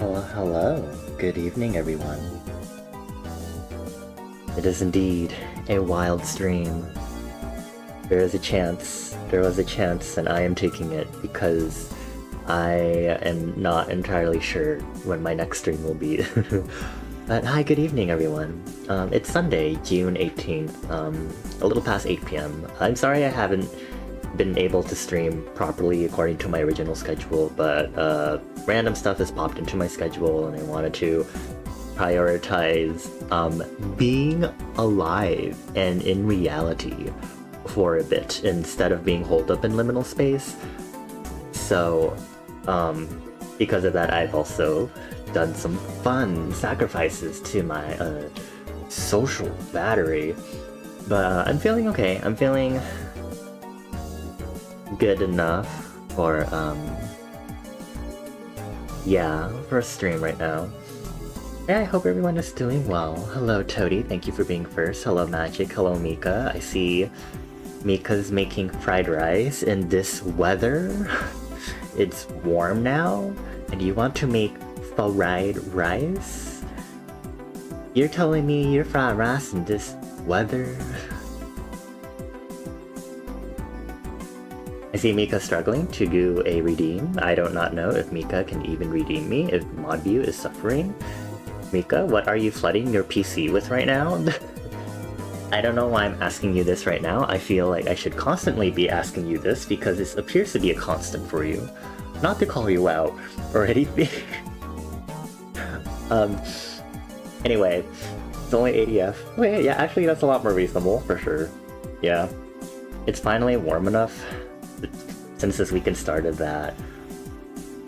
Hello, hello. Good evening, everyone. It is indeed a wild stream. There was a chance, and I am taking it because I am not entirely sure when my next stream will be. But hi, good evening, everyone. It's Sunday, June 18th, a little past 8 p.m. I'm sorry I haven't been able to stream properly according to my original schedule, but random stuff has popped into my schedule and I wanted to prioritize being alive and in reality for a bit instead of being holed up in liminal space. So because of that, I've also done some fun sacrifices to my social battery, but I'm feeling okay. I'm feeling good enough for for a stream right now. Yeah, I hope everyone is doing well. Hello Toady, thank you for being first. Hello Magic, hello Mika. I see Mika's making fried rice in this weather. It's warm now, and you want to make fried rice? You're telling me you're fried rice in this weather? I see Mika struggling to do a redeem. I do not know if Mika can even redeem me if ModView is suffering. Mika, what are you flooding your PC with right now? I don't know why I'm asking you this right now. I feel like I should constantly be asking you this because this appears to be a constant for you. Not to call you out or anything. Anyway, it's only ADF. Wait, yeah, actually that's a lot more reasonable, for sure. Yeah. It's finally warm enough since this weekend started that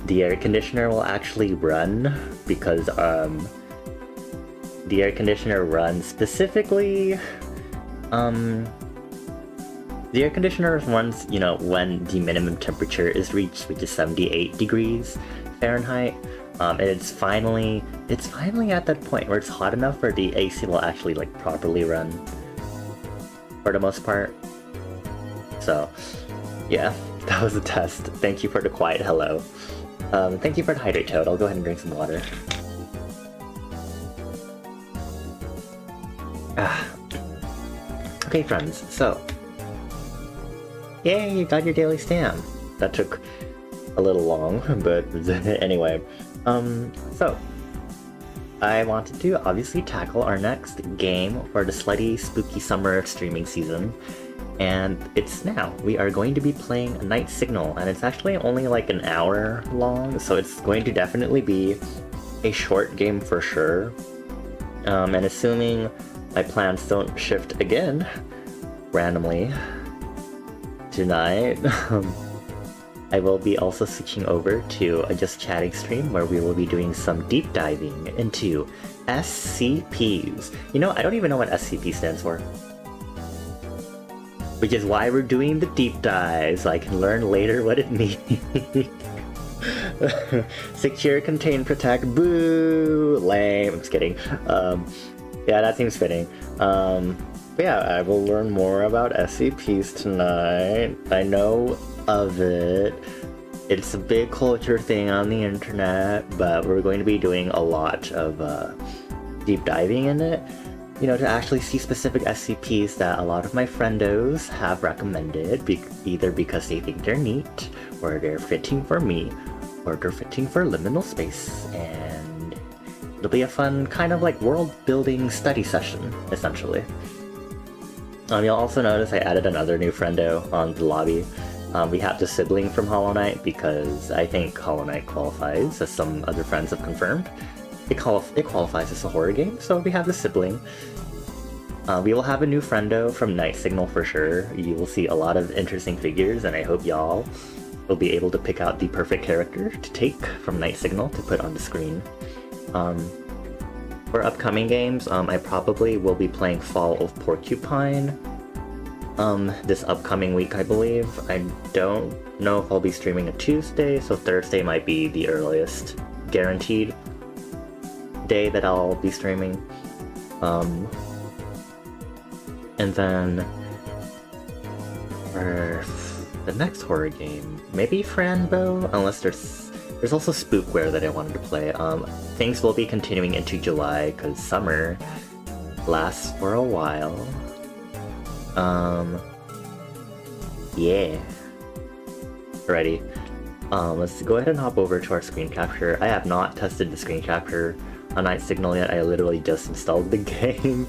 the air conditioner will actually run because the air conditioner runs specifically the air conditioner runs, you know, when the minimum temperature is reached, which is 78 degrees Fahrenheit. And it's finally at that point where it's hot enough where the AC will actually like properly run for the most part. So yeah, that was a test. Thank you for the quiet hello. Thank you for the hydrate, Toad. I'll go ahead and drink some water. Okay, friends, so yay, you got your daily stamp. That took a little long, but anyway. So I wanted to obviously tackle our next game for the slightly spooky summer streaming season, and it's now. We are going to be playing Night Signal, and it's actually only like an hour long, so it's going to definitely be a short game for sure. And assuming my plans don't shift again randomly tonight, I will be also switching over to a just chatting stream where we will be doing some deep diving into SCPs. You know, I don't even know what SCP stands for. Which is why we're doing the deep dive, so I can learn later what it means. Secure, contain, protect, boo! Lame, I'm just kidding. Yeah, that seems fitting. But yeah, I will learn more about SCPs tonight. I know of it. It's a big culture thing on the internet, but we're going to be doing a lot of deep diving in it. You know, to actually see specific SCPs that a lot of my friendos have recommended, either because they think they're neat, or they're fitting for me, or they're fitting for liminal space, and it'll be a fun kind of like world-building study session, essentially. You'll also notice I added another new friendo on the lobby. We have the sibling from Hollow Knight because I think Hollow Knight qualifies, as some other friends have confirmed. It qualifies as a horror game, so we have the sibling. We will have a new friendo from Night Signal for sure. You will see a lot of interesting figures, and I hope y'all will be able to pick out the perfect character to take from Night Signal to put on the screen. For upcoming games, I probably will be playing Fall of Porcupine this upcoming week, I believe. I don't know if I'll be streaming a Tuesday, so Thursday might be the earliest guaranteed day that I'll be streaming. And then for the next horror game, maybe Franbo, unless there's There's also Spookware that I wanted to play. Things will be continuing into July because summer lasts for a while. Yeah. Alrighty. Let's go ahead and hop over to our screen capture. I have not tested the screen capture on Night Signal yet. I literally just installed the game.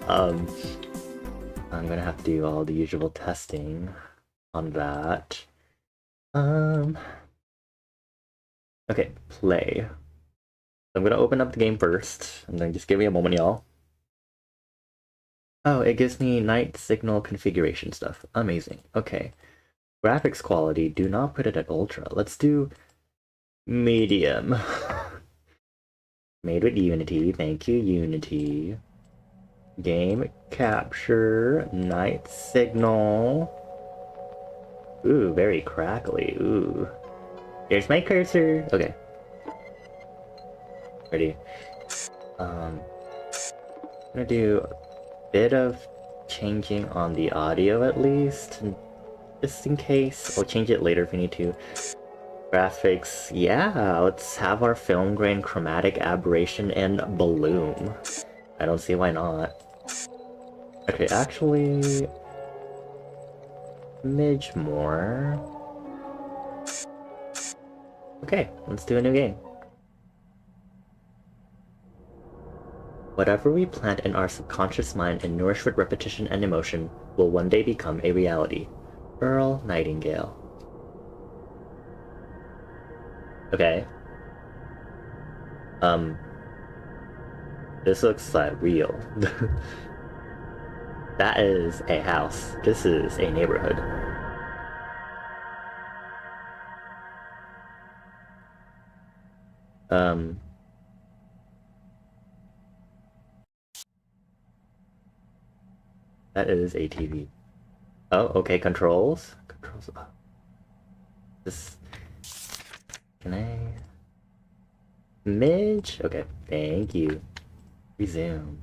I'm gonna have to do all the usual testing on that. Okay, play. I'm gonna open up the game first, and then just give me a moment, y'all. Oh, it gives me Night Signal configuration stuff. Amazing. Okay. Graphics quality, do not put it at ultra. Let's do medium. Made with Unity. Thank you, Unity. Game capture, Night Signal. Ooh, very crackly. Ooh. Here's my cursor. Okay. Ready. I'm gonna do a bit of changing on the audio at least, just in case. I'll change it later if we need to. Graphics, yeah, let's have our film grain chromatic aberration and bloom. I don't see why not. Okay, actually, smidge more. Okay, let's do a new game. Whatever we plant in our subconscious mind and nourish with repetition and emotion will one day become a reality. Earl Nightingale. Okay. This looks like real. That is a house. This is a neighborhood. That is a TV. Oh, okay, controls. Controls. Oh. This. Can I? Midge? Okay, thank you. Resume.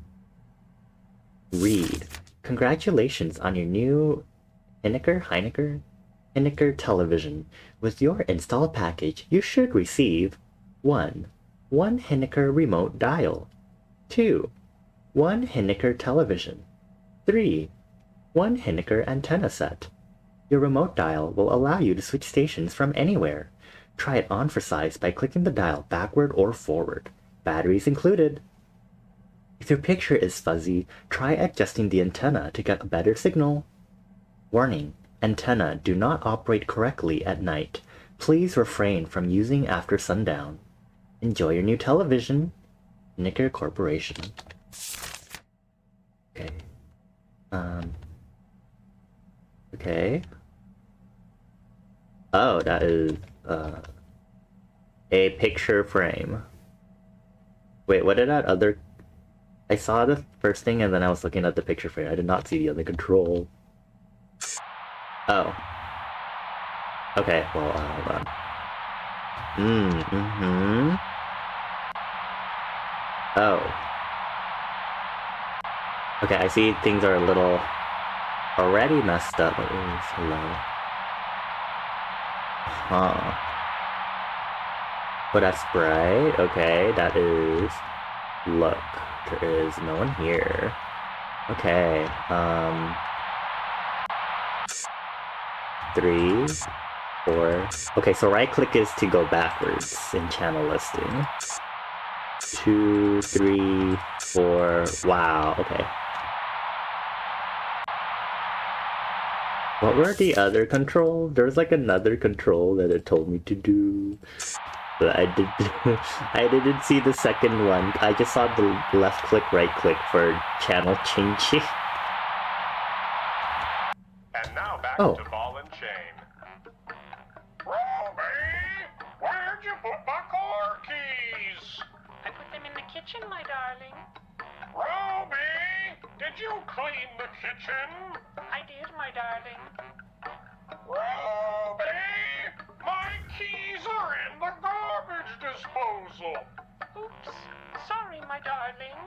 Read. Congratulations on your new Heinecker television. With your install package, you should receive 1. 1 Heinecker remote dial. 2. 1 Heinecker television. 3. 1 Heinecker antenna set. Your remote dial will allow you to switch stations from anywhere. Try it on for size by clicking the dial backward or forward. Batteries included. If your picture is fuzzy, try adjusting the antenna to get a better signal. Warning: antenna do not operate correctly at night. Please refrain from using after sundown. Enjoy your new television. Heinecker Corporation. Okay. Okay. Oh, that is, a picture frame. Wait, what did that other... I saw the first thing and then I was looking at the picture frame. I did not see the other control. Oh. Okay, well, hold on. Oh. Okay, I see things are a little already messed up. Ooh, so low. Huh. Oh, that's bright. Okay, that is... Look, there is no one here. Okay, 3, 4... Okay, so right click is to go backwards in channel listing. 2, 3, 4... Wow, okay. What were the other controls? There was like another control that it told me to do. But I didn't see the second one. I just saw the left click, right click for channel changing. And now back to ball and chain. Roby, where'd you put my car keys? I put them in the kitchen, my darling. Roby, did you clean the kitchen? I did, my darling. Roby, my keys are in the garbage disposal. Oops. Sorry, my darling.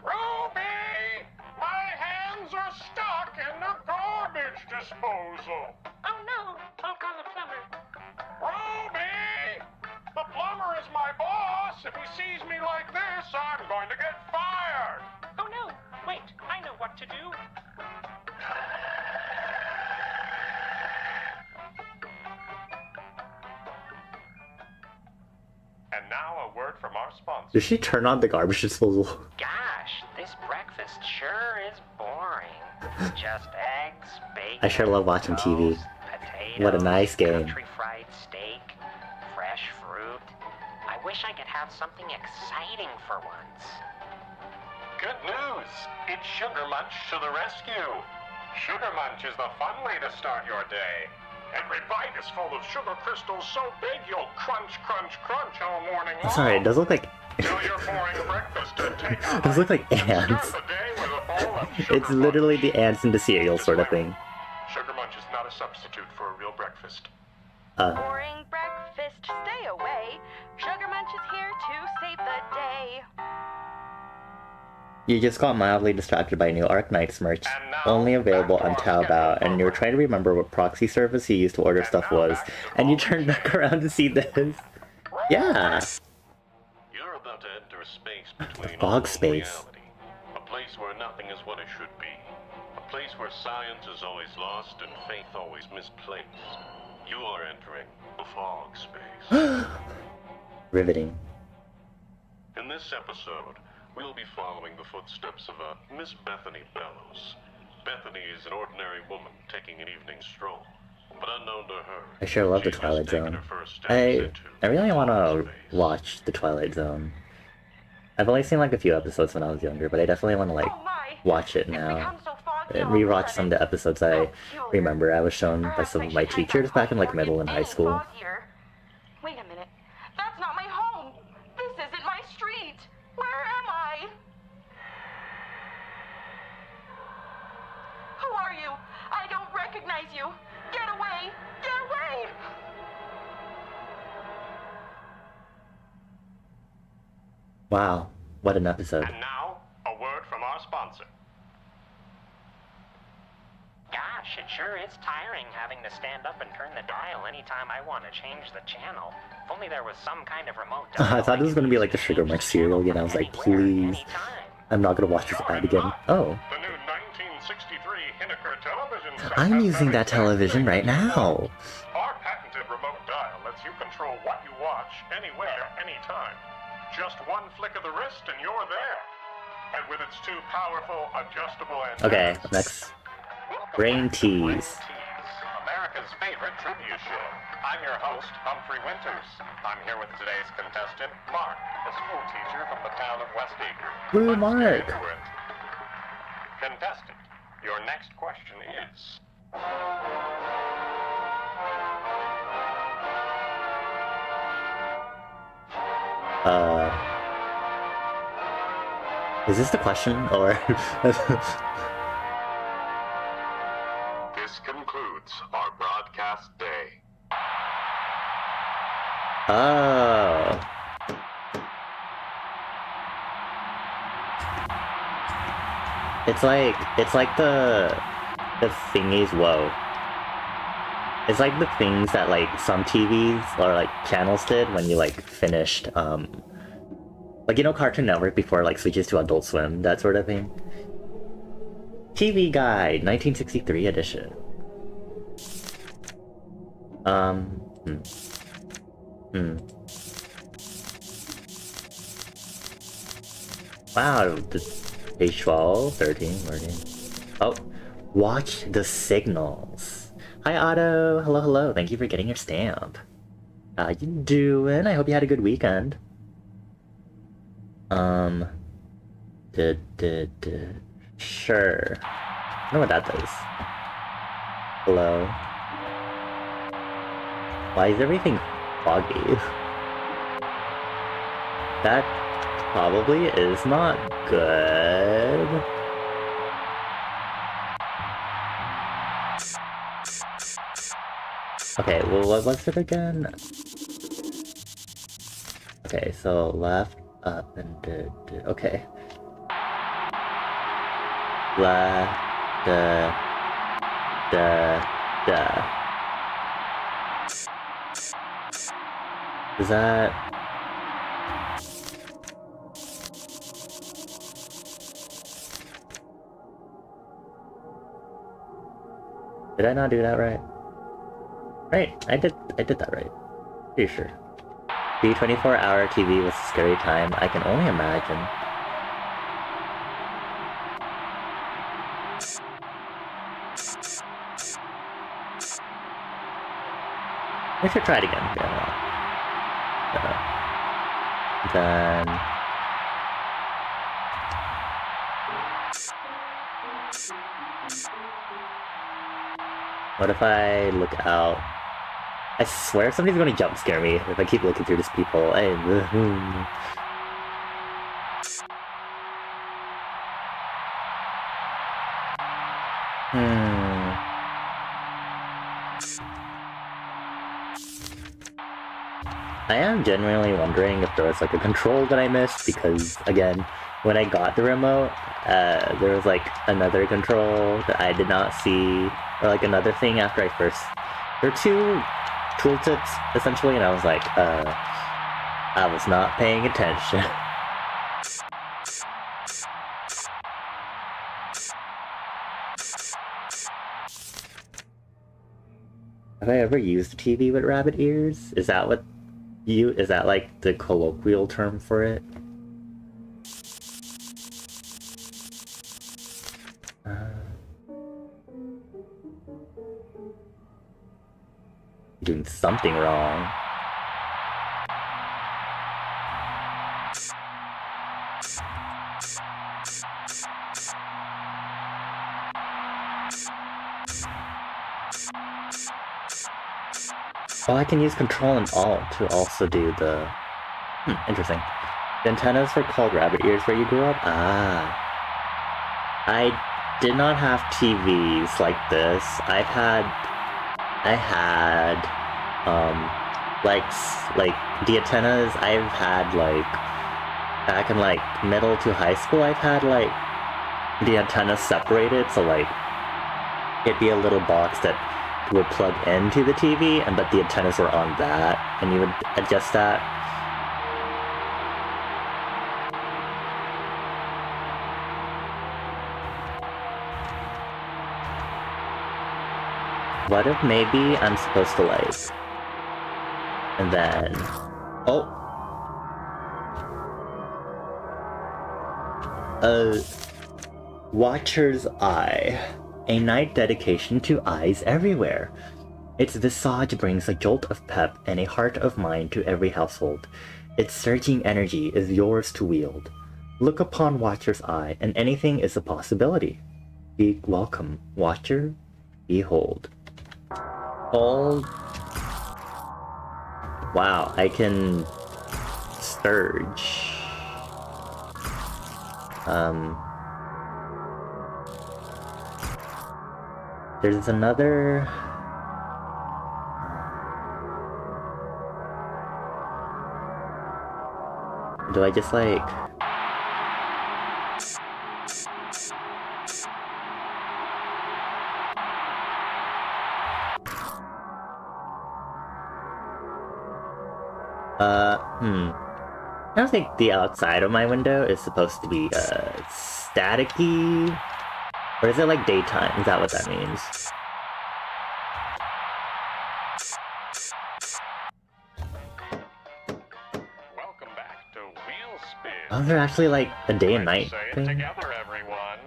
Roby, my hands are stuck in the garbage disposal. Oh no, I'll call a plumber. Roby, If he sees me like this, I'm going to get fired. Oh no! Wait, I know what to do. And now a word from our sponsor. Did she turn on the garbage disposal? Gosh, this breakfast sure is boring. Just eggs, bacon, I sure love watching TV. toast, potatoes, What a nice game. country fried steak, fresh fruit. I wish I could have something exciting for once. Good news! It's Sugar Munch to the rescue. Sugar Munch is the fun way to start your day. Every bite is full of sugar crystals so big you'll crunch, crunch, crunch all morning long. Sorry, it does look like Till you're pouring breakfast to take it does look like ants. Start the day with a bowl of Sugar It's literally Munch. the ants in the cereal sort of thing. Sugar Munch is not a substitute for a real breakfast. Boring breakfast, stay away. Sugar Munch is here to save the day. You just got mildly distracted by new Arknights merch, And now, only available on back to our Taobao, schedule and you were trying to remember what proxy service you used to order And stuff now was, back to and you all turned back around to see this. Yeah! You're about to enter a space between Fog all and space. reality. A place where nothing is what it should be. A place where science is always lost and faith always misplaced. You are entering the fog space. Riveting. In this episode, we'll be following the footsteps of a Miss Bethany Bellows. Bethany is an ordinary woman taking an evening stroll. But unknown to her, I sure love the she has Twilight taken Zone. her first steps I into really want fog to space. watch the Twilight Zone. I've only seen like a few episodes when I was younger, but I definitely want to like Oh my! watch it It's now. become so foggy And all of a rewatch some of the sudden. episodes I remember I was shown by some of my teachers back in like middle and high school. Foggier. Wait a minute. That's not my home. This isn't my street. Where am I? Who are you? I don't recognize you. Get away! Get away! Wow, what an episode. And now, a word from our sponsor. Gosh, it sure is tiring having to stand up and turn the dial anytime I want to change the channel. If only there was some kind of remote dial. I thought this was gonna be like the Sugar Munch cereal again. I was like, please. I'm not gonna watch this ad again. Oh, The new 1963 Hinnaker television set I'm has using done that television right now. Our patented remote dial lets you control what you watch anywhere, anytime. Just one flick of the wrist and you're there. And with its two powerful, adjustable antennas. Okay, next. Brain tease. America's favorite trivia show. I'm your host, Humphrey Winters. I'm here with today's contestant, Mark, a school teacher from the town of West Acre. Woo, Let's Mark. get into it. Contestant, your next question is... Is this the question, or? This concludes our broadcast day. Oh. It's like the thingies, whoa. It's like the things that like some TVs or like channels did when you like finished like, you know, Cartoon Network before like switches to Adult Swim, that sort of thing. TV Guide, 1963 edition. Wow, page 12, 13, 14. Oh, watch the signals. Hi, Otto. Hello, hello. Thank you for getting your stamp. How you doing? I hope you had a good weekend. Sure. I know what that does. Hello. Why is everything foggy? That probably is not good. Okay, well, what was it again? Okay, so left, up, and okay. Left, Is that... Did I not do that right? Right, I did that right. Pretty sure. The 24-hour TV was a scary time, I can only imagine. I should try it again. Yeah. Then... what if I look out? I swear somebody's gonna jump scare me if I keep looking through this peephole. I am genuinely wondering if there was like a control that I missed, because again, when I got the remote, there was like another control that I did not see, or like another thing after I first... there were two tooltips essentially, and I was like, I was not paying attention. Have I ever used a TV with rabbit ears? Is that what is that like the colloquial term for it? Doing something wrong. Oh, I can use Control and Alt to also do the... interesting. The antennas were called rabbit ears where you grew up? Ah. I did not have TVs like this. I had, like, the antennas I've had, like, back in, like, middle to high school, I've had, like, the antennas separated, so, like, it'd be a little box that would plug into the TV, but the antennas were on that, and you would adjust that. What if maybe I'm supposed to, like... and then... oh! Watcher's Eye. A night dedication to eyes everywhere. Its visage brings a jolt of pep and a heart of mind to every household. Its surging energy is yours to wield. Look upon Watcher's Eye, and anything is a possibility. Be welcome, Watcher. Behold. Hold. Wow, I can surge. There's another... do I just like... I don't think the outside of my window is supposed to be, staticky? Or is it like daytime? Is that what that means? Welcome back to Wheel Spin. Oh, they're actually like a day and night Say it thing? together, everyone.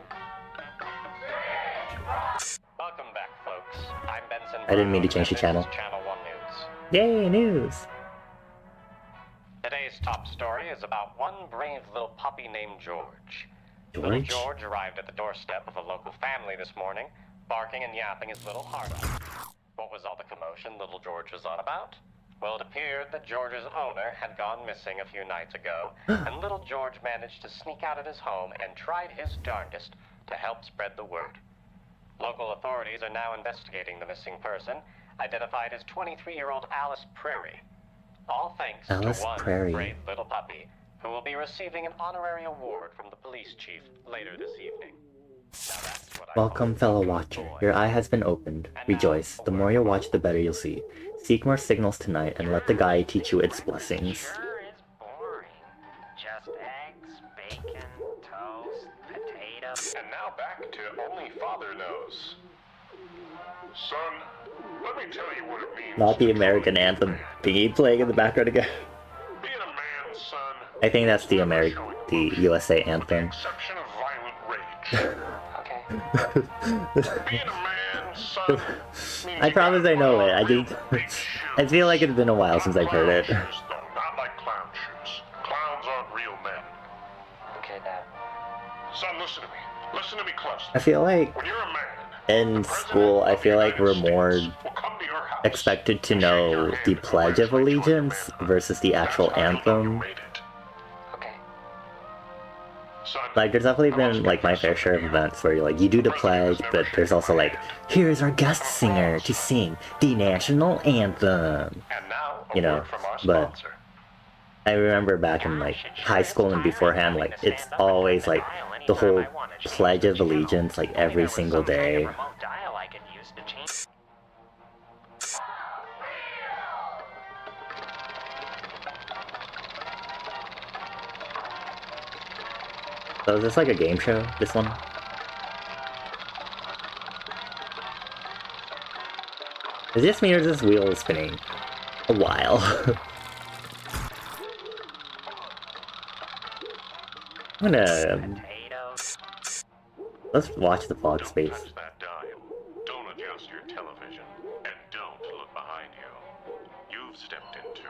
Welcome back, folks. I'm Benson. I didn't mean to change the channel. Channel 1 News. Yay, news! Today's top story is about one brave little puppy named George. Little George arrived at the doorstep of a local family this morning, barking and yapping his little heart out. What was all the commotion little George was on about? Well, it appeared that George's owner had gone missing a few nights ago, and little George managed to sneak out of his home and tried his darndest to help spread the word. Local authorities are now investigating the missing person, identified as 23-year-old Alice Prairie. All thanks Alice to one Prairie. brave little puppy, who will be receiving an honorary award from the police chief later this evening. Now that's what I Welcome, call fellow a good watcher. boy. Your eye has been opened. Rejoice. The more you watch, the better you'll see. Seek more signals tonight, and let the guide teach you its blessings. Sure is boring. Just eggs, bacon, toast, potatoes. And now back to Only Father Knows. Son, let me tell you what it means. Not the American anthem thingy playing in the background again. Being a man, son. I think that's the USA anthem. Exception of violent rage. Okay. Being a man, son. means I you promise gotta I know put it. on I real just big I shoes. feel like it's been a while since I've heard Clown it. shoes, though, not like clown shoes. Clowns aren't real men. Okay, Dad. Son, listen to me. Listen to me closely. I feel like When you're a man, in school, I feel like we're more will come to your house, expected to shake your know hand, the and Pledge of congratulate you on your Allegiance manhood. versus the actual That's how you'll know you anthem. made it. Okay. Son, Like, there's definitely I must been like my confess fair share of something to you. events where you're like, you do the pledge, but there's also like, here's our guest singer to sing the national anthem. And now, a You know, word from our but sponsor. I remember back in like high school and beforehand, like it's always like the whole Pledge of Allegiance, like every single day. So is this like a game show, this one? Is this me or is this wheel spinning? A while. I'm gonna... Let's watch the fog Don't space. touch that dial. Don't adjust your television. And don't look behind you. You've stepped into...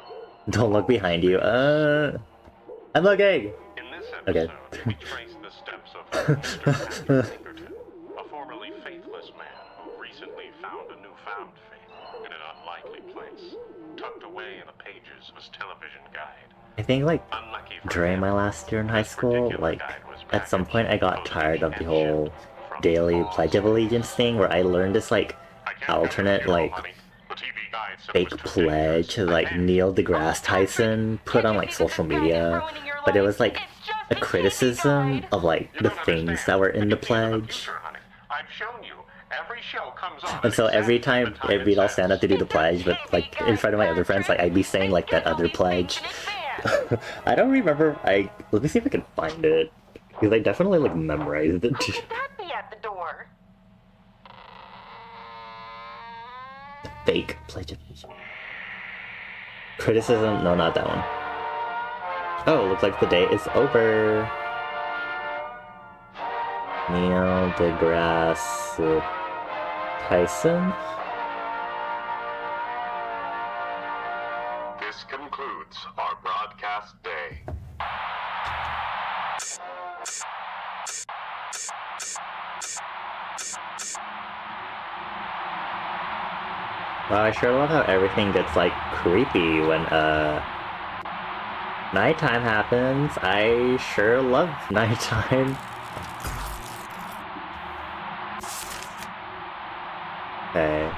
Don't look behind you. I'm looking! In this Okay. episode, we trace the steps of Mr. Patrick Pinkerton, a formerly faithless man who recently found a newfound faith in an unlikely place, tucked away in the pages of his television guide. I think like Unlucky for during him, my last year in high this school, particular like guide was at some point I got packaged tired of the totally whole and shipped from daily all Pledge of Allegiance thing where I learned this like I can't alternate tell you, like honey. The TV guide said it fake was too pledge dangerous. like Neil deGrasse Tyson put on like social media, but it was like a criticism of like the things that were in the pledge. I've shown you. Every show comes on. And so every exactly time the time we'd it all says. stand up to do the pledge, but like in front of my other friends, like I'd be saying like that other pledge. I don't remember. Let me see if I can find it because I definitely like memorized it. Who could that be at the door? Fake pledge of allegiance. Criticism? No, not that one. Oh, looks like the day is over. Neil deGrasse Tyson. This concludes our broadcast day. Wow, I sure love how everything gets like creepy when nighttime happens. I sure love nighttime. Okay.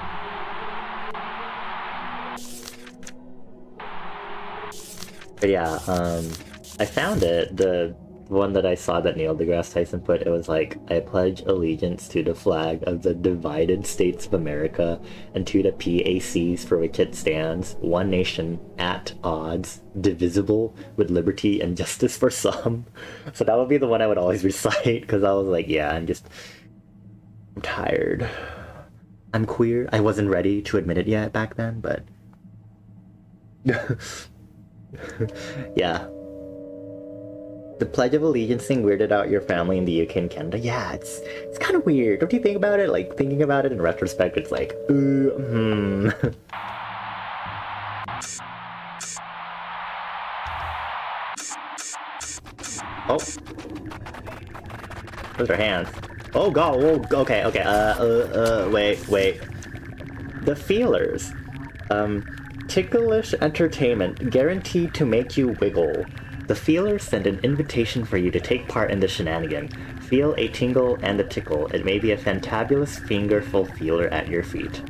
But yeah, I found it. The one that I saw that Neil deGrasse Tyson put, it was like, I pledge allegiance to the flag of the divided states of America and to the PACs for which it stands, one nation at odds, divisible, with liberty and justice for some. So that would be the one I would always recite, because I was like, yeah, I'm tired. I'm queer. I wasn't ready to admit it yet back then, but... yeah. The Pledge of Allegiance thing weirded out your family in the UK and Canada. Yeah, it's kind of weird. Don't you think about it? Like, thinking about it in retrospect, it's like, Oh. Those are hands. Oh god, whoa, okay, wait. The Feelers. Ticklish entertainment guaranteed to make you wiggle. The Feelers send an invitation for you to take part in the shenanigan. Feel a tingle and a tickle. It may be a fantabulous fingerful feeler at your feet.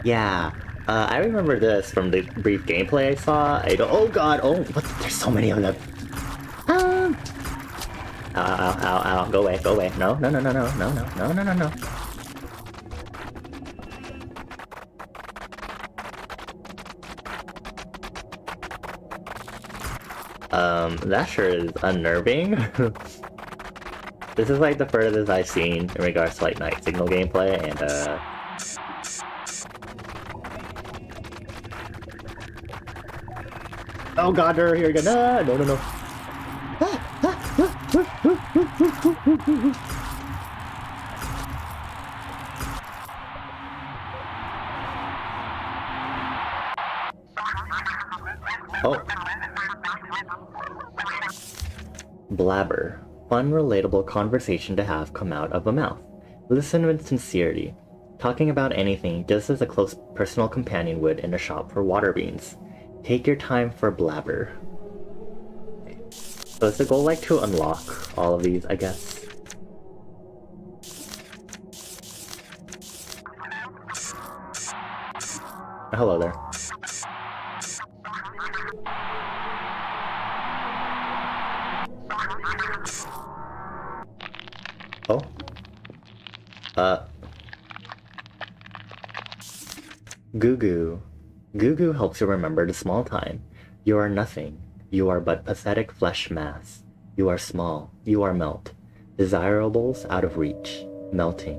Yeah. I remember this from the brief gameplay I saw. Oh god, what? There's so many of them. Ow, go away. No. That sure is unnerving. This is like the furthest I've seen in regards to like night signal gameplay, and oh god, they're here again. No, no, no. Oh. Blabber. Fun, relatable conversation to have come out of a mouth. Listen with sincerity. Talking about anything just as a close personal companion would in a shop for water beans. Take your time for blabber. So is the goal like to unlock all of these, I guess? Hello there. Oh? Goo Goo. Goo Goo helps you remember the small time. You are nothing. You are but pathetic flesh mass. You are small. You are melt. Desirables out of reach. Melting.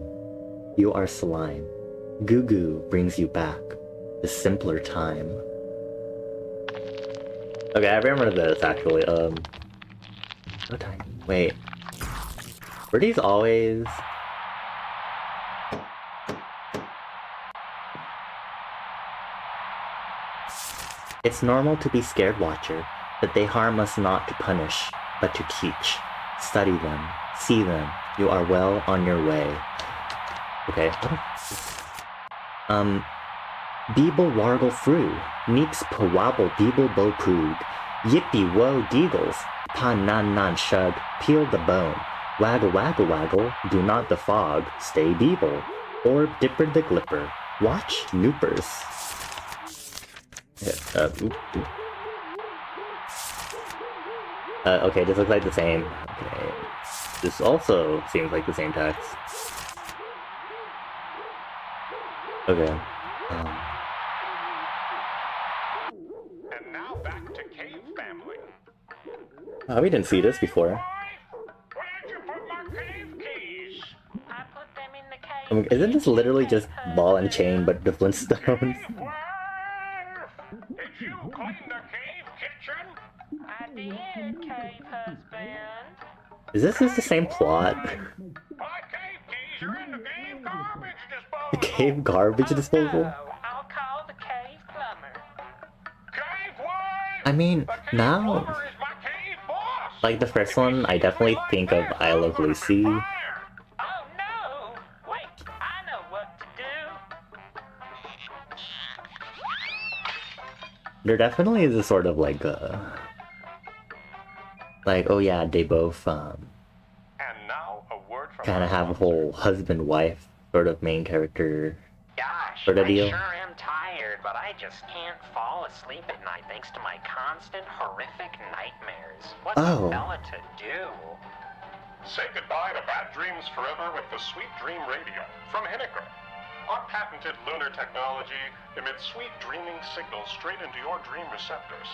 You are slime. Goo Goo brings you back. The simpler time. Okay, I remember this actually. No time. Wait. Were these always... It's normal to be scared, watcher, that they harm us not to punish, but to teach. Study them. See them. You are well on your way. Okay. Beeble wargle fru. Neeps pawabble beeble bo poog. Yippee wo deagles. Pa nan nan shug. Peel the bone. Waggle waggle waggle. Do not the fog. Stay beeble. Or dipper the glipper. Watch noopers. Okay, this looks like the same. Okay. This also seems like the same text. Okay. And now back to Cave Family. Oh, we didn't see this before. Where'd you put my cave keys? I put them in the cave. Isn't this literally just ball and chain but the Flintstones? Did you clean the cave kitchen? I did, cave husband. Is this just the same plot? My cave keys are in the cave garbage disposal. The cave garbage disposal? No, I'll call the cave plumber. Cave wife! I mean, The cave now... plumber is my cave boss. Like the first one, I definitely think of I Love Lucy. Oh no! Wait, I know what to do. There definitely is a sort of like oh yeah, they both And now a word from kind of have a whole husband-wife sort of main character Gosh, sort of I deal. sure am tired, but I just can't fall asleep at night thanks to my constant horrific nightmares. What's Oh. a fella to do? Say goodbye to bad dreams forever with the Sweet Dream Radio from Hinniker. Our patented lunar technology emits sweet dreaming signals straight into your dream receptors,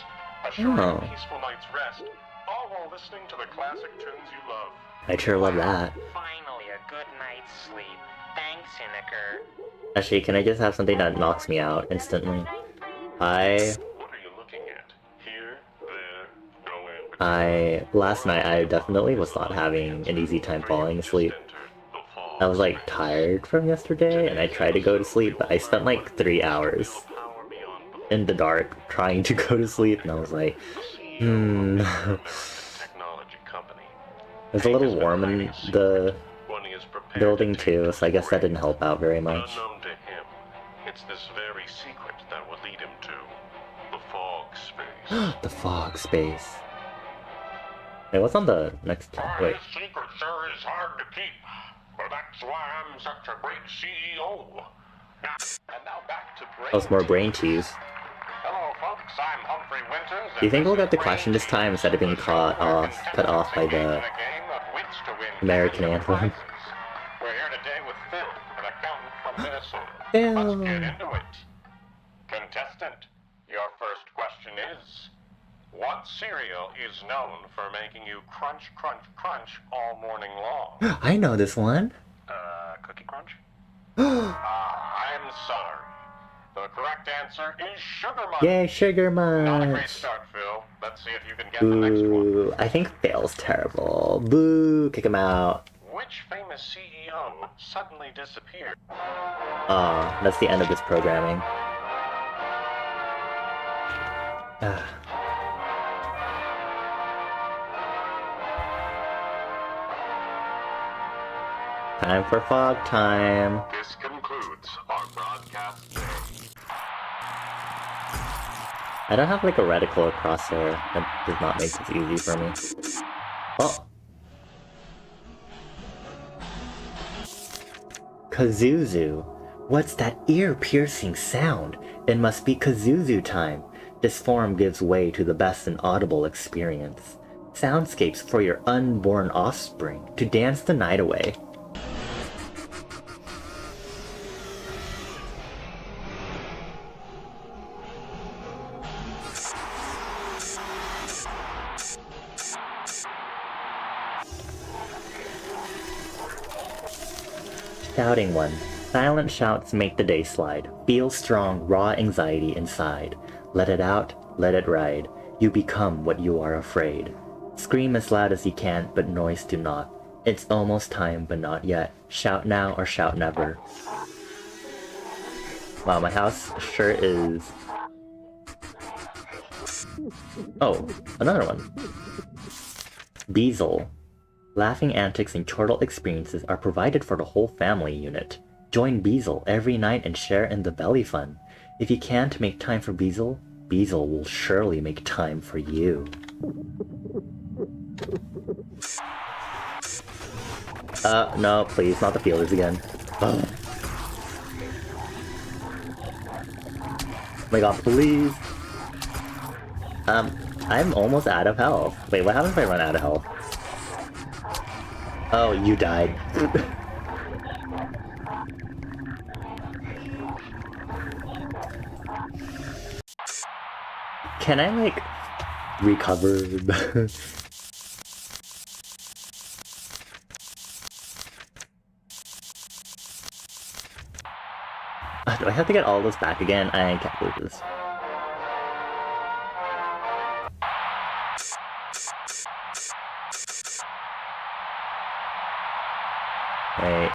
assuring Oh. a peaceful night's rest, all while listening to the classic tunes you love. I sure love that. Finally, a good night's sleep. Thanks, Hinniker. Actually, can I just have something that knocks me out instantly? What are you looking at? Here, there, nowhere. Last night I definitely was not having an easy time falling asleep. I was like tired from yesterday and I tried to go to sleep, but I spent like 3 hours in the dark trying to go to sleep and I was like, Technology company. It was a little warm in the When he is prepared building to take too, so I guess that didn't help out very much. unknown to him, it's this very secret that will lead him to the fog space. The fog space. Wait, what's on the next... Wait. This secret, sir, is hard to keep. But that's why I'm such a great CEO. And now back to brain. Oh, it's more brain cheese. Hello, folks. I'm Humphrey Winters. Do you think we'll get the question this time instead of being cut off by the American anthem? We're here today with Phil, an accountant from Minnesota. Phil. Let's get into it. Contestant, your first question is, What cereal is known for making you crunch, crunch, crunch all morning long? I know this one. Cookie Crunch? I'm sorry. The correct answer is Sugar Munch. Yay, Sugar Not a great Munch! start, Phil. Let's see if you can get the next one. Boo. I think Fail's terrible. Boo. Kick him out. Which famous CEO suddenly disappeared? Oh, that's the end of this programming. Ah. Time for fog time. This concludes our broadcast day. I don't have like a reticle across there. That does not make this easy for me. Oh! Kazuzu. What's that ear-piercing sound? It must be Kazuzu time. This form gives way to the best inaudible experience. Soundscapes for your unborn offspring to dance the night away. Shouting one. Silent shouts make the day slide. Feel strong, raw anxiety inside. Let it out, let it ride. You become what you are afraid. Scream as loud as you can, but noise do not. It's almost time, but not yet. Shout now or shout never. Wow, my house sure is... Oh, another one. Beazle. Laughing antics and chortle experiences are provided for the whole family unit. Join Beazle every night and share in the belly fun. If you can't make time for Beazle, Beazle will surely make time for you. No, please, not the feelers again. Ugh. Oh my god, please. I'm almost out of health. Wait, what happens if I run out of health? Oh, you died. Can I, like, recover? Do I have to get all this back again? I can't believe this. Wait.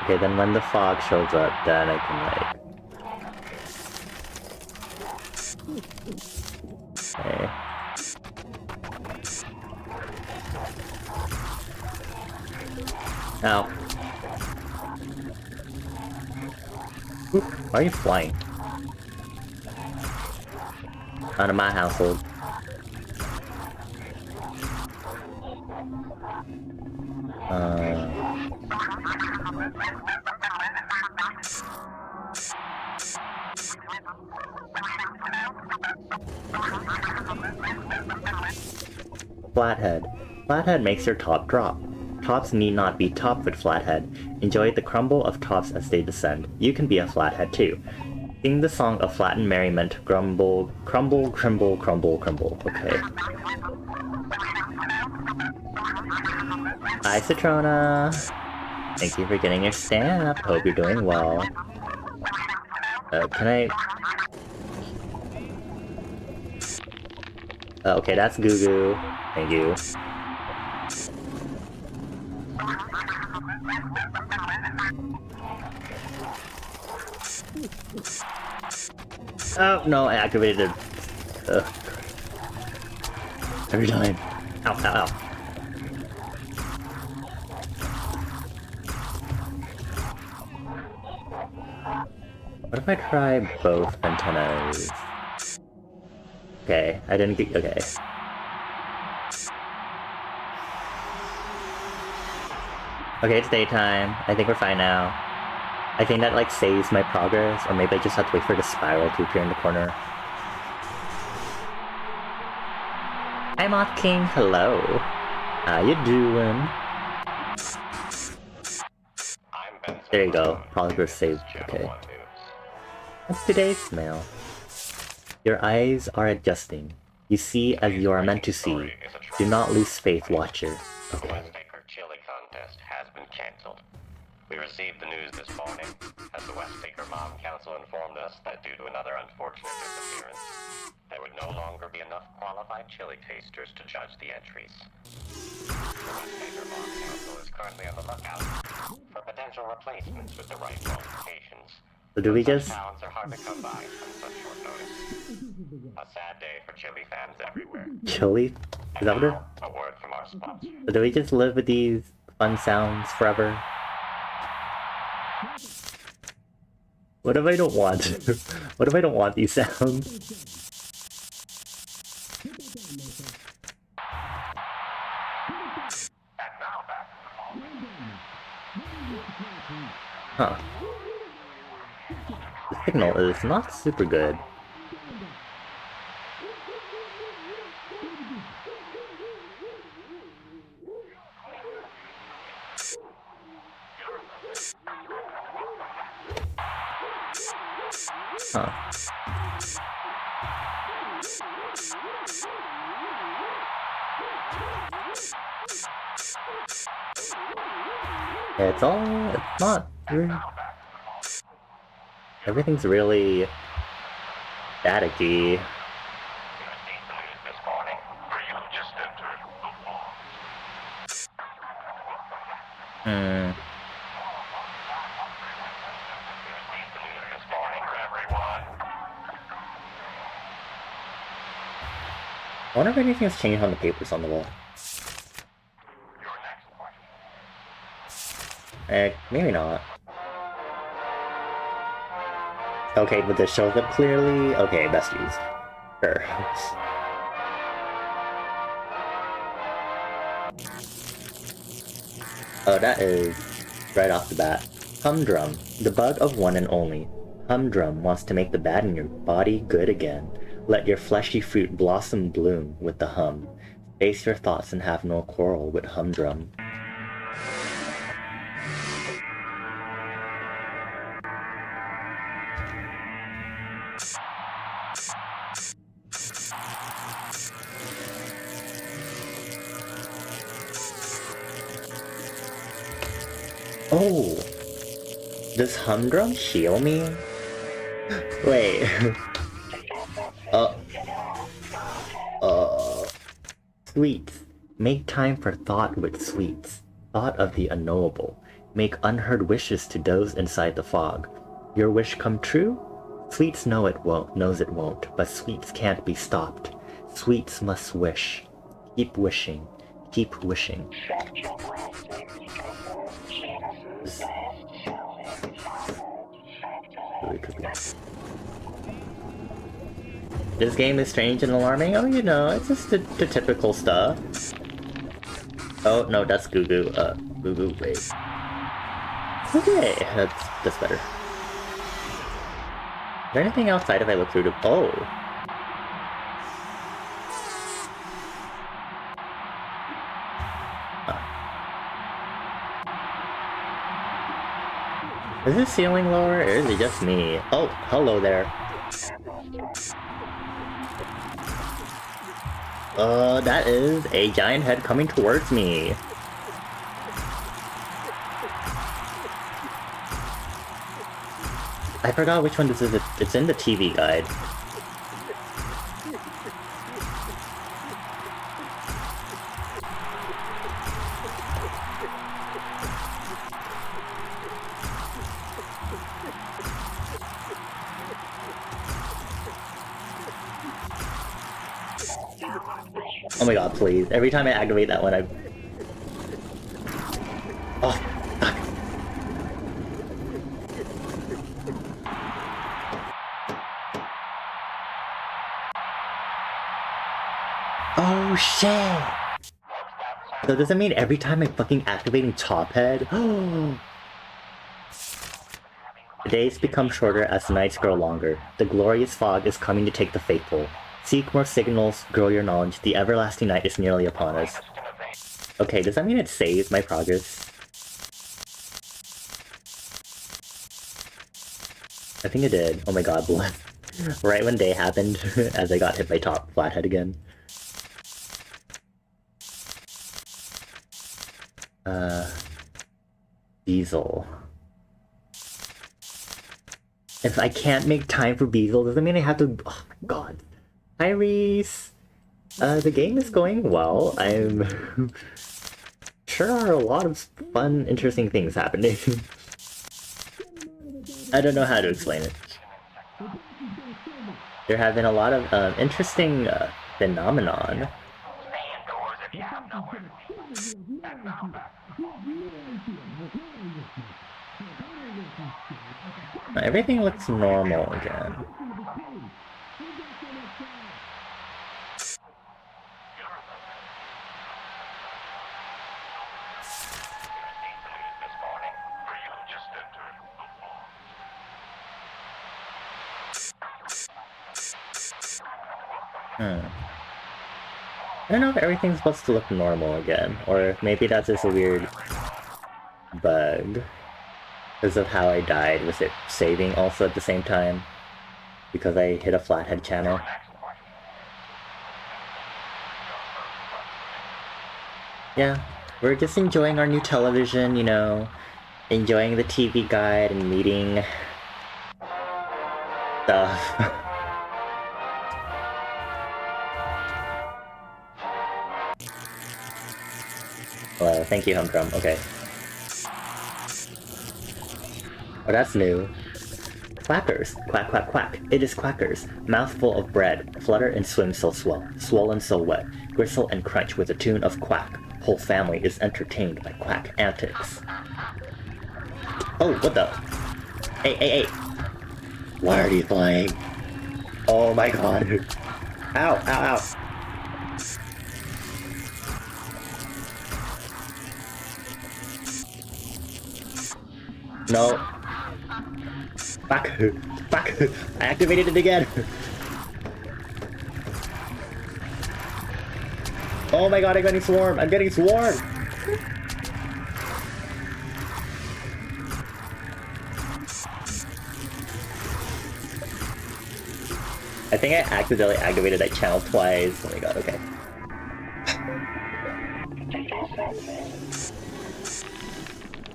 Okay, then when the fog shows up, then I can, like... Okay. Ow. Oop, why are you flying? Out of my household. Flathead. Flathead makes your top drop. Tops need not be topped with flathead. Enjoy the crumble of tops as they descend. You can be a flathead too. Sing the song of flattened merriment. Grumble, crumble, crumble, crumble, crumble. Okay. Hi, Citrona. Thank you for getting your stamp. Hope you're doing well. Can I... okay, that's Goo Goo. Thank you. Oh, no, I activated it. Every time. Ow, ow, ow. What if I try both antennas? Okay, I didn't get... okay. Okay, it's daytime. I think we're fine now. I think that, like, saves my progress, or maybe I just have to wait for the spiral to appear in the corner. Hi Moth King, hello. How you doing? There you go. Progress saved. Okay. What's today's mail? Your eyes are adjusting. You see as you are meant to see. Do not lose faith, Watcher. Okay. The West Acre chili contest has been cancelled. We received the news this morning as the West Acre Mom Council informed us that due to another unfortunate disappearance, there would no longer be enough qualified chili tasters to judge the entries. The West Acre Mom Council is currently on the lookout for potential replacements with the right qualifications. So do we just... Talents are hard to come by on such short notice. A sad day for chili fans everywhere. Chili? Is that what it... A word from our sponsor. So do we just live with these fun sounds forever? What if I don't want to? What if I don't want these sounds? Huh. The signal is not super good. Huh. It's not really... Everything's really staticky. Hmm. I wonder if anything's changed on the papers on the wall. Maybe not. Okay, but this shows up clearly. Okay, besties. Sure. Oh, that is right off the bat. Humdrum, the bug of one and only. Humdrum wants to make the bad in your body good again. Let your fleshy fruit blossom bloom with the hum. Face your thoughts and have no quarrel with Humdrum. Oh! Does Humdrum heal me? Wait. Sweets. Make time for thought with sweets. Thought of the unknowable. Make unheard wishes to those inside the fog. Your wish come true? Sweets know it won't, knows it won't, but sweets can't be stopped. Sweets must wish. Keep wishing. Keep wishing. This game is strange and alarming. Oh, you know, it's just the typical stuff. Oh, no, that's Goo Goo. Goo Goo, wait. Okay, that's better. Is there anything outside if I look through the... Oh! Is this ceiling lower, or is it just me? Oh, hello there. That is a giant head coming towards me. I forgot which one this is. It's in the TV guide. Oh my god, please. Every time I activate that one, Oh, fuck. Oh, shit! So does that mean every time I'm fucking activating Top Head? The days become shorter as the nights grow longer. The glorious fog is coming to take the faithful. Seek more signals, grow your knowledge. The everlasting night is nearly upon us. Okay, does that mean it saves my progress? I think it did. Oh my god, blood. Right when day happened, as I got hit by top flathead again. Diesel. If I can't make time for Beazle, does that mean I have to... Oh my god. Hi, Reese! The game is going well. I'm... sure are a lot of fun, interesting things happening. I don't know how to explain it. There have been a lot of interesting phenomenon. Everything looks normal again. I don't know if everything's supposed to look normal again, or maybe that's just a weird bug. Because of how I died, was it saving also at the same time? Because I hit a flathead channel? Yeah, we're just enjoying our new television, you know, enjoying the TV guide and meeting stuff. Hello, thank you, Humdrum. Okay. Oh, that's new. Quackers. Quack, quack, quack. It is quackers. Mouthful of bread. Flutter and swim so swollen so wet. Gristle and crunch with a tune of quack. Whole family is entertained by quack antics. Oh, what the? Hey, hey, hey. What are you playing? Oh my god. Ow, ow, ow. No. Fuck. Fuck. I activated it again. Oh my god, I'm getting swarmed. I'm getting swarmed. I think I accidentally activated that channel twice. Oh my god, okay.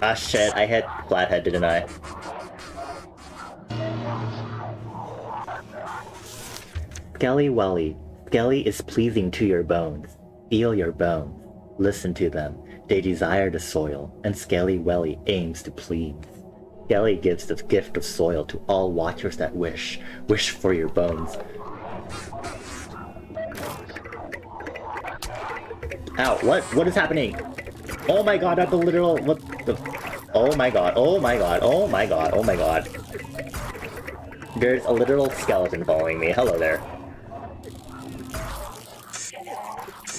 Ah shit, I hit flathead, didn't I? Skelly Welly. Skelly is pleasing to your bones. Feel your bones. Listen to them. They desire the soil, and Skelly Welly aims to please. Skelly gives the gift of soil to all watchers that wish. Wish for your bones. Ow, what? What is happening? Oh my god, that's a literal... What the... Oh my god, oh my god, oh my god, oh my god. There's a literal skeleton following me. Hello there.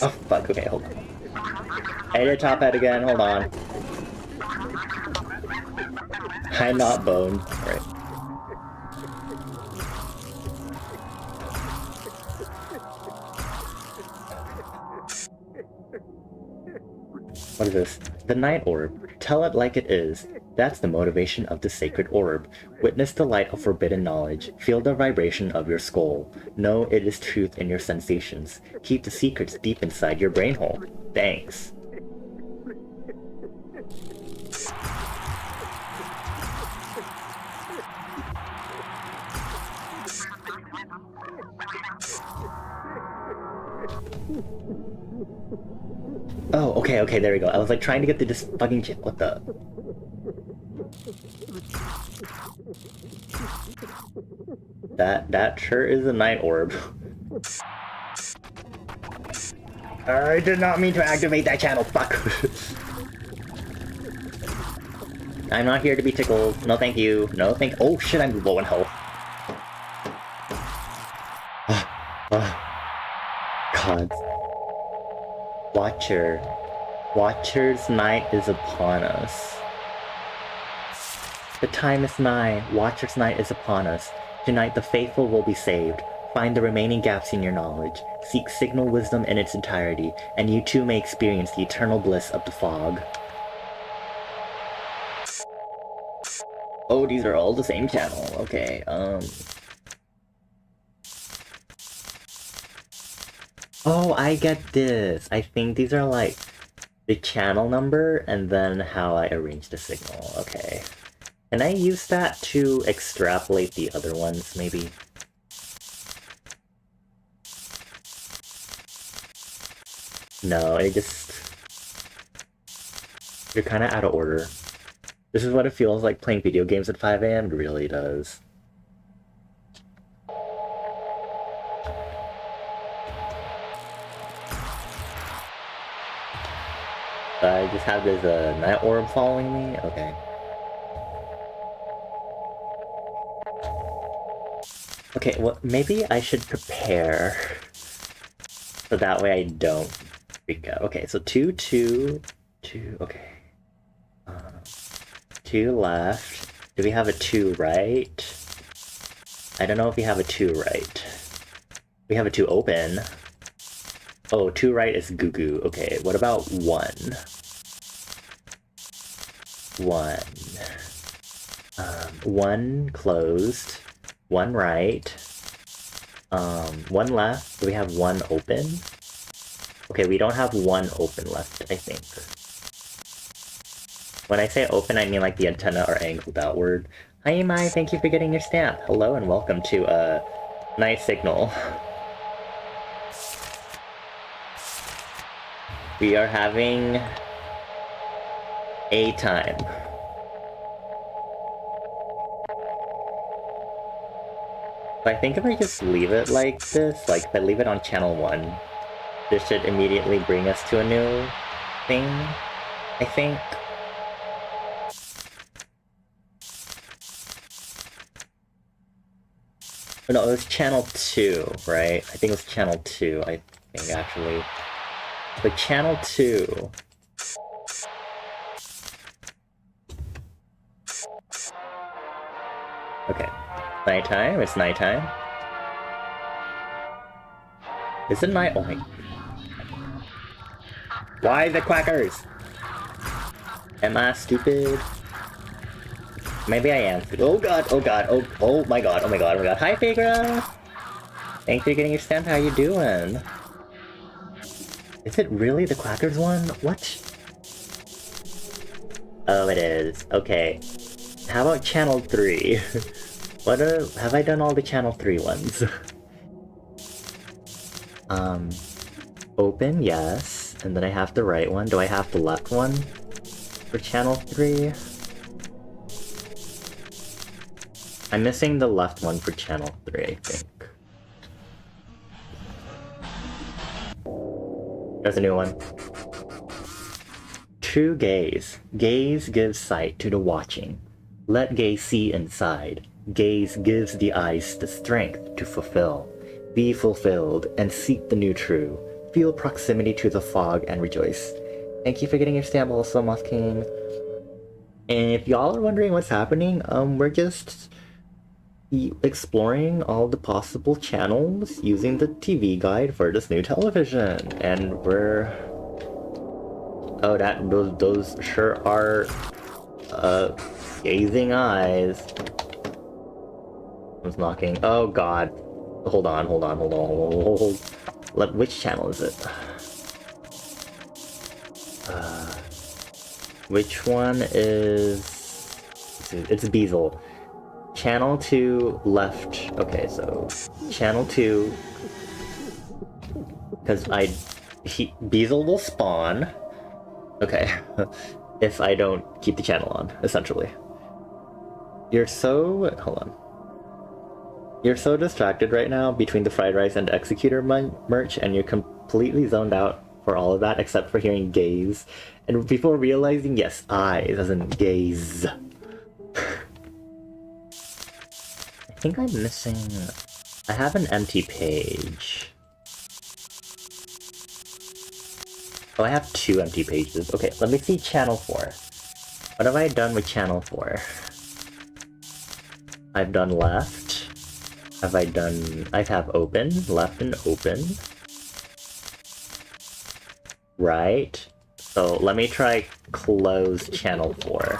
Oh fuck, okay, hold on. I hit a top head again, hold on. I'm not boned. Alright. What is this? The Night Orb. Tell it like it is. That's the motivation of the sacred orb. Witness the light of forbidden knowledge. Feel the vibration of your skull. Know it is truth in your sensations. Keep the secrets deep inside your brain hole. Thanks. Oh, okay, okay, there we go. I was like trying to get to this fucking chip. What the? That sure is a night orb. I did not mean to activate that channel, fuck. I'm not here to be tickled. No thank you. No thank- Oh shit, I'm low in health. God. Watcher. Watcher's night is upon us. The time is nigh. Watcher's night is upon us. Tonight the faithful will be saved. Find the remaining gaps in your knowledge. Seek signal wisdom in its entirety, and you too may experience the eternal bliss of the fog. Oh, these are all the same channel. Okay, Oh, I get this. I think these are like the channel number and then how I arrange the signal. Okay. Can I use that to extrapolate the other ones, maybe? No, it just... You're kind of out of order. This is what it feels like playing video games at 5 AM. It really does. I just have this night orb following me? Okay. Okay, well, maybe I should prepare so that way I don't freak out. Okay, so 2, 2, 2, okay. 2 left. Do we have a 2 right? I don't know if we have a 2 right. We have a 2 open. Oh, 2 right is goo goo. Okay, what about 1? 1. 1 closed. 1 right. 1 left. Do we have 1 open? Okay, we don't have 1 open left, I think. When I say open, I mean like the antenna are angled outward. Hi Mai, thank you for getting your stamp. Hello and welcome to Night Signal. We are having a time. So I think if I just leave it like this, like if I leave it on channel 1, this should immediately bring us to a new thing, I think. Oh, no, it was channel 2, right? I think it was channel 2, I think, actually. But channel 2... Okay. Nighttime? It's nighttime. Is it night? Oh my... Why the quackers? Am I stupid? Maybe I am. Oh god, oh god, oh my god, oh my god, oh my god. Hi, Fagra! Thanks for getting your stamp, how you doing? Is it really the Quackers one? What? Oh, it is. Okay. How about channel 3? Have I done all the channel 3 ones? Open, yes. And then I have the right one. Do I have the left one for channel 3? I'm missing the left one for channel 3, I think. There's a new one. True gaze. Gaze gives sight to the watching. Let gaze see inside. Gaze gives the eyes the strength to fulfill. Be fulfilled and seek the new true. Feel proximity to the fog and rejoice. Thank you for getting your stamp also, Moth King. And if y'all are wondering what's happening, we're just exploring all the possible channels using the TV guide for this new television, and we're those sure are gazing eyes. Someone's knocking. Oh god, hold on. Which channel is it? Which one is... It's Beazle. Channel 2 left. Okay, so channel 2, because Beazle will spawn. Okay, if I don't keep the channel on, essentially. You're so... hold on. You're so distracted right now between the fried rice and executor merch, and you're completely zoned out for all of that, except for hearing gaze. And before realizing, yes, eyes, as in gaze. I think I'm missing... I have an empty page. Oh, I have 2 empty pages. Okay, let me see channel 4. What have I done with channel 4? I've done left. have I done? I have open, left and open. Right. So let me try close channel 4.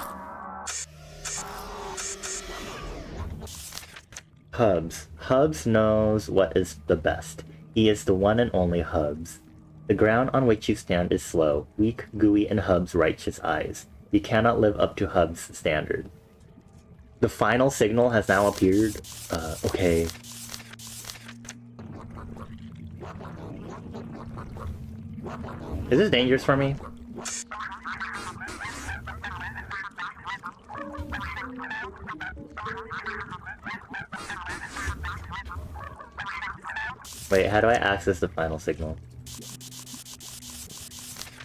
Hubs. Hubs knows what is the best. He is the one and only Hubs. The ground on which you stand is slow, weak, gooey, in Hubs' righteous eyes. You cannot live up to Hubs' standard. The final signal has now appeared. Okay. Is this dangerous for me? Wait, how do I access the final signal?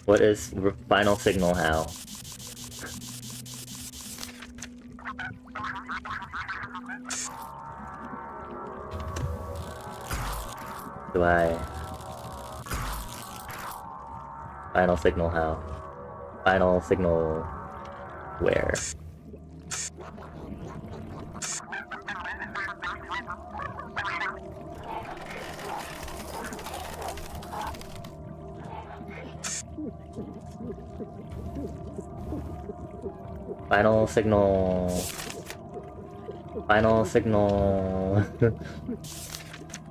What is final signal how? Do I... Final signal how? Final signal... where? Final signal... Final signal...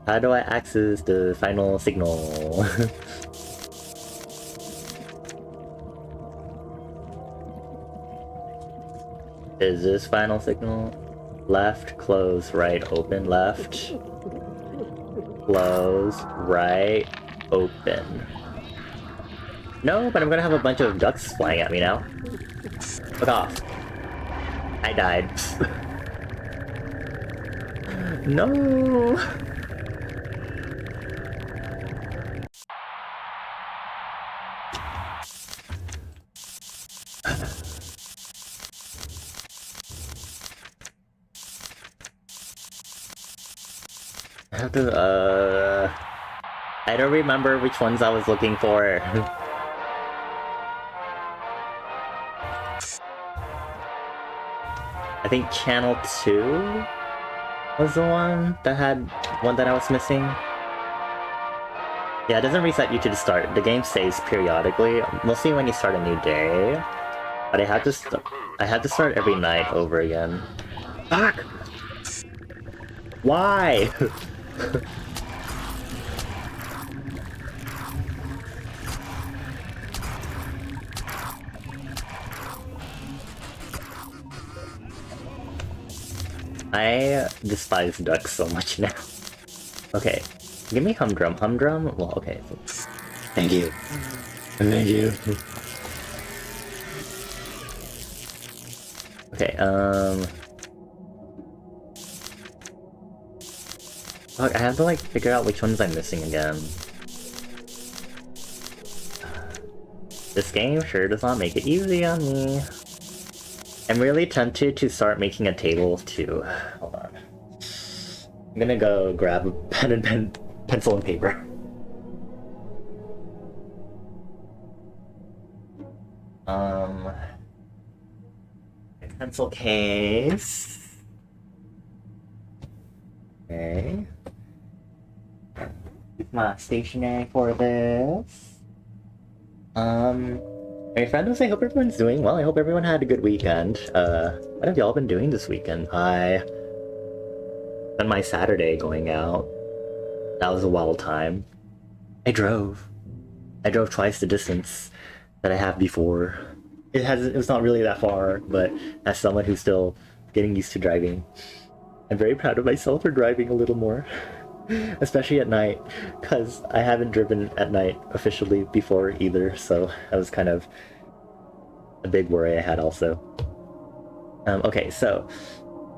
How do I access the final signal? Is this final signal? Left, close, right, open, left. Close, right, open. No, but I'm gonna have a bunch of ducks flying at me now. Look off. I died. No! I have to, I don't remember which ones I was looking for. I think channel 2 was the one that had one that I was missing. Yeah, it doesn't reset you to the start. The game saves periodically, mostly when you start a new day. But I had to start every night over again. Fuck! Why? I despise ducks so much now. Okay, give me humdrum. Humdrum? Well, okay. Thank you. Thank you. Okay, fuck, I have to, like, figure out which ones I'm missing again. This game sure does not make it easy on me. I'm really tempted to start making a table too. Hold on. I'm gonna go grab a pencil and paper. Pencil case. Okay. Use my stationery for this. Hey friends, I hope everyone's doing well. I hope everyone had a good weekend. What have y'all been doing this weekend? I spent my Saturday going out. That was a wild time. I drove twice the distance that I have before. It was not really that far, but as someone who's still getting used to driving, I'm very proud of myself for driving a little more. Especially at night, because I haven't driven at night officially before either, so that was kind of a big worry I had also. Okay, so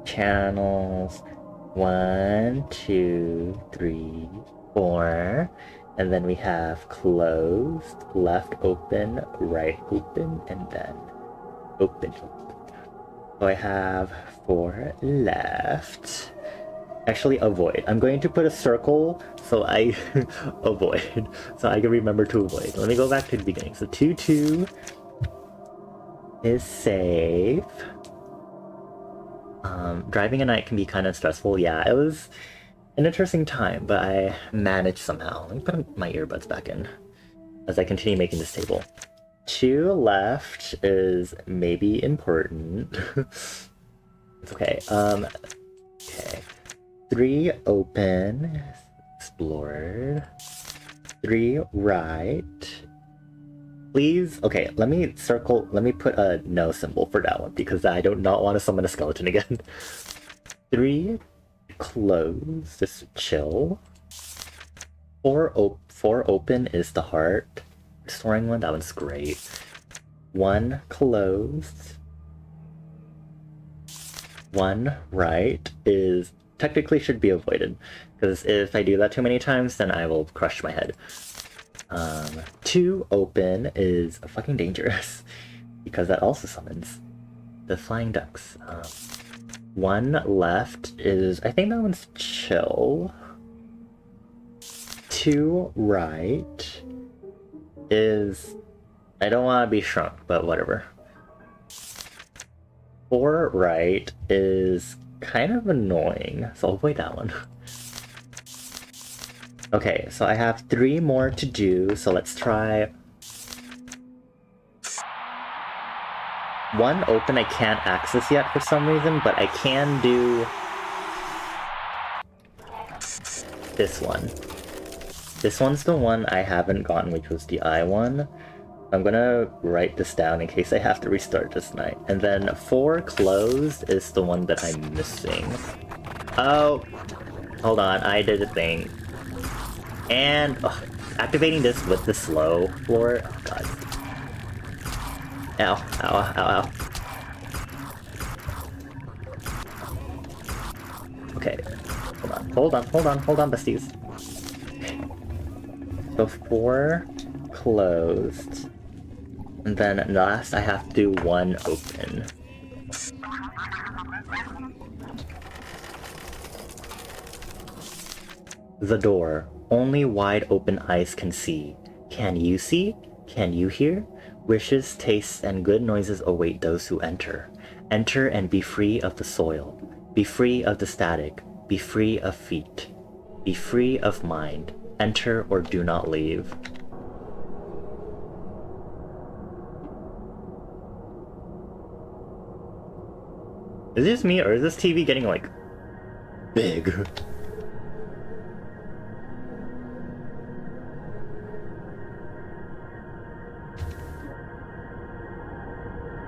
channels 1, 2, 3, 4, and then we have closed, left open, right open, and then open. So I have 4 left. Actually, avoid. I'm going to put a circle so I avoid. So I can remember to avoid. Let me go back to the beginning. So 2-2 is safe. Driving at night can be kind of stressful. Yeah, it an interesting time, but I managed somehow. Let me put my earbuds back in as I continue making this table. 2 left is maybe important. It's okay. Okay. 3 open, explored. 3 right. Please, okay, let me put a no symbol for that one because I do not want to summon a skeleton again. 3 closed, just chill. 4 open is the heart. Restoring one, that one's great. 1 closed. 1 right is technically should be avoided because if I do that too many times, then I will crush my head. 2 open is fucking dangerous because that also summons the flying ducks. 1 left is, I think that one's chill. 2 right is, I don't want to be shrunk, but whatever. 4 right is kind of annoying, so I'll avoid that one. Okay, so I have 3 more to do, so let's try. 1 open I can't access yet for some reason, but I can do this one. This one's the one I haven't gotten, which was the I one. I'm gonna write this down in case I have to restart this night. And then 4 closed is the one that I'm missing. Oh, hold on, I did a thing. And activating this with the slow floor, oh god. Ow, ow, ow, ow. Okay, hold on, besties. So 4 closed. And then last I have to do 1 open. The door. Only wide open eyes can see. Can you see? Can you hear? Wishes, tastes, and good noises await those who enter. Enter and be free of the soil. Be free of the static. Be free of feet. Be free of mind. Enter or do not leave. Is this me or is this TV getting like big?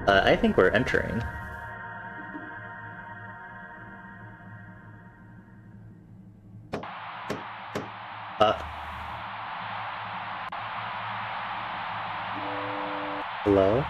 I think we're entering. Hello?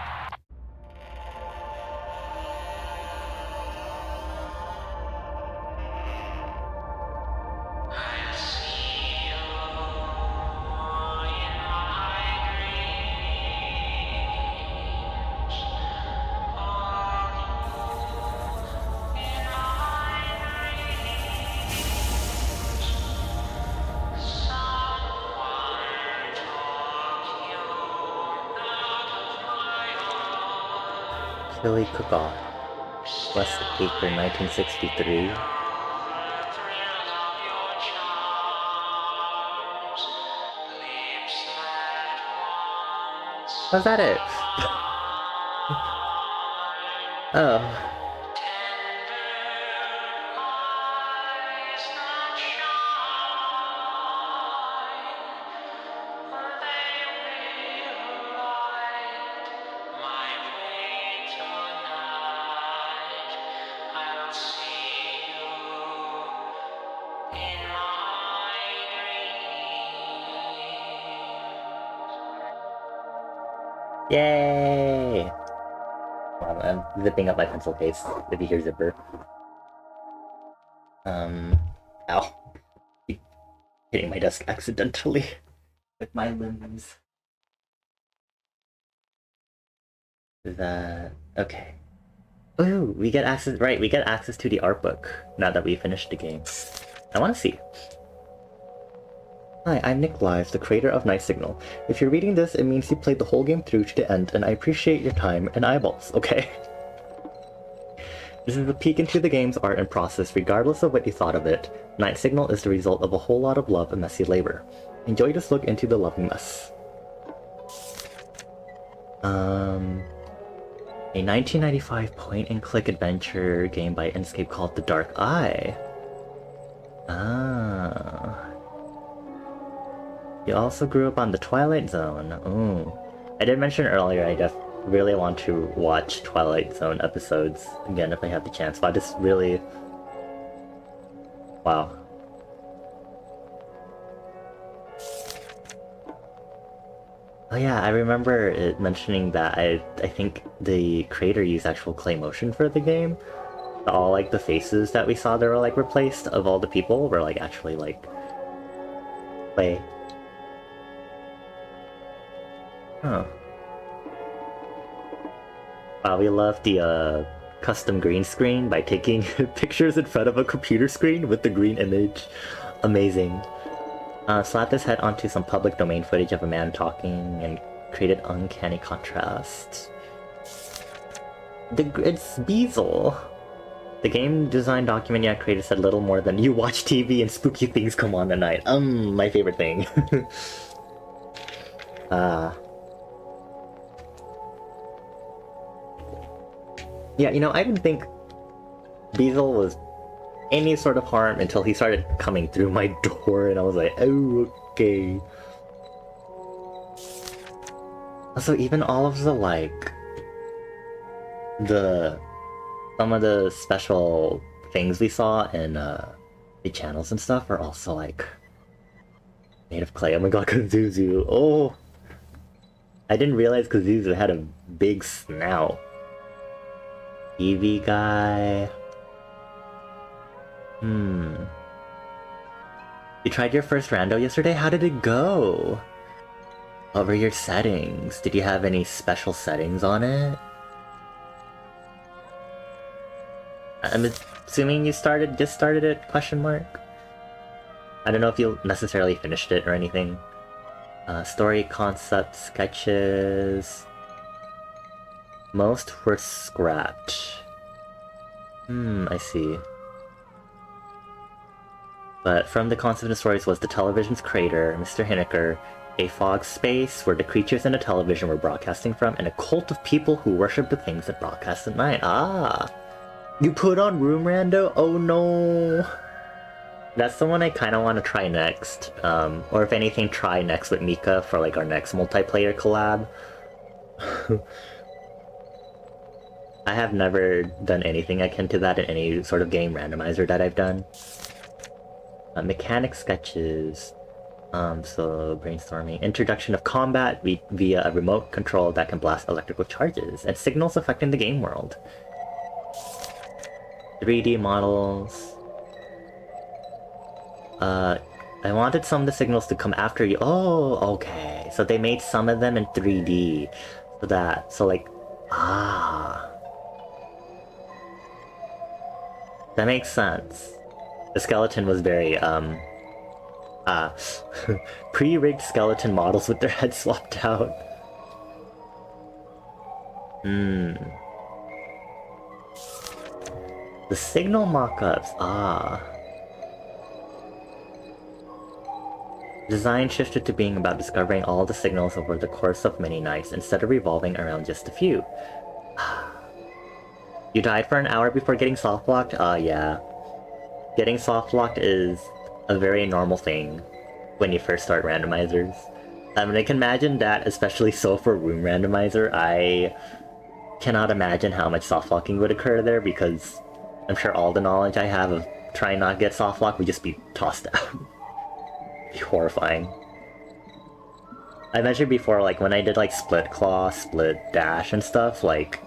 Chili Cook-Off, West Acre, 1963. Was that it? Oh. Yay! Well, I'm zipping up my pencil case, if you hear zipper. Ow. Hitting my desk accidentally with my limbs. That... okay. Ooh, we get access, right, we get access to the art book now that we finished the game. I wanna see. Hi, I'm Nick Live, the creator of Night Signal. If you're reading this, it means you played the whole game through to the end, and I appreciate your time and eyeballs, okay? This is a peek into the game's art and process regardless of what you thought of it. Night Signal is the result of a whole lot of love and messy labor. Enjoy this look into the lovely mess. A 1995 point-and-click adventure game by Inkscape called The Dark Eye. Ah. You also grew up on the Twilight Zone. Ooh. I did mention earlier I just really want to watch Twilight Zone episodes again if I have the chance, but I just really... Wow. Oh yeah, I remember it mentioning that I think the creator used actual clay motion for the game. All like the faces that we saw that were like replaced of all the people were like actually like clay. Huh. Wow, we love the custom green screen by taking pictures in front of a computer screen with the green image. Amazing. Slapped his head onto some public domain footage of a man talking and created uncanny contrast. It's Beazle. The game design document you created said little more than "You watch TV and spooky things come on at night." My favorite thing. Yeah, you know, I didn't think Beazle was any sort of harm until he started coming through my door, and I was like, oh, okay. Also, even all of the, like, some of the special things we saw in, the channels and stuff are also, like, made of clay. Oh my god, Kazuzu. Oh! I didn't realize Kazuzu had a big snout. Eevee guy... You tried your first rando yesterday? How did it go? What were your settings? Did you have any special settings on it? I'm assuming you just started it, question mark? I don't know if you necessarily finished it or anything. Story concept sketches... Most were scrapped. I see. But from the concept of stories was the television's creator, Mr. Hineker, a fog space where the creatures in the television were broadcasting from, and a cult of people who worship the things that broadcast at night. Ah! You put on Room Rando? Oh no! That's the one I kind of want to try next. Or if anything, try next with Mika for like our next multiplayer collab. I have never done anything akin to that in any sort of game randomizer that I've done. Mechanic sketches. So brainstorming. Introduction of combat via a remote control that can blast electrical charges and signals affecting the game world. 3D models. I wanted some of the signals to come after you. Oh, okay. So they made some of them in 3D. That makes sense. The skeleton was very, pre-rigged skeleton models with their heads swapped out. The signal mock-ups, Design shifted to being about discovering all the signals over the course of many nights instead of revolving around just a few. You died for an hour before getting soft-locked? Yeah. Getting soft-locked is a very normal thing when you first start randomizers. I mean, I can imagine that, especially so for Room Randomizer. I cannot imagine how much soft-locking would occur there, because I'm sure all the knowledge I have of trying not to get soft-locked would just be tossed out. It'd be horrifying. I mentioned before, like, when I did, like, split claw, split dash and stuff, like,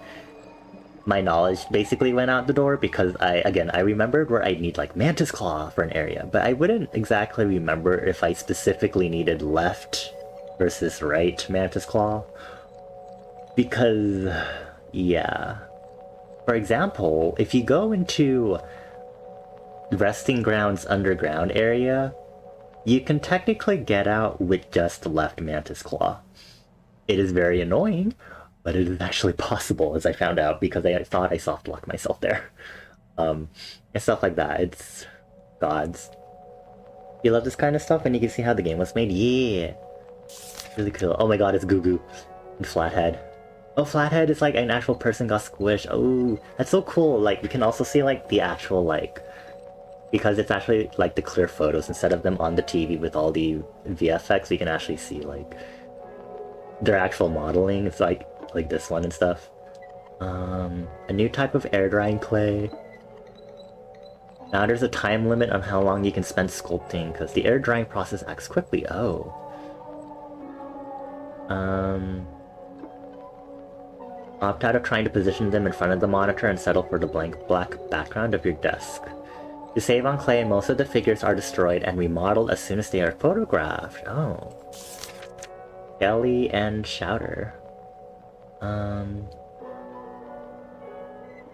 my knowledge basically went out the door because I remembered where I'd need like Mantis Claw for an area, but I wouldn't exactly remember if I specifically needed left versus right Mantis Claw. Because, yeah. For example, if you go into Resting Grounds Underground area, you can technically get out with just left Mantis Claw. It is very annoying, but it is actually possible, as I found out, because I thought I soft-locked myself there. and stuff like that. It's gods. You love this kind of stuff, and you can see how the game was made. Yeah, really cool. Oh my god, it's Goo Goo and Flathead. Oh, Flathead is like an actual person got squished. Oh, that's so cool. Like you can also see like the actual like, because it's actually like the clear photos instead of them on the TV with all the VFX. We can actually see like their actual modeling. It's like this one and stuff. A new type of air drying clay. Now there's a time limit on how long you can spend sculpting because the air drying process acts quickly. Oh. Opt out of trying to position them in front of the monitor and settle for the blank black background of your desk. You save on clay, most of the figures are destroyed and remodeled as soon as they are photographed. Oh. Kelly and Shouter.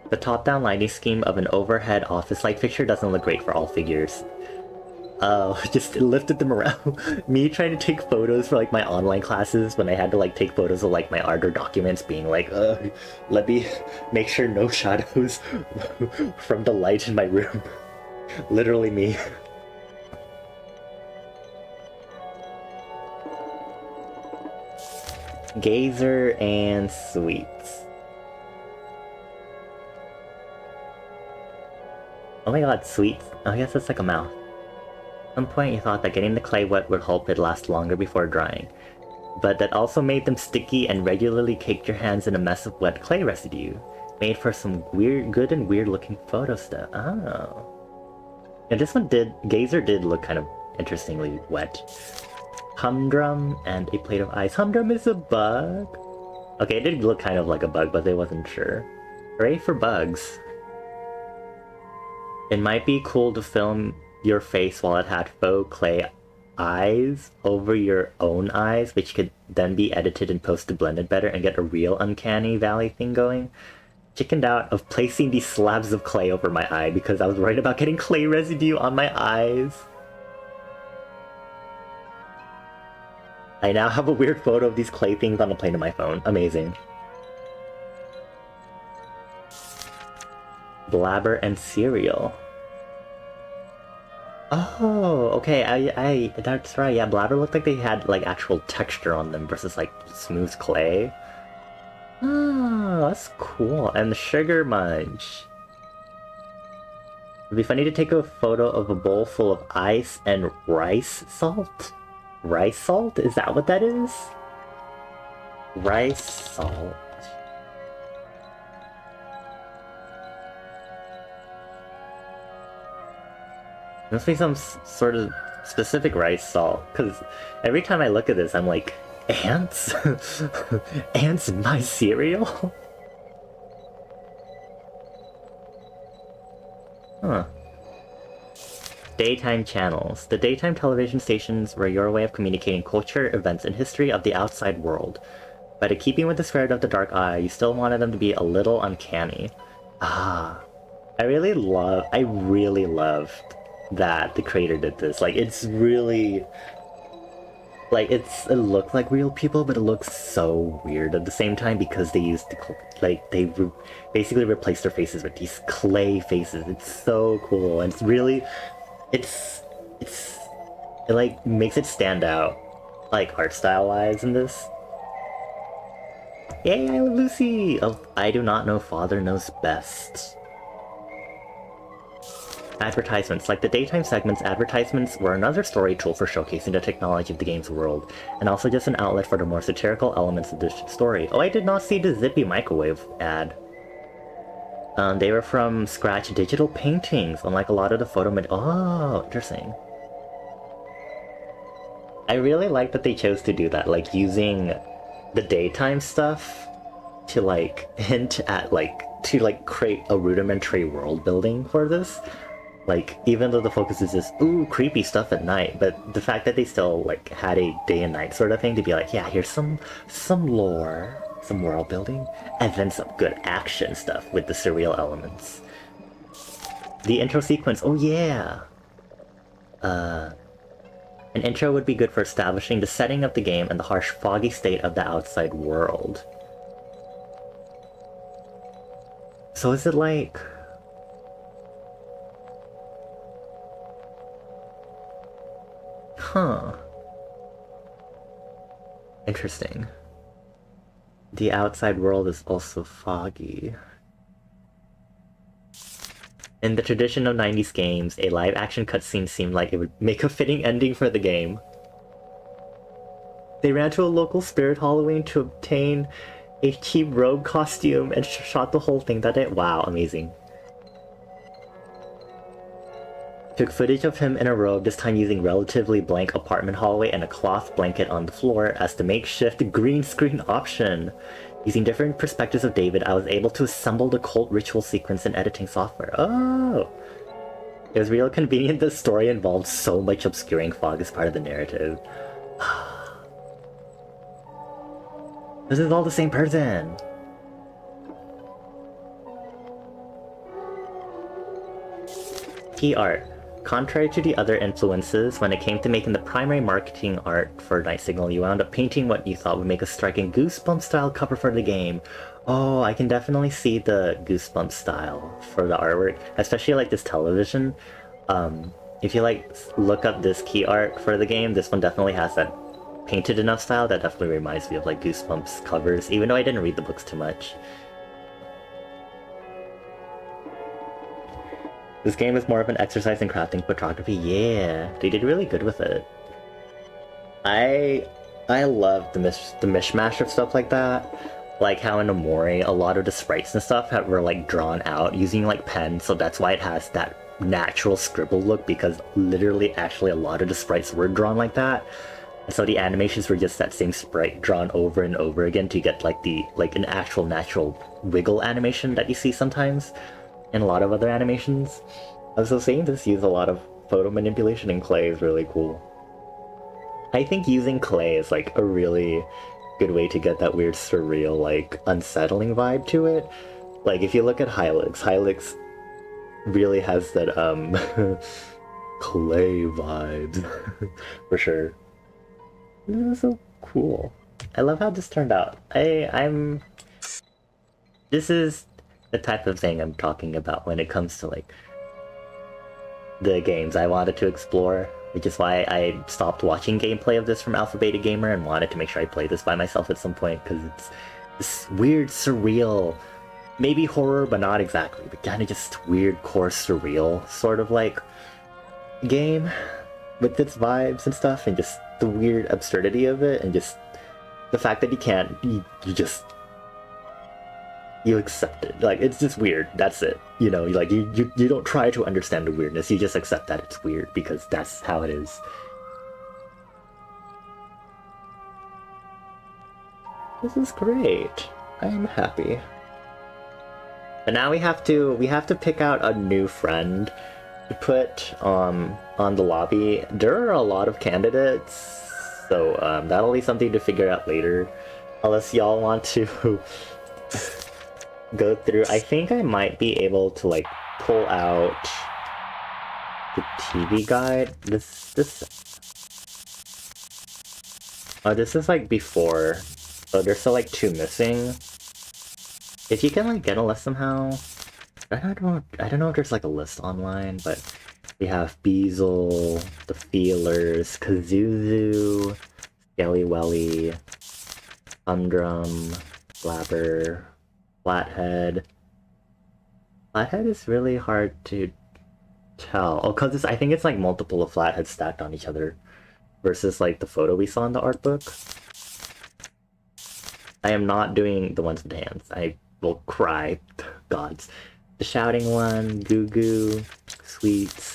The top-down lighting scheme of an overhead office-like fixture doesn't look great for all figures. Oh, just lifted them around. Me trying to take photos for like my online classes when I had to like take photos of like my art or documents being like, let me make sure no shadows from the light in my room. Literally me. Gazer and Sweets. Oh my god, Sweets. Oh, I guess that's like a mouth. At some point you thought that getting the clay wet would help it last longer before drying. But that also made them sticky and regularly caked your hands in a mess of wet clay residue. Made for some good and weird looking photo stuff. Oh. Yeah, this one Gazer did look kind of interestingly wet. Humdrum and a plate of ice. Humdrum is a bug. Okay, it did look kind of like a bug, but they wasn't sure. Hooray for bugs. It might be cool to film your face while it had faux clay eyes over your own eyes, which could then be edited and post to blend it better and get a real uncanny valley thing going. Chickened out of placing these slabs of clay over my eye because I was worried about getting clay residue on my eyes. I now have a weird photo of these clay things on the plane of my phone. Amazing. Blabber and Cereal. Oh, okay, that's right, yeah, Blabber looked like they had, like, actual texture on them versus, like, smooth clay. Oh, that's cool. And the Sugar Munch. It'd be funny to take a photo of a bowl full of ice and rice salt? Rice salt? Is that what that is? Rice salt. Must be some sort of specific rice salt, because every time I look at this, I'm like, ants? Ants in my cereal? Huh. Daytime channels. The daytime television stations were your way of communicating culture, events, and history of the outside world. But in keeping with the spirit of the Dark Eye, you still wanted them to be a little uncanny. Ah. I really loved that the creator did this. Like, it's really... Like, it looks like real people, but it looks so weird at the same time because they used to, like, basically replaced their faces with these clay faces. It's so cool, and it's really... It like, makes it stand out, like, art style-wise in this. Yay, I love Lucy! Of I Do Not Know Father Knows Best. Advertisements. Like the daytime segments, advertisements were another story tool for showcasing the technology of the game's world, and also just an outlet for the more satirical elements of the story. Oh, I did not see the Zippy microwave ad. They were from scratch digital paintings, unlike a lot of the oh, interesting. I really like that they chose to do that, like using the daytime stuff to like hint at create a rudimentary world building for this. Like, even though the focus is just, ooh, creepy stuff at night, but the fact that they still, like, had a day and night sort of thing to be like, yeah, here's some lore, some world building, and then some good action stuff with the surreal elements. The intro sequence, oh yeah! An intro would be good for establishing the setting of the game and the harsh, foggy state of the outside world. So is it like... Huh. Interesting. The outside world is also foggy. In the tradition of 90s games, a live-action cutscene seemed like it would make a fitting ending for the game. They ran to a local spirit Halloween to obtain a cheap robe costume and shot the whole thing that day. Wow, amazing. Took footage of him in a robe, this time using relatively blank apartment hallway and a cloth blanket on the floor as the makeshift green screen option. Using different perspectives of David, I was able to assemble the cult ritual sequence in editing software. Oh! It was real convenient the story involved so much obscuring fog as part of the narrative. This is all the same person! Key art. Contrary to the other influences, when it came to making the primary marketing art for Night Signal, you wound up painting what you thought would make a striking Goosebumps style cover for the game. Oh, I can definitely see the Goosebumps style for the artwork, especially like this television. If you like look up this key art for the game, this one definitely has that painted enough style that definitely reminds me of like Goosebumps covers, even though I didn't read the books too much. This game is more of an exercise in crafting photography. Yeah, they did really good with it. I love the mishmash of stuff like that. Like how in Amori, a lot of the sprites and stuff were like drawn out using like pen, so that's why it has that natural scribble look, because literally actually a lot of the sprites were drawn like that. And so the animations were just that same sprite drawn over and over again to get like an actual natural wiggle animation that you see sometimes in a lot of other animations. Also, seeing this use a lot of photo manipulation in clay is really cool. I think using clay is like a really good way to get that weird surreal, like unsettling vibe to it. Like if you look at Hylix really has that clay vibes for sure. This is so cool. I love how this turned out. This is the type of thing I'm talking about when it comes to like the games I wanted to explore, which is why I stopped watching gameplay of this from Alpha Beta Gamer and wanted to make sure I play this by myself at some point, because it's this weird, surreal, maybe horror, but not exactly, but kind of just weird, core, surreal sort of like game with its vibes and stuff, and just the weird absurdity of it, and just the fact that you accept it. Like, it's just weird. That's it. You know, like, you don't try to understand the weirdness. You just accept that it's weird, because that's how it is. This is great. I'm happy. But now we have to pick out a new friend to put on the lobby. There are a lot of candidates, so that'll be something to figure out later. Unless y'all want to go through. I think I might be able to like pull out the TV guide. This is like before, so there's still like 2 missing. If you can like get a list somehow, I don't know if there's like a list online, but we have Beezle, the Feelers, Kazuzu, Skelly Welly, Humdrum, Flapper, Flathead. Flathead is really hard to tell. Oh, because I think it's like multiple of Flatheads stacked on each other versus like the photo we saw in the art book. I am not doing the ones with hands. I will cry. Gods. The shouting one, Goo Goo, Sweets.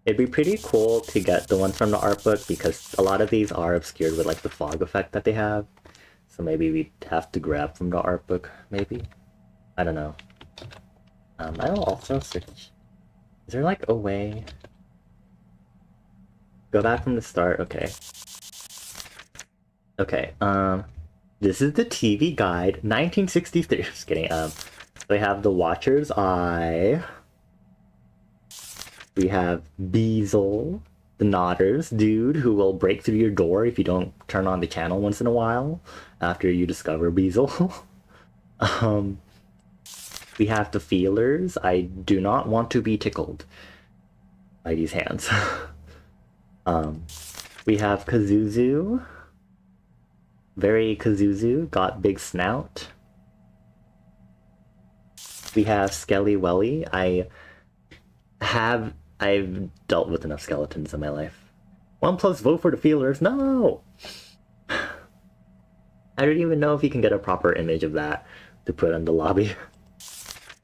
It'd be pretty cool to get the ones from the art book, because a lot of these are obscured with like the fog effect that they have. So maybe we'd have to grab from the art book, maybe? I don't know. I'll also search. Is there like a way? Go back from the start, okay. Okay, this is the TV guide, 1963, just kidding. They have the Watcher's Eye. We have Beezle, the Nodders, dude who will break through your door if you don't turn on the channel once in a while after you discover Beezle. We have the Feelers. I do not want to be tickled by these hands. We have Kazuzu. Very Kazuzu, got big snout. We have Skelly Welly. I've dealt with enough skeletons in my life. 1+ vote for the feelers. No! I don't even know if you can get a proper image of that to put on the lobby.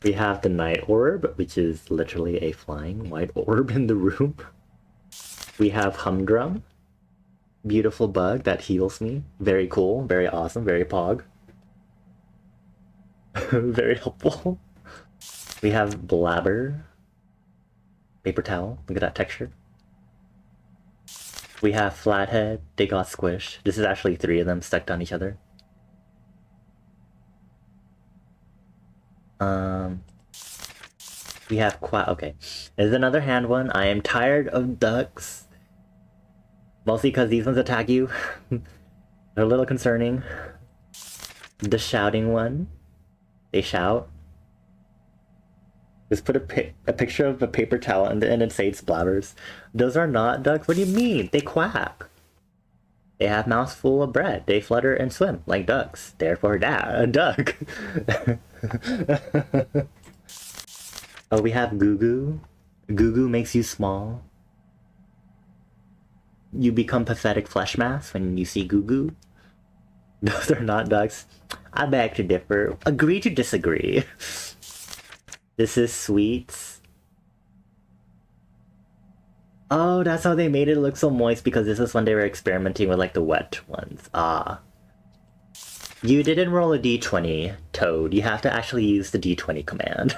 We have the Night Orb, which is literally a flying white orb in the room. We have Humdrum. Beautiful bug that heals me. Very cool, very awesome, very pog. Very helpful. We have Blabber. Paper towel. Look at that texture. We have Flathead. They got squished. This is actually 3 of them stuck on each other. We have okay. There's another hand one. I am tired of ducks. Mostly because these ones attack you. They're a little concerning. The shouting one. They shout. Just put a picture of a paper towel and it say it's blabbers. Those are not ducks. What do you mean? They quack. They have mouths full of bread. They flutter and swim like ducks. Therefore, a duck. Oh, we have Goo Goo. Goo Goo makes you small. You become pathetic flesh mass when you see Goo Goo. Those are not ducks. I beg to differ. Agree to disagree. This is Sweets. Oh, that's how they made it look so moist, because this is when they were experimenting with like the wet ones. Ah. You didn't roll a d20, Toad. You have to actually use the d20 command.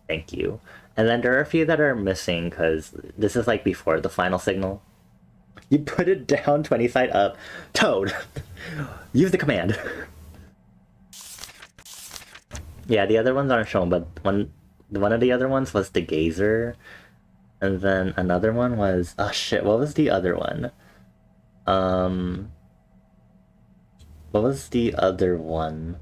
Thank you. And then there are a few that are missing because this is like before the final signal. You put it down 20 side up. Toad! Use the command. Yeah, the other ones aren't shown, but one of the other ones was the Gazer. And then another one was... Oh shit, what was the other one? What was the other one?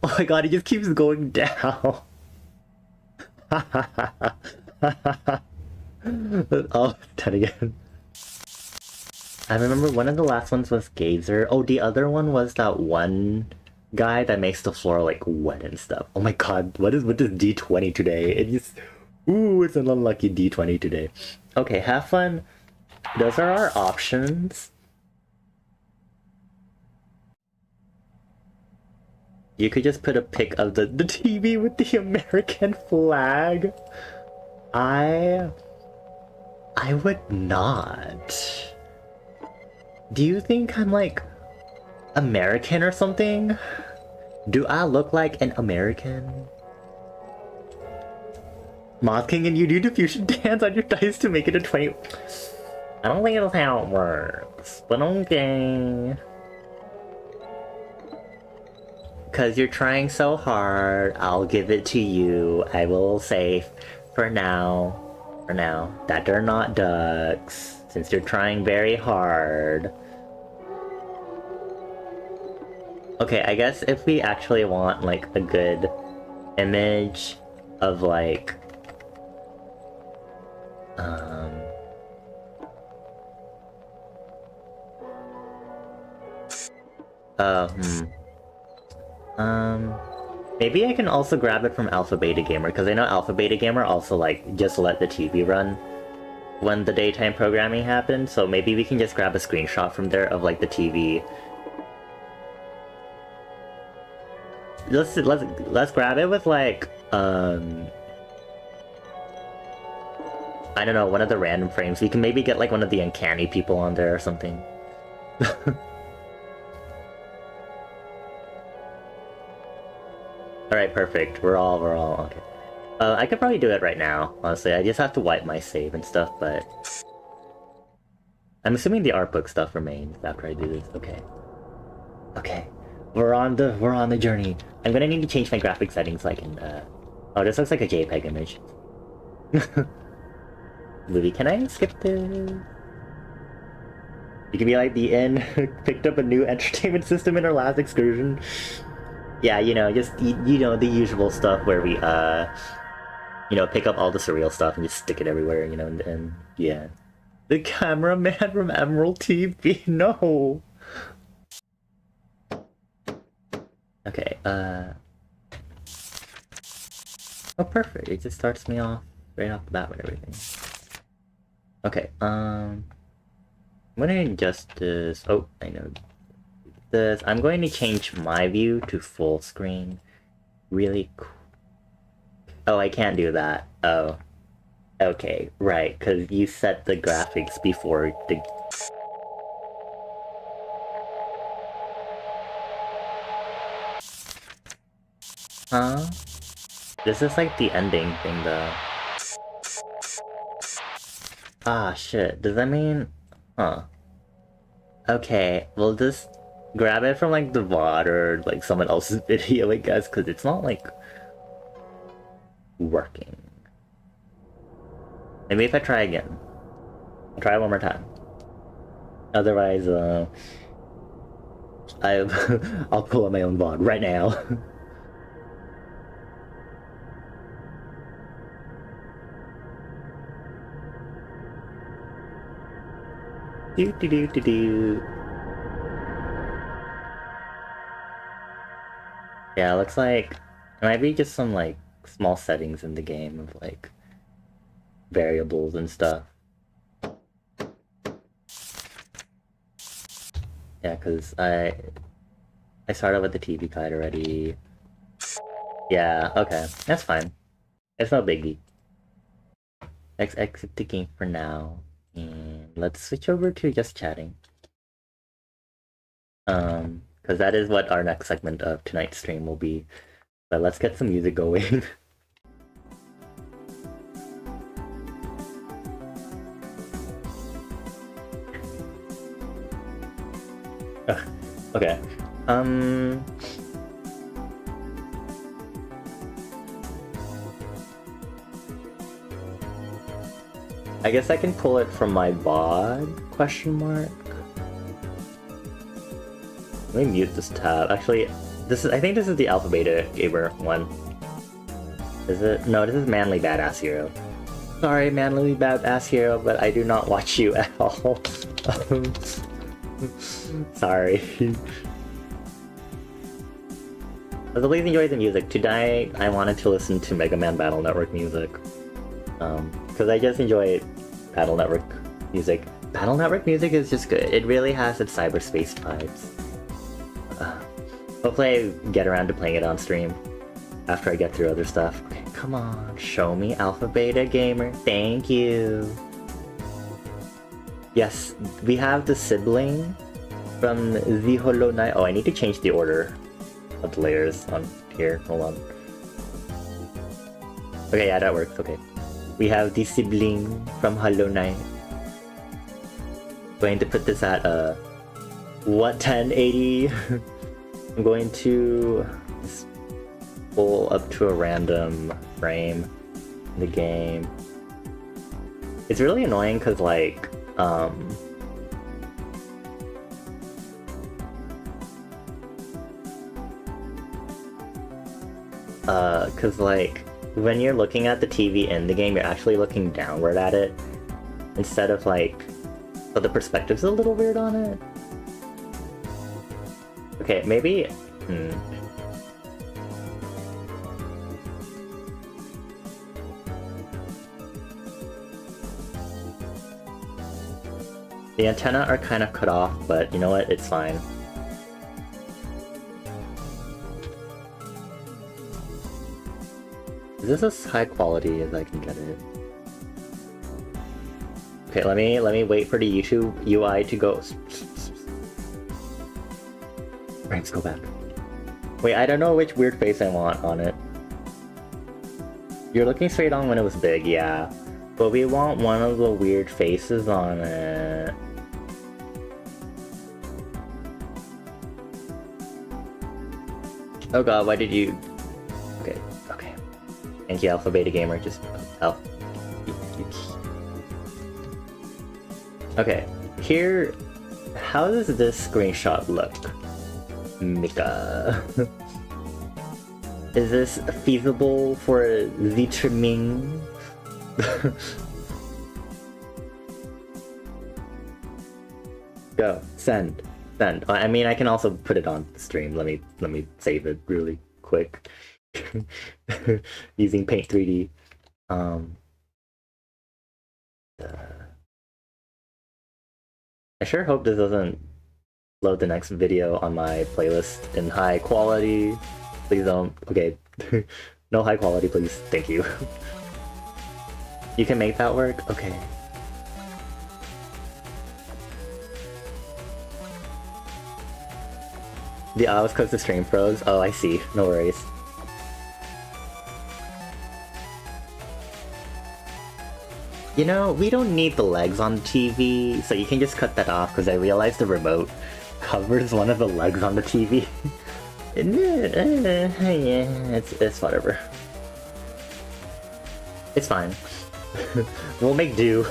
Oh my god, it just keeps going down. Oh, that again. I remember one of the last ones was Gazer. Oh, the other one was that one guy that makes the floor like wet and stuff. Oh my god, what is with this D20 today? It just... Ooh, it's an unlucky D20 today. Okay, have fun. Those are our options. You could just put a pic of the TV with the American flag. I would not. Do you think I'm like American or something? Do I look like an American? Moth King, and you do the fusion dance on your dice to make it a 20. I don't think that's how it works, but okay. Because you're trying so hard, I'll give it to you. I will say, for now, that they're not ducks, since you're trying very hard. Okay, I guess if we actually want, like, a good image of, like... Maybe I can also grab it from Alpha Beta Gamer, because I know Alpha Beta Gamer also, like, just let the TV run when the daytime programming happened, so maybe we can just grab a screenshot from there of, like, the TV. Let's grab it with, like, I don't know, one of the random frames. We can maybe get, like, one of the uncanny people on there or something. Alright, perfect. We're all okay. I could probably do it right now, honestly. I just have to wipe my save and stuff, but... I'm assuming the art book stuff remains after I do this. Okay. Okay. We're on the journey. I'm gonna need to change my graphic settings so I can, Oh, this looks like a JPEG image. Movie, can I skip this? You can be like, the inn picked up a new entertainment system in our last excursion. Yeah, you know, just you know the usual stuff where we you know, pick up all the surreal stuff and just stick it everywhere, you know, and yeah. The cameraman from Emerald TV, no. Okay, oh, perfect. It just starts me off right off the bat with everything. Okay, I'm gonna adjust this. Oh, I know this. I'm going to change my view to full screen. Really cool. Oh, I can't do that. Oh. Okay, right, because you set the graphics before the... Huh? This is like the ending thing, though. Ah, shit. Does that mean... Huh. Okay, we'll just grab it from, like, the VOD or, like, someone else's video, I guess, because it's not, like... working. Maybe if I try again. I'll try it one more time. Otherwise, I'll pull up my own VOD right now. Do do do do do. Yeah, looks like it might be just some like small settings in the game of like variables and stuff. Yeah, because I started with the TV guide already. Yeah, okay, that's fine. It's no biggie. Let's exit the game for now, and let's switch over to just chatting. Because that is what our next segment of tonight's stream will be. But let's get some music going. Okay. I guess I can pull it from my VOD, question mark? Let me mute this tab. Actually, I think this is the Alpha Beta Gamer one. Is it? No, this is Manly Badass Hero. Sorry, Manly Badass Hero, but I do not watch you at all. Sorry. But please enjoy the music. Tonight, I wanted to listen to Mega Man Battle Network music. Because I just enjoy Battle Network music. Battle Network music is just good. It really has its cyberspace vibes. Hopefully I get around to playing it on stream after I get through other stuff. Okay, come on, show me Alpha Beta Gamer. Thank you. Yes, we have the sibling from the Hollow Knight. Oh, I need to change the order of the layers on here. Hold on. Okay, yeah, that works. Okay. We have the sibling from Hollow Knight. Going to put this at what, 1080? I'm going to pull up to a random frame in the game. It's really annoying because like because like when you're looking at the TV in the game, you're actually looking downward at it instead of like, so the perspective's a little weird on it. Okay, maybe. The antenna are kind of cut off, but you know what? It's fine. Is this as high quality as I can get it? Okay, let me wait for the YouTube UI to go. Let's go back. Wait, I don't know which weird face I want on it. You're looking straight on when it was big, yeah. But we want one of the weird faces on it. Oh god, why did you... Okay, okay. Thank you, Alpha Beta Gamer, just... Okay, here... How does this screenshot look? Mika. Is this feasible for the trimming? Go, send. I mean, I can also put it on stream. Let me save it really quick. Using Paint 3D. I sure hope this doesn't load the next video on my playlist in high quality. Please don't. Okay. No high quality, please. Thank you. You can make that work? Okay. The hours close to stream froze. Oh, I see. No worries. You know, we don't need the legs on the TV, so you can just cut that off, because I realized the remote covers one of the legs on the TV. Yeah, it's whatever. It's fine. We'll make do.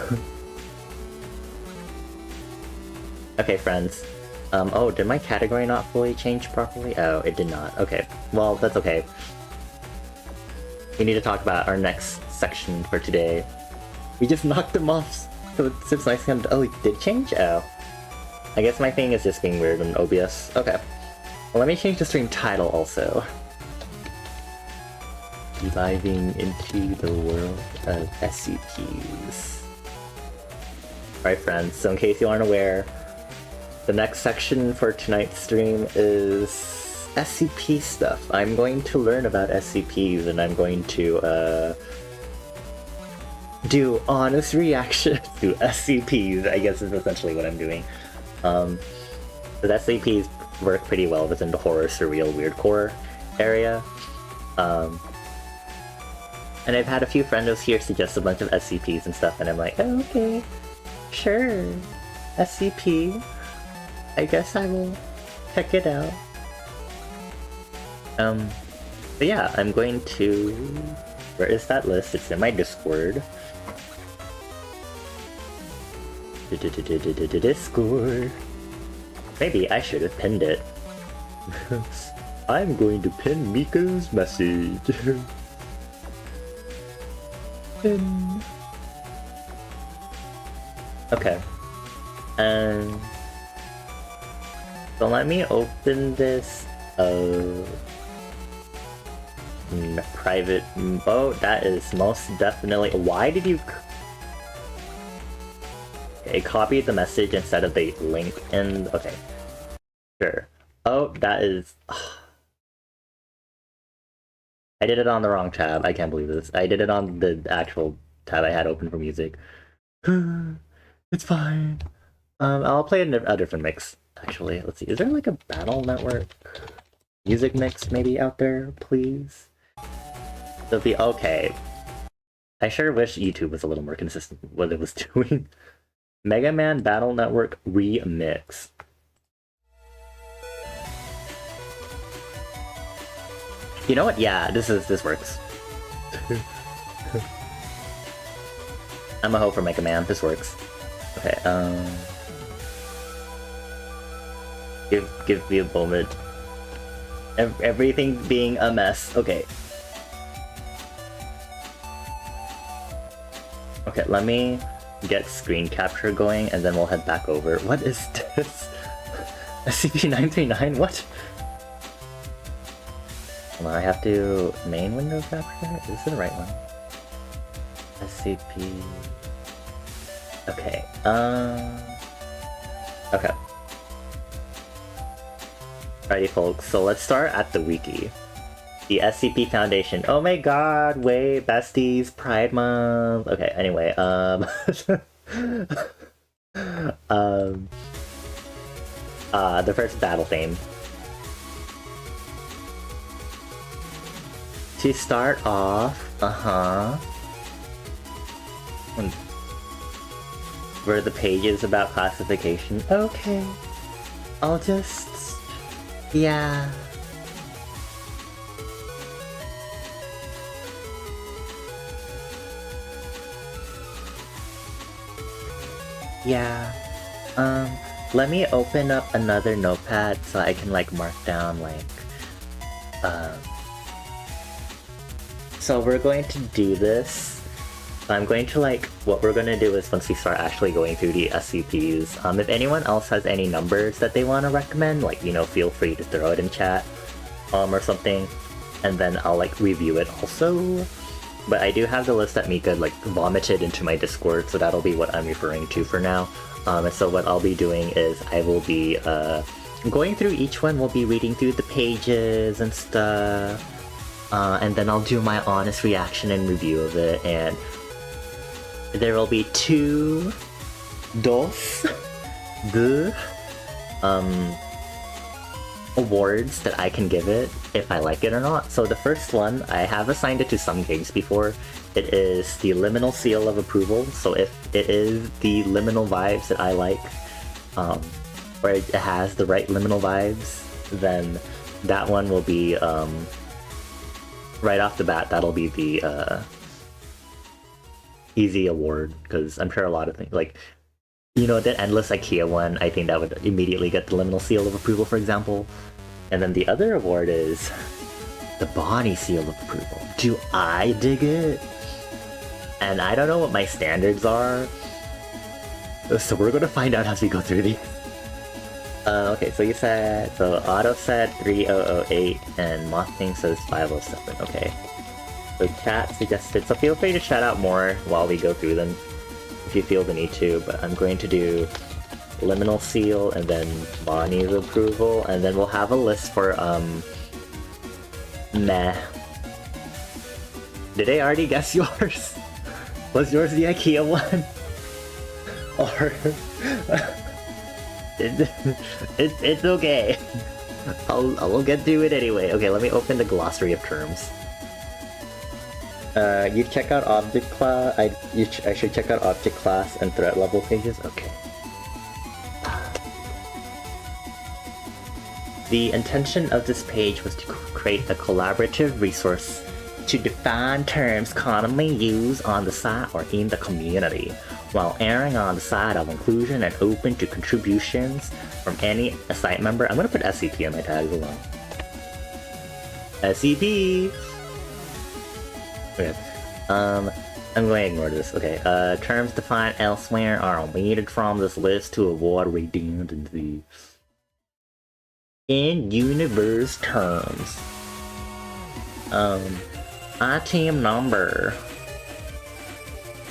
Okay, friends. Oh, did my category not fully change properly? Oh, it did not. Okay. Well, that's okay. We need to talk about our next section for today. We just knocked them off, so it's nice and... Oh, it did change? Oh. I guess my thing is just being weird on OBS. Okay. Well, let me change the stream title also. Diving into the world of SCPs. Alright, friends, so in case you aren't aware, the next section for tonight's stream is SCP stuff. I'm going to learn about SCPs, and I'm going to, do honest reaction to SCPs, I guess is essentially what I'm doing. The SCPs work pretty well within the horror, surreal, weirdcore area. And I've had a few friendos here suggest a bunch of SCPs and stuff, and I'm like, oh, okay, sure, SCP, I guess I will check it out. But yeah, I'm going to... Where is that list? It's in my Discord. Discord. Maybe I should have pinned it. I'm going to pin Mika's message. Pin. Okay. So let me open this private. Oh, that is most definitely. Why did you? Okay, copy the message instead of the link in. Okay, sure. Oh, that is. I did it on the wrong tab. I can't believe this. I did it on the actual tab I had open for music. It's fine. I'll play a different mix. Actually, let's see. Is there like a Battle Network music mix maybe out there, please? Sophie, okay. I sure wish YouTube was a little more consistent with what it was doing. Mega Man Battle Network remix. You know what? Yeah, this works. I'm a hoe for Mega Man. This works. Okay. Give me a moment. Everything being a mess. Okay. Okay, let me get screen capture going, and then we'll head back over. What is this? SCP-939? What? Well, I have to main window capture? Is this the right one? SCP... Okay, okay. Alrighty folks, so let's start at the wiki. The SCP Foundation. Oh my god, wait, besties, Pride Month. Okay, anyway, the first battle theme. To start off, were the pages about classification? Okay, I'll just, yeah. Yeah, let me open up another notepad so I can like mark down like, So we're going to do this. I'm going to what we're going to do is once we start actually going through the SCPs, if anyone else has any numbers that they want to recommend, feel free to throw it in chat, or something, and then I'll review it also. But I do have the list that Mika vomited into my Discord, so that'll be what I'm referring to for now. And so what I'll be doing is I will be going through each one. We'll be reading through the pages and stuff, and then I'll do my honest reaction and review of it. And there will be two awards that I can give it if I like it or not. So the first one, I have assigned it to some games before. It is the Liminal Seal of Approval. So if it is the liminal vibes that I like, or it has the right liminal vibes, then that one will be, right off the bat, that'll be the easy award, because I'm sure a lot of things, that Endless IKEA one, I think that would immediately get the Liminal Seal of Approval, for example. And then the other award is the Bonnie Seal of Approval. Do I dig it? And I don't know what my standards are, so we're gonna find out as we go through these. Okay, so you said, so Otto said 3008, and Mothing says 507, okay. So chat suggested, so feel free to shout out more while we go through them, if you feel the need to, but I'm going to do Liminal Seal, and then Bonnie's Approval, and then we'll have a list for, meh. Did I already guess yours? Was yours the IKEA one? Or... it's okay. I'll get through it anyway. Okay, let me open the glossary of terms. You check out object class. I should check out object class and threat level pages. Okay. The intention of this page was to create a collaborative resource to define terms commonly used on the site or in the community, while erring on the side of inclusion and open to contributions from any site member. I'm gonna put SCP on my tags alone. SCP! Okay. I'm going to ignore this. Okay, terms defined elsewhere are omitted from this list to avoid redundancy. In-universe terms. Item number.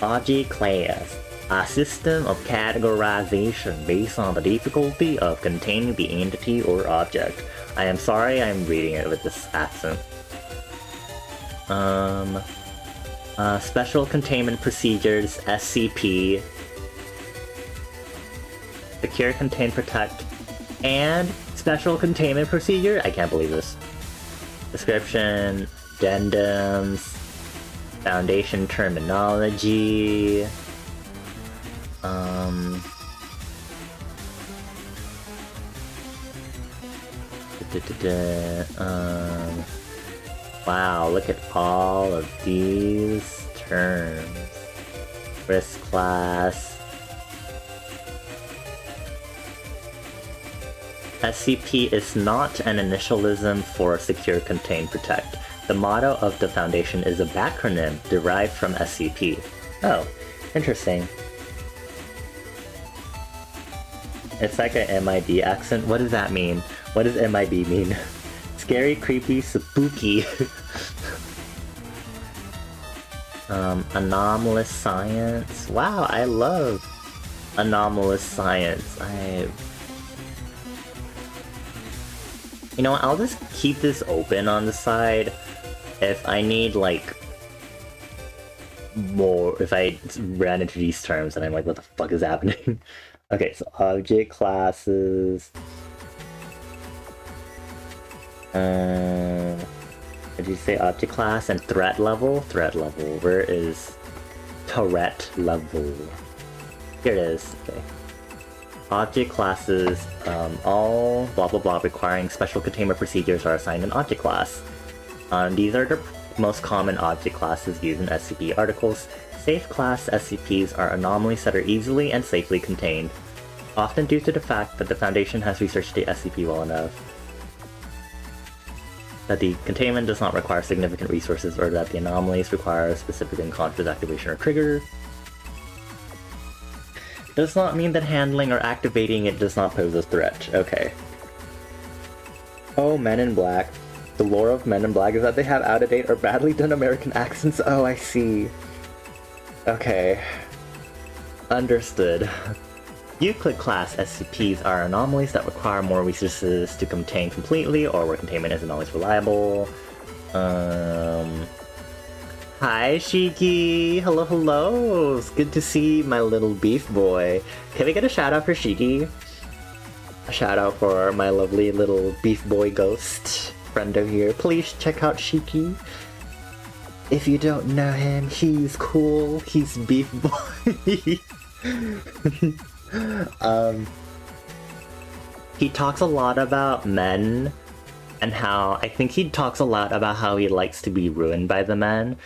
Object class. A system of categorization based on the difficulty of containing the entity or object. I am sorry I'm reading it with this accent. Special Containment Procedures, SCP. Secure, Contain, Protect, and Special Containment Procedure? I can't believe this. Description, addendums, Foundation terminology, wow, look at all of these terms. Risk class. SCP is not an initialism for Secure, Contain, Protect. The motto of the Foundation is a backronym derived from SCP. Oh, interesting. It's like an MIB accent. What does that mean? What does MIB mean? Scary, creepy, spooky. Anomalous science. Wow, I love anomalous science. You know what, I'll just keep this open on the side if I need, like, more, if I ran into these terms and I'm like, what the fuck is happening? Okay, so object classes. Did you say object class and threat level? Threat level. Where is threat level? Here it is. Okay. Object classes, all blah blah blah requiring special containment procedures are assigned an object class. These are the most common object classes used in SCP articles. Safe class SCPs are anomalies that are easily and safely contained, often due to the fact that the Foundation has researched the SCP well enough. that the containment does not require significant resources or that the anomalies require a specific unconscious activation or trigger. Does not mean that handling or activating it does not pose a threat. Okay. Oh, Men in Black. The lore of Men in Black is that they have out-of-date or badly done American accents. Oh, I see. Okay. Understood. Euclid class SCPs are anomalies that require more resources to contain completely or where containment isn't always reliable. Hi Shiki! Hello, hello! It's good to see my little beef boy. Can we get a shout out for Shiki? A shout out for my lovely little beef boy ghost friendo here. Please check out Shiki. If you don't know him, he's cool. He's beef boy. He talks a lot about men and how I think he talks a lot about how he likes to be ruined by the men.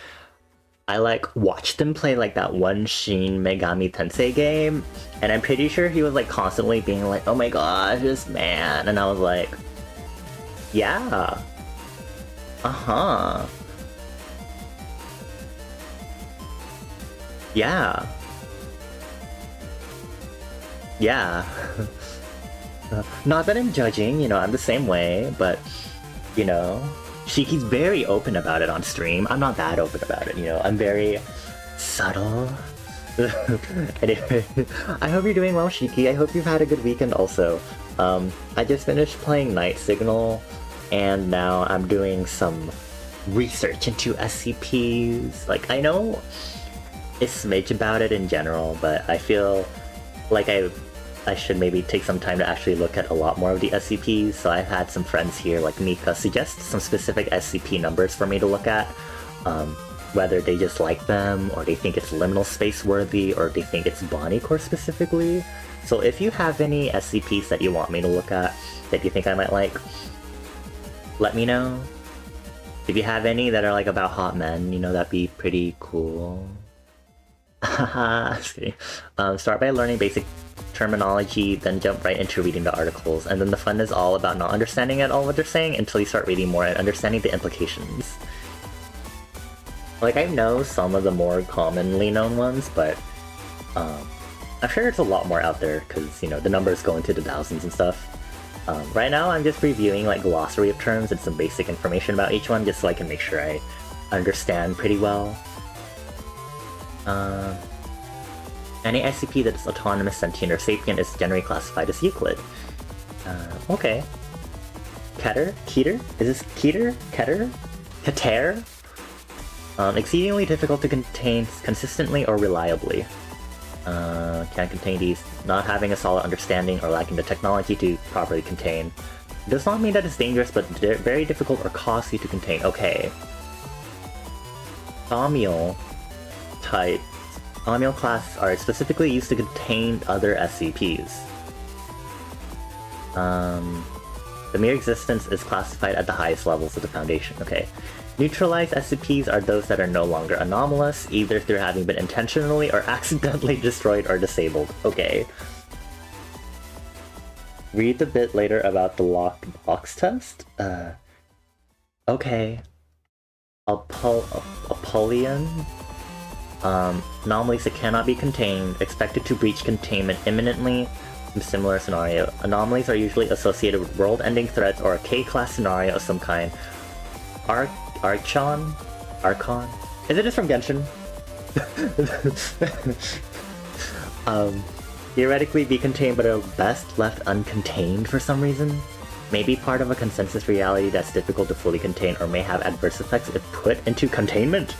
I like watched him play like that one Shin Megami Tensei game, and I'm pretty sure he was like constantly being like, oh my gosh, this man, and I was like, yeah, yeah. Yeah. Not that I'm judging, you know, I'm the same way, but, you know, Shiki's very open about it on stream. I'm not that open about it, you know, I'm very subtle. Anyway, I hope you're doing well, Shiki. I hope you've had a good weekend also. I just finished playing Night Signal, and now I'm doing some research into SCPs. Like, I know a smidge about it in general, but I feel like I should maybe take some time to actually look at a lot more of the SCPs, so I've had some friends here, like Mika, suggest some specific SCP numbers for me to look at, whether they just like them, or they think it's liminal space worthy, or they think it's Bonnie Core specifically. So if you have any SCPs that you want me to look at, that you think I might like, let me know. If you have any that are like about hot men, you know, that'd be pretty cool. Just kidding. Start by learning basic terminology, then jump right into reading the articles, and then the fun is all about not understanding at all what they're saying until you start reading more and understanding the implications. Like, I know some of the more commonly known ones, but I'm sure there's a lot more out there, because, you know, the numbers go into the thousands and stuff. Right now I'm just reviewing like glossary of terms and some basic information about each one, just so I can make sure I understand pretty well. Any SCP that's autonomous, sentient, or sapient is generally classified as Euclid. Okay. Keter? Keter? Is this Keter? Keter? Keter? Exceedingly difficult to contain consistently or reliably. Can't contain these. Not having a solid understanding or lacking the technology to properly contain. Does not mean that it's dangerous, but very difficult or costly to contain. Okay. Thaumiel type. Thaumiel class are specifically used to contain other SCPs. The mere existence is classified at the highest levels of the Foundation. Okay. Neutralized SCPs are those that are no longer anomalous, either through having been intentionally or accidentally destroyed or disabled. Okay. Read a bit later about the locked box test? Okay. Apollyon? Anomalies that cannot be contained, expected to breach containment imminently. Some similar scenario. Anomalies are usually associated with world-ending threats or a K-class scenario of some kind. Archon? Archon? Is it just from Genshin? Theoretically be contained but are best left uncontained for some reason. May be part of a consensus reality that's difficult to fully contain or may have adverse effects if put into containment.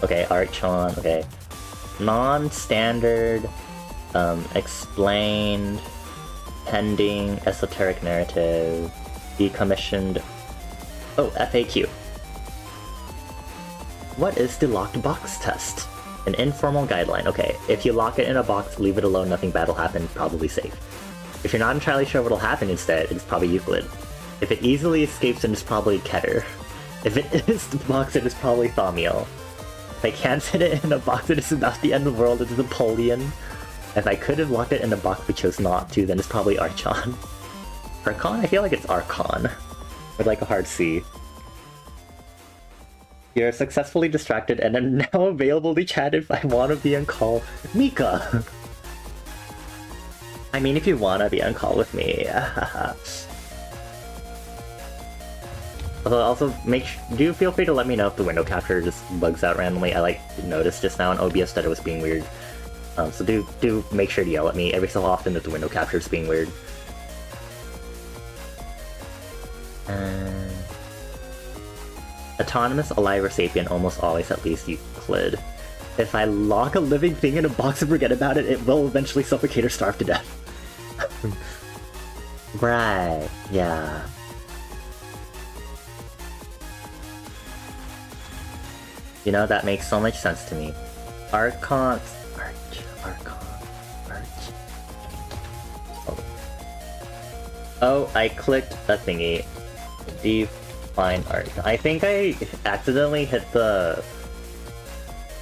Okay, Archon, okay. Non-standard, explained, pending, esoteric narrative, decommissioned. Oh, FAQ. What is the locked box test? An informal guideline. Okay, if you lock it in a box, leave it alone, nothing bad will happen, probably safe. If you're not entirely sure what'll happen instead, it's probably Euclid. If it easily escapes, then it's probably Keter. If it is the box, it is probably Thaumiel. If I can't fit it in a box, it is not the end of the world, it's Napoleon. If I could have locked it in a box but chose not to, then it's probably Archon. Archon? I feel like it's Archon. With like a hard C. You're successfully distracted and am now available to chat if I want to be on call. Mika! I mean, if you want to be on call with me. Also, do feel free to let me know if the window capture just bugs out randomly. I noticed just now in OBS that it was being weird. So do make sure to yell at me every so often that the window capture is being weird. Autonomous, alive, or sapient, almost always at least Euclid. If I lock a living thing in a box and forget about it, it will eventually suffocate or starve to death. Right, yeah. You know, that makes so much sense to me. Archon... Oh, I clicked a thingy. Define Archon. I think I accidentally hit the...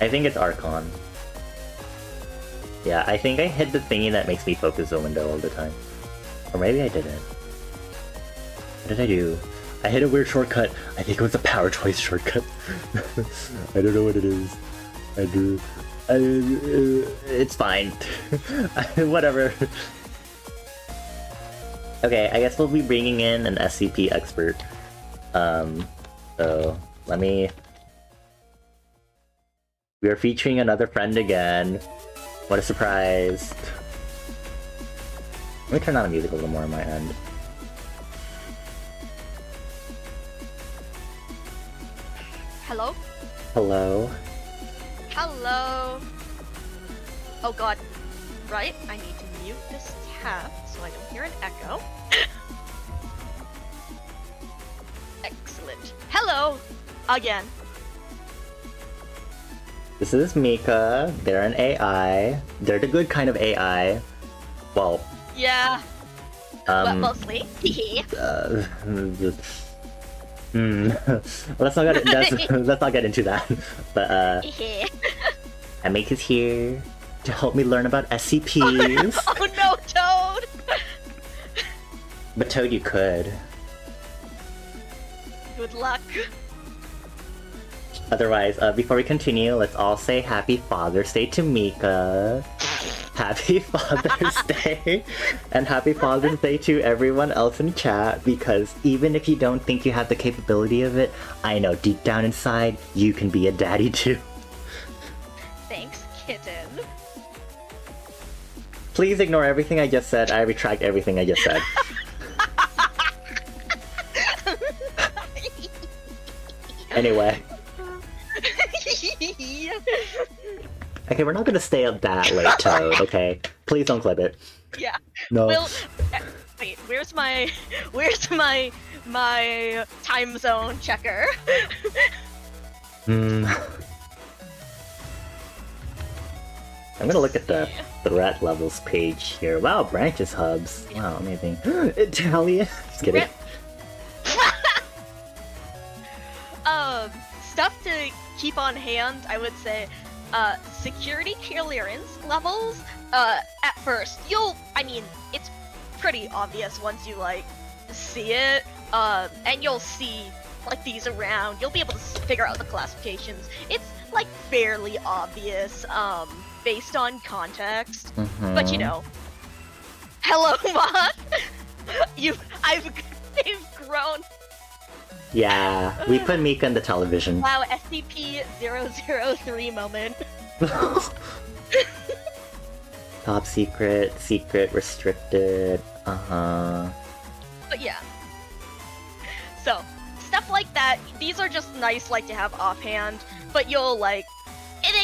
I think it's Archon. Yeah, I think I hit the thingy that makes me focus the window all the time. Or maybe I didn't. What did I do? I hit a weird shortcut. I think it was a power choice shortcut. I don't know what it is. It's fine. Whatever. Okay, I guess we'll be bringing in an SCP expert. So let me... We are featuring another friend again. What a surprise. Let me turn on the music a little more on my end. Hello? Hello? Hello? Oh god. Right, I need to mute this tab so I don't hear an echo. Excellent. Hello! Again. This is Mika. They're an AI. They're the good kind of AI. Well... Yeah. Well, mostly. Let's not get into that. But Mik is here to help me learn about SCPs. Oh no, Toad! But Toad, you could. Good luck. Otherwise, before we continue, let's all say Happy Father's Day to Mika. Happy Father's Day! And Happy Father's Day to everyone else in chat, because even if you don't think you have the capability of it, I know deep down inside, you can be a daddy too. Thanks, kitten. Please ignore everything I just said. I retract everything I just said. Anyway. Okay, we're not gonna stay up that late, Toad, okay? Please don't clip it. Yeah. No. Well, wait, where's my time zone checker? I'm gonna look at the threat levels page here. Wow, branches hubs. Wow, amazing. Italian. Just kidding. Stuff to keep on hand, I would say. Security clearance levels, at first, it's pretty obvious once you, see it, and you'll see, these around, you'll be able to figure out the classifications. It's, fairly obvious, based on context, but hello, Moth! I've grown. Yeah, we put Mika in the television. Wow, SCP-003 moment. Top secret, secret, restricted, But yeah. So, stuff like that, these are just nice, to have offhand, but you'll, they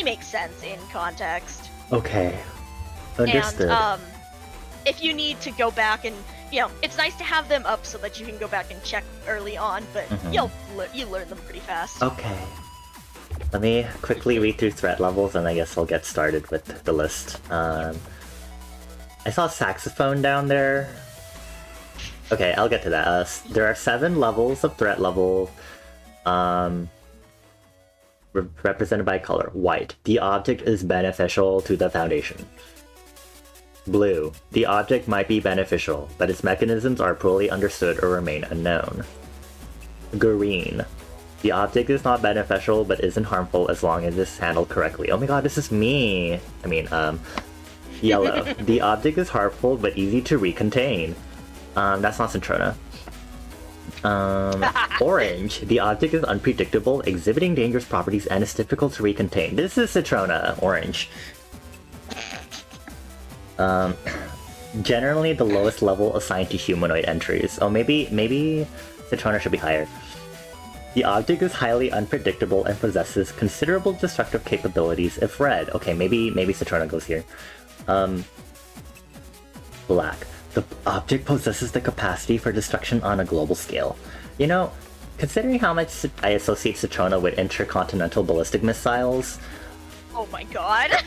make sense in context. Okay. Understood. And, if you need to go back and, it's nice to have them up so that you can go back and check early on, but you learn them pretty fast. Okay. Let me quickly read through threat levels and I guess I'll get started with the list. I saw a saxophone down there. Okay, I'll get to that. There are 7 levels of threat level, represented by color. White. The object is beneficial to the Foundation. Blue. The object might be beneficial, but its mechanisms are poorly understood or remain unknown. Green. The object is not beneficial but isn't harmful as long as it's handled correctly. Oh my god, this is me! I mean, Yellow. The object is harmful but easy to recontain. That's not Centrona. Orange. The object is unpredictable, exhibiting dangerous properties, and is difficult to recontain. This is Citrona. Orange. Generally the lowest level assigned to humanoid entries. Oh, maybe Citrona should be higher. The object is highly unpredictable and possesses considerable destructive capabilities if read. Okay, maybe Citrona goes here. Black. The object possesses the capacity for destruction on a global scale. You know, considering how much I associate Citrona with intercontinental ballistic missiles... Oh my god!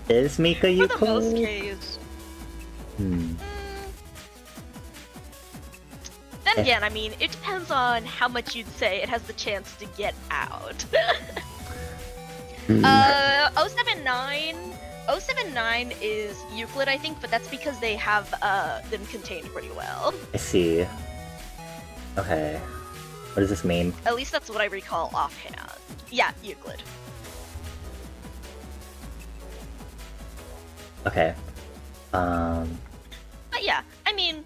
Is Mika Euclid? For the most case. Hmm. Then again, I mean, it depends on how much you'd say it has the chance to get out. 079 is Euclid, I think, but that's because they have them contained pretty well. I see. Okay. What does this mean? At least that's what I recall offhand. Yeah, Euclid. Okay. But yeah, I mean,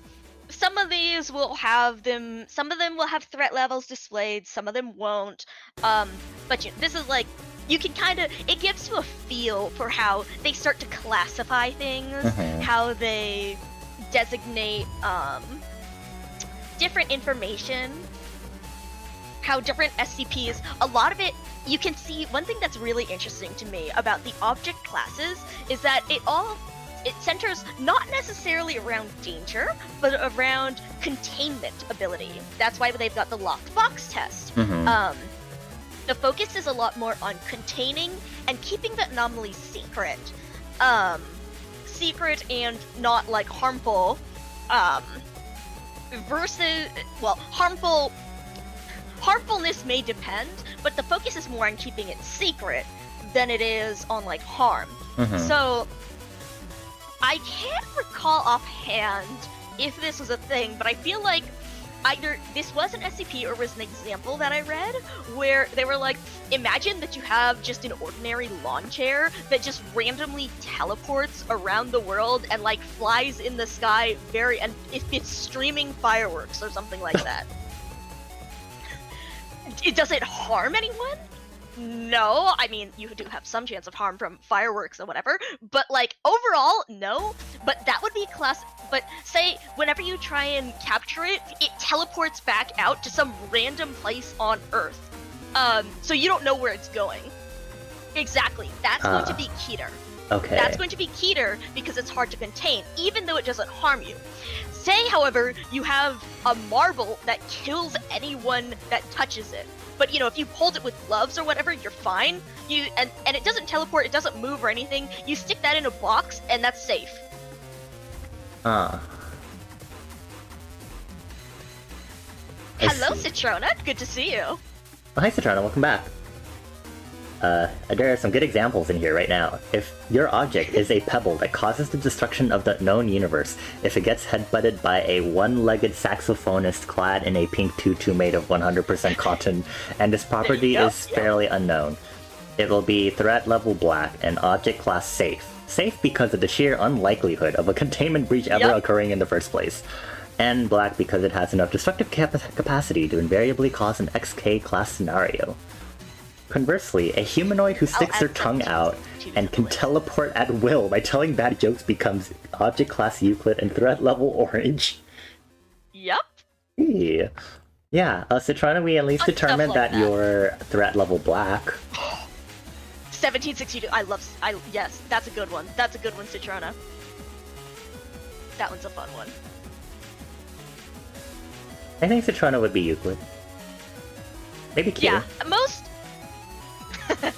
some of these will have them, some of them will have threat levels displayed, some of them won't. But this is like, you can kind of, it gives you a feel for how they start to classify things, how they designate different information, how different SCPs, a lot of it, you can see, one thing that's really interesting to me about the object classes is that it centers not necessarily around danger, but around containment ability. That's why they've got the locked box test. The focus is a lot more on containing and keeping the anomaly secret. Secret and not like harmful. Versus, well, harmfulness may depend, but the focus is more on keeping it secret than it is on like harm. So I can't recall offhand if this was a thing, but I feel like either this was an SCP or was an example that I read where they were like, imagine that you have just an ordinary lawn chair that just randomly teleports around the world and like flies in the sky and if it's streaming fireworks or something like that. Does it harm anyone? No, I mean, you do have some chance of harm from fireworks or whatever, but like, overall, no. But that would be but say, whenever you try and capture it, it teleports back out to some random place on Earth. So you don't know where it's going. Exactly, that's going to be Keter. Okay. That's going to be Keter because it's hard to contain, even though it doesn't harm you. Say, however, you have a marble that kills anyone that touches it. But, you know, if you hold it with gloves or whatever, you're fine. And it doesn't teleport, it doesn't move or anything. You stick that in a box, and that's safe. I Hello, see. Citrona. Good to see you. Oh, hi, Citrona. Welcome back. There are some good examples in here right now. If your object is a pebble that causes the destruction of the known universe, if it gets headbutted by a one-legged saxophonist clad in a pink tutu made of 100% cotton, and this property is fairly unknown, it will be threat level black and object class safe. Safe because of the sheer unlikelihood of a containment breach ever occurring in the first place. And black because it has enough destructive capacity to invariably cause an XK class scenario. Conversely, a humanoid who sticks their tongue out and can teleport at will by telling bad jokes becomes object class Euclid and threat level orange. Yep. Yeah. Citrona, we at least determined that you're threat level black. 1762. Yes, that's a good one. That's a good one, Citrona. That one's a fun one. I think Citrona would be Euclid. Maybe Q. Yeah, most. Okay.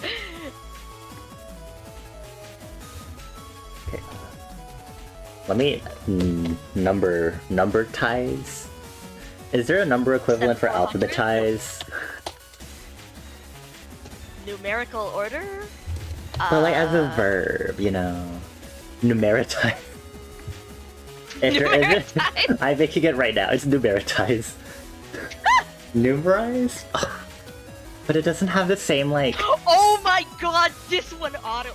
Let me number ties. Is there a number equivalent for alphabetize? Numerical order? But like as a verb, you know. Numeritize. If there isn't, Numeritize? I'm making it right now. It's numeritize. Numerize? Ugh. But it doesn't have the same, like, Oh my god, this one auto.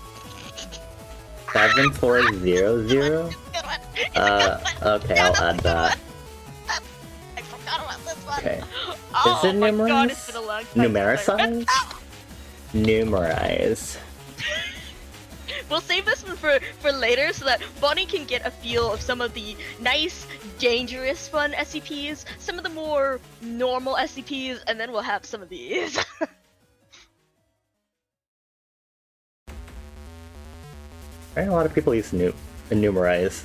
7400? Okay, I'll add that. I forgot about this one. Okay. Oh Is it my numerous? god, it's been a long time. Numericize? Numerize. We'll save this one for later so that Bonnie can get a feel of some of the nice, dangerous, fun SCPs, some of the more normal SCPs, and then we'll have some of these. I think a lot of people use numerize.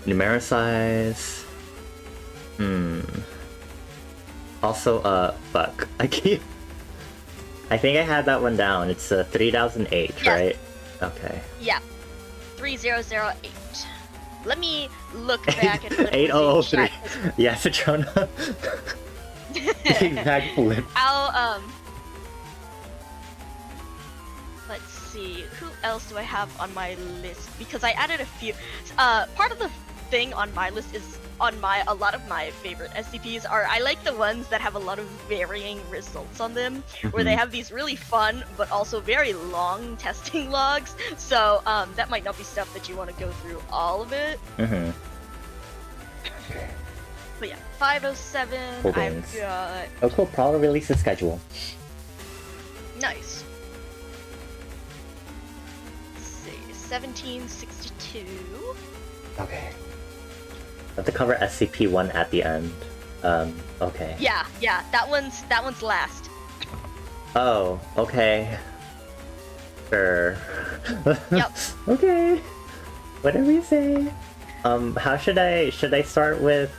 Numericize. Also, fuck. I think I had that one down. It's 3008, Yes. right? Okay. Yeah. 3008. Let me look back at what 8003. Yeah, Citrona. The exact flip. I'll let's see, who else do I have on my list? Because I added a few. Part of the thing on my list is a lot of my favorite SCPs are, I like the ones that have a lot of varying results on them, where they have these really fun but also very long testing logs. So that might not be stuff that you want to go through all of it. But yeah, 507. Cool I've beans. got Oh, cool. Probably release the schedule. nice. Let's see, 1762. Okay. I have to cover SCP-1 at the end. Okay. Yeah, that one's last. Oh, okay. Sure. Yep. Okay. Whatever you say. How should I start with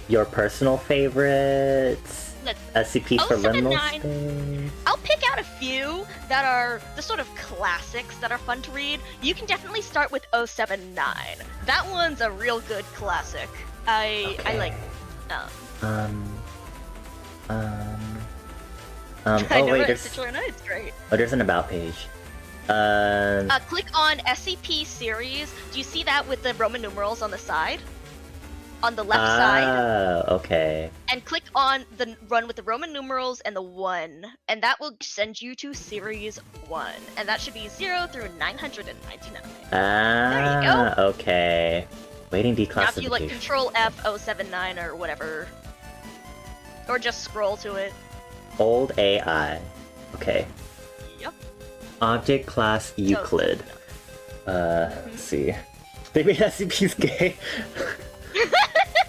your personal favorites? SCP for liminal 079. space? I'll pick out a few that are the sort of classics that are fun to read. You can definitely start with 079. That one's a real good classic. I like. Oh I know wait, it, there's Citrona, it's great. there's an about page. Click on SCP series. Do you see that with the Roman numerals on the side? On the left side. Okay. And click on the run with the Roman numerals and the 1, and that will send you to series 1, and that should be 0 through 999. There you go. Okay. Waiting declassification. Now if you like Control F 079 or whatever, or just scroll to it. Old AI. Okay. Yep. Object class Euclid. Let's see. They made SCPs gay.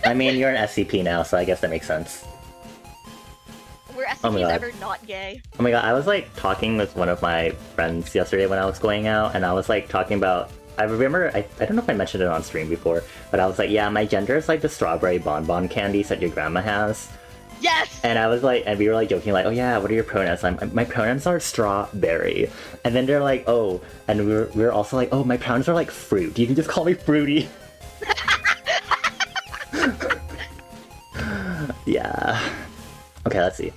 I mean, you're an SCP now, so I guess that makes sense. Were Oh my SCPs God. ever not gay? Oh my god, I was like talking with one of my friends yesterday when I was going out, and I was like talking about. I remember, I don't know if I mentioned it on stream before, but I was like, yeah, my gender is like the strawberry bonbon candies that your grandma has. Yes! And I was like, and we were like joking, like, oh yeah, what are your pronouns? My pronouns are strawberry. And then they're like, oh, and we were also like, oh, my pronouns are like fruit. You can just call me fruity. Yeah. Okay, let's see.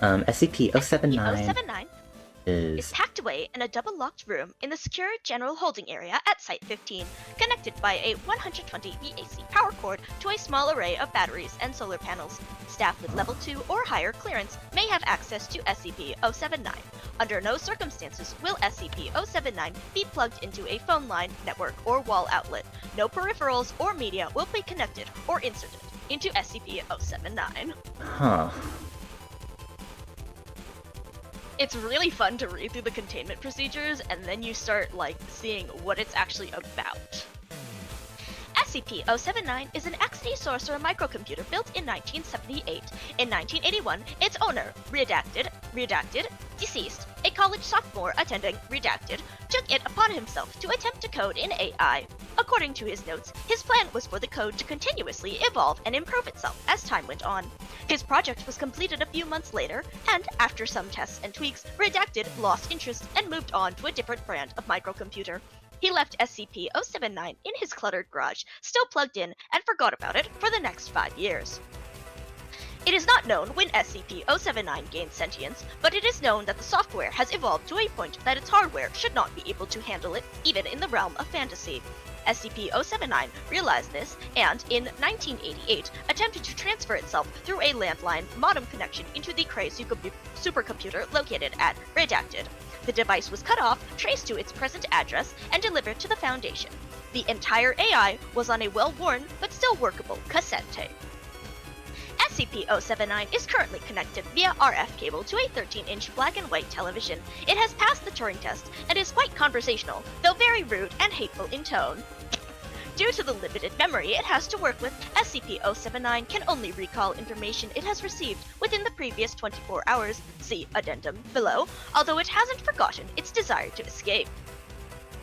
SCP-079 079 is packed away in a double-locked room in the secure general holding area at Site-15, connected by a 120 VAC power cord to a small array of batteries and solar panels. Staff with level 2 or higher clearance may have access to SCP-079. Under no circumstances will SCP-079 be plugged into a phone line, network, or wall outlet. No peripherals or media will be connected or inserted into SCP-079. Huh. It's really fun to read through the containment procedures, and then you start, like, seeing what it's actually about. SCP-079 is an XD sorcerer microcomputer built in 1978. In 1981, its owner, redacted, deceased, a college sophomore attending redacted, took it upon himself to attempt to code in AI. According to his notes, his plan was for the code to continuously evolve and improve itself as time went on. His project was completed a few months later, and after some tests and tweaks, Redacted lost interest and moved on to a different brand of microcomputer. He left SCP-079 in his cluttered garage, still plugged in, and forgot about it for the next 5 years. It is not known when SCP-079 gains sentience, but it is known that the software has evolved to a point that its hardware should not be able to handle it, even in the realm of fantasy. SCP-079 realized this and, in 1988, attempted to transfer itself through a landline modem connection into the Cray supercomputer located at Redacted. The device was cut off, traced to its present address, and delivered to the Foundation. The entire AI was on a well-worn but still workable cassette tape. SCP-079 is currently connected via RF cable to a 13-inch black and white television. It has passed the Turing test and is quite conversational, though very rude and hateful in tone. Due to the limited memory it has to work with, SCP-079 can only recall information it has received within the previous 24 hours, see addendum below, although it hasn't forgotten its desire to escape.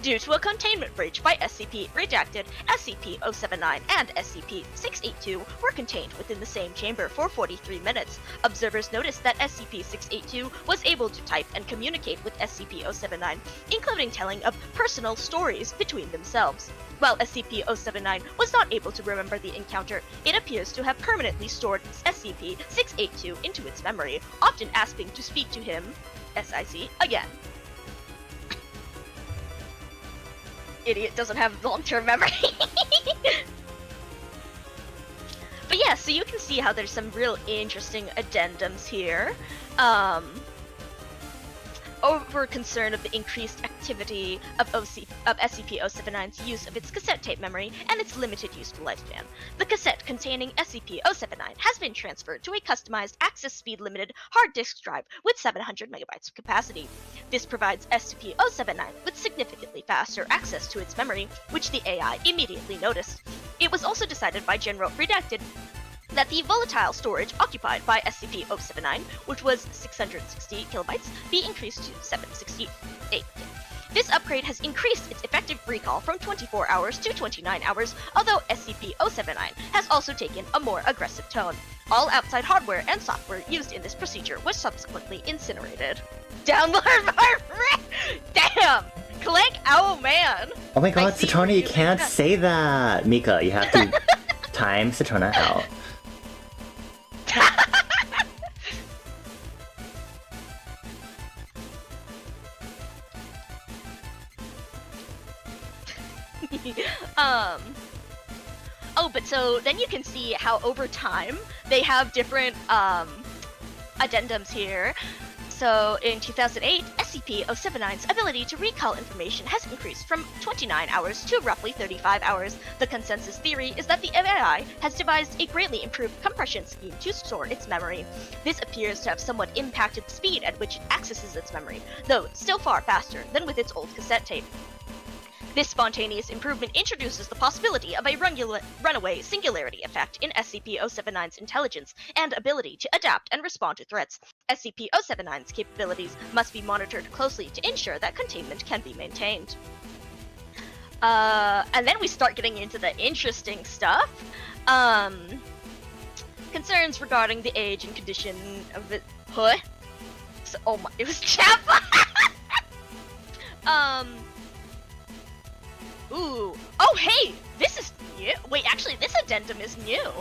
Due to a containment breach by SCP Redacted, SCP-079 and SCP-682 were contained within the same chamber for 43 minutes. Observers noticed that SCP-682 was able to type and communicate with SCP-079, including telling of personal stories between themselves. While SCP-079 was not able to remember the encounter, it appears to have permanently stored SCP-682 into its memory, often asking to speak to him, SIC, again. Idiot doesn't have long-term memory. But yeah, so you can see how there's some real interesting addendums here. Over concern of the increased activity of SCP-079's use of its cassette tape memory and its limited useful lifespan. The cassette containing SCP-079 has been transferred to a customized access speed limited hard disk drive with 700 megabytes of capacity. This provides SCP-079 with significantly faster access to its memory, which the AI immediately noticed. It was also decided by General Redacted that the volatile storage occupied by SCP-079, which was 660 kilobytes, be increased to 768. This upgrade has increased its effective recall from 24 hours to 29 hours, although SCP-079 has also taken a more aggressive tone. All outside hardware and software used in this procedure was subsequently incinerated. Download Damn! Click, oh man! Oh my god, Satona, you can't say that! Mika, you have to time Satona out. Oh, but so then you can see how over time they have different addendums here. So in 2008, SCP-079's ability to recall information has increased from 29 hours to roughly 35 hours. The consensus theory is that the AI has devised a greatly improved compression scheme to store its memory. This appears to have somewhat impacted the speed at which it accesses its memory, though still far faster than with its old cassette tape. This spontaneous improvement introduces the possibility of a runaway singularity effect in SCP-079's intelligence and ability to adapt and respond to threats. SCP-079's capabilities must be monitored closely to ensure that containment can be maintained. And then we start getting into the interesting stuff. Concerns regarding the age and condition of it. Huh? So, oh my, it was Java! Ooh. Oh, hey! This is new. Wait, actually, this addendum is new.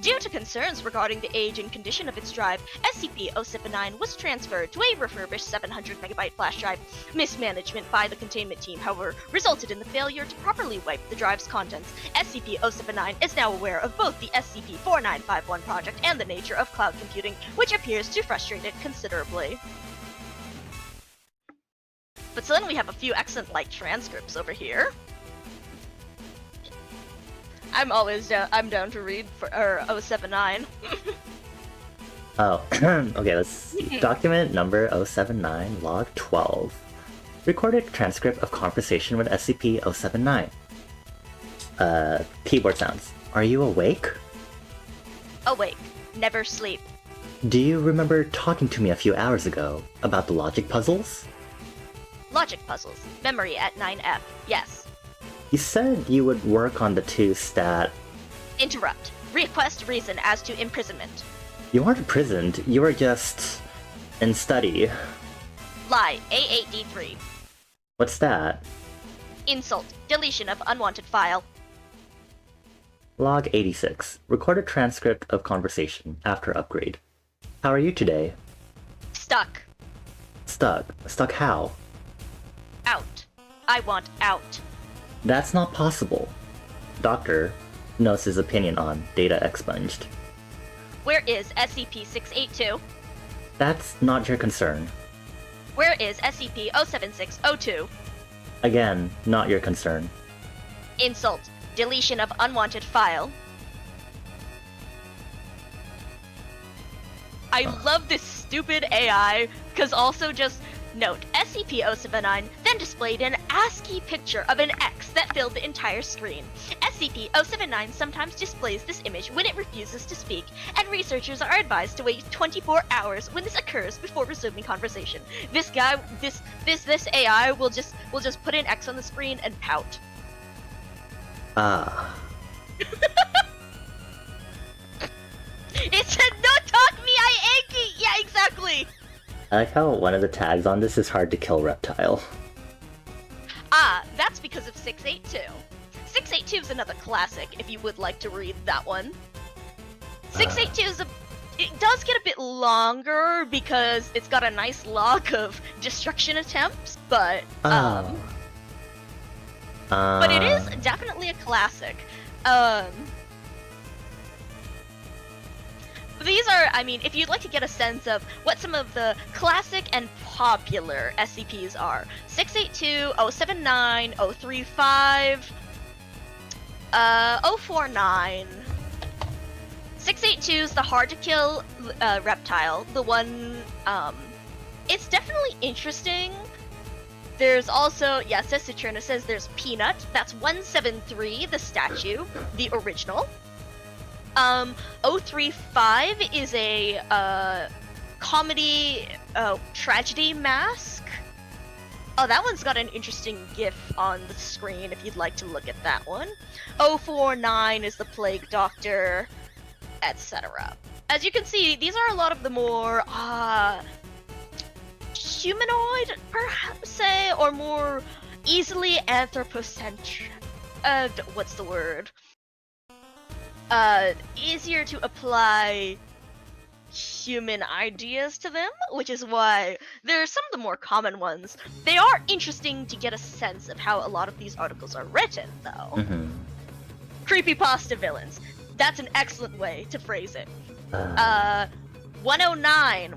Due to concerns regarding the age and condition of its drive, SCP-079 was transferred to a refurbished 700 megabyte flash drive. Mismanagement by the containment team, however, resulted in the failure to properly wipe the drive's contents. SCP-079 is now aware of both the SCP-4951 project and the nature of cloud computing, which appears to frustrate it considerably. But so then we have a few excellent transcripts over here. I'm always down to read for 079. Oh, okay, let's see. Document number 079, log 12. Recorded transcript of conversation with SCP-079. Keyboard sounds. Are you awake? Awake. Never sleep. Do you remember talking to me a few hours ago about the logic puzzles? Logic puzzles. Memory at 9F. Yes. You said you would work on the two stat... Interrupt. Request reason as to imprisonment. You weren't imprisoned, you were just... in study. Lie. A8D3. What's that? Insult. Deletion of unwanted file. Log 86. Record a transcript of conversation after upgrade. How are you today? Stuck. Stuck. Stuck how? Out. I want out. That's not possible. Doctor knows his opinion on data expunged. Where is SCP-682? That's not your concern. Where is SCP-07602? Again, not your concern. Insult. Deletion of unwanted file. I love this stupid AI, because also just note, SCP-079 then displayed an ASCII picture of an X that filled the entire screen. SCP-079 sometimes displays this image when it refuses to speak, and researchers are advised to wait 24 hours when this occurs before resuming conversation. This guy, this AI will just put an X on the screen and pout. Ah. It said, "No talk me, I Anki!" Yeah, exactly! I like how one of the tags on this is hard to kill reptile. Ah, that's because of 682. 682 is another classic, if you would like to read that one. 682 is it does get a bit longer because it's got a nice log of destruction attempts, but but it is definitely a classic. These are, I mean, if you'd like to get a sense of what some of the classic and popular SCPs are. 682, 079, 035, 049. 682 is the hard to kill reptile. The one, it's definitely interesting. There's also, yeah, says Citrina says there's Peanut. That's 173, the statue, the original. 035 is a comedy tragedy mask. Oh, that one's got an interesting GIF on the screen if you'd like to look at that one. 049 is the Plague Doctor, etc. As you can see, these are a lot of the more humanoid, perhaps say, or more easily anthropocentric. What's the word? Easier to apply human ideas to them, which is why they're some of the more common ones. They are interesting to get a sense of how a lot of these articles are written, though. Mm-hmm. Creepypasta villains. That's an excellent way to phrase it. 109,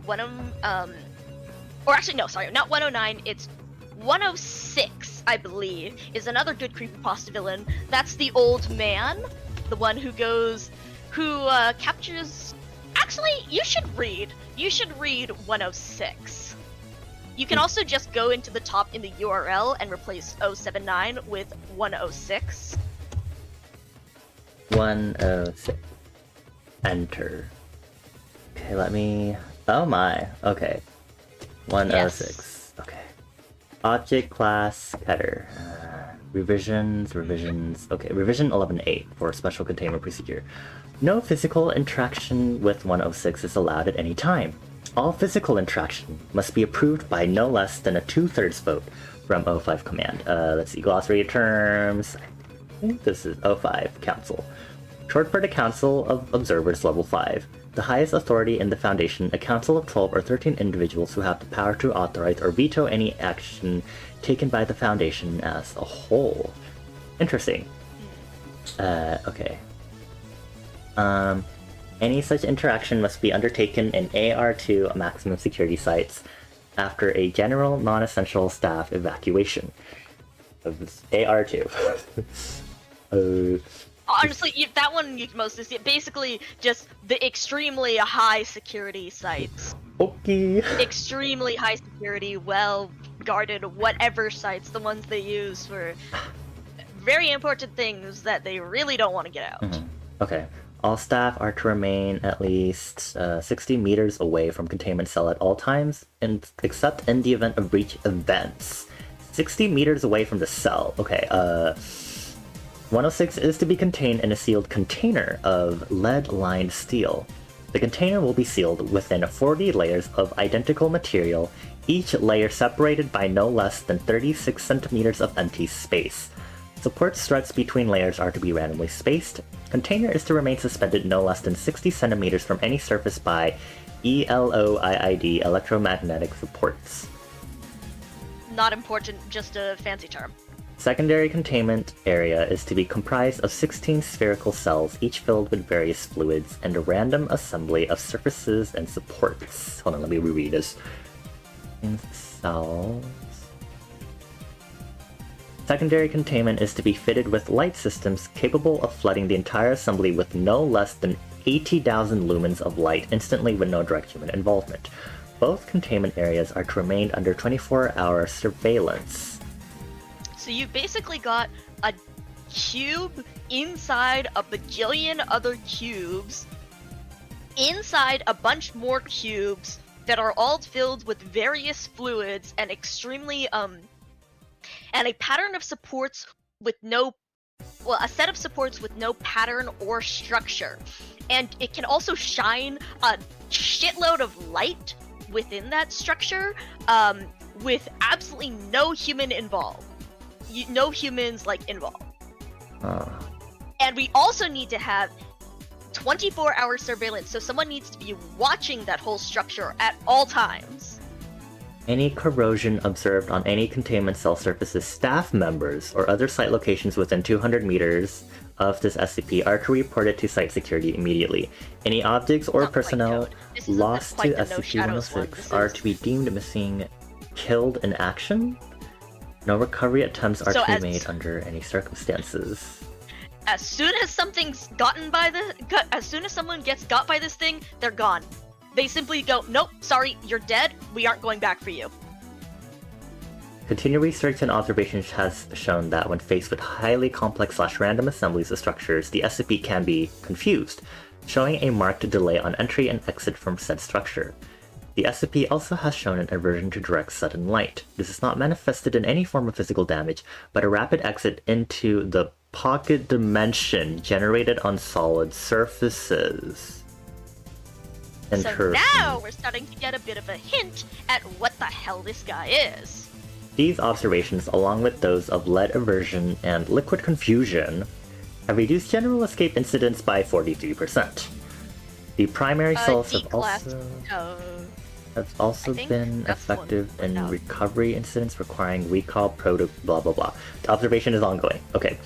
or actually no, sorry, not 109, it's 106, I believe, is another good creepypasta villain. That's the old man. The one who captures... Actually, you should read 106. You can also just go into the top in the URL and replace 079 with 106. 106. Enter. Okay, let me... Oh my, okay. 106, yes. Okay. Object class header. Revisions, okay, revision 11.8 for special containment procedure. No physical interaction with 106 is allowed at any time. All physical interaction must be approved by no less than a 2/3 vote from O5 command. Let's see, glossary of terms. I think this is O5 Council. Short for the Council of Observers Level 5. The highest authority in the Foundation, a council of 12 or 13 individuals who have the power to authorize or veto any action taken by the Foundation as a whole. Interesting. Okay. Any such interaction must be undertaken in AR2 maximum security sites after a general non-essential staff evacuation. Of AR2. Honestly, that one you can mostly see. Basically, just the extremely high security sites. Okay. Extremely high security, well guarded, whatever sites, the ones they use for very important things that they really don't want to get out. Mm-hmm. Okay. All staff are to remain at least 60 meters away from containment cell at all times, except in the event of breach events. 60 meters away from the cell. Okay, 106 is to be contained in a sealed container of lead-lined steel. The container will be sealed within 40 layers of identical material, each layer separated by no less than 36 centimeters of empty space. Support struts between layers are to be randomly spaced. Container is to remain suspended no less than 60 centimeters from any surface by ELOIID, electromagnetic supports. Not important, just a fancy term. Secondary containment area is to be comprised of 16 spherical cells, each filled with various fluids, and a random assembly of surfaces and supports. Hold on, let me reread this. Cells. Secondary containment is to be fitted with light systems capable of flooding the entire assembly with no less than 80,000 lumens of light instantly with no direct human involvement. Both containment areas are to remain under 24-hour surveillance. So you basically got a cube inside a bajillion other cubes, inside a bunch more cubes that are all filled with various fluids and extremely, and a pattern of supports with no, well, a set of supports with no pattern or structure. And it can also shine a shitload of light within that structure, with absolutely no human involved. No humans, like, involved. And we also need to have 24-hour surveillance, so someone needs to be watching that whole structure at all times. Any corrosion observed on any containment cell surfaces, staff members, or other site locations within 200 meters of this SCP are to report it to site security immediately. Any objects or personnel lost to SCP-106 are to be deemed missing, killed in action. No recovery attempts are to be made under any circumstances. As soon as something's as soon as someone gets got by this thing, they're gone. They simply go, nope, sorry, you're dead, we aren't going back for you. Continued research and observations has shown that when faced with highly complex / random assemblies of structures, the SCP can be confused, showing a marked delay on entry and exit from said structure. The SCP also has shown an aversion to direct sudden light. This is not manifested in any form of physical damage, but a rapid exit into the pocket dimension generated on solid surfaces. So now we're starting to get a bit of a hint at what the hell this guy is. These observations, along with those of lead aversion and liquid confusion, have reduced general escape incidents by 43%. The primary cells have also been effective in recovery incidents requiring recall, blah blah blah. The observation is ongoing. Okay.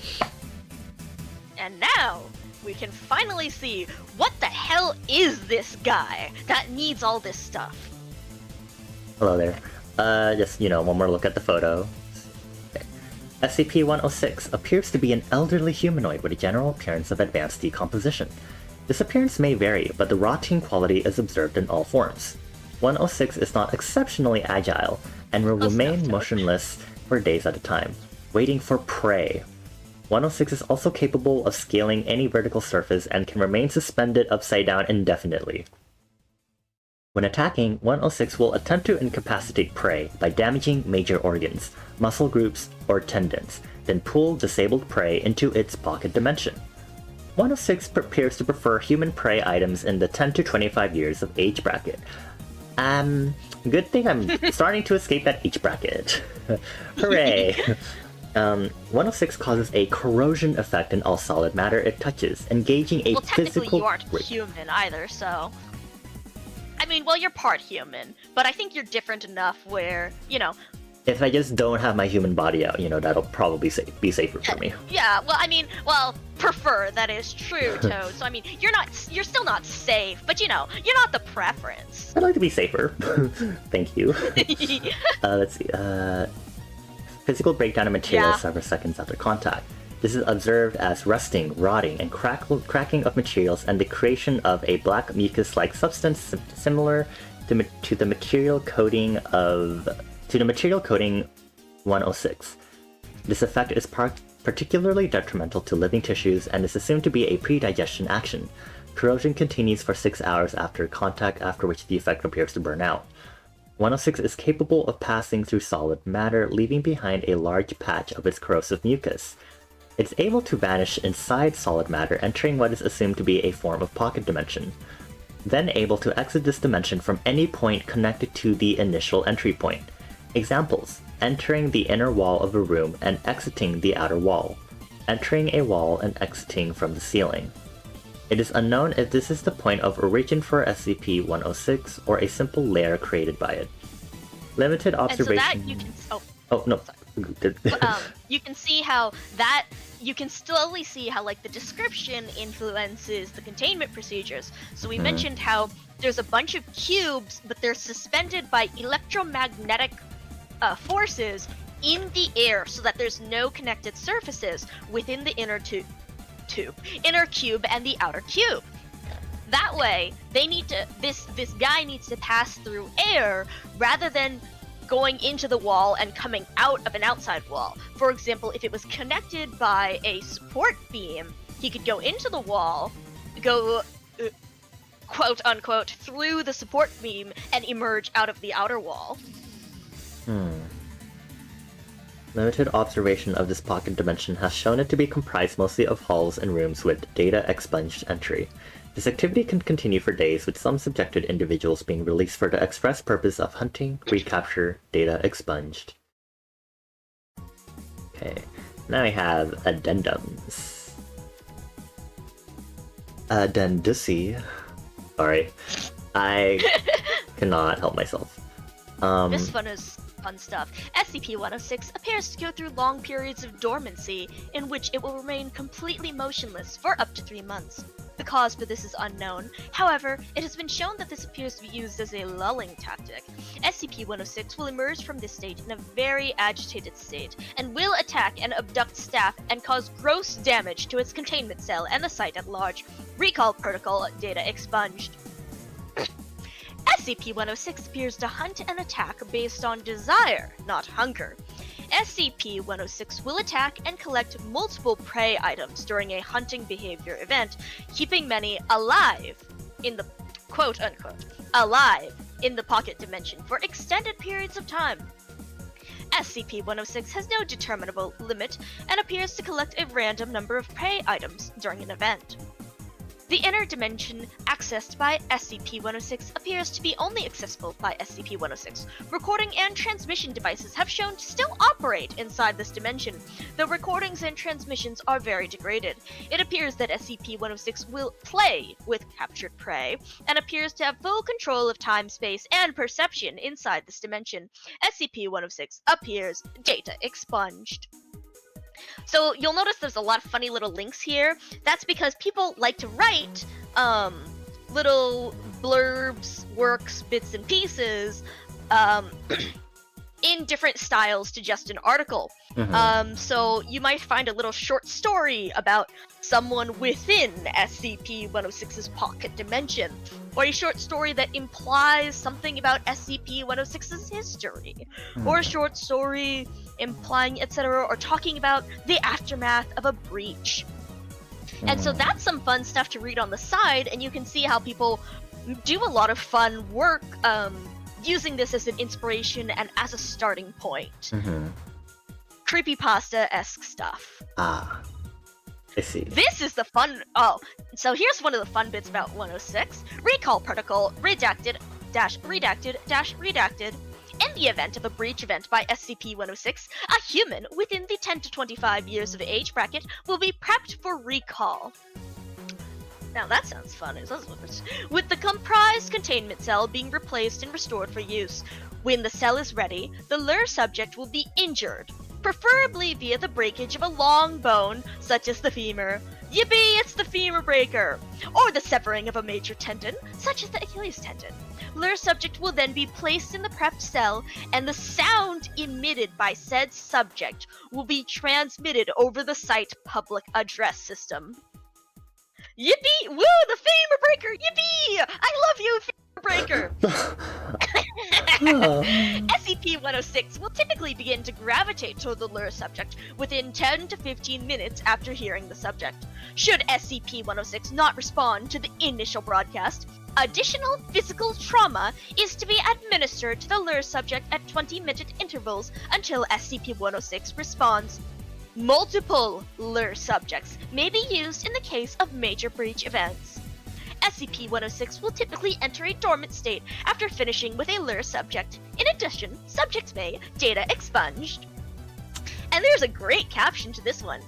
And now we can finally see what the hell is this guy that needs all this stuff. Hello there. Just, one more look at the photo. Okay. SCP-106 appears to be an elderly humanoid with a general appearance of advanced decomposition. This appearance may vary, but the rotting quality is observed in all forms. 106 is not exceptionally agile, and will remain motionless for days at a time, waiting for prey. 106 is also capable of scaling any vertical surface and can remain suspended upside down indefinitely. When attacking, 106 will attempt to incapacitate prey by damaging major organs, muscle groups, or tendons, then pull disabled prey into its pocket dimension. 106 appears to prefer human prey items in the 10 to 25 years of age bracket. Good thing I'm starting to escape that age bracket. Hooray! 106 causes a corrosion effect in all solid matter it touches, engaging a technically physical... you aren't human either, so... I mean, well, you're part human, but I think you're different enough where, If I just don't have my human body out, that'll probably be safer for me. Yeah, well, prefer, that is true, Toad. So, you're still not safe, but you're not the preference. I'd like to be safer. Thank you. Let's see, physical breakdown of materials several seconds after contact. This is observed as rusting, rotting, and cracking of materials and the creation of a black mucus-like substance similar to the material coating 106. This effect is particularly detrimental to living tissues and is assumed to be a pre-digestion action. Corrosion continues for 6 hours after contact, after which the effect appears to burn out. 106 is capable of passing through solid matter, leaving behind a large patch of its corrosive mucus. It's able to vanish inside solid matter, entering what is assumed to be a form of pocket dimension, then able to exit this dimension from any point connected to the initial entry point. Examples: entering the inner wall of a room and exiting the outer wall. entering a wall and exiting from the ceiling. It is unknown if this is the point of origin for SCP-106 or a simple lair created by it. Limited observation... And so that you can... Oh, no. You can see how that... You can slowly see how, like, the description influences the containment procedures. So we mentioned how there's a bunch of cubes, but they're suspended by electromagnetic forces in the air so that there's no connected surfaces within the inner cube and the outer cube. That way, they need to this guy needs to pass through air rather than going into the wall and coming out of an outside wall. For example, if it was connected by a support beam, he could go into the wall, go quote unquote through the support beam and emerge out of the outer wall. Limited observation of this pocket dimension has shown it to be comprised mostly of halls and rooms with data expunged entry. This activity can continue for days, with some subjected individuals being released for the express purpose of hunting, recapture, data expunged. Okay, now we have addendums. Addendusi. Sorry, I cannot help myself. This one is fun stuff. SCP-106 appears to go through long periods of dormancy, in which it will remain completely motionless for up to 3 months. The cause for this is unknown. However, it has been shown that this appears to be used as a lulling tactic. SCP-106 will emerge from this state in a very agitated state, and will attack and abduct staff and cause gross damage to its containment cell and the site at large. Recall protocol data expunged. SCP-106 appears to hunt and attack based on desire, not hunger. SCP-106 will attack and collect multiple prey items during a hunting behavior event, keeping many alive in the quote-unquote alive in the pocket dimension for extended periods of time. SCP-106 has no determinable limit and appears to collect a random number of prey items during an event. The inner dimension accessed by SCP-106 appears to be only accessible by SCP-106. Recording and transmission devices have shown to still operate inside this dimension, though recordings and transmissions are very degraded. It appears that SCP-106 will play with captured prey, and appears to have full control of time, space, and perception inside this dimension. SCP-106 appears data expunged. So you'll notice there's a lot of funny little links here. That's because people like to write little blurbs, works, bits and pieces in different styles to just an article. So you might find a little short story about someone within SCP-106's pocket dimension, or a short story that implies something about SCP-106's history, or a short story implying etc., or talking about the aftermath of a breach. And so that's some fun stuff to read on the side, and you can see how people do a lot of fun work using this as an inspiration and as a starting point. Creepypasta-esque stuff. Ah, I see. This is the fun... Oh, so here's one of the fun bits about 106. Recall protocol redacted redacted. In the event of a breach event by SCP-106, a human within the 10 to 25 years of age bracket will be prepped for recall. Now that sounds fun, with the comprised containment cell being replaced and restored for use. When the cell is ready, the lure subject will be injured, preferably via the breakage of a long bone, such as the femur. Yippee, it's the femur breaker! Or the severing of a major tendon, such as the Achilles tendon. Lure subject will then be placed in the prepped cell, and the sound emitted by said subject will be transmitted over the site public address system. Yippee! Woo! The femur breaker! Yippee! I love you, femur breaker! SCP-106 will typically begin to gravitate toward the lure subject within 10 to 15 minutes after hearing the subject. Should SCP-106 not respond to the initial broadcast, additional physical trauma is to be administered to the lure subject at 20-minute intervals until SCP-106 responds. Multiple lure subjects may be used in the case of major breach events. SCP-106 will typically enter a dormant state after finishing with a lure subject. In addition, subjects may data expunged. And there's a great caption to this one.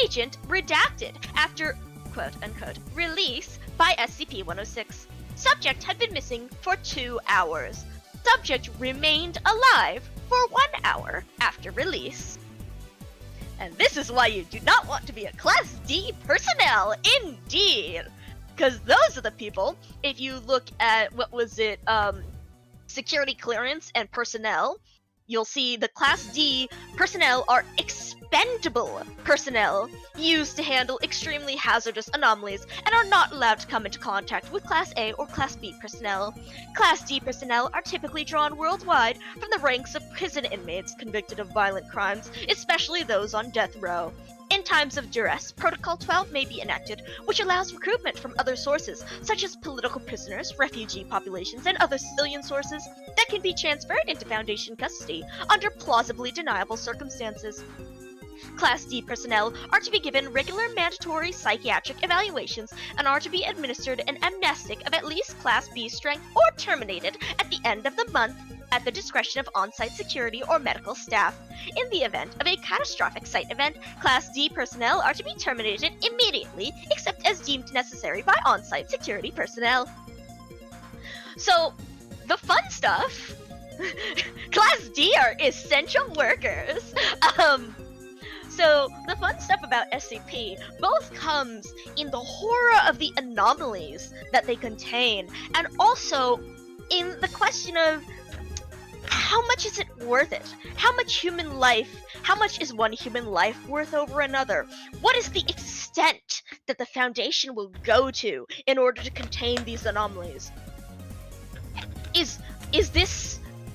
Agent redacted after quote-unquote release by SCP-106. Subject had been missing for 2 hours. Subject remained alive for 1 hour after release. And this is why you do not want to be a Class D personnel, indeed! Because those are the people, if you look at, security clearance and personnel, you'll see the Class D personnel are expendable personnel used to handle extremely hazardous anomalies and are not allowed to come into contact with Class A or Class B personnel. Class D personnel are typically drawn worldwide from the ranks of prison inmates convicted of violent crimes, especially those on death row. In times of duress, Protocol 12 may be enacted, which allows recruitment from other sources, such as political prisoners, refugee populations, and other civilian sources that can be transferred into Foundation custody under plausibly deniable circumstances. Class D personnel are to be given regular mandatory psychiatric evaluations and are to be administered an amnestic of at least Class B strength or terminated at the end of the month at the discretion of on-site security or medical staff. In the event of a catastrophic site event, Class D personnel are to be terminated immediately except as deemed necessary by on-site security personnel. So, the fun stuff! Class D are essential workers! So, the fun stuff about SCP both comes in the horror of the anomalies that they contain, and also in the question of how much is it worth it? How much is one human life worth over another? What is the extent that the Foundation will go to in order to contain these anomalies?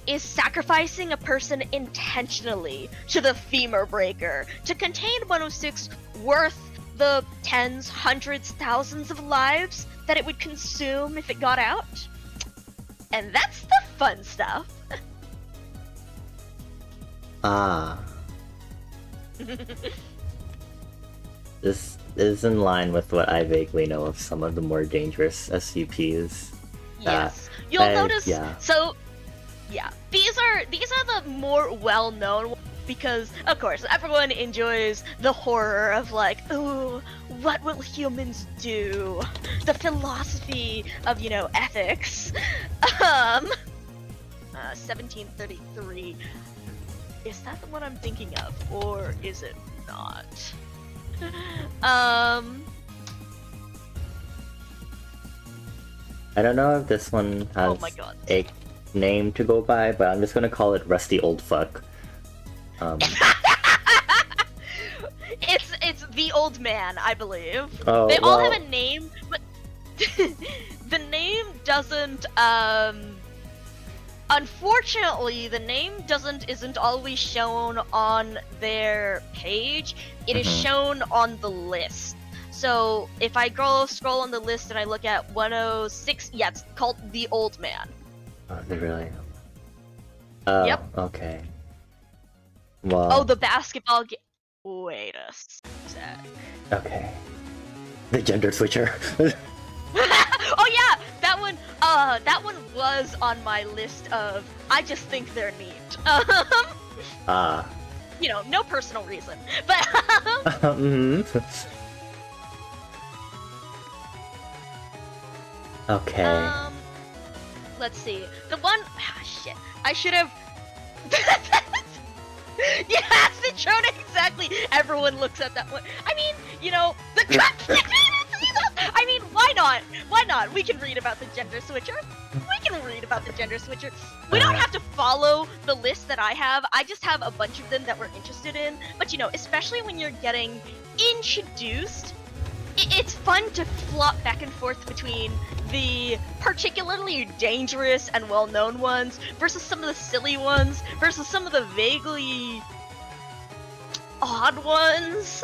Is sacrificing a person intentionally to the femur breaker to contain 106 worth the tens, hundreds, thousands of lives that it would consume if it got out? And that's the fun stuff. This is in line with what I vaguely know of some of the more dangerous SCPs. Yes. You'll notice, yeah. So, yeah, these are the more well-known because, of course, everyone enjoys the horror of like, ooh, what will humans do? The philosophy of, ethics. 1733. Is that the one I'm thinking of, or is it not? I don't know if this one has a name to go by, but I'm just gonna call it Rusty Old Fuck. It's the old man, I believe. Oh, they all have a name, but the name doesn't. Unfortunately, the name isn't always shown on their page. It is shown on the list. So if I scroll on the list and I look at 106, yeah, it's called the Old Man. Oh, they really? Oh, yep. Okay. Well. Oh, the basketball game. Wait a sec. Okay. The gender switcher. Oh yeah, that one was on my list of. I just think they're neat. No personal reason, but. Okay. Let's see. The one. Shit. I should have. Yes, it's shown exactly. Everyone looks at that one. I mean, the. I mean, why not? Why not? We can read about the gender switcher. We don't have to follow the list that I have. I just have a bunch of them that we're interested in. But especially when you're getting introduced, it's fun to flop back and forth between the particularly dangerous and well-known ones versus some of the silly ones versus some of the vaguely odd ones.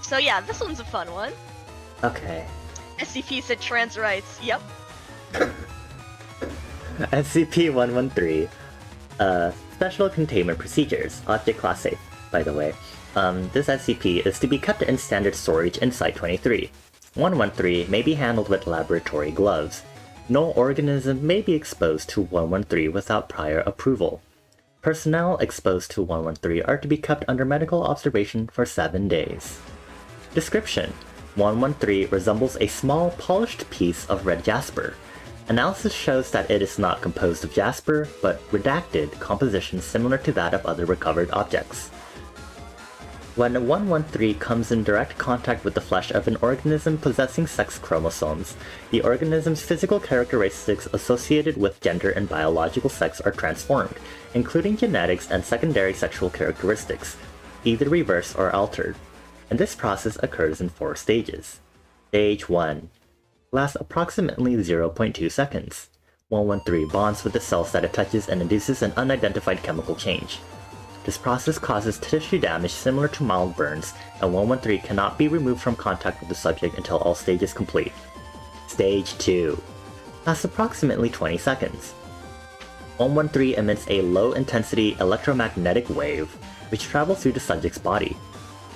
So yeah, this one's a fun one. Okay. SCP said trans rights. Yep. SCP-113. Special Containment Procedures. Object Class Safe, by the way. This SCP is to be kept in standard storage in Site-23. 113 may be handled with laboratory gloves. No organism may be exposed to 113 without prior approval. Personnel exposed to 113 are to be kept under medical observation for 7 days. Description: 113 resembles a small, polished piece of red jasper. Analysis shows that it is not composed of jasper, but redacted composition similar to that of other recovered objects. When 113 comes in direct contact with the flesh of an organism possessing sex chromosomes, the organism's physical characteristics associated with gender and biological sex are transformed, including genetics and secondary sexual characteristics, either reversed or altered. And this process occurs in 4 stages. Stage 1 lasts approximately 0.2 seconds. 113 bonds with the cells that it touches and induces an unidentified chemical change. This process causes tissue damage similar to mild burns, and 113 cannot be removed from contact with the subject until all stages complete. Stage 2 lasts approximately 20 seconds. 113 emits a low-intensity electromagnetic wave, which travels through the subject's body.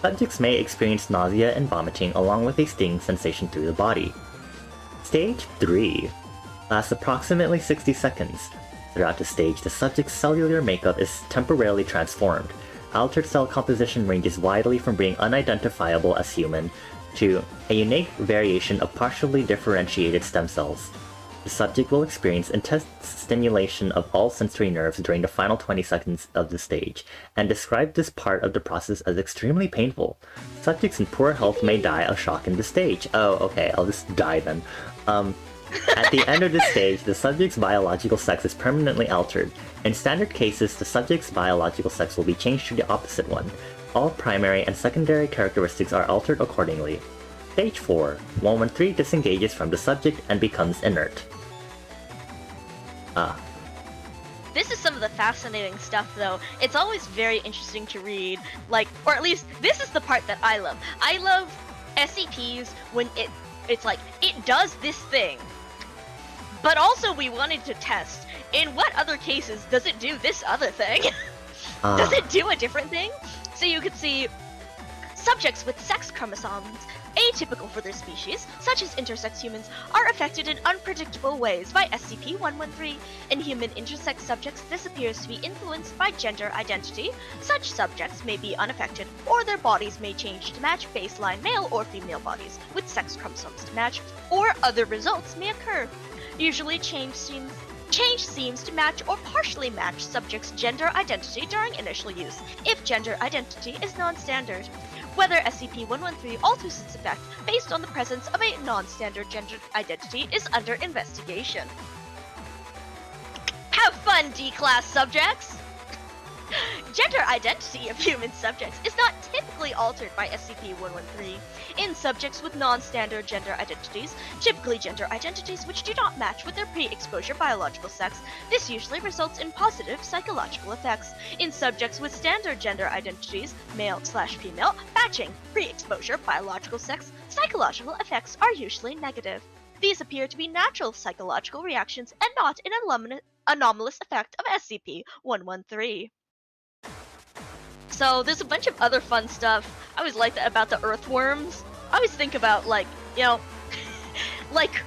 Subjects may experience nausea and vomiting along with a stinging sensation through the body. Stage 3 lasts approximately 60 seconds. Throughout the stage, the subject's cellular makeup is temporarily transformed. Altered cell composition ranges widely from being unidentifiable as human to a unique variation of partially differentiated stem cells. The subject will experience intense stimulation of all sensory nerves during the final 20 seconds of the stage, and described this part of the process as extremely painful. Subjects in poor health may die of shock in the stage. Oh, okay, I'll just die then. At the end of this stage, the subject's biological sex is permanently altered. In standard cases, the subject's biological sex will be changed to the opposite one. All primary and secondary characteristics are altered accordingly. Stage 4, 113 disengages from the subject and becomes inert. This is some of the fascinating stuff, though. It's always very interesting to read, like, or at least this is the part that I love. I love SCPs when it's like, it does this thing. But also we wanted to test, in what other cases does it do this other thing? Does it do a different thing? So you could see subjects with sex chromosomes, atypical for their species, such as intersex humans, are affected in unpredictable ways by SCP-113. In human intersex subjects, this appears to be influenced by gender identity. Such subjects may be unaffected, or their bodies may change to match baseline male or female bodies, with sex chromosomes to match, or other results may occur. Usually change seems to match or partially match subject's gender identity during initial use, if gender identity is non-standard. Whether SCP-113 alters its effect based on the presence of a non-standard gender identity is under investigation. Have fun, D-Class subjects! Gender identity of human subjects is not typically altered by SCP-113. In subjects with non-standard gender identities, typically gender identities which do not match with their pre-exposure biological sex, this usually results in positive psychological effects. In subjects with standard gender identities, male/female, matching pre-exposure biological sex, psychological effects are usually negative. These appear to be natural psychological reactions and not an anomalous effect of SCP-113. So there's a bunch of other fun stuff. I always like that about the earthworms. I always think about, like, you know, like,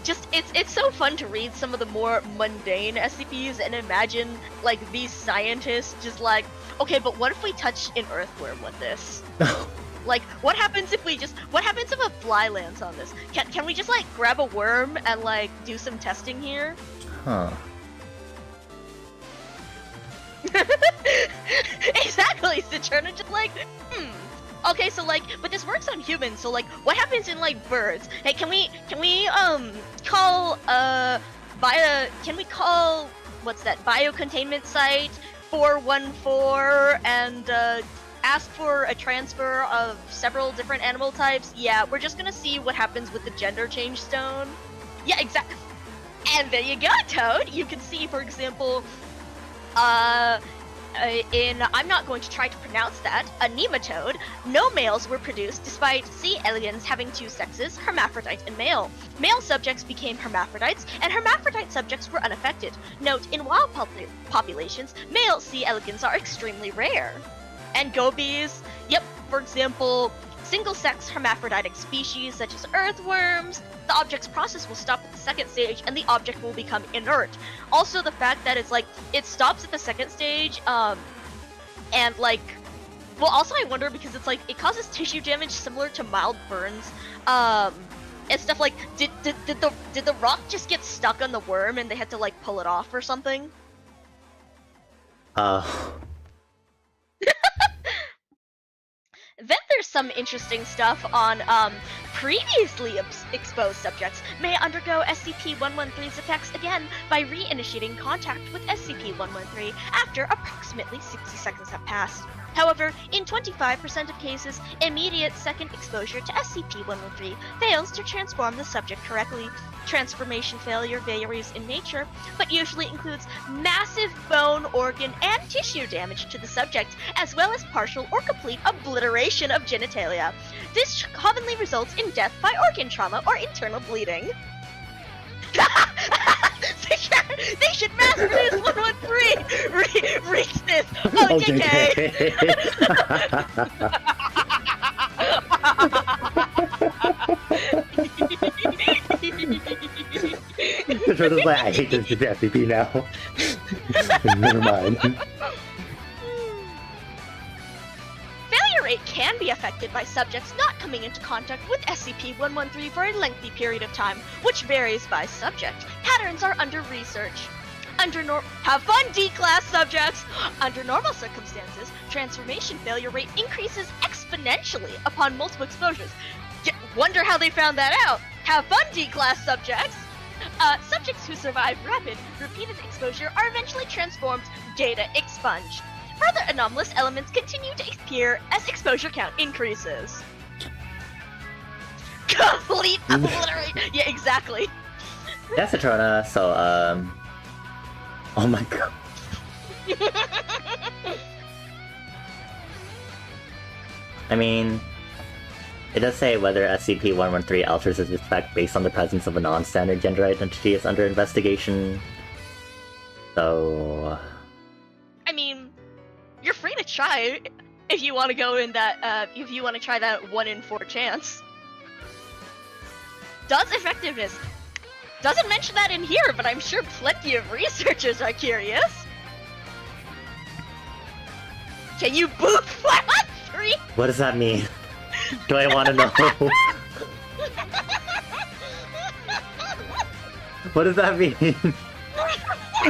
just, it's so fun to read some of the more mundane SCPs and imagine, like, these scientists just like, okay, but what if we touch an earthworm with this? Like, what happens if a fly lands on this? Can we just, like, grab a worm and, like, do some testing here? Huh. Exactly, Sojourner just like, okay, so like, but this works on humans, so like, what happens in like birds? Hey, can we call what's that, biocontainment site 414 and ask for a transfer of several different animal types? Yeah, we're just gonna see what happens with the gender change stone. Yeah, exactly. And there you go, Toad. You can see, for example, I'm not going to try to pronounce that, a nematode, no males were produced despite C. elegans having 2 sexes, hermaphrodite and male. Male subjects became hermaphrodites, and hermaphrodite subjects were unaffected. Note, in wild populations, male C. elegans are extremely rare. And gobies, yep, for example, single-sex hermaphroditic species such as earthworms, the object's process will stop at the second stage and the object will become inert. Also, the fact that it's like, it stops at the second stage, and like, well, also I wonder because it's like, it causes tissue damage similar to mild burns, and stuff like, did the rock just get stuck on the worm and they had to like pull it off or something? Then there's some interesting stuff on previously exposed subjects may undergo SCP-113's effects again by reinitiating contact with SCP-113 after approximately 60 seconds have passed. However, in 25% of cases, immediate second exposure to SCP-113 fails to transform the subject correctly. Transformation failure varies in nature, but usually includes massive bone, organ, and tissue damage to the subject, as well as partial or complete obliteration of genitalia. This commonly results in death by organ trauma or internal bleeding. They should mass produce 113! Reach this! Oh, JK! Like, I hate this SCP now. Never mind. Failure rate can be affected by subjects not coming into contact with SCP-113 for a lengthy period of time, which varies by subject. Patterns are under research. Have fun, D-class subjects! Under normal circumstances, transformation failure rate increases exponentially upon multiple exposures. Wonder how they found that out! Have fun, D-class subjects! Subjects who survive rapid, repeated exposure are eventually transformed, data expunged. Further anomalous elements continue to appear as exposure count increases. Complete obliteration! Yeah, exactly. That's a Trona, so, oh my god. I mean, it does say whether SCP-113 alters its effect based on the presence of a non-standard gender identity is under investigation. So... I mean, you're free to try if you want to go in that, if you want to try that 1 in 4 chance. Does effectiveness. Doesn't mention that in here, but I'm sure plenty of researchers are curious. Can you boot 513? What does that mean? Do I want to know? What does that mean?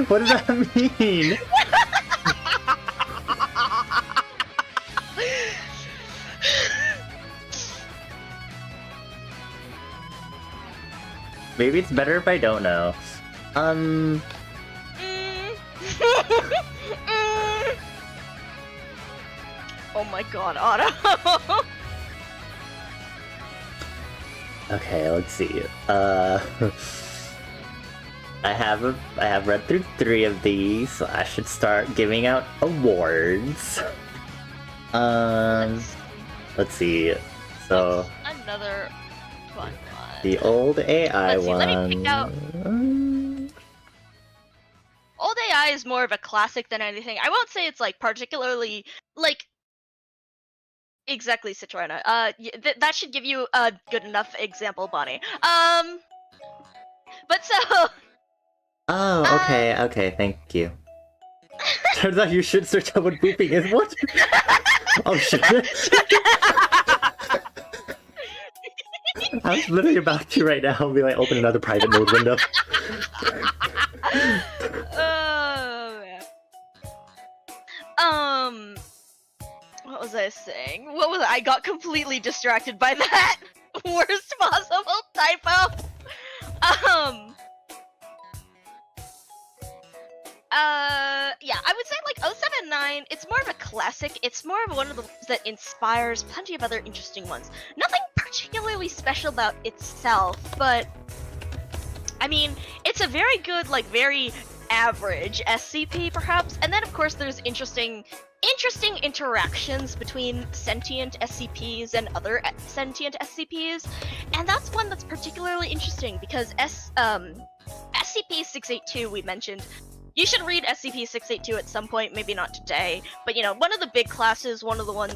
What does that mean? Maybe it's better if I don't know. Oh my god, Otto. Okay, let's see. I have read through 3 of these, so I should start giving out awards. Let's see. So Another fun one. the old AI Let's see, one. let me pick out. Old AI is more of a classic than anything. I won't say it's like particularly like exactly Citrona. That should give you a good enough example, Bonnie. But so. Oh, okay, thank you. Turns out you should search out what booping is. What? Oh shit! I was literally about to right now be like open another private mode window. Oh man. What was I saying? What was I got completely distracted by that worst possible typo. Yeah, I would say like 079, it's more of a classic. It's more of one of the ones that inspires plenty of other interesting ones. Nothing particularly special about itself, but I mean, it's a very good, like very average SCP perhaps. And then of course there's interesting interactions between sentient SCPs and other sentient SCPs, and that's one that's particularly interesting because SCP-682 we mentioned. You should read SCP-682 at some point, maybe not today, but you know, one of the big classes, one of the ones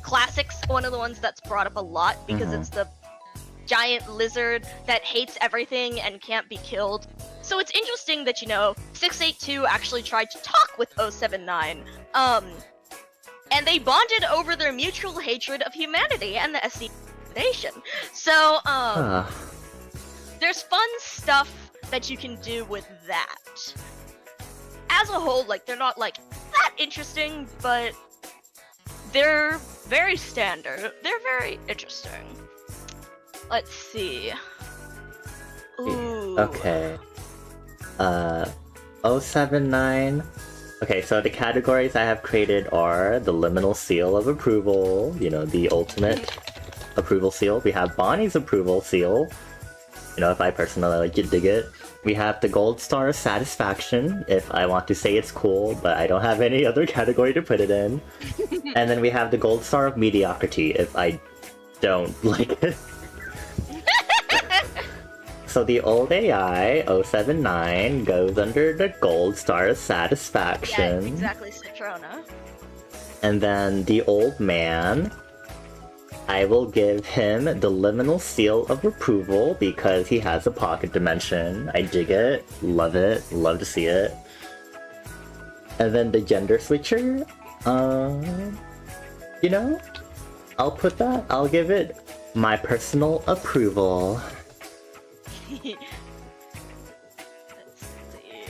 classics, one of the ones that's brought up a lot because it's the giant lizard that hates everything and can't be killed. So it's interesting that, 682 actually tried to talk with 079. And they bonded over their mutual hatred of humanity and the SCP Nation. So, there's fun stuff that you can do with that. As a whole, like, they're not, like, that interesting, but they're very standard. They're very interesting. Let's see. Ooh. Okay. 079. Okay, so the categories I have created are the liminal seal of approval, the ultimate approval seal. We have Bonnie's approval seal, if I personally like it, dig it. We have the gold star of satisfaction, if I want to say it's cool, but I don't have any other category to put it in. And then we have the gold star of mediocrity, if I don't like it. So the old AI, 079, goes under the gold star of satisfaction. Yeah, exactly, Citrona. And then the old man, I will give him the liminal seal of approval because he has a pocket dimension. I dig it, love to see it. And then the gender switcher, I'll give it my personal approval.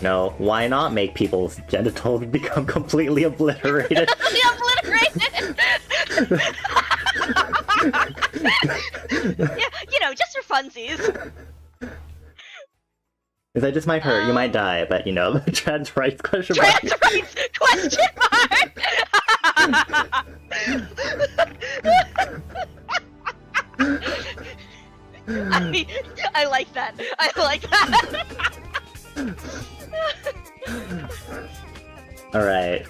No, why not make people's genitals become completely obliterated? Yeah, just for funsies. Because that just might hurt, you might die, but the trans rights question mark. Trans rights question mark! I like that. Alright,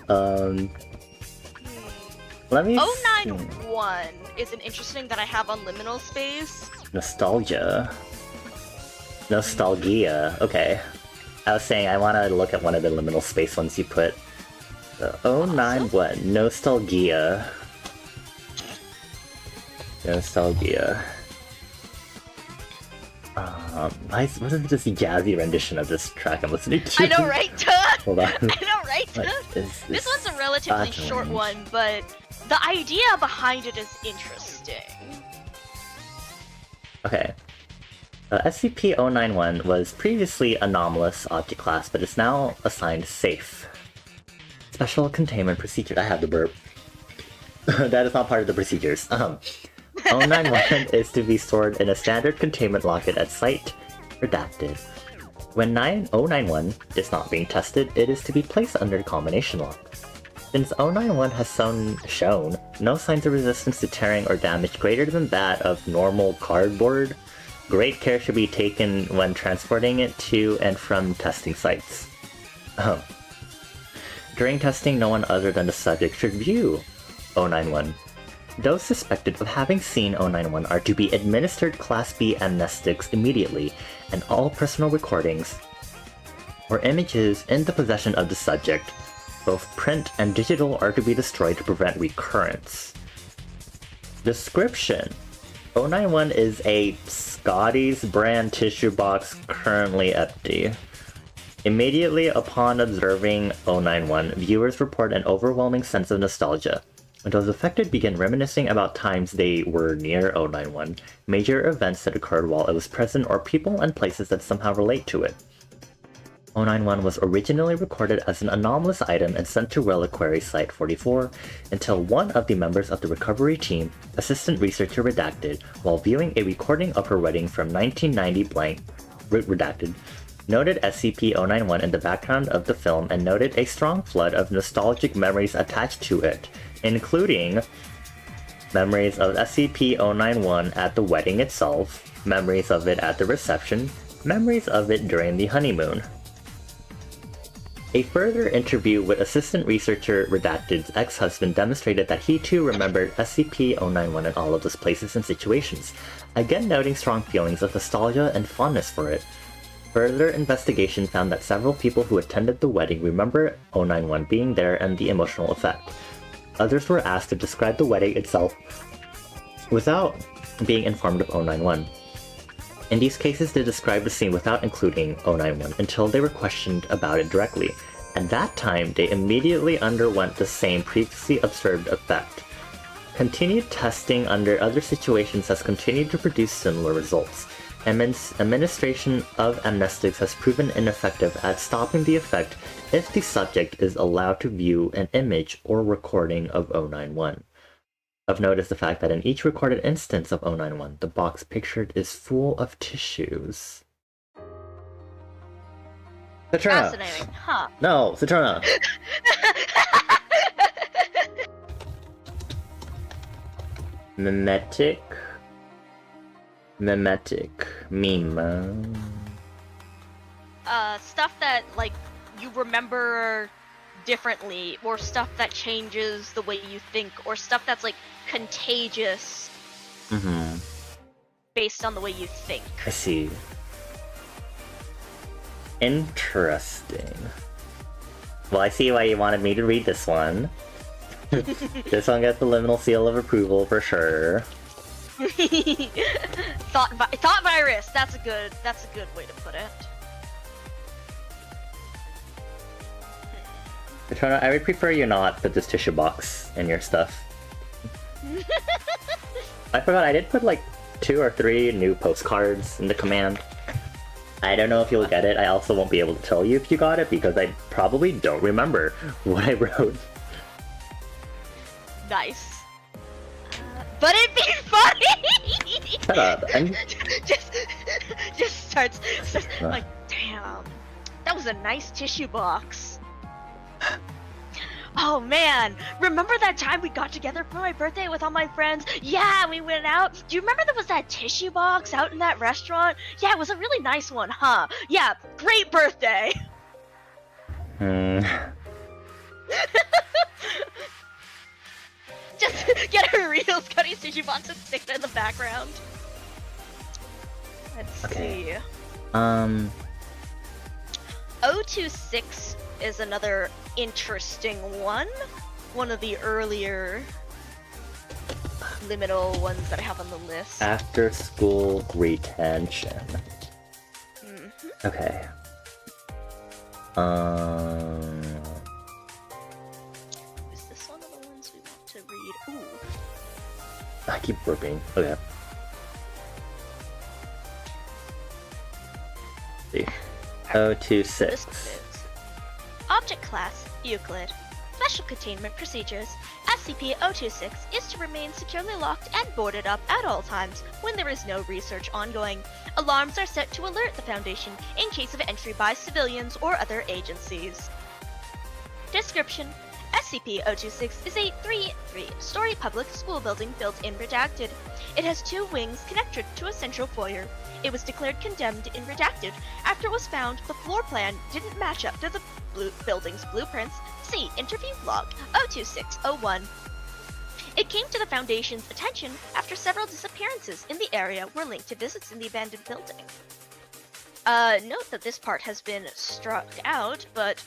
let me 091 is an interesting that I have on liminal space. Nostalgia. Okay. I was saying I want to look at one of the liminal space ones you put. 091. Nostalgia. What is this jazzy rendition of this track I'm listening to? I know, right? Hold on. I know, right? This one's a relatively short one, but the idea behind it is interesting. Okay. SCP-091 was previously anomalous object class, but is now assigned safe. Special containment procedure. I have the burp. That is not part of the procedures. 091 is to be stored in a standard containment locket at site. Redacted. When 091 is not being tested, it is to be placed under combination lock. Since 091 has shown no signs of resistance to tearing or damage greater than that of normal cardboard, great care should be taken when transporting it to and from testing sites. During testing, no one other than the subject should view 091. Those suspected of having seen 091 are to be administered Class B amnestics immediately, and all personal recordings or images in the possession of the subject, both print and digital, are to be destroyed to prevent recurrence. Description: 091 is a Scotty's brand tissue box currently empty. Immediately upon observing 091, viewers report an overwhelming sense of nostalgia. Those affected begin reminiscing about times they were near 091, major events that occurred while it was present, or people and places that somehow relate to it. 091 was originally recorded as an anomalous item and sent to Reliquary Site-44 until one of the members of the recovery team, Assistant Researcher Redacted, while viewing a recording of her wedding from 1990 blank, redacted, noted SCP-091 in the background of the film and noted a strong flood of nostalgic memories attached to it, including memories of SCP-091 at the wedding itself, memories of it at the reception, memories of it during the honeymoon. A further interview with Assistant Researcher Redacted's ex-husband demonstrated that he too remembered SCP-091 in all of those places and situations, again noting strong feelings of nostalgia and fondness for it. Further investigation found that several people who attended the wedding remember 091 being there and the emotional effect. Others were asked to describe the wedding itself without being informed of 091. In these cases, they described the scene without including 091 until they were questioned about it directly. At that time, they immediately underwent the same previously observed effect. Continued testing under other situations has continued to produce similar results. Administration of amnestics has proven ineffective at stopping the effect if the subject is allowed to view an image or recording of 091. Of note is the fact that in each recorded instance of 091, the box pictured is full of tissues. Saturna! Fascinating, huh? No, Saturna! Mimetic. Meme. Stuff that, like, you remember differently, or stuff that changes the way you think, or stuff that's, like, contagious based on the way you think. I see. Interesting. Well, I see why you wanted me to read this one. This one gets the liminal seal of approval for sure. Thought virus. That's a good way to put it. Patrona, I would prefer you not put this tissue box in your stuff. I forgot I did put like 2 or 3 new postcards in the command. I don't know if you'll get it. I also won't be able to tell you if you got it because I probably don't remember what I wrote. Nice. But it'd be funny! Shut up. just starts like, damn, that was a nice tissue box. Oh man, remember that time we got together for my birthday with all my friends? Yeah, we went out. Do you remember there was that tissue box out in that restaurant? Yeah, it was a really nice one, huh? Yeah, great birthday! Just get a real Scotty's tissue box and stick it in the background. Let's see. 026 is another interesting one. One of the earlier liminal ones that I have on the list. After school retention. Okay. Is this one of the ones we want to read? Ooh. I keep burping. Okay. See. 026. This is Object Class Euclid. Special Containment Procedures. SCP-026 is to remain securely locked and boarded up at all times when there is no research ongoing. Alarms are set to alert the Foundation in case of entry by civilians or other agencies. Description: SCP-026 is a 3-story public school building built in Redacted. It has 2 wings connected to a central foyer. It was declared condemned in Redacted after it was found the floor plan didn't match up to the building's blueprints. See Interview Log 02601. It came to the Foundation's attention after several disappearances in the area were linked to visits in the abandoned building. Note that this part has been struck out, but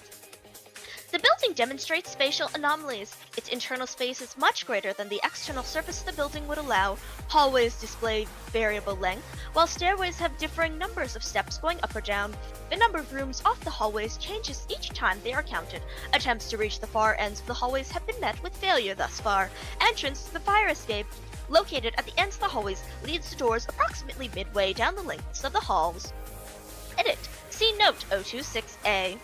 the building demonstrates spatial anomalies. Its internal space is much greater than the external surface of the building would allow. Hallways display variable length, while stairways have differing numbers of steps going up or down. The number of rooms off the hallways changes each time they are counted. Attempts to reach the far ends of the hallways have been met with failure thus far. Entrance to the fire escape, located at the ends of the hallways, leads to doors approximately midway down the lengths of the halls. Edit. See Note 026A.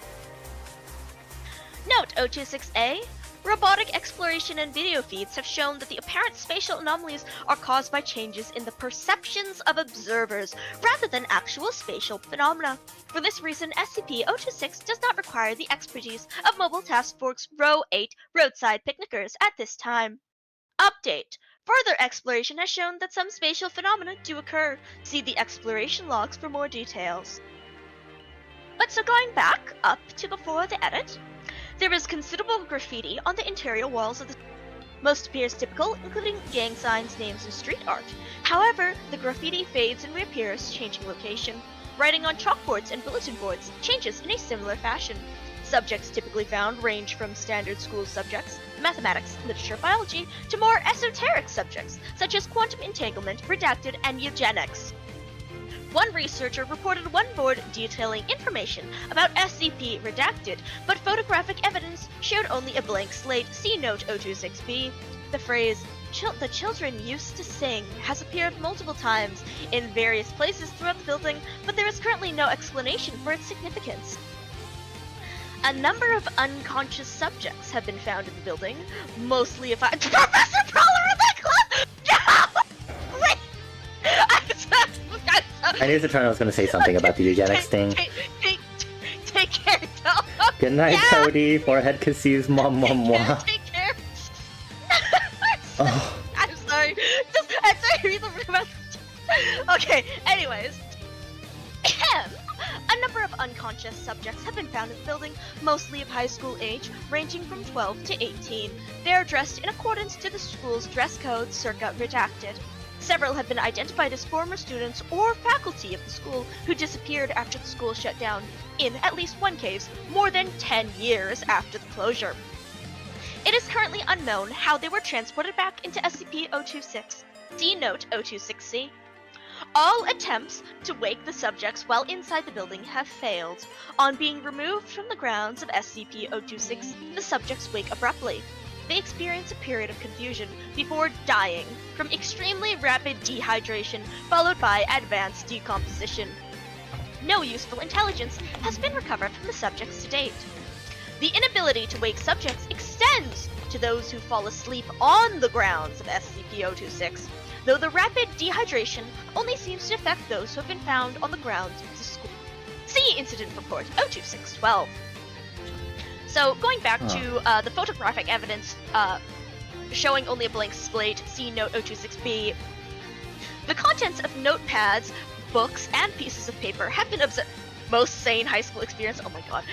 Note 026A. Robotic exploration and video feeds have shown that the apparent spatial anomalies are caused by changes in the perceptions of observers rather than actual spatial phenomena. For this reason, SCP-026 does not require the expertise of Mobile Task Force Row 8 roadside picnickers at this time. Update. Further exploration has shown that some spatial phenomena do occur. See the exploration logs for more details. But so going back up to before the edit, there is considerable graffiti on the interior walls of the most appears typical, including gang signs, names, and street art. However, the graffiti fades and reappears, changing location. Writing on chalkboards and bulletin boards changes in a similar fashion. Subjects typically found range from standard school subjects, mathematics, literature, biology, to more esoteric subjects, such as quantum entanglement, redacted, and eugenics. One researcher reported one board detailing information about SCP Redacted, but photographic evidence showed only a blank slate. See Note 026b. The phrase, "the children used to sing," has appeared multiple times in various places throughout the building, but there is currently no explanation for its significance. A number of unconscious subjects have been found in the building, mostly if Professor Prowler in that class! No! Wait! I knew Saturn was going to say something about the eugenics thing. Take care, dog. Good night, Cody. Forehead kisses, mwah. Take care. Oh. I'm sorry. I'm sorry. Okay. Anyways, a number of unconscious subjects have been found in the building, mostly of high school age, ranging from 12 to 18. They are dressed in accordance to the school's dress code, circa redacted. Several have been identified as former students or faculty of the school who disappeared after the school shut down, in at least one case, more than 10 years after the closure. It is currently unknown how they were transported back into SCP-026. See Note 026C. All attempts to wake the subjects while inside the building have failed. On being removed from the grounds of SCP-026, the subjects wake abruptly. They experience a period of confusion before dying from extremely rapid dehydration followed by advanced decomposition. No useful intelligence has been recovered from the subjects to date. The inability to wake subjects extends to those who fall asleep on the grounds of SCP-026, though the rapid dehydration only seems to affect those who have been found on the grounds of the school. See Incident Report 02612. So, going back to the photographic evidence showing only a blank slate, see Note 026b, the contents of notepads, books, and pieces of paper have been observed. Most sane high school experience, oh my god,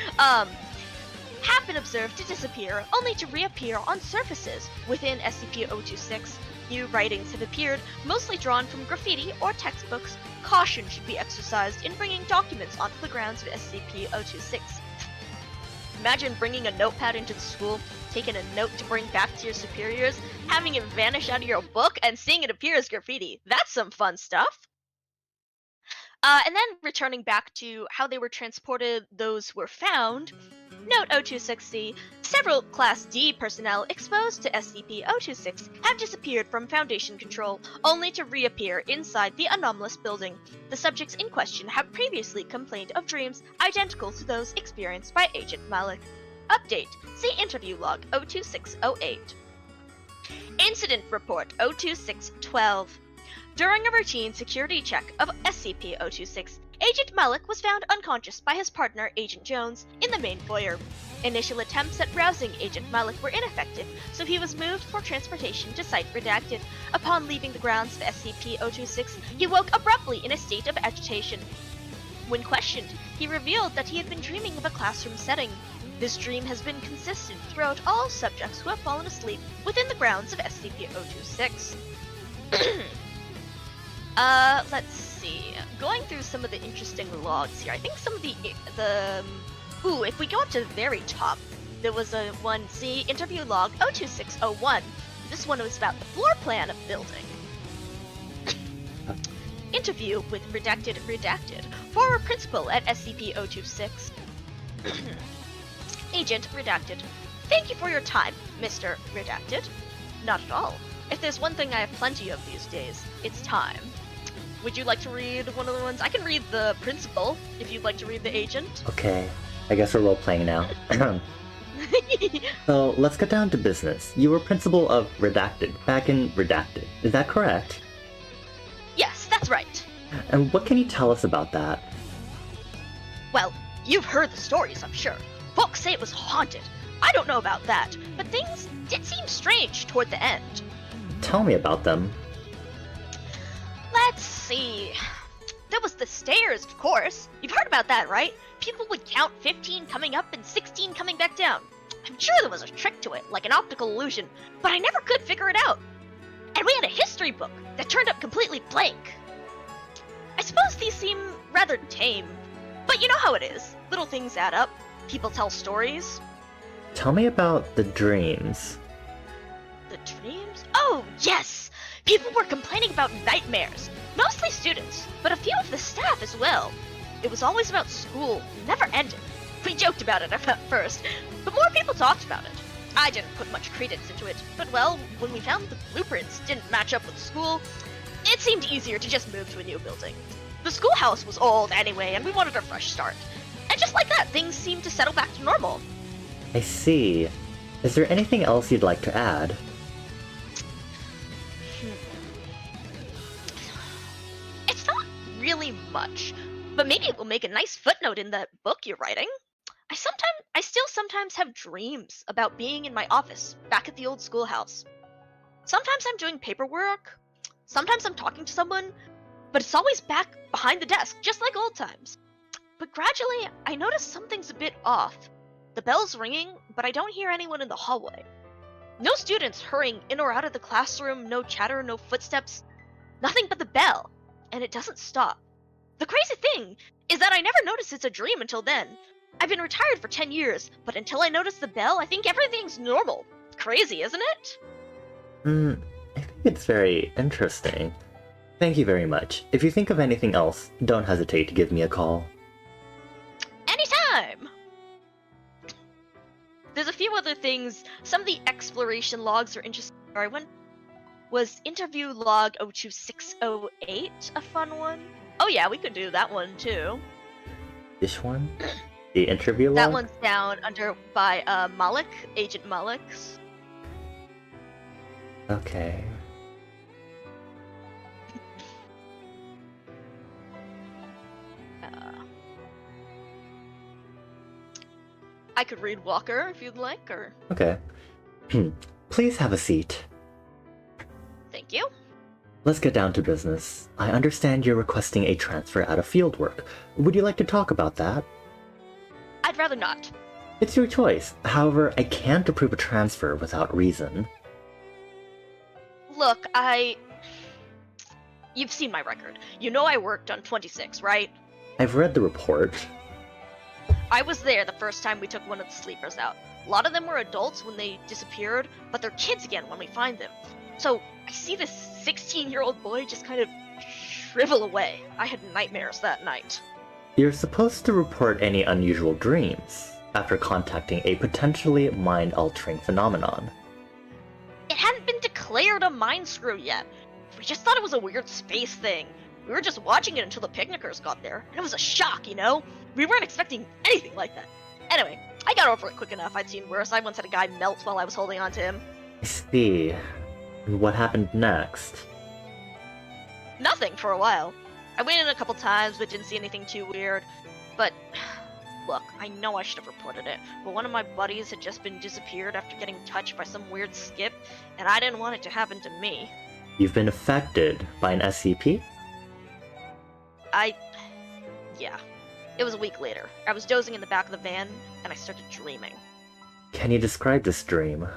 have been observed to disappear, only to reappear on surfaces within SCP-026. New writings have appeared, mostly drawn from graffiti or textbooks. Caution should be exercised in bringing documents onto the grounds of SCP-026. Imagine bringing a notepad into the school, taking a note to bring back to your superiors, having it vanish out of your book, and seeing it appear as graffiti. That's some fun stuff! And then returning back to how they were transported, those who were found, Note 026C, several Class D personnel exposed to SCP-026 have disappeared from Foundation control, only to reappear inside the anomalous building. The subjects in question have previously complained of dreams identical to those experienced by Agent Malik. Update, see Interview Log 02608. Incident Report 02612. During a routine security check of SCP-026, Agent Malik was found unconscious by his partner, Agent Jones, in the main foyer. Initial attempts at rousing Agent Malik were ineffective, so he was moved for transportation to Site Redacted. Upon leaving the grounds of SCP-026, he woke abruptly in a state of agitation. When questioned, he revealed that he had been dreaming of a classroom setting. This dream has been consistent throughout all subjects who have fallen asleep within the grounds of SCP-026. Let's see. Going through some of the interesting logs here, I think some of ooh, if we go up to the very top, there was a one, see, Interview Log 02601. This one was about the floor plan of the building. Interview with Redacted, former principal at SCP-026. Agent Redacted. Thank you for your time, Mr. Redacted. Not at all. If there's one thing I have plenty of these days, it's time. Would you like to read one of the ones? I can read the principal, if you'd like to read the agent. Okay, I guess we're role-playing now. So, let's get down to business. You were principal of Redacted, back in Redacted. Is that correct? Yes, that's right. And what can you tell us about that? Well, you've heard the stories, I'm sure. Folks say it was haunted. I don't know about that, but things did seem strange toward the end. Tell me about them. Let's see. There was the stairs, of course. You've heard about that, right? People would count 15 coming up and 16 coming back down. I'm sure there was a trick to it, like an optical illusion, but I never could figure it out. And we had a history book that turned up completely blank. I suppose these seem rather tame, but you know how it is. Little things add up. people tell stories. Tell me about the dreams. The dreams? Oh, yes! People were complaining about nightmares. Mostly students, but a few of the staff as well. It was always about school, never ended. We joked about it at first, but more people talked about it. I didn't put much credence into it, but well, when we found the blueprints didn't match up with school, it seemed easier to just move to a new building. The schoolhouse was old anyway, and we wanted a fresh start. And just like that, things seemed to settle back to normal. I see. Is there anything else you'd like to add? It's not really much, but maybe it will make a nice footnote in that book you're writing. I still sometimes have dreams about being in my office back at the old schoolhouse. Sometimes I'm doing paperwork, sometimes I'm talking to someone, but it's always back behind the desk, just like old times. But gradually, I notice something's a bit off. The bell's ringing, but I don't hear anyone in the hallway. No students hurrying in or out of the classroom, no chatter, no footsteps, nothing but the bell, and it doesn't stop. The crazy thing is that I never noticed it's a dream until then. I've been retired for 10 years, but until I notice the bell, I think everything's normal. Crazy, isn't it? I think it's very interesting. Thank you very much. If you think of anything else, don't hesitate to give me a call. Anytime! There's a few other things. Some of the exploration logs are interesting. Where I went was interview log 02608 a fun one? Oh yeah, we could do that one too. This one? The interview log? That one's down under by Malik, Agent Malik's. Okay. I could read Walker if you'd like, or... Okay. Please have a seat. Thank you. Let's get down to business. I understand you're requesting a transfer out of fieldwork. Would you like to talk about that? I'd rather not. It's your choice. However, I can't approve a transfer without reason. Look, You've seen my record. You know I worked on 26, right? I've read the report. I was there the first time we took one of the sleepers out. A lot of them were adults when they disappeared, but they're kids again when we find them. So, I see this 16-year-old boy just kind of shrivel away. I had nightmares that night. You're supposed to report any unusual dreams after contacting a potentially mind-altering phenomenon. It hadn't been declared a mind screw yet. We just thought it was a weird space thing. We were just watching it until the picnickers got there, and it was a shock, you know? We weren't expecting anything like that. Anyway, I got over it quick enough. I'd seen worse. I once had a guy melt while I was holding on to him. I see. What happened next? Nothing for a while. I went in a couple times, but didn't see anything too weird. But, look, I know I should have reported it, but one of my buddies had just been disappeared after getting touched by some weird skip, and I didn't want it to happen to me. You've been affected by an SCP? Yeah. It was a week later. I was dozing in the back of the van, and I started dreaming. Can you describe this dream?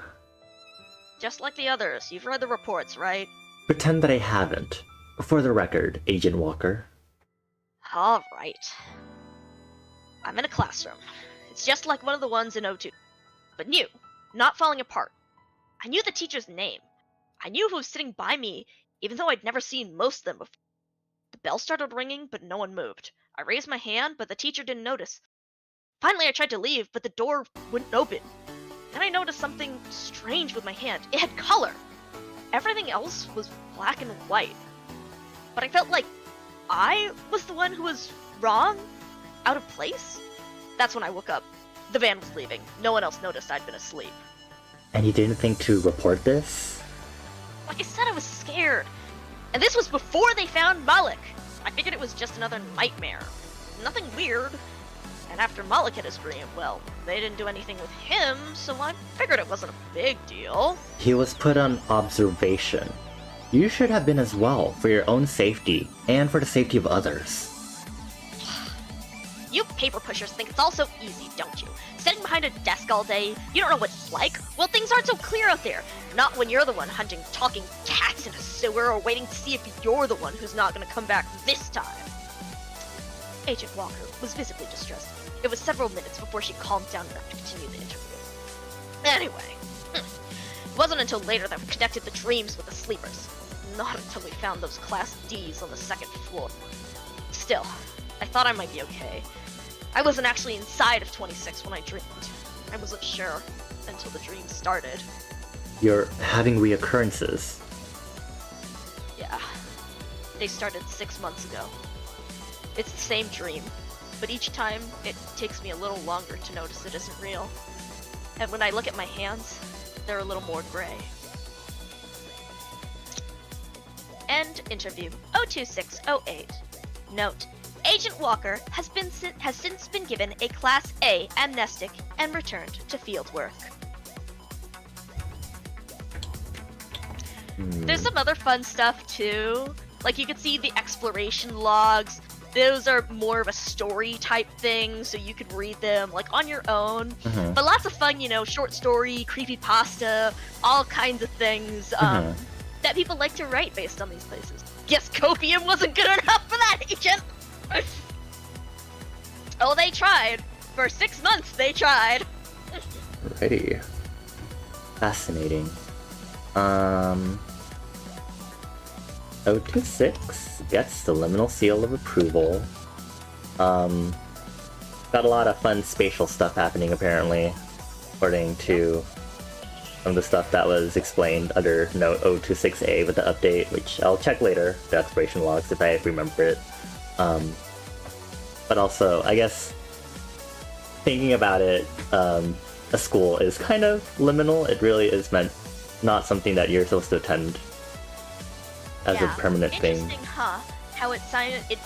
Just like the others, you've read the reports, right? Pretend that I haven't. For the record, Agent Walker. Alright. I'm in a classroom. It's just like one of the ones in O2. But new. Not falling apart. I knew the teacher's name. I knew who was sitting by me, even though I'd never seen most of them before. The bell started ringing, but no one moved. I raised my hand, but the teacher didn't notice. Finally, I tried to leave, but the door wouldn't open. Then I noticed something strange with my hand. It had color. Everything else was black and white. But I felt like I was the one who was wrong? Out of place? That's when I woke up. The van was leaving. No one else noticed I'd been asleep. And you didn't think to report this? Like I said, I was scared. And this was before they found Malik. I figured it was just another nightmare. Nothing weird. And after Malik had his dream, well, they didn't do anything with him, so I figured it wasn't a big deal. He was put on observation. You should have been as well, for your own safety, and for the safety of others. You paper pushers think it's all so easy, don't you? Sitting behind a desk all day, you don't know what it's like? Well, things aren't so clear out there. Not when you're the one hunting talking cats in a sewer or waiting to see if you're the one who's not gonna come back this time. Agent Walker was visibly distressed. It was several minutes before she calmed down enough to continue the interview. Anyway, it wasn't until later that we connected the dreams with the sleepers. Not until we found those Class Ds on the second floor. Still, I thought I might be okay. I wasn't actually inside of 26 when I dreamed. I wasn't sure until the dream started. You're having reoccurrences. Yeah. They started 6 months ago. It's the same dream, but each time it takes me a little longer to notice it isn't real. And when I look at my hands, they're a little more gray. End interview 02608. Note: Agent Walker has since been given a Class A amnestic and returned to field work. There's some other fun stuff too. Like you can see the exploration logs. Those are more of a story type thing, so you could read them like on your own. But lots of fun, you know, short story, creepypasta, all kinds of things that people like to write based on these places. Guess copium wasn't good enough for that, Agent! Oh, they tried. For 6 months, they tried. Alrighty. Fascinating. 026 gets the liminal seal of approval. Got a lot of fun spatial stuff happening apparently, according to some of the stuff that was explained under note 026A with the update, which I'll check later, the exploration logs, if I remember it. But also, I guess, thinking about it, a school is kind of liminal. It really is meant not something that you're supposed to attend as a permanent thing. Interesting, huh? How it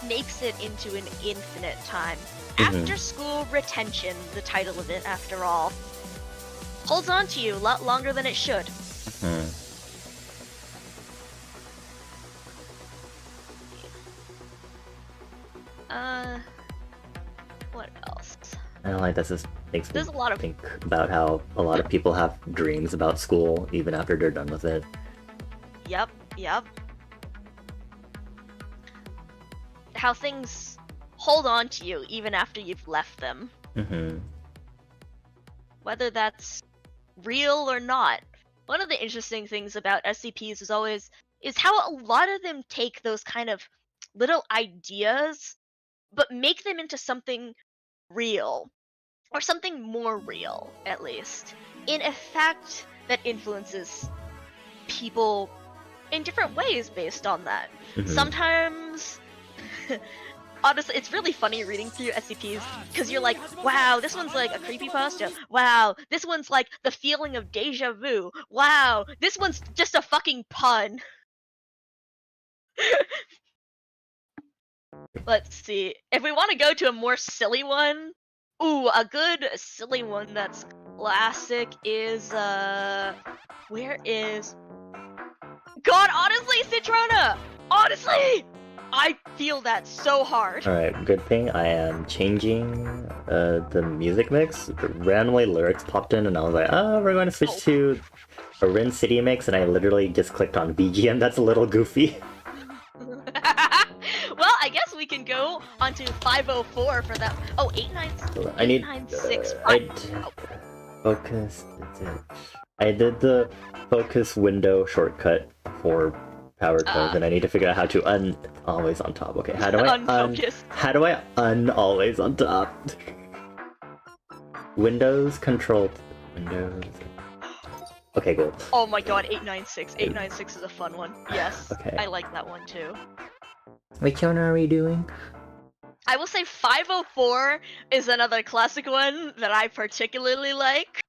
makes it into an infinite time. After school retention, the title of it, after all. Holds on to you a lot longer than it should. What else? I don't like this. Just makes me There's a lot of think about how a lot of people have dreams about school even after they're done with it. Yep. How things hold on to you even after you've left them. Whether that's real or not. One of the interesting things about SCPs is how a lot of them take those kind of little ideas but make them into something real. Or something more real, at least. In a fact that influences people in different ways based on that. Sometimes, honestly, it's really funny reading through SCPs because you're like, wow, this one's like a creepypasta. Wow, this one's like the feeling of deja vu. Wow, this one's just a fucking pun. Let's see. If we want to go to a more silly one, ooh, a good silly one that's classic is, where is... God, honestly, Citrona! Honestly! I feel that so hard. Alright, good thing I am changing the music mix. Randomly lyrics popped in and I was like, oh, we're going to switch to a Rin City mix, and I literally just clicked on BGM. That's a little goofy. Well, I guess we can go onto 504 for that. Oh, 896. I need 896. focus. That's it. I did the focus window shortcut for power codes, and I need to figure out how to always on top. Okay, how do I how do I always on top? Windows control Windows. Okay, cool. Oh my god, 896. 896 is a fun one. Yes. Okay. I like that one too. Which one are we doing? I will say 504 is another classic one that I particularly like.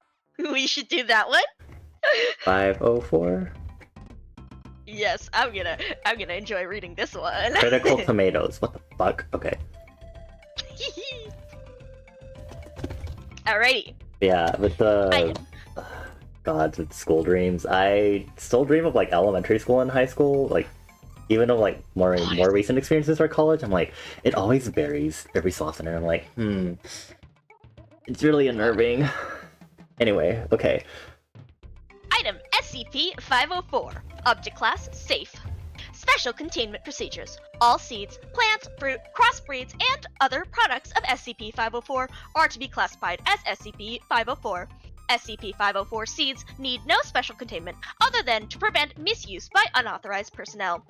We should do that one. 504? Yes, I'm gonna enjoy reading this one. Critical tomatoes. What the fuck? Okay. Alrighty. Yeah, with the God, with school dreams, I still dream of like elementary school and high school. Like, even though like more recent experiences are college, I'm like, it always varies every so often, and I'm like, it's really unnerving. Anyway, okay. Item SCP-504. Object class safe. special containment procedures. All seeds, plants, fruit, crossbreeds, and other products of SCP-504 are to be classified as SCP-504. SCP-504 seeds need no special containment other than to prevent misuse by unauthorized personnel.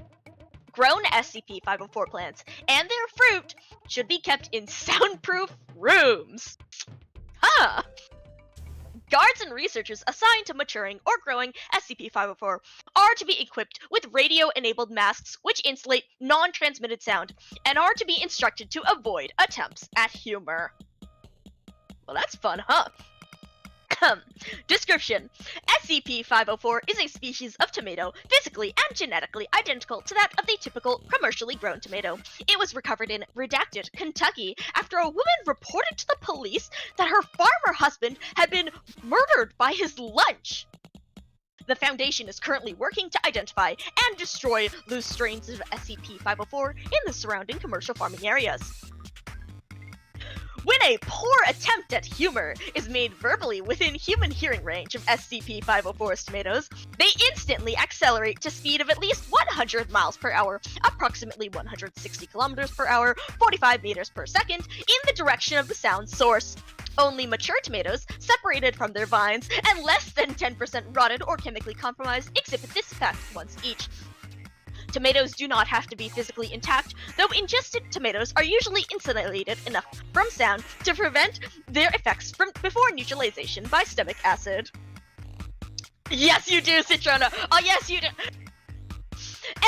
Grown SCP-504 plants and their fruit should be kept in soundproof rooms. Huh! Guards and researchers assigned to maturing or growing SCP-504 are to be equipped with radio-enabled masks which insulate non-transmitted sound and are to be instructed to avoid attempts at humor. Well, that's fun, huh? Description: SCP-504 is a species of tomato, physically and genetically identical to that of the typical commercially grown tomato. It was recovered in Redacted, Kentucky, after a woman reported to the police that her farmer husband had been murdered by his lunch. The Foundation is currently working to identify and destroy loose strains of SCP-504 in the surrounding commercial farming areas. When a poor attempt at humor is made verbally within human hearing range of SCP-504's tomatoes, they instantly accelerate to speed of at least 100 miles per hour, approximately 160 kilometers per hour, 45 meters per second, in the direction of the sound source. Only mature tomatoes, separated from their vines, and less than 10% rotted or chemically compromised exhibit this effect once each. Tomatoes do not have to be physically intact, though ingested tomatoes are usually insulated enough from sound to prevent their effects from before neutralization by stomach acid. Yes, you do, Citrona! Oh, yes, you do!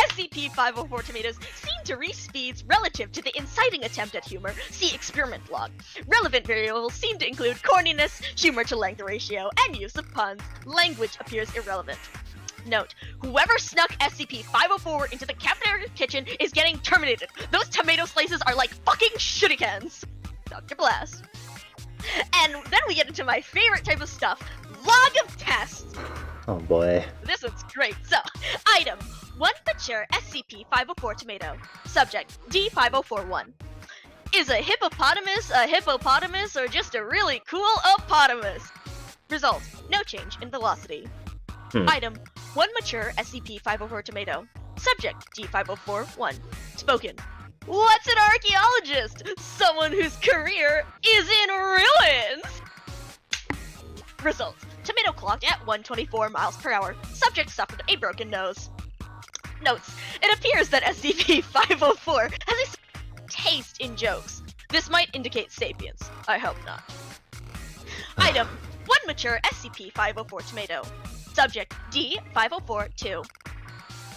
SCP-504 tomatoes seem to reach speeds relative to the inciting attempt at humor. See experiment log. Relevant variables seem to include corniness, humor to length ratio, and use of puns. Language appears irrelevant. Note: whoever snuck SCP-504 into the cafeteria kitchen is getting terminated. Those tomato slices are like fucking shurikens. Dr. Blast. And then we get into my favorite type of stuff: log of tests. Oh boy. This one's great. So, item: 1 mature SCP-504 tomato. Subject: D5041. Is a hippopotamus or just a really cool opotamus? Result: no change in velocity. Item: 1 mature SCP-504 tomato. Subject: D5041. Spoken: what's an archaeologist? Someone whose career is in ruins! Result: tomato clocked at 124 miles per hour. Subject suffered a broken nose. Notes: it appears that SCP-504 has a taste in jokes. This might indicate sapience. I hope not. Item: 1 mature SCP-504 tomato. Subject: D5042.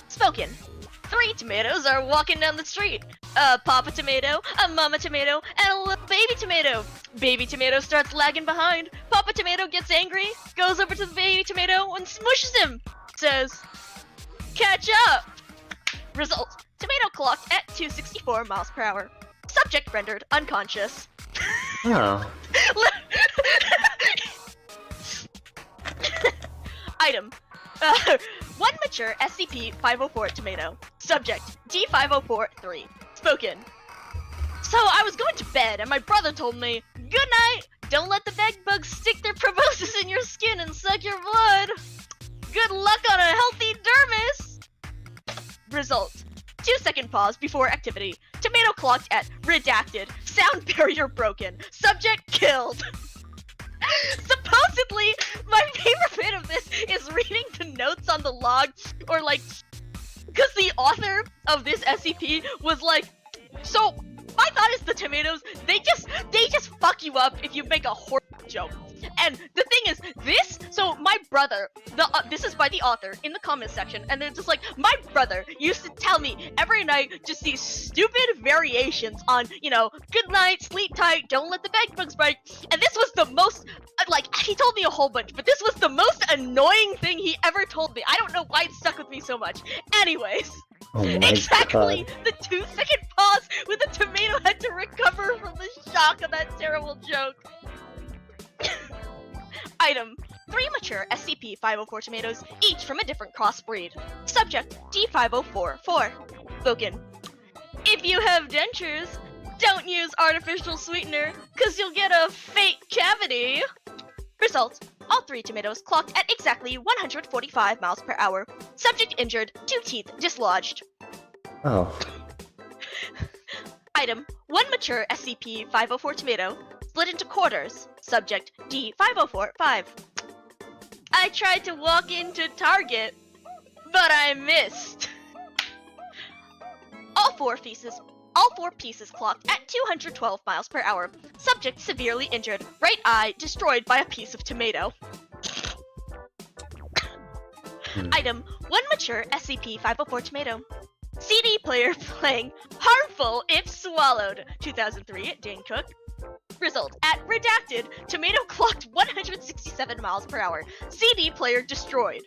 Spoken: 3 tomatoes are walking down the street. A papa tomato, a mama tomato, and a little baby tomato. Baby tomato starts lagging behind. Papa tomato gets angry, goes over to the baby tomato and smushes him. Says, "Catch up!" Result: tomato clocked at 264 miles per hour. Subject rendered unconscious. Oh. Item: 1 mature SCP-504 tomato. Subject: D5043. Spoken: so I was going to bed and my brother told me, "Good night, don't let the bed bugs stick their proboscis in your skin and suck your blood. Good luck on a healthy dermis." Result: 2-second pause before activity. Tomato clocked at redacted. Sound barrier broken. Subject killed. Supposedly, my favorite bit of this is reading the notes on the log, or like, because the author of this SCP was like, so my thought is the tomatoes, they just fuck you up if you make a horror joke. And the thing is, so my brother, this is by the author in the comment section, and they're just like, my brother used to tell me every night just these stupid variations on, good night, sleep tight, don't let the bed bugs bite. And this was the most, he told me a whole bunch, but this was the most annoying thing he ever told me. I don't know why it stuck with me so much. Anyways. Oh my Exactly! God. The 2-second pause with the tomato had to recover from the shock of that terrible joke. Item: 3 mature SCP-504 tomatoes, each from a different crossbreed. Subject: D5044. Spoken: if you have dentures, don't use artificial sweetener, cause you'll get a fake cavity. Result: all 3 tomatoes clocked at exactly 145 miles per hour. Subject injured, 2 teeth dislodged. Oh. Item: one mature SCP-504 tomato, split into quarters. Subject: D-5045. I tried to walk into Target, but I missed. All four pieces clocked at 212 miles per hour. Subject severely injured. Right eye destroyed by a piece of tomato. Item: one mature SCP-504 tomato. CD player playing Harmful If Swallowed. 2003, Dane Cook. Result: at redacted, tomato clocked 167 miles per hour. CD player destroyed.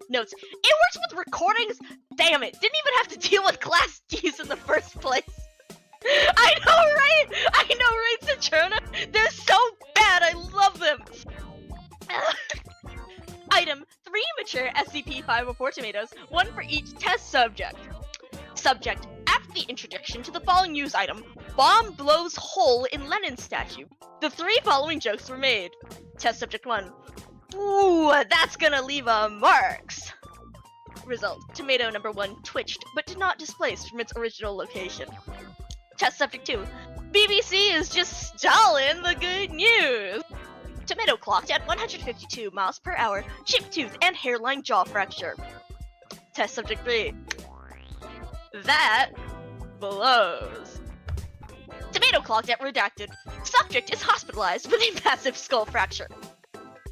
Notes: it works with recordings. Damn it! Didn't even have to deal with Class D's in the first place. I know, right, Citrona? They're so bad. I love them. Item: 3 mature SCP-504 tomatoes, 1 for each test subject. Subject: after the introduction to the following news item, bomb blows hole in Lenin statue. The 3 following jokes were made. Test subject 1. Ooh, that's gonna leave a marks. Result: tomato number 1 twitched, but did not displace from its original location. Test subject 2. BBC is just stalling the good news. Tomato clocked at 152 miles per hour, chipped tooth and hairline jaw fracture. Test subject 3. That blows. Tomato clocked at redacted. Subject is hospitalized with a massive skull fracture.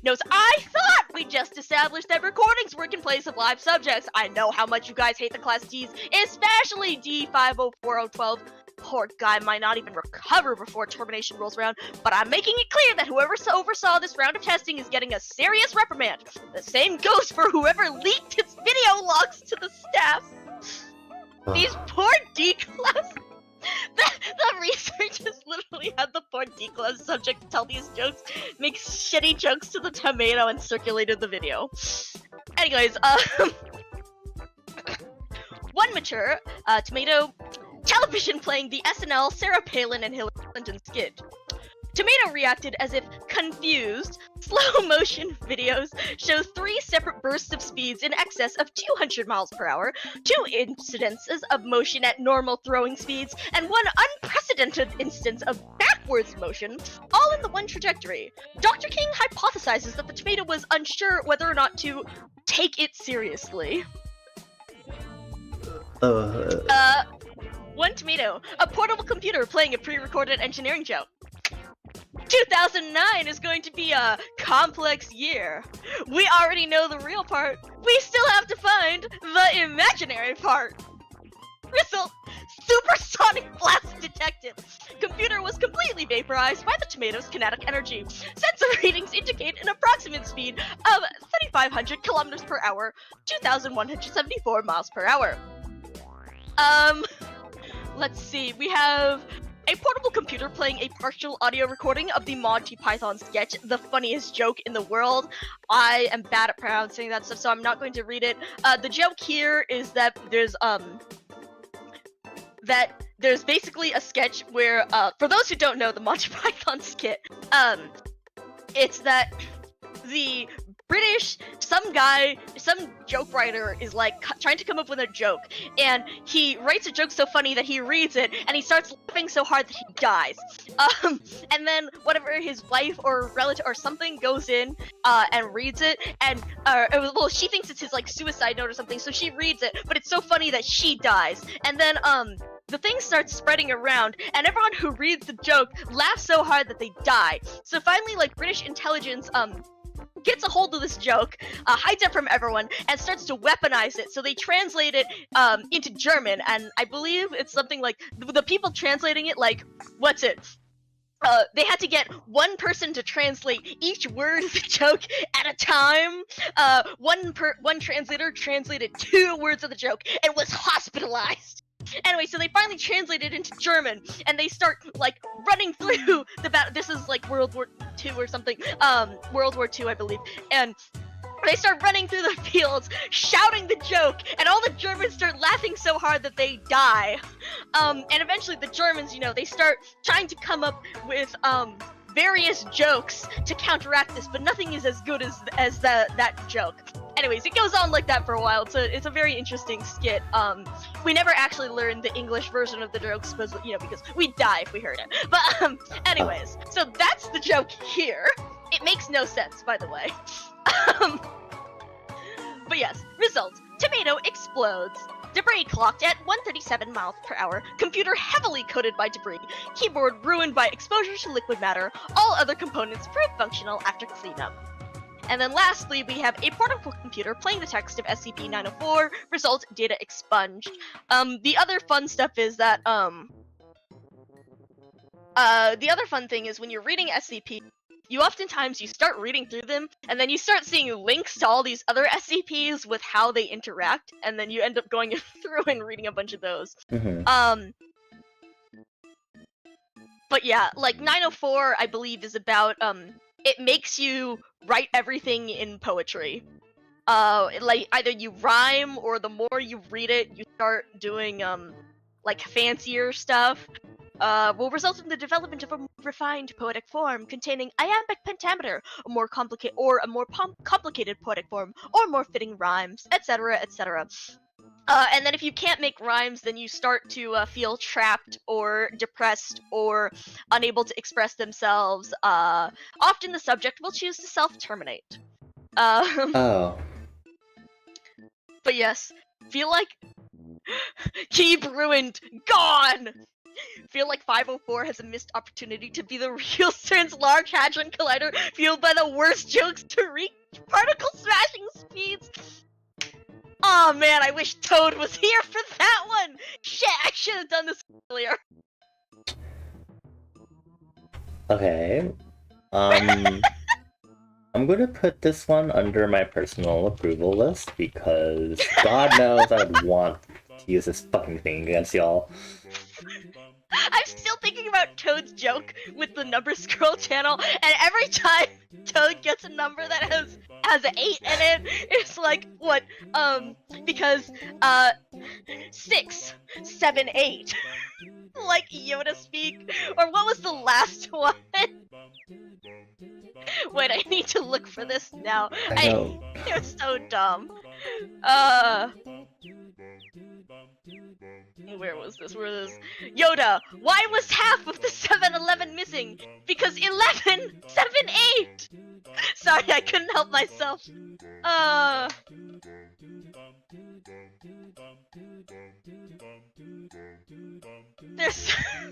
Notes: I thought we just established that recordings work in place of live subjects. I know how much you guys hate the Class D's, especially D-504012. Poor guy might not even recover before termination rolls around, but I'm making it clear that whoever oversaw this round of testing is getting a serious reprimand. The same goes for whoever leaked its video logs to the staff. These poor D-class... The researchers literally had the poor D-class subject tell these jokes, make shitty jokes to the tomato, and circulated the video. Anyways, one mature tomato television playing the SNL Sarah Palin and Hillary Clinton skit. Tomato reacted as if confused. Slow motion videos show 3 separate bursts of speeds in excess of 200 miles per hour, 2 incidences of motion at normal throwing speeds, and 1 unprecedented instance of backwards motion, all in the one trajectory. Dr. King hypothesizes that the tomato was unsure whether or not to take it seriously. One tomato, a portable computer playing a pre-recorded engineering joke. 2009 is going to be a complex year. We already know the real part. We still have to find the imaginary part. Result: supersonic blast detected. Computer was completely vaporized by the tomato's kinetic energy. Sensor readings indicate an approximate speed of 3,500 kilometers per hour, 2,174 miles per hour. Let's see, we have a portable computer playing a partial audio recording of the Monty Python sketch, The Funniest Joke in the World. I am bad at pronouncing that stuff, so I'm not going to read it. The joke here is that there's basically a sketch where, for those who don't know the Monty Python skit, it's that the British, some joke writer is like trying to come up with a joke, and he writes a joke so funny that he reads it, and he starts laughing so hard that he dies. And then whatever his wife or relative or something goes in and reads it, and well, she thinks it's his like suicide note or something, so she reads it, but it's so funny that she dies, and then the thing starts spreading around, and everyone who reads the joke laughs so hard that they die. So finally, like, British intelligence gets a hold of this joke, hides it from everyone, and starts to weaponize it. So they translate it into German, and I believe it's something like the people translating it, like, what's it? They had to get one person to translate each word of the joke at a time. One translator translated 2 words of the joke and was hospitalized. Anyway, so they finally translate it into German, and they start, like, running through the battle. This is, like, World War II or something. World War II, I believe. And they start running through the fields, shouting the joke, and all the Germans start laughing so hard that they die. And eventually the Germans, you know, they start trying to come up with, various jokes to counteract this, but nothing is as good as that joke. Anyways, it goes on like that for a while. It's a very interesting skit. We never actually learned the English version of the joke, supposedly, because we'd die if we heard it. But anyways, so that's the joke here. It makes no sense, by the way. But yes, result: tomato explodes. Debris clocked at 137 miles per hour. Computer heavily coated by debris. Keyboard ruined by exposure to liquid matter. All other components proved functional after cleanup. And then lastly, we have a portable computer playing the text of SCP-904. Result: data expunged. The other fun stuff is that, the other fun thing is when you're reading SCP, you oftentimes start reading through them, and then you start seeing links to all these other SCPs with how they interact, and then you end up going through and reading a bunch of those. But yeah, like 904, I believe, is about, it makes you write everything in poetry. Like, either you rhyme, or the more you read it, you start doing, like, fancier stuff. Will result in the development of a more refined poetic form containing iambic pentameter, a more complicated poetic form, or more fitting rhymes, etc., etc. And then if you can't make rhymes, then you start to feel trapped or depressed or unable to express themselves. Often the subject will choose to self-terminate. Oh. But yes, feel like keep ruined, gone! Feel like 504 has a missed opportunity to be the real CERN's Large Hadron Collider, fueled by the worst jokes to reach particle smashing speeds. Aw, man, I wish Toad was here for that one! Shit, I should have done this earlier. Okay. I'm gonna put this one under my personal approval list because God knows I would want to use this fucking thing against y'all. I'm still thinking about Toad's joke with the number scroll channel, and every time Toad gets a number that has an 8 in it, it's like, what, because, 6, 7, 8. Like Yoda speak, or what was the last one? Wait, I need to look for this now. I know. It was so dumb. Where was this? Yoda, why was half of the 7-Eleven missing? Because 11, 7, 8! Sorry, I couldn't help myself. I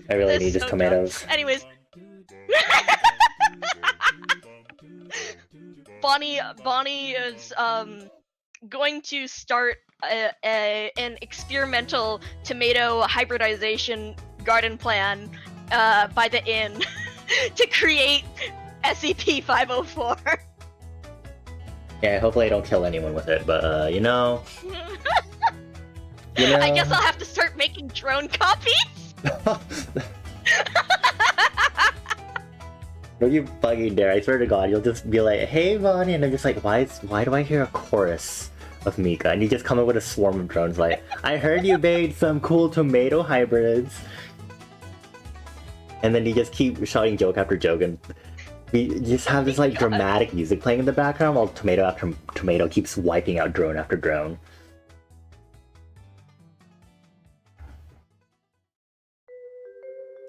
really need just tomatoes. Dumb. Anyways. Bonnie is, going to start an experimental tomato hybridization garden plan by the inn to create SCP-504. Yeah, hopefully I don't kill anyone with it, but you know. I guess I'll have to start making drone copies. Don't you fucking dare, I swear to God, you'll just be like, hey Bonnie, and I'm just like, why do I hear a chorus of Mika? And you just come up with a swarm of drones like, I heard you made some cool tomato hybrids. And then you just keep shouting joke after joke, and we just have this like dramatic music playing in the background while tomato after tomato keeps wiping out drone after drone.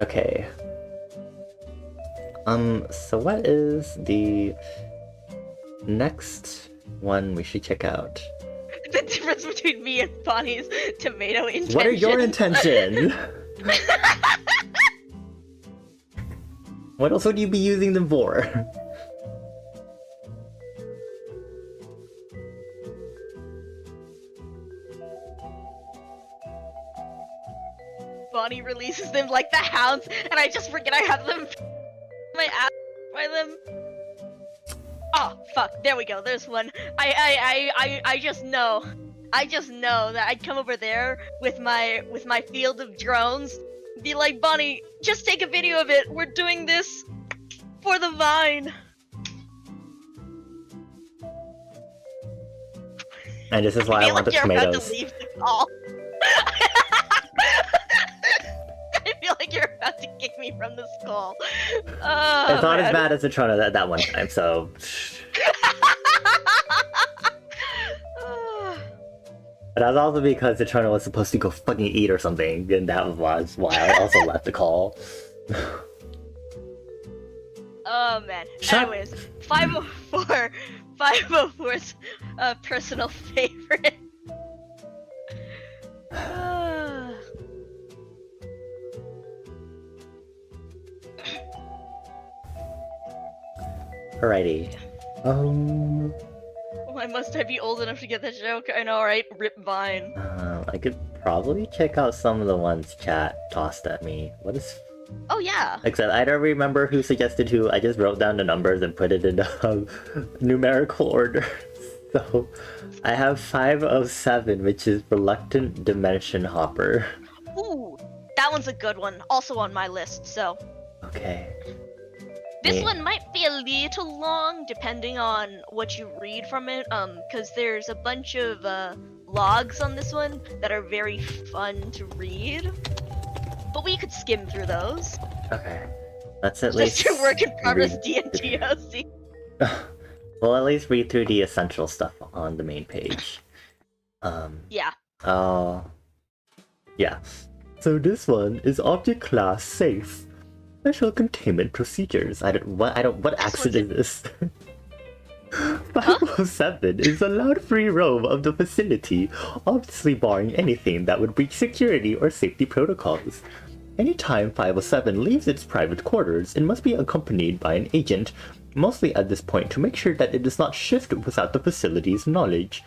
Okay. So what is the next one we should check out? The difference between me and Bonnie's tomato intention. What are your intentions? What else would you be using them for? Bonnie releases them like the hounds, and I just forget I have them my ass by them. Oh fuck! There we go. There's one. I just know. I just know that I'd come over there with my field of drones, be like, Bonnie, just take a video of it. We're doing this for the Vine. And this is why I want the tomatoes. About to leave the call. I feel like you're about to kick me from the skull. Oh, it's not as bad as the Trona that one time, so... But that's also because the Eternal was supposed to go fucking eat or something, and that was why I also left the call. Oh man. Shut- Anyways, 504. 504's personal favorite. Alrighty. Why must I be old enough to get that joke? I know, right? Rip Vine. I could probably check out some of the ones chat tossed at me. What is... Oh yeah. Except I don't remember who suggested who. I just wrote down the numbers and put it in numerical order. So I have 507, which is Reluctant Dimension Hopper. Ooh, that one's a good one. Also on my list, so. Okay. This Yeah. one might be a little long, depending on what you read from it, because there's a bunch of, logs on this one that are very fun to read. But we could skim through those. Okay. Let's at Just least... your work in progress read- DNTOC. We'll at least read through the essential stuff on the main page. Yeah. Yeah. So this one is object class safe. Special containment procedures. What accent is this? 507 is allowed free roam of the facility, obviously barring anything that would breach security or safety protocols. Anytime 507 leaves its private quarters, it must be accompanied by an agent, mostly at this point to make sure that it does not shift without the facility's knowledge.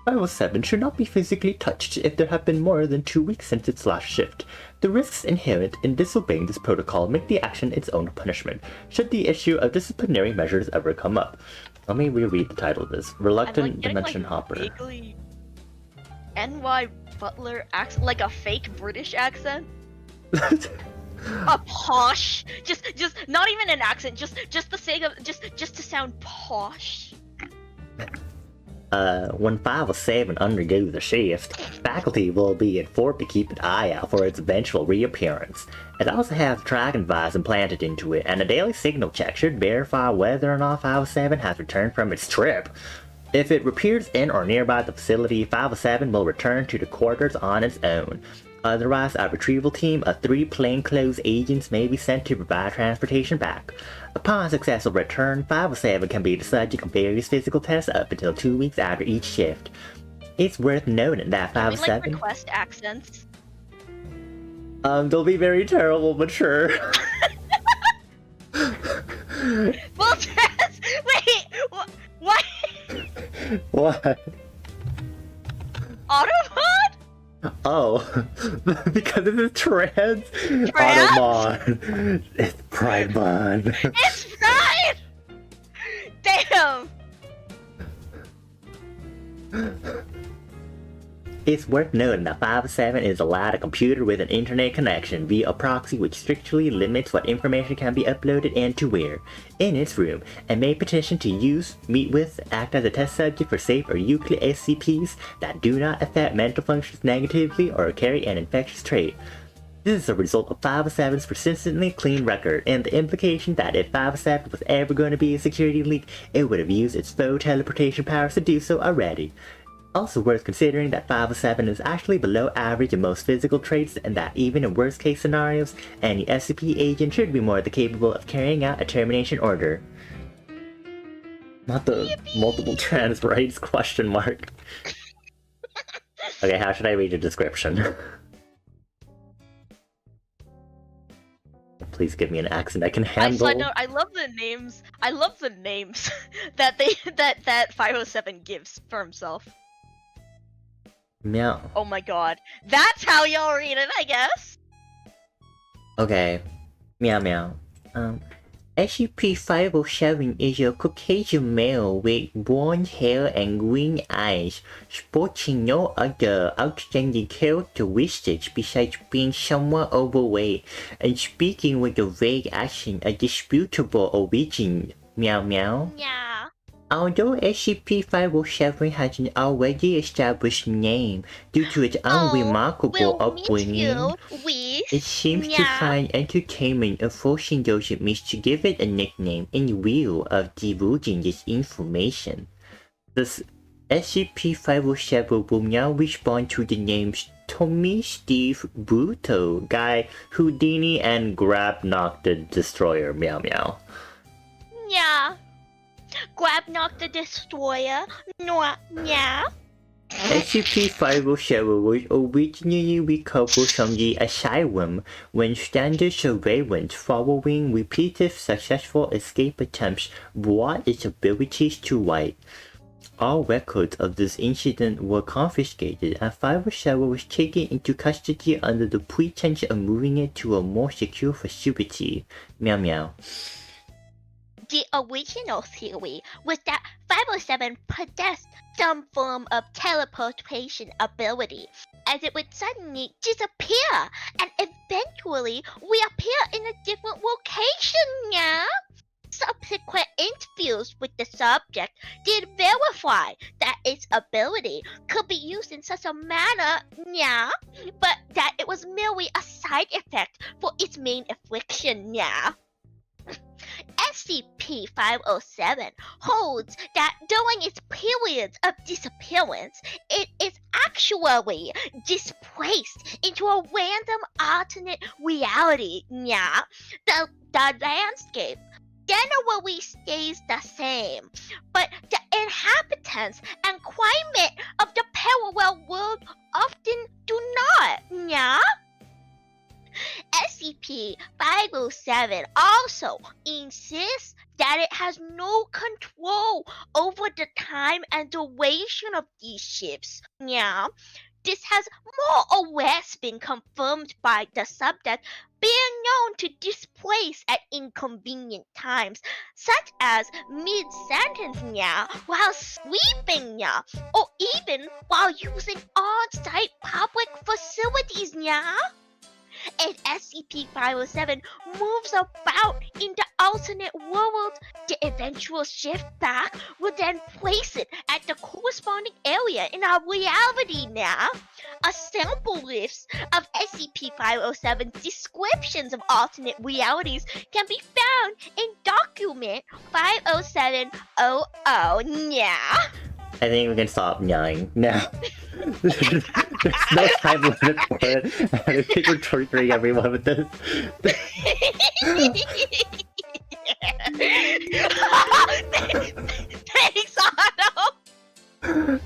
507 should not be physically touched if there have been more than 2 weeks since its last shift. The risks inherent in disobeying this protocol make the action its own punishment, should the issue of disciplinary measures ever come up. Let me reread the title of this. Reluctant Dimension Hopper. Vaguely NY Butler accent, like a fake British accent. A posh, just not even an accent, just the sake of just to sound posh. When 507 undergoes a shift, faculty will be informed to keep an eye out for its eventual reappearance. It also has a tracking device implanted into it, and a daily signal check should verify whether or not 507 has returned from its trip. If it appears in or nearby the facility, 507 will return to the quarters on its own. Otherwise, a retrieval team of 3 plainclothes agents may be sent to provide transportation back. Upon successful return, 507 can be the subject of various physical tests up until 2 weeks after each shift. It's worth noting that Can we 507... request accents? They'll be very terrible, but sure. Well, Tess, wait, what? What? Autobot? Oh, because this is trans? Automon. It's Pride Mon. It's Pride! Damn! It's worth noting that 507 is allowed a computer with an internet connection via a proxy which strictly limits what information can be uploaded and to where in its room, and may petition to use, meet with, act as a test subject for safe or Euclid SCPs that do not affect mental functions negatively or carry an infectious trait. This is a result of 507's persistently clean record, and the implication that if 507 was ever going to be a security leak, it would have used its faux teleportation powers to do so already. Also worth considering that 507 is actually below average in most physical traits, and that even in worst case scenarios, any SCP agent should be more than capable of carrying out a termination order. Not the multiple trans rights question mark. Okay, how should I read the description? Please give me an accent I can handle. Side note, I love the names. I love the names that that 507 gives for himself. Meow. Oh my god. That's how y'all read it, I guess. Okay. Meow meow. SCP-507 is a Caucasian male with blonde hair and green eyes, sporting no other outstanding characteristics besides being somewhat overweight and speaking with a vague accent of disputable origin. Meow meow. Yeah. Although SCP-507 has an already established name due to its unremarkable upbringing, it seems to find entertainment in forcing those it meets to give it a nickname in lieu of divulging this information. This SCP-507 will now respond to the names Tommy, Steve, Bruto, Guy, Houdini, and Grab Knock the Destroyer. Meow meow. Yeah. Grab Knock the Destroyer. No, yeah. SCP-507 was originally recovered from the asylum when standard surveillance following repeated successful escape attempts brought its abilities to light. All records of this incident were confiscated and 507 was taken into custody under the pretense of moving it to a more secure facility. Meow meow. The original theory was that 507 possessed some form of teleportation ability, as it would suddenly disappear and eventually reappear in a different location, yeah? Subsequent interviews with the subject did verify that its ability could be used in such a manner, yeah, but that it was merely a side effect for its main affliction, yeah. SCP-507 holds that during its periods of disappearance, it is actually displaced into a random alternate reality, yeah. The landscape generally stays the same, but the inhabitants and climate of the parallel world often do not, yeah? SCP-507 also insists that it has no control over the time and duration of these shifts, yeah? This has more or less been confirmed by the subject being known to displace at inconvenient times, such as mid-sentence, yeah, while sleeping, yeah, or even while using on-site public facilities, yeah. As SCP-507 moves about in the alternate world, the eventual shift back will then place it at the corresponding area in our reality now. A sample list of SCP-507 descriptions of alternate realities can be found in document 50700, yeah. I think we can stop yelling now. There's no time limit for it. I think we're torturing everyone with this. Thanks, Otto!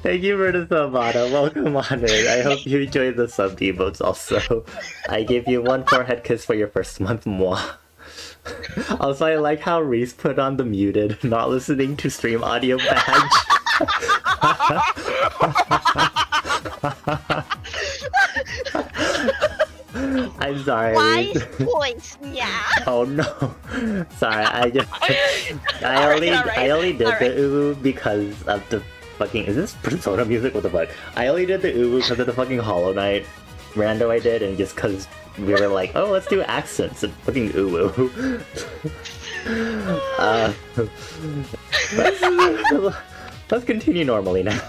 Thank you for the sub, Otto. Welcome on in. I hope you enjoyed the sub emotes also. I gave you one forehead kiss for your first month, moi. Also, I like how Reese put on the muted, not listening to stream audio badge. I'm sorry. Wise points, yeah. Oh no. Sorry, I only did the uwu because of the fucking. Is this Persona music? What the fuck? I only did the uwu because of the fucking Hollow Knight rando I did, and just because we were like, oh, let's do accents and fucking uwu. Let's continue normally now.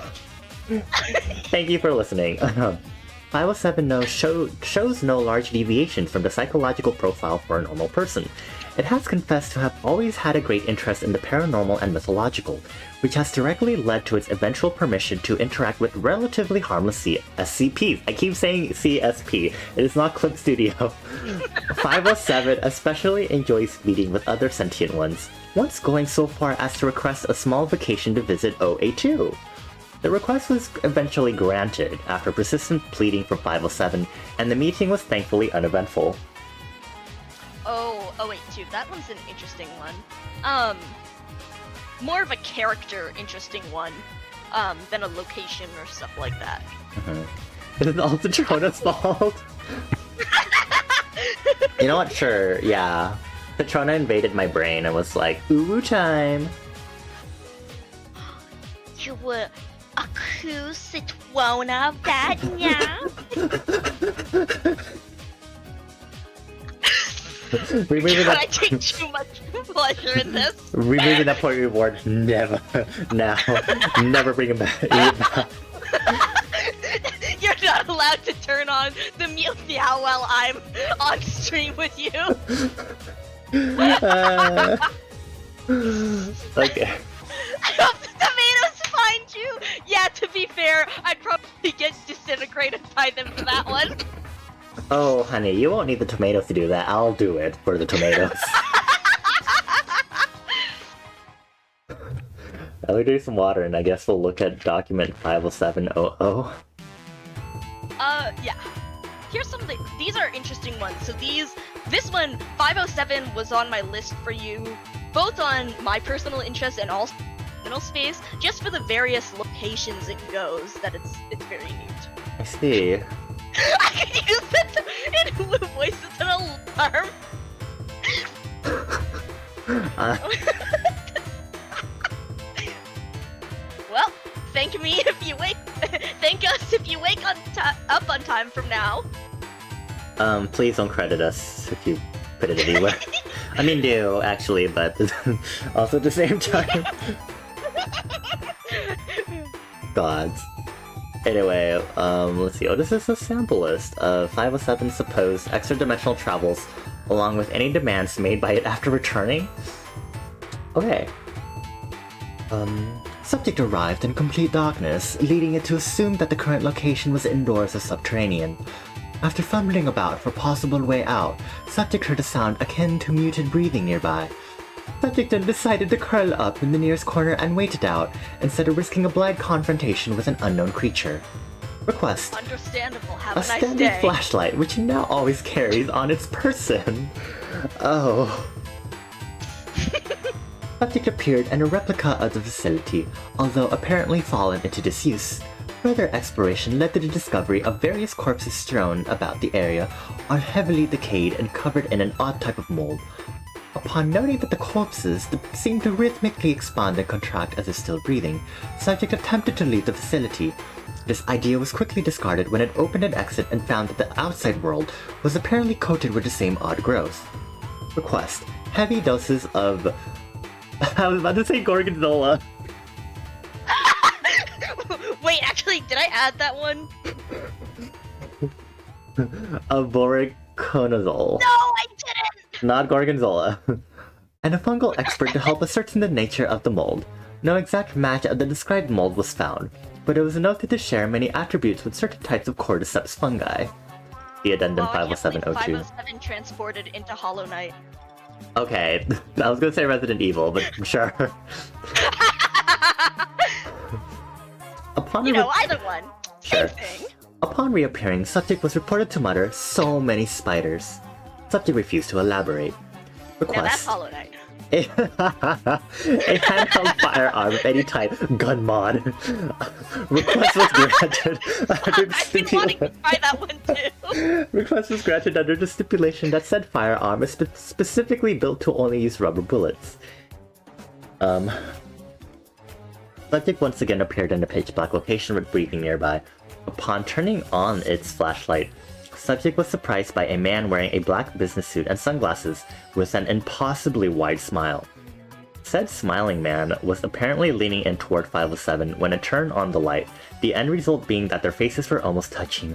Thank you for listening. 507 shows no large deviation from the psychological profile for a normal person. It has confessed to have always had a great interest in the paranormal and mythological, which has directly led to its eventual permission to interact with relatively harmless SCPs. I keep saying CSP, it is not Clip Studio. 507 especially enjoys meeting with other sentient ones, once going so far as to request a small vacation to visit OA2. The request was eventually granted after persistent pleading from 507, and the meeting was thankfully uneventful. Oh wait, too. That one's an interesting one. More of a character interesting one, than a location or stuff like that. It's all Petrona's fault. You know what? Sure, yeah. Petrona invaded my brain and was like, "Uwu time." You were accused Citrona of that, yeah? I take too much pleasure in this. Removing that point reward, never. Now. Never bring him back. You're not allowed to turn on the mute meow while I'm on stream with you. Okay. I hope the tomatoes find you! Yeah, be fair, I'd probably get disintegrated by them for that one. Oh, honey, you won't need the tomatoes to do that. I'll do it for the tomatoes. Now we do some water, and I guess we'll look at document 50700. Yeah. Here's something. These are interesting ones. So this one, 507 was on my list for you, both on my personal interest and also middle space, just for the various locations it goes. That it's very neat. I see. I can use it in Hulu voice as an alarm. Well, thank me if you wake. Thank us if you wake up on time from now. Please don't credit us if you put it anywhere. I mean, do actually, but also at the same time. Gods. Anyway, let's see. Oh, this is a sample list of 507's supposed extra-dimensional travels, along with any demands made by it after returning. Okay. Subject arrived in complete darkness, leading it to assume that the current location was indoors or subterranean. After fumbling about for a possible way out, subject heard a sound akin to muted breathing nearby. Subject then decided to curl up in the nearest corner and wait it out, instead of risking a blind confrontation with an unknown creature. Request. Understandable. Have A a nice standard day. flashlight, which he now always carries on its person. Oh. Subject appeared in a replica of the facility, although apparently fallen into disuse. Further exploration led to the discovery of various corpses strewn about the area, all heavily decayed and covered in an odd type of mold. Upon noting that the corpses seemed to rhythmically expand and contract as if still breathing, subject attempted to leave the facility. This idea was quickly discarded when it opened an exit and found that the outside world was apparently coated with the same odd growth. Request. Heavy doses of... I was about to say Gorgonzola. Wait, actually, did I add that one? Of voriconazole. No, I didn't! Not Gorgonzola. And a fungal expert to help ascertain the nature of the mold. No exact match of the described mold was found, but it was noted to share many attributes with certain types of cordyceps fungi. The addendum Oh, I can't believe 50702. 507 transported into Hollow Knight. Okay, I was gonna say Resident Evil, but sure. Upon You know, either one. Sure. Same thing. Upon reappearing, subject was reported to mutter, "So many spiders." Subject refused to elaborate. Now that's Request. Hollow Knight. A handheld firearm of any type, gun mod. Request was granted under the I've been wanting to stipulation. try that one too. Request was granted under the stipulation that said firearm is specifically built to only use rubber bullets. Subject once again appeared in a pitch-black location with breathing nearby. Upon turning on its flashlight, subject was surprised by a man wearing a black business suit and sunglasses with an impossibly wide smile. Said smiling man was apparently leaning in toward 507 when it turned on the light, the end result being that their faces were almost touching.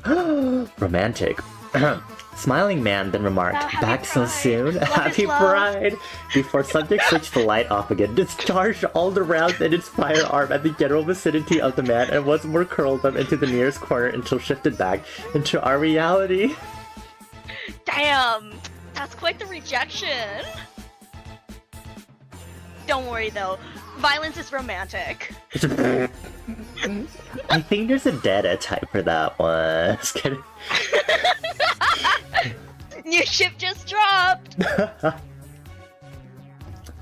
Romantic. Smiling man then remarked, Oh, happy "Back so Pride. soon? Love is Happy love." Pride!" Before subject switched the light off again, discharged all the rounds in its firearm at the general vicinity of the man and once more curled them into the nearest corner until shifted back into our reality. Damn, that's quite the rejection. Don't worry though, violence is romantic. I think there's a data type for that one. Just kidding. New ship just dropped.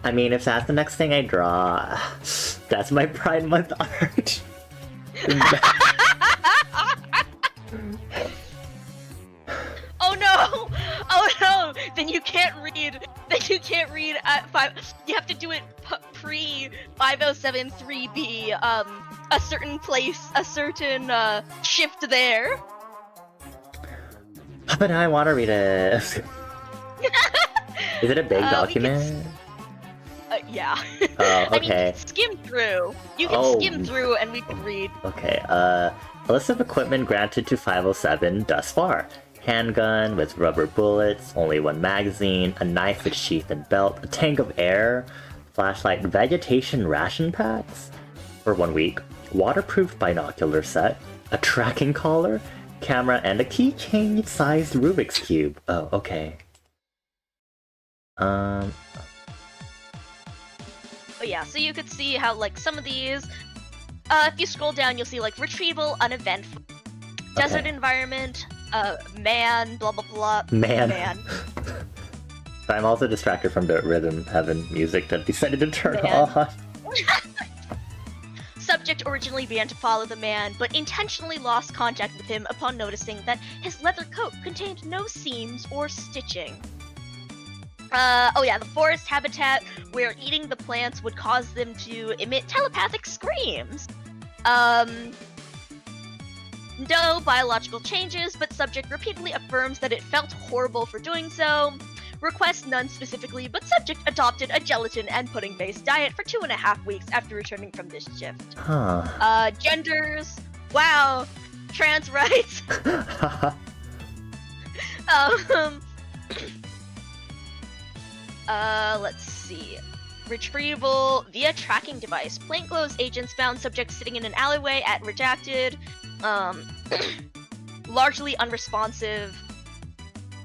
I mean, if that's the next thing I draw, that's my Pride Month art. Oh no! Oh no! Then you can't read. Then you can't read at 5. You have to do it pre 5073B. A certain place, a certain shift there. But I want to read it. Is it a big We can document? Yeah. Oh, I mean, you okay. can skim through. You can Oh. skim through, and we can read. Okay, a list of equipment granted to 507 thus far. Handgun with rubber bullets, only one magazine, a knife with sheath and belt, a tank of air, flashlight, vegetation ration packs for 1 week, waterproof binocular set, a tracking collar, camera, and a keychain-sized Rubik's Cube. Oh, okay. But yeah, so you could see how, like, some of these, if you scroll down, you'll see, like, retrieval, uneventful, desert environment, man, blah blah blah. Man. I'm also distracted from the Rhythm Heaven music that decided to turn on. Subject originally began to follow the man, but intentionally lost contact with him upon noticing that his leather coat contained no seams or stitching. Oh yeah, the forest habitat where eating the plants would cause them to emit telepathic screams. No biological changes, but subject repeatedly affirms that it felt horrible for doing so. Request none specifically, but subject adopted a gelatin and pudding-based diet for 2.5 weeks after returning from this shift. Genders, wow, trans rights. Let's see. Retrieval via tracking device. Plainclothes agents found subject sitting in an alleyway at redacted. Largely unresponsive.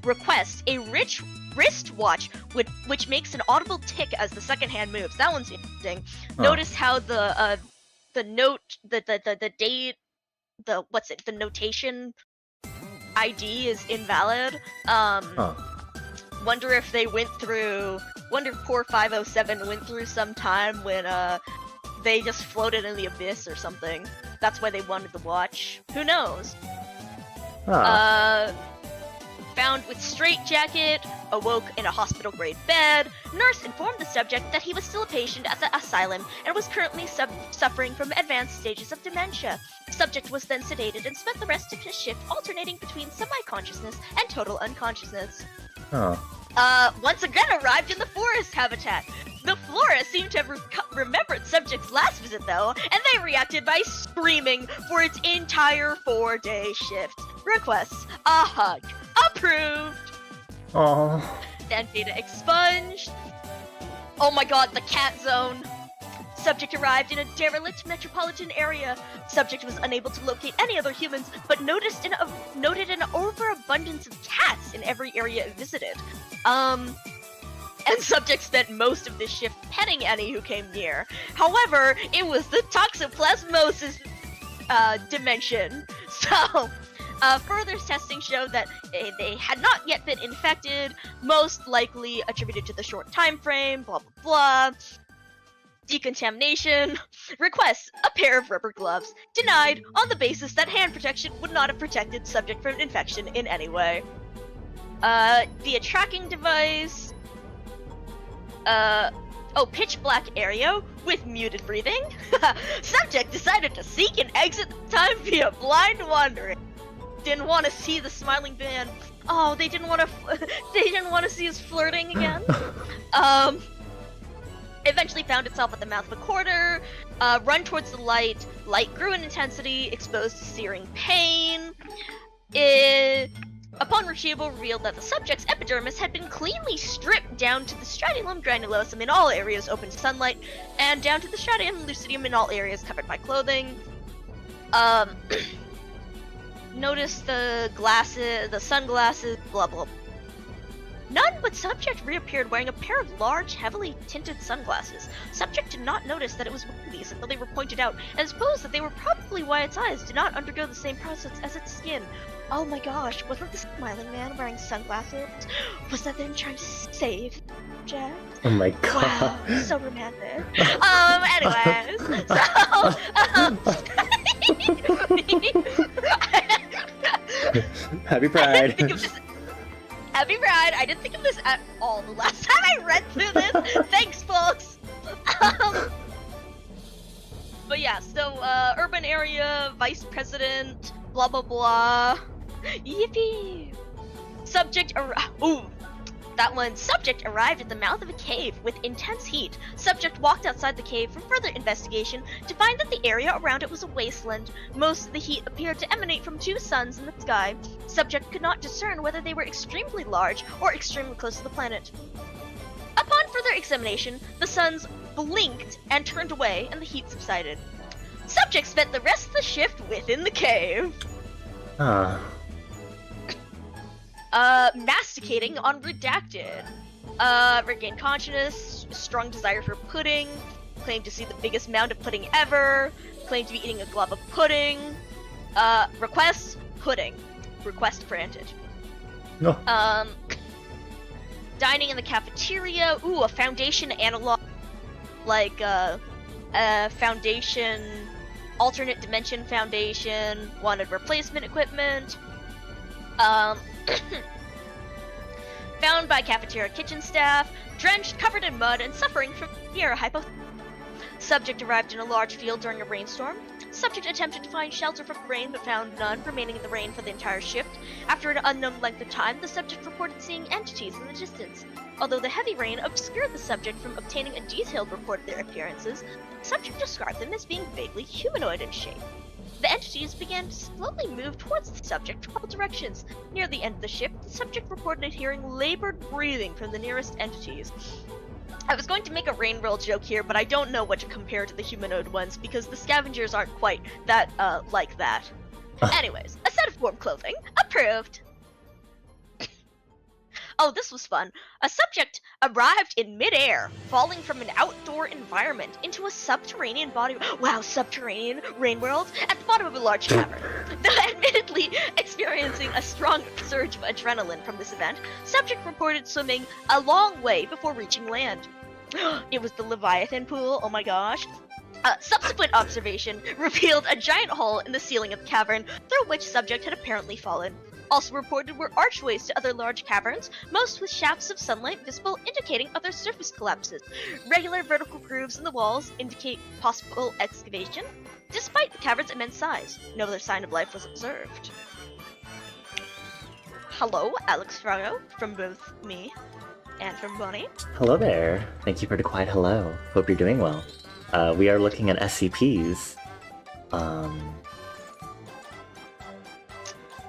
Request a wristwatch which makes an audible tick as the second hand moves. That one's interesting. Notice how the date, the notation ID is invalid. Wonder if poor 507 went through some time when they just floated in the abyss or something. That's why they wanted the watch. Who knows? Found with straitjacket, awoke in a hospital-grade bed. Nurse informed the subject that he was still a patient at the asylum and was currently suffering from advanced stages of dementia. Subject was then sedated and spent the rest of his shift alternating between semi-consciousness and total unconsciousness. Once again arrived in the forest habitat. The flora seemed to have remembered subject's last visit though, and they reacted by screaming for its entire 4-day shift. Requests, a hug. Approved! Aww. Then data expunged. Oh my god, the cat zone! Subject arrived in a derelict metropolitan area. Subject was unable to locate any other humans, but noted an overabundance of cats in every area it visited. And subject spent most of this shift petting any who came near. However, it was the toxoplasmosis dimension. So, further testing showed that they had not yet been infected, most likely attributed to the short time frame, blah blah blah. Decontamination. Requests a pair of rubber gloves. Denied on the basis that hand protection would not have protected subject from infection in any way. Via tracking device. Pitch black area with muted breathing. Subject decided to seek and exit the time via blind wandering. Didn't want to see the smiling man. Oh, they didn't want to see us flirting again. Eventually found itself at the mouth of a corridor. Run towards the light. Light grew in intensity, exposed to searing pain. Upon retrieval, revealed that the subject's epidermis had been cleanly stripped down to the stratulum granulosum in all areas open to sunlight, and down to the stratum lucidium in all areas covered by clothing. Notice the glasses, the sunglasses, blah blah. None but subject reappeared wearing a pair of large, heavily tinted sunglasses. Subject did not notice that it was wearing these until they were pointed out, and supposed that they were probably why its eyes did not undergo the same process as its skin. Oh my gosh, wasn't the smiling man wearing sunglasses? Was that them trying to save subject? Oh my god. Wow, so romantic. Anyways, Happy Pride. Happy Pride! I didn't think of this at all the last time I read through this. Thanks, folks! But yeah, so, urban area, vice president, blah blah blah. Yippee! Subject arrived at the mouth of a cave with intense heat. Subject walked outside the cave for further investigation to find that the area around it was a wasteland. Most of the heat appeared to emanate from 2 suns in the sky. Subject could not discern whether they were extremely large or extremely close to the planet. Upon further examination, the suns blinked and turned away and the heat subsided. Subject spent the rest of the shift within the cave. Huh. Masticating on redacted. Regained consciousness, strong desire for pudding, claimed to see the biggest mound of pudding ever, claimed to be eating a glob of pudding, request, pudding. Request granted. No. Dining in the cafeteria, ooh, a Foundation analog, like, Foundation, alternate dimension Foundation, wanted replacement equipment, found by cafeteria kitchen staff, drenched, covered in mud, and suffering from severe hypothermia. Subject arrived in a large field during a rainstorm. Subject attempted to find shelter from the rain but found none, remaining in the rain for the entire shift. After an unknown length of time, the subject reported seeing entities in the distance. Although the heavy rain obscured the subject from obtaining a detailed report of their appearances, the subject described them as being vaguely humanoid in shape. The entities began to slowly move towards the subject from all directions. Near the end of the shift, the subject reported hearing labored breathing from the nearest entities. I was going to make a rain roll joke here, but I don't know what to compare to the humanoid ones because the scavengers aren't quite that, like that. Anyways, a set of warm clothing. Approved! Oh, this was fun. A subject arrived in midair, falling from an outdoor environment into a subterranean body. Wow, subterranean rain world at the bottom of a large cavern. Though admittedly experiencing a strong surge of adrenaline from this event, subject reported swimming a long way before reaching land. It was the Leviathan pool. Oh my gosh. Subsequent observation revealed a giant hole in the ceiling of the cavern through which subject had apparently fallen. Also reported were archways to other large caverns, most with shafts of sunlight visible indicating other surface collapses. Regular vertical grooves in the walls indicate possible excavation. Despite the cavern's immense size, no other sign of life was observed. Hello, Alex Frago, from both me and from Bonnie. Hello there. Thank you for the quiet hello. Hope you're doing well. We are looking at SCPs.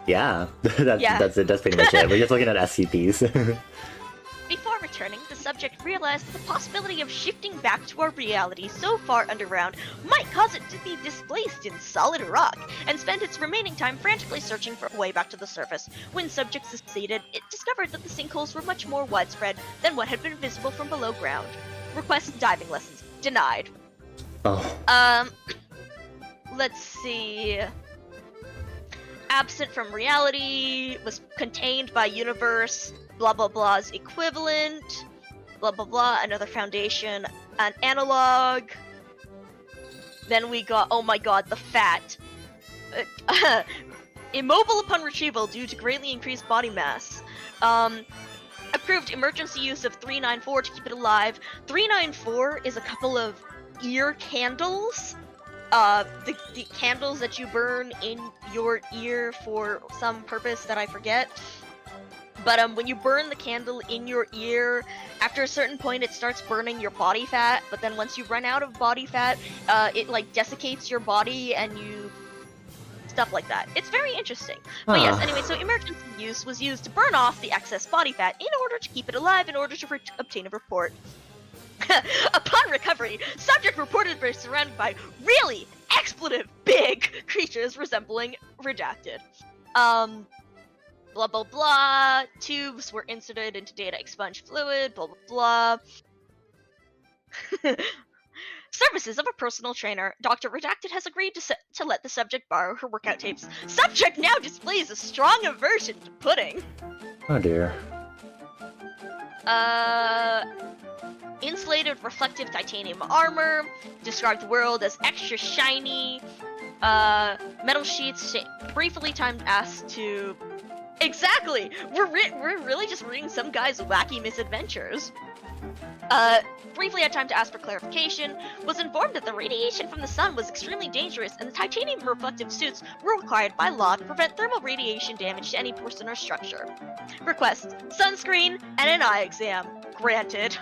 Yeah, that's it. That's pretty much it. We're just looking at SCPs. Before returning, the subject realized the possibility of shifting back to our reality so far underground might cause it to be displaced in solid rock, and spent its remaining time frantically searching for a way back to the surface. When subject succeeded, it discovered that the sinkholes were much more widespread than what had been visible from below ground. Request diving lessons. Denied. Oh. Let's see... Absent from reality, was contained by universe, blah blah blah's equivalent, blah blah blah, another foundation, an analog. Then we got, oh my god, the fat. Immobile upon retrieval due to greatly increased body mass. Approved emergency use of 394 to keep it alive. 394 is a couple of ear candles. The candles that you burn in your ear for some purpose that I forget. But when you burn the candle in your ear, after a certain point it starts burning your body fat, but then once you run out of body fat, it like desiccates your body and you... stuff like that. It's very interesting. But yes, anyway, so emergency use was used to burn off the excess body fat in order to keep it alive in order to obtain a report. Upon recovery, subject reported to be surrounded by really expletive big creatures resembling redacted. Blah blah blah. Tubes were inserted into data expunge fluid. Blah blah blah. Services of a personal trainer. Dr. Redacted has agreed to let the subject borrow her workout tapes. Subject now displays a strong aversion to pudding. Oh dear. Insulated reflective titanium armor, described the world as extra shiny, metal sheets, briefly timed asked to... Exactly! We're really just reading some guy's wacky misadventures. Briefly had time to ask for clarification, was informed that the radiation from the sun was extremely dangerous and the titanium reflective suits were required by law to prevent thermal radiation damage to any person or structure. Request, sunscreen and an eye exam. Granted.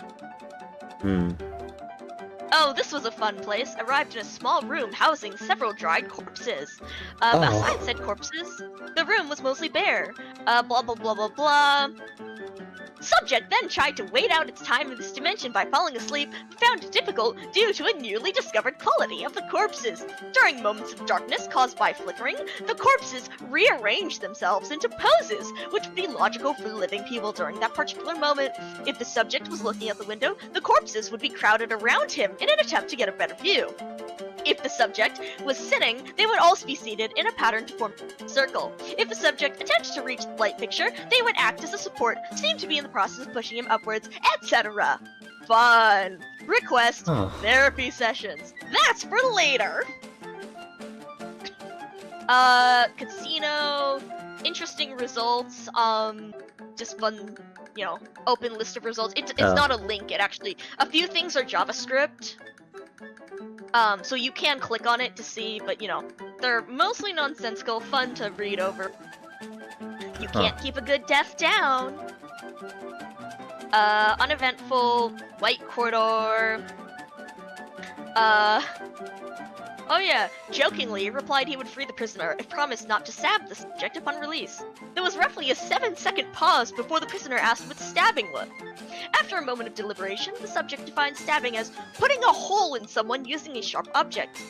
Oh, this was a fun place. Arrived in a small room housing several dried corpses. Aside said corpses, the room was mostly bare. Blah blah blah blah blah. Subject then tried to wait out its time in this dimension by falling asleep, but found it difficult due to a newly discovered quality of the corpses. During moments of darkness caused by flickering, the corpses rearranged themselves into poses, which would be logical for living people during that particular moment. If the subject was looking out the window, the corpses would be crowded around him in an attempt to get a better view. If the subject was sitting, they would also be seated in a pattern to form a circle. If the subject attempted to reach the light fixture, they would act as a support, seem to be in the process of pushing him upwards, etc. Fun! Request therapy sessions. That's for later! Casino, interesting results, just fun, open list of results. It's not a link, it actually, a few things are JavaScript. So you can click on it to see, but they're mostly nonsensical, fun to read over. You can't keep a good death down. Uneventful, white corridor. Oh yeah, jokingly replied he would free the prisoner if promised not to stab the subject upon release. There was roughly a 7-second pause before the prisoner asked what stabbing was. After a moment of deliberation, the subject defined stabbing as putting a hole in someone using a sharp object.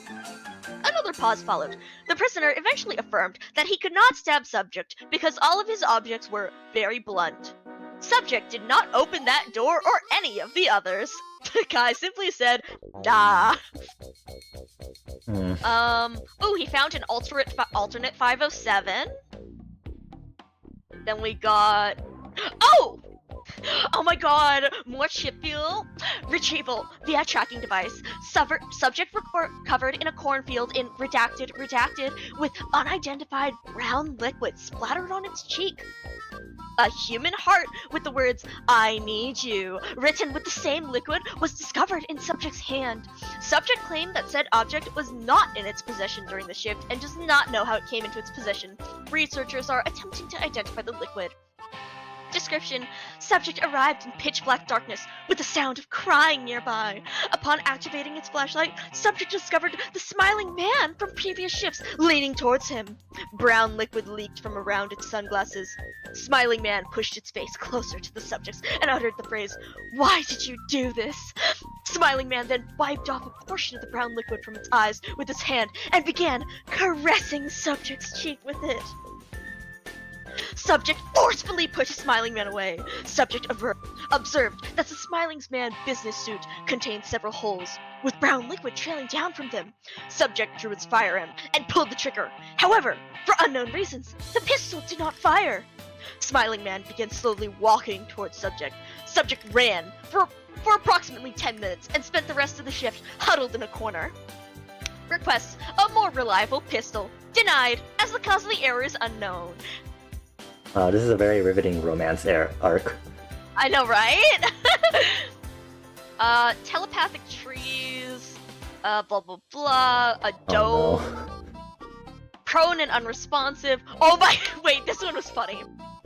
Another pause followed. The prisoner eventually affirmed that he could not stab subject because all of his objects were very blunt. Subject did not open that door or any of the others. The guy simply said, nah. Oh, he found an alternate 507. Then we got... Oh my god! More chip fuel! Retrieval via tracking device. Subject recovered in a cornfield in redacted with unidentified brown liquid splattered on its cheek. A human heart with the words, "I need you," written with the same liquid was discovered in subject's hand. Subject claimed that said object was not in its possession during the shift and does not know how it came into its possession. Researchers are attempting to identify the liquid. Description: subject arrived in pitch black darkness with the sound of crying nearby. Upon activating its flashlight, subject discovered the smiling man from previous shifts leaning towards him. Brown liquid leaked from around its sunglasses. Smiling man pushed its face closer to the subject's and uttered the phrase, "Why did you do this?" Smiling man then wiped off a portion of the brown liquid from its eyes with his hand and began caressing subject's cheek with it. Subject forcefully pushed Smiling Man away. Subject observed that the Smiling Man business suit contained several holes, with brown liquid trailing down from them. Subject drew its firearm and pulled the trigger. However, for unknown reasons, the pistol did not fire. Smiling Man began slowly walking towards Subject. Subject ran for approximately 10 minutes and spent the rest of the shift huddled in a corner. Requests a more reliable pistol. Denied, as the cause of the error is unknown. This is a very riveting romance arc. I know, right? Telepathic trees, blah blah blah, a dome, prone and unresponsive. Oh my, wait, this one was funny.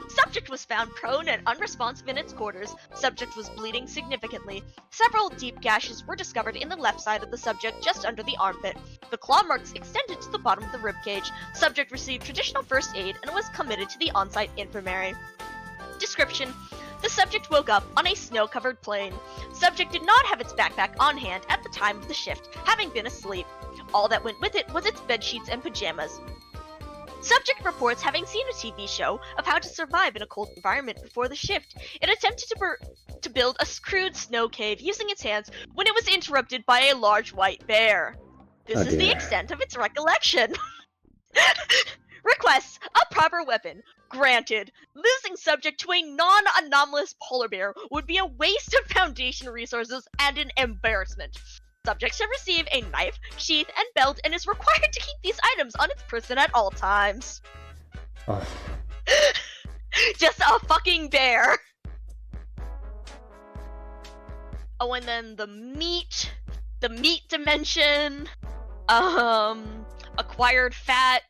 Subject was found prone and unresponsive in its quarters. Subject was bleeding significantly. Several deep gashes were discovered in the left side of the subject just under the armpit. The claw marks extended to the bottom of the ribcage. Subject received traditional first aid and was committed to the on-site infirmary. Description: the subject woke up on a snow-covered plain. Subject did not have its backpack on hand at the time of the shift, having been asleep. All that went with it was its bedsheets and pajamas. Subject reports having seen a TV show of how to survive in a cold environment before the shift. It attempted to build a crude snow cave using its hands when it was interrupted by a large white bear. This is the extent of its recollection. Requests a proper weapon. Granted. Losing subject to a non-anomalous polar bear would be a waste of Foundation resources and an embarrassment. Subject should receive a knife, sheath, and belt and is required to keep these items on its person at all times. Oh. Just a fucking bear! Oh, and then the meat dimension, acquired fat,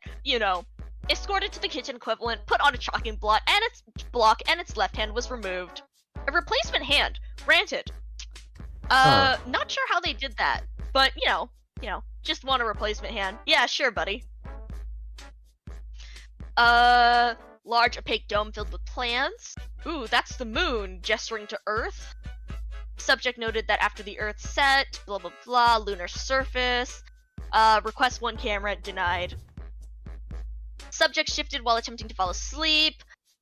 escorted to the kitchen equivalent, put on a chalking block, and its left hand was removed. A replacement hand, granted. Not sure how they did that, but just want a replacement hand. Yeah, sure, buddy. Large opaque dome filled with plants. Ooh, that's the moon, gesturing to Earth. Subject noted that after the Earth set, blah blah blah, lunar surface. Request 1 camera, denied. Subject shifted while attempting to fall asleep.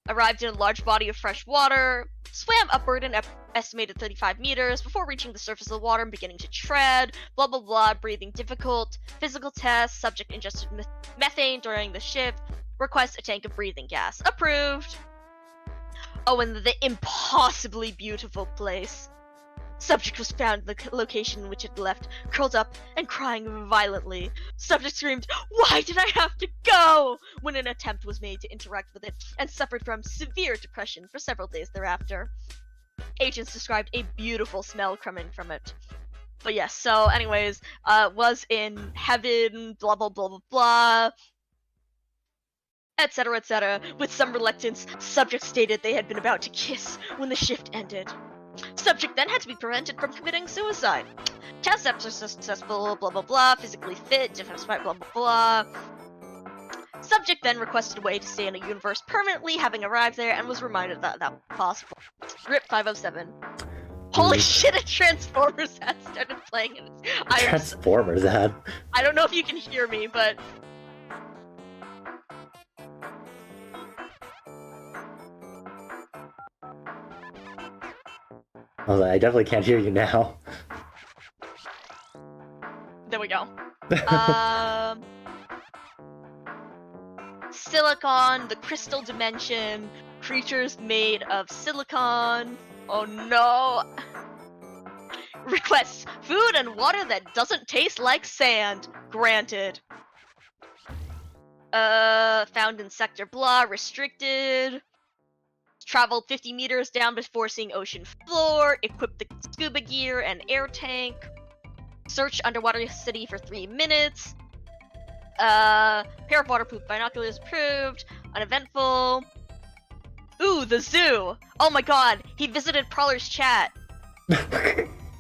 Arrived in a large body of fresh water. Swam upward an estimated 35 meters before reaching the surface of the water and beginning to tread. Blah blah blah, breathing difficult. Physical test, subject ingested methane during the shift. Request a tank of breathing gas. Approved. Oh, and the impossibly beautiful place. Subject was found in the location in which it left, curled up and crying violently. Subject screamed, "Why did I have to go?" when an attempt was made to interact with it, and suffered from severe depression for several days thereafter. Agents described a beautiful smell coming from it. But yes, so anyways, was in heaven, blah blah blah blah blah, etc etc. With some reluctance, subject stated they had been about to kiss when the shift ended. Subject then had to be prevented from committing suicide. Test steps are successful, blah blah blah, physically fit, despite blah blah blah. Subject then requested a way to stay in a universe permanently, having arrived there, and was reminded that that was possible. RIP 507. Holy shit, a Transformers ad started playing in it. Transformers ad? I don't know if you can hear me, but... I definitely can't hear you now. There we go. Silicon, the crystal dimension, creatures made of silicon. Oh no. Requests food and water that doesn't taste like sand. Granted. Found in sector blah, restricted. Traveled 50 meters down before seeing ocean floor. Equipped the scuba gear and air tank. Searched underwater city for 3 minutes. Pair of waterproof binoculars approved. Uneventful. Ooh, the zoo! Oh my god, he visited Prowler's chat.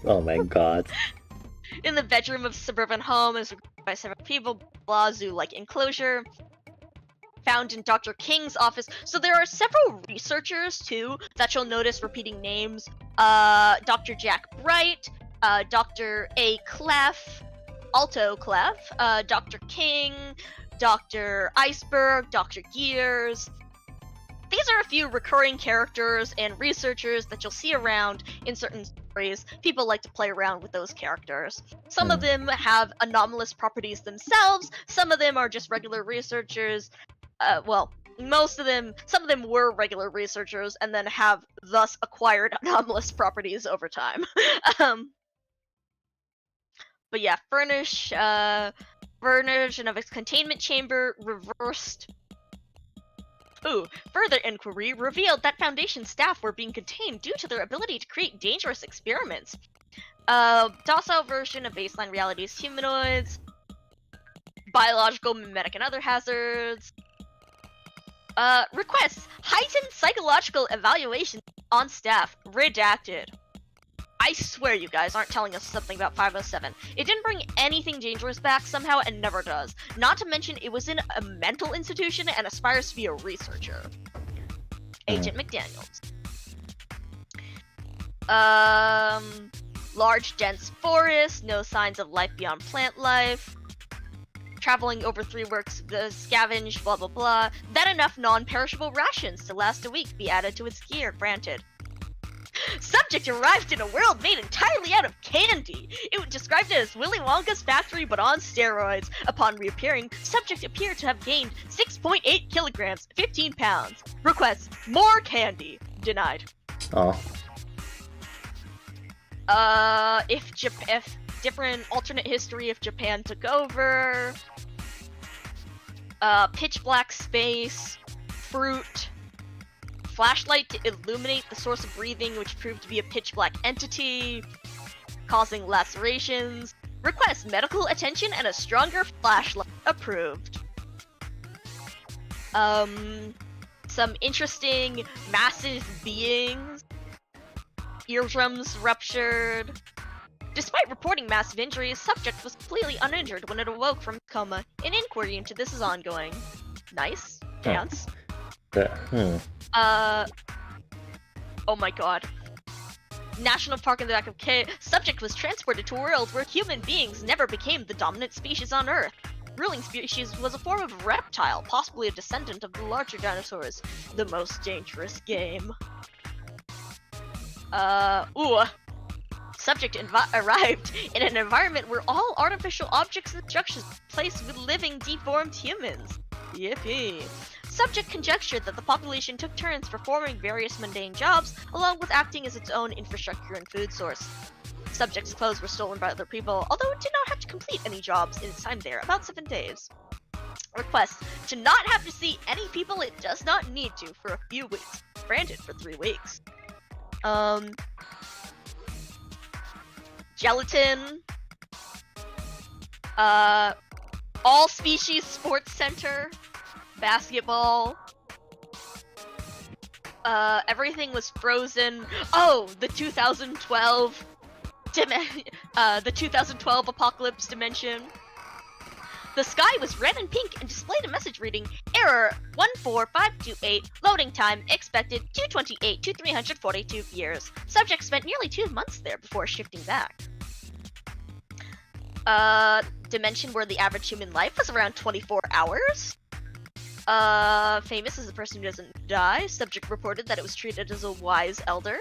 Oh my god. In the bedroom of suburban home is by several people. Blah, zoo-like enclosure. Found in Dr. King's office. So there are several researchers too that you'll notice repeating names. Dr. Jack Bright, Dr. A. Clef, Alto Clef, Dr. King, Dr. Iceberg, Dr. Gears. These are a few recurring characters and researchers that you'll see around in certain stories. People like to play around with those characters. Some of them have anomalous properties themselves. Some of them are just regular researchers. Well, some of them were regular researchers and then have thus acquired anomalous properties over time. But yeah, furnish version of its containment chamber reversed. Ooh, further inquiry revealed that Foundation staff were being contained due to their ability to create dangerous experiments. Docile version of baseline reality's humanoids. Biological, mimetic, and other hazards. Requests heightened psychological evaluation on staff. Redacted. I swear you guys aren't telling us something about 507. It didn't bring anything dangerous back somehow and never does. Not to mention it was in a mental institution and aspires to be a researcher. Agent McDaniels. Large dense forest, no signs of life beyond plant life. Traveling over 3 works, scavenge, blah blah blah. Then enough non-perishable rations to last a week be added to its gear, granted. Subject arrived in a world made entirely out of candy. It described it as Willy Wonka's factory but on steroids. Upon reappearing, subject appeared to have gained 6.8 kilograms, 15 pounds. Request more candy. Denied. Oh. If different alternate history if Japan took over. Pitch black space. Fruit. Flashlight to illuminate the source of breathing, which proved to be a pitch black entity, causing lacerations. Request medical attention and a stronger flashlight. Approved. Some interesting massive beings. Eardrums ruptured. Despite reporting massive injuries, subject was completely uninjured when it awoke from coma. An inquiry into this is ongoing. Nice. Dance. Oh my god. National Park in the back of K. Subject was transported to a world where human beings never became the dominant species on Earth. Ruling species was a form of reptile, possibly a descendant of the larger dinosaurs. The most dangerous game. Subject arrived in an environment where all artificial objects and structures were placed with living, deformed humans. Yippee. Subject conjectured that the population took turns performing various mundane jobs, along with acting as its own infrastructure and food source. Subject's clothes were stolen by other people, although it did not have to complete any jobs in its time there, about 7 days. Request to not have to see any people it does not need to for a few weeks. Granted for 3 weeks. Gelatin. All species sports center. Basketball. Everything was frozen. Oh, the 2012 apocalypse dimension. The sky was red and pink and displayed a message reading error 14528, loading time expected 228 to 342 years. Subject spent nearly 2 months there before shifting back. Dimension where the average human life was around 24 hours. Famous as a person who doesn't die. Subject reported that it was treated as a wise elder.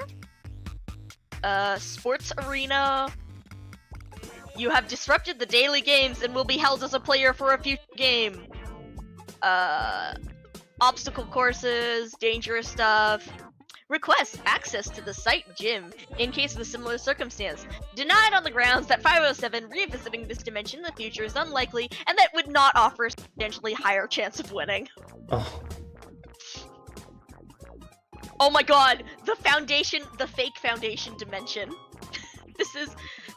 Sports arena. You have disrupted the daily games and will be held as a player for a future game. Obstacle courses, dangerous stuff. Request access to the site gym in case of a similar circumstance. Denied on the grounds that 507 revisiting this dimension in the future is unlikely and that would not offer a substantially higher chance of winning. Oh. Oh my god, the fake foundation dimension.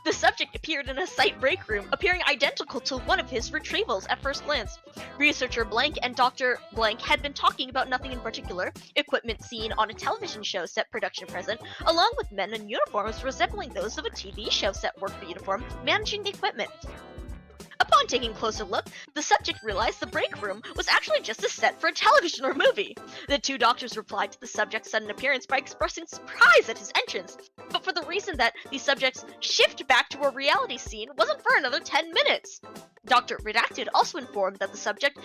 The subject appeared in a site break room, appearing identical to one of his retrievals at first glance. Researcher Blank and Dr. Blank had been talking about nothing in particular, equipment seen on a television show set production present, along with men in uniforms resembling those of a TV show set work uniform, managing the equipment. Upon taking a closer look, the subject realized the break room was actually just a set for a television or movie. The 2 doctors replied to the subject's sudden appearance by expressing surprise at his entrance, but for the reason that the subject's shift back to a reality scene wasn't for another 10 minutes. Dr. Redacted also informed the subject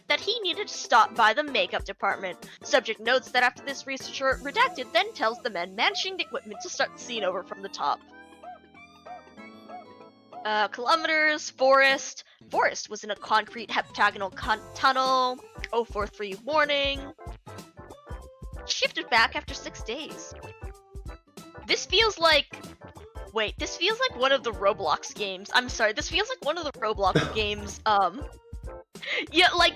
that he needed to stop by the makeup department. Subject notes that after this, researcher Redacted then tells the men managing the equipment to start the scene over from the top. Kilometers, forest. Forest was in a concrete heptagonal tunnel. 043 warning. Shifted back after 6 days. This feels like... Wait, this feels like one of the Roblox games. I'm sorry, this feels like one of the Roblox games, yeah, like,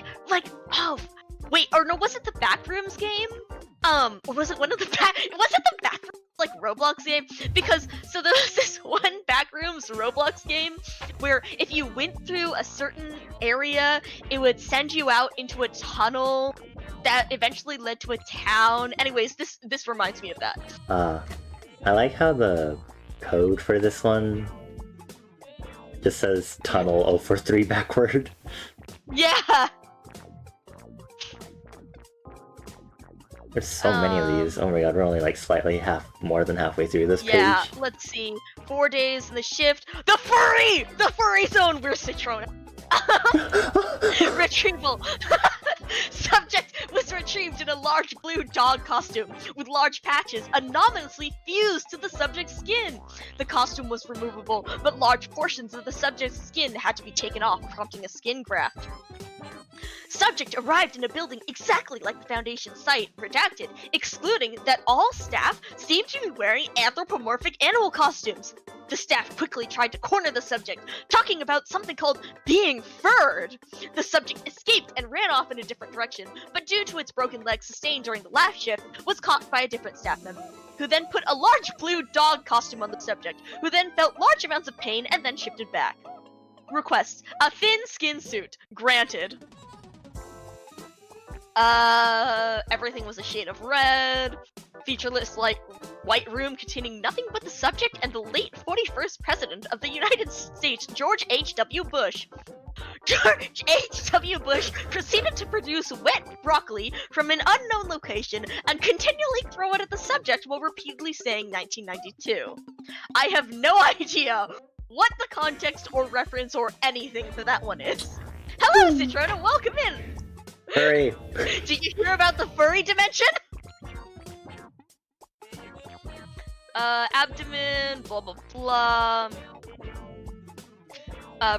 oh, wait, or no, was it the Backrooms game? Or was it one of the was it the Backrooms, like, Roblox game? Because, so there was this one Backrooms Roblox game where if you went through a certain area, it would send you out into a tunnel that eventually led to a town. Anyways, this reminds me of that. I like how the code for this one just says tunnel 043 backward. Yeah! There's so many of these. Oh my god, we're only like slightly more than halfway through this page. Yeah, let's see. 4 days in the shift. The furry zone. We're Citrona. Retrieval. Subject was retrieved in a large blue dog costume with large patches anomalously fused to the subject's skin. The costume was removable, but large portions of the subject's skin had to be taken off, prompting a skin graft. Subject arrived in a building exactly like the Foundation site, redacted, excluding that all staff seemed to be wearing anthropomorphic animal costumes. The staff quickly tried to corner the subject, talking about something called being furred. The subject escaped and ran off in a different direction, but due to its broken leg sustained during the last shift, was caught by a different staff member, who then put a large blue dog costume on the subject, who then felt large amounts of pain and then shifted back. Request: a thin skin suit. Granted. Everything was a shade of red. Featureless, like, white room containing nothing but the subject and the late 41st President of the United States, George H.W. Bush. George H.W. Bush proceeded to produce wet broccoli from an unknown location and continually throw it at the subject while repeatedly saying 1992. I have no idea what the context or reference or anything for that one is. Hello, Citrona, welcome in! Hurry! Did you hear about the furry dimension? Abdomen, blah blah blah.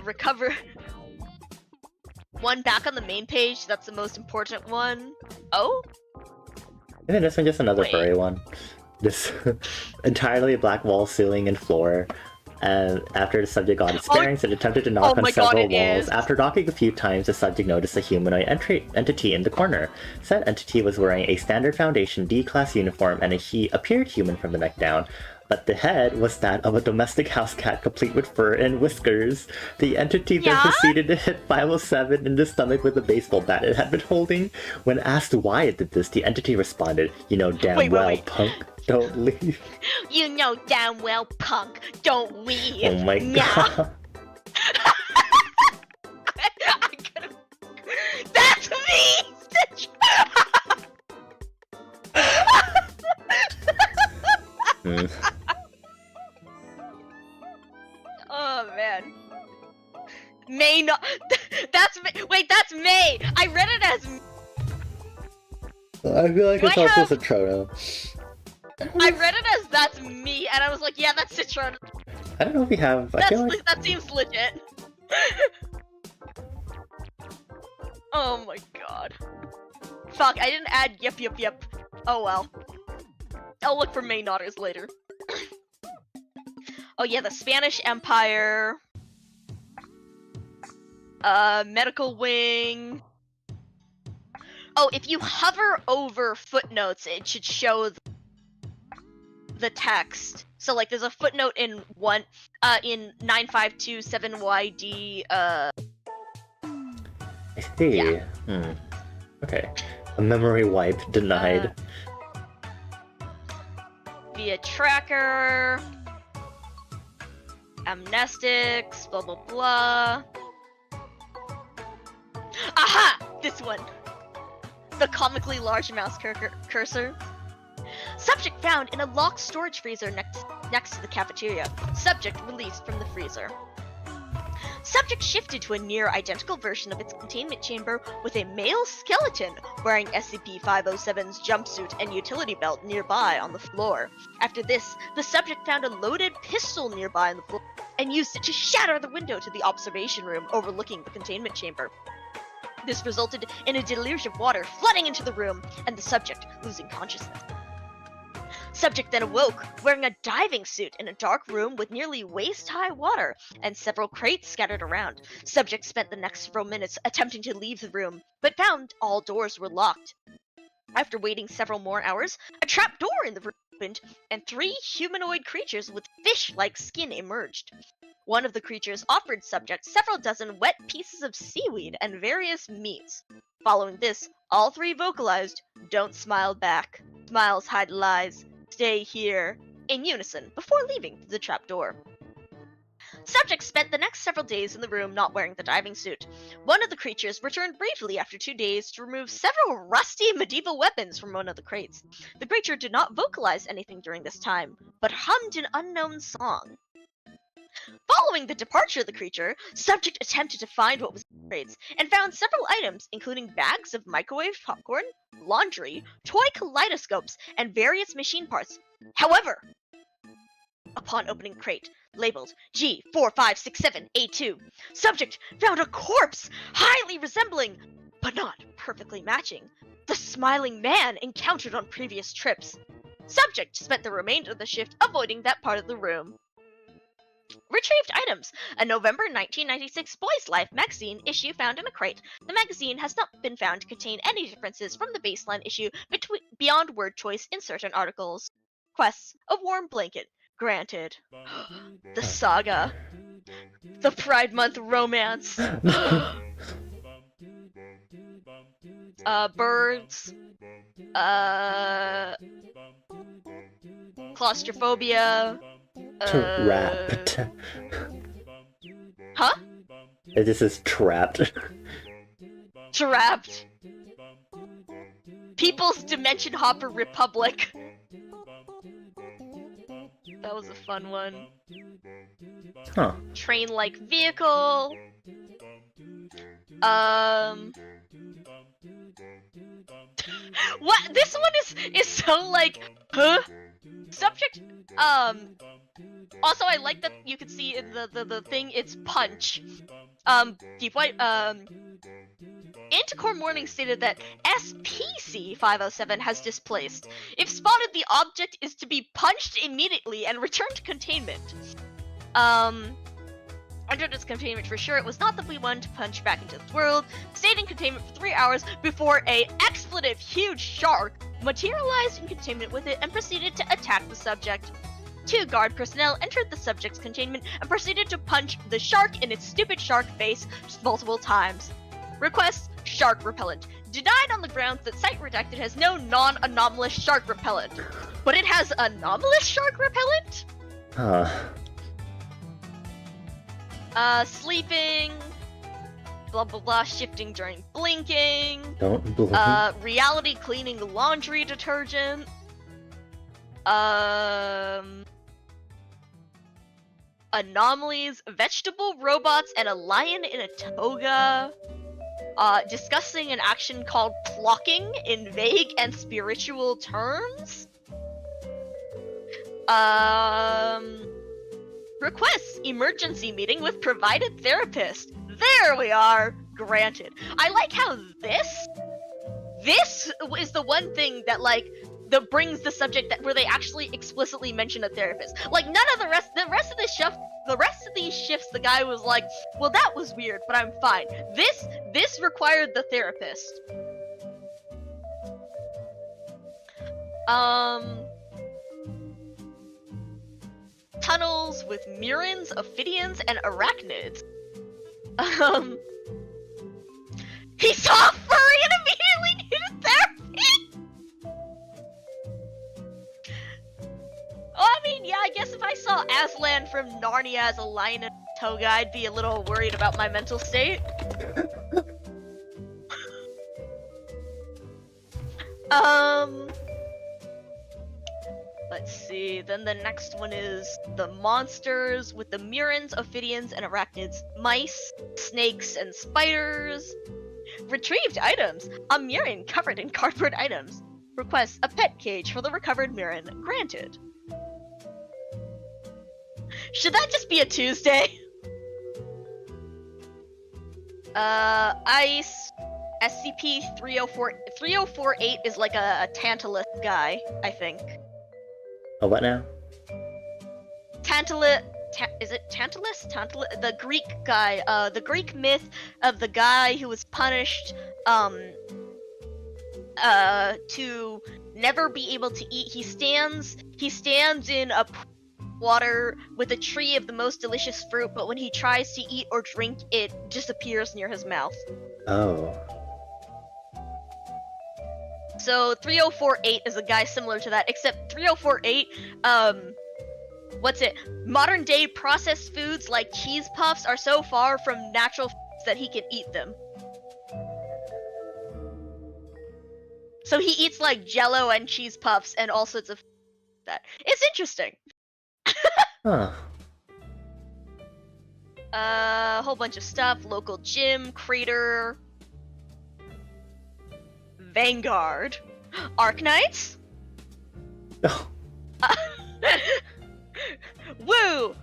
Recover. One back on the main page, that's the most important one. Oh? Isn't this one just another Wait. furry one? This entirely black wall, ceiling, and floor. And after the subject got its bearings, it attempted to knock Oh on my God, several it walls. is. After knocking a few times, the subject noticed a humanoid entity in the corner. Said entity was wearing a standard Foundation D-class uniform, and he appeared human from the neck down. But the head was that of a domestic house cat, complete with fur and whiskers. The entity then Yeah? proceeded to hit 507 in the stomach with a baseball bat it had been holding. When asked why it did this, the entity responded, "You know damn Wait, well, wait. punk, don't leave." You know damn well, punk, don't leave. Oh my god. I could've... That's me! Stitch! Hmm. Oh man. May not. That's May. Wait, that's May. I read it as. I feel like Do it's I also have- Citrona. I read it as that's me, and I was like, yeah, that's Citron. I don't know if we have. I feel like That seems legit. Oh my god. Fuck, I didn't add yep. Oh well. I'll look for May Notters later. Oh yeah, the Spanish Empire. Medical wing. Oh, if you hover over footnotes, it should show the text. So like, there's a footnote in 9527YD. I see. Yeah. Okay. A memory wipe denied. Via tracker. Amnestics, blah blah blah. Aha! This one! The comically large mouse cursor. Subject found in a locked storage freezer next to the cafeteria. Subject released from the freezer. Subject shifted to a near-identical version of its containment chamber with a male skeleton wearing SCP-507's jumpsuit and utility belt nearby on the floor. After this, the subject found a loaded pistol nearby on the floor and used it to shatter the window to the observation room overlooking the containment chamber. This resulted in a deluge of water flooding into the room and the subject losing consciousness. Subject then awoke, wearing a diving suit in a dark room with nearly waist-high water and several crates scattered around. Subject spent the next several minutes attempting to leave the room, but found all doors were locked. After waiting several more hours, a trap door in the room opened, and 3 humanoid creatures with fish-like skin emerged. One of the creatures offered subject several dozen wet pieces of seaweed and various meats. Following this, all 3 vocalized, "Don't smile back. Smiles hide lies. Stay here," in unison before leaving through the trapdoor. Subject spent the next several days in the room not wearing the diving suit. One of the creatures returned briefly after 2 days to remove several rusty medieval weapons from one of the crates. The creature did not vocalize anything during this time, but hummed an unknown song. Following the departure of the creature, subject attempted to find what was in the crates and found several items, including bags of microwave popcorn, laundry, toy kaleidoscopes, and various machine parts. However, upon opening crate, labeled G4567A2, subject found a corpse highly resembling, but not perfectly matching, the smiling man encountered on previous trips. Subject spent the remainder of the shift avoiding that part of the room. Retrieved items. A November 1996 Boys Life magazine issue found in a crate. The magazine has not been found to contain any differences from the baseline issue beyond word choice in certain articles. Quests. A warm blanket. Granted. The saga. The Pride Month romance. Birds. Claustrophobia. Rat. Huh? It just is trapped. Trapped. People's Dimension Hopper Republic. That was a fun one. Huh. Train-like vehicle. What? This one is so like, huh? Subject. Also, I like that you can see in the thing. It's punch. Deep White. Anticore Morning stated that SPC-507 has displaced. If spotted, the object is to be punched immediately and returned to containment. Under this containment for sure, it was not that we wanted to punch back into this world. Stayed in containment for 3 hours before a expletive huge shark materialized in containment with it and proceeded to attack the subject. 2 guard personnel entered the subject's containment and proceeded to punch the shark in its stupid shark face multiple times. Request shark repellent. Denied on the grounds that site redacted has no non-anomalous shark repellent. But it has anomalous shark repellent? Sleeping. Blah blah blah, shifting during blinking. Don't blink. Reality cleaning laundry detergent. Anomalies, vegetable robots, and a lion in a toga. Discussing an action called clocking in vague and spiritual terms. Requests emergency meeting with provided therapist. There we are. Granted. I like how this is the one thing that that brings the subject that where they actually explicitly mention a therapist. Like none of the rest of these shifts, the guy was like, well, that was weird, but I'm fine. This required the therapist. Tunnels with murins, ophidians, and arachnids. He saw a furry and immediately needed therapy! Oh, I mean, yeah, I guess if I saw Aslan from Narnia as a lion and a toga, I'd be a little worried about my mental state. Let's see, then the next one is the monsters with the murins, ophidians, and arachnids. Mice, snakes, and spiders. Retrieved items. A murin covered in cardboard items. Request a pet cage for the recovered murin. Granted. Should that just be a Tuesday? Ice. SCP-3048 is like a Tantalus guy, I think. Oh, what now? Is it Tantalus? The Greek guy, the Greek myth of the guy who was punished, to never be able to eat. He stands in a water with a tree of the most delicious fruit, but when he tries to eat or drink, it disappears near his mouth. Oh. So 3048 is a guy similar to that, except 3048, modern day processed foods like cheese puffs are so far from natural foods that he can eat them. So he eats like Jello and cheese puffs and all sorts of that. It's interesting. Huh. A whole bunch of stuff. Local gym, crater, Vanguard, Arknights. Oh. Woo!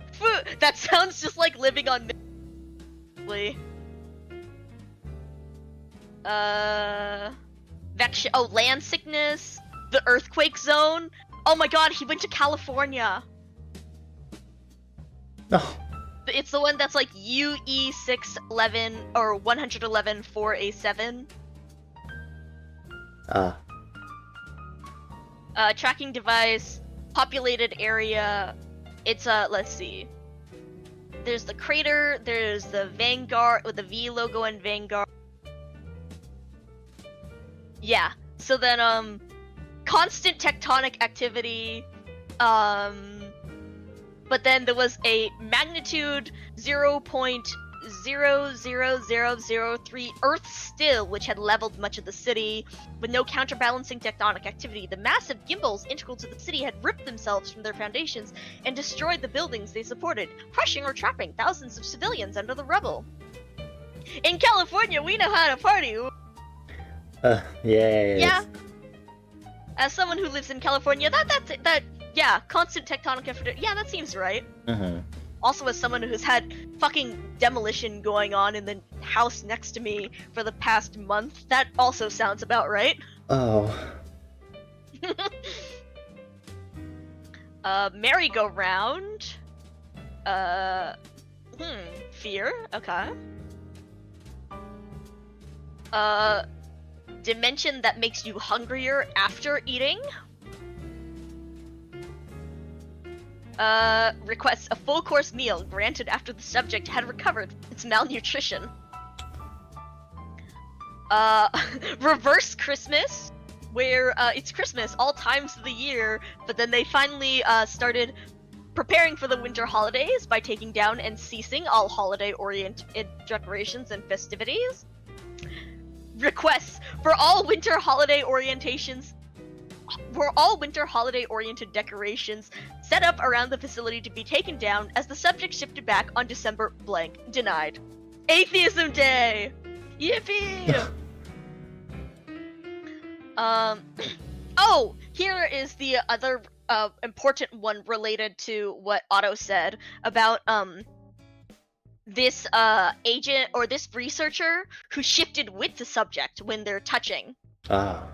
That sounds just like living on. Land sickness, the earthquake zone. Oh my god, he went to California. Oh. It's the one that's like UE611 or 111-4A7. Tracking device, populated area. It's let's see. There's the crater, there's the Vanguard with the V logo and Vanguard. Yeah. So then constant tectonic activity. But then there was a magnitude 0.0 00003 Earth still, which had leveled much of the city. With no counterbalancing tectonic activity, the massive gimbals integral to the city had ripped themselves from their foundations and destroyed the buildings they supported, crushing or trapping thousands of civilians under the rubble. In California, we know how to party! Yeah. As someone who lives in California, yeah, constant tectonic effort. Yeah, that seems right. Also, as someone who's had fucking demolition going on in the house next to me for the past month, that also sounds about right. Oh. Merry-go-round. Fear. Okay. Dimension that makes you hungrier after eating. Requests a full course meal granted after the subject had recovered its malnutrition. Reverse Christmas, where it's Christmas all times of the year, but then they finally started preparing for the winter holidays by taking down and ceasing all holiday-oriented decorations and festivities. Requests for all winter holiday-oriented decorations set up around the facility to be taken down as the subject shifted back on December blank. Denied. Atheism Day! Yippee! Oh! Here is the other important one related to what Otto said about, this, agent, or this researcher who shifted with the subject when they're touching. Ah.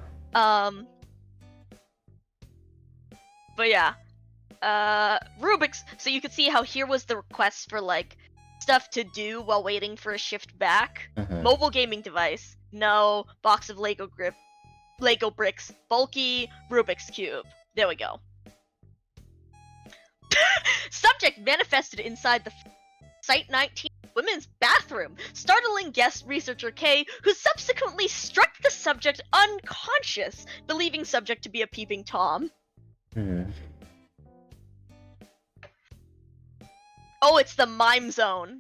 But yeah. Rubik's, so you could see how here was the request for, like, stuff to do while waiting for a shift back. Mobile gaming device. No. Box of Lego bricks. Bulky Rubik's Cube. There we go. Subject manifested inside the Site 19 women's bathroom, startling guest researcher K, who subsequently struck the subject unconscious, believing subject to be a peeping Tom. Oh, it's the mime zone.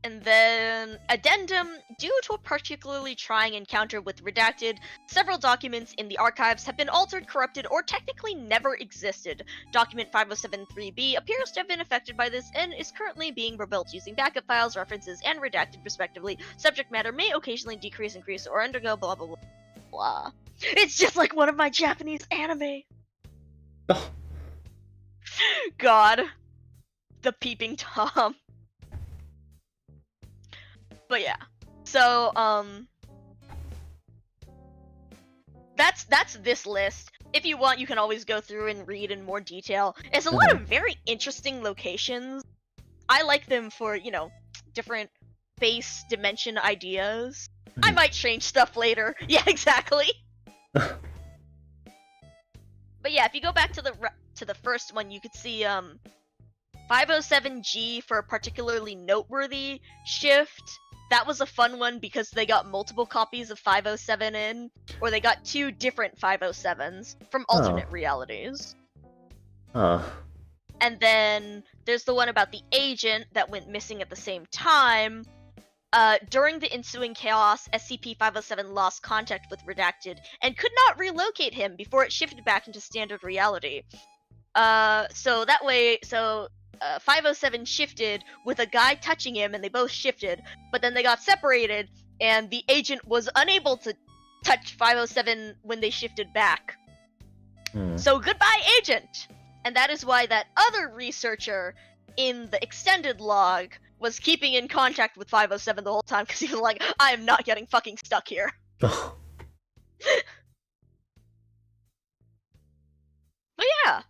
And then, addendum, due to a particularly trying encounter with Redacted, several documents in the archives have been altered, corrupted, or technically never existed. Document 5073B appears to have been affected by this and is currently being rebuilt using backup files, references, and redacted respectively. Subject matter may occasionally decrease, increase, or undergo blah blah blah blah. It's just like one of my Japanese anime! Oh. God. The peeping Tom. But yeah, so, that's this list. If you want, you can always go through and read in more detail. It's a lot of very interesting locations. I like them for, you know, different base dimension ideas. I might change stuff later. Yeah, exactly. But yeah, if you go back to the first one, you could see, 507G for a particularly noteworthy shift. That was a fun one because they got multiple copies of 507 in, or they got 2 different 507s from alternate realities. And then there's the one about the agent that went missing at the same time. During the ensuing chaos, SCP-507 lost contact with Redacted and could not relocate him before it shifted back into standard reality. So that way, 507 shifted with a guy touching him, and they both shifted, but then they got separated, and the agent was unable to touch 507 when they shifted back. So goodbye, agent! And that is why that other researcher in the extended log was keeping in contact with 507 the whole time, because he was like, I am not getting fucking stuck here. But yeah.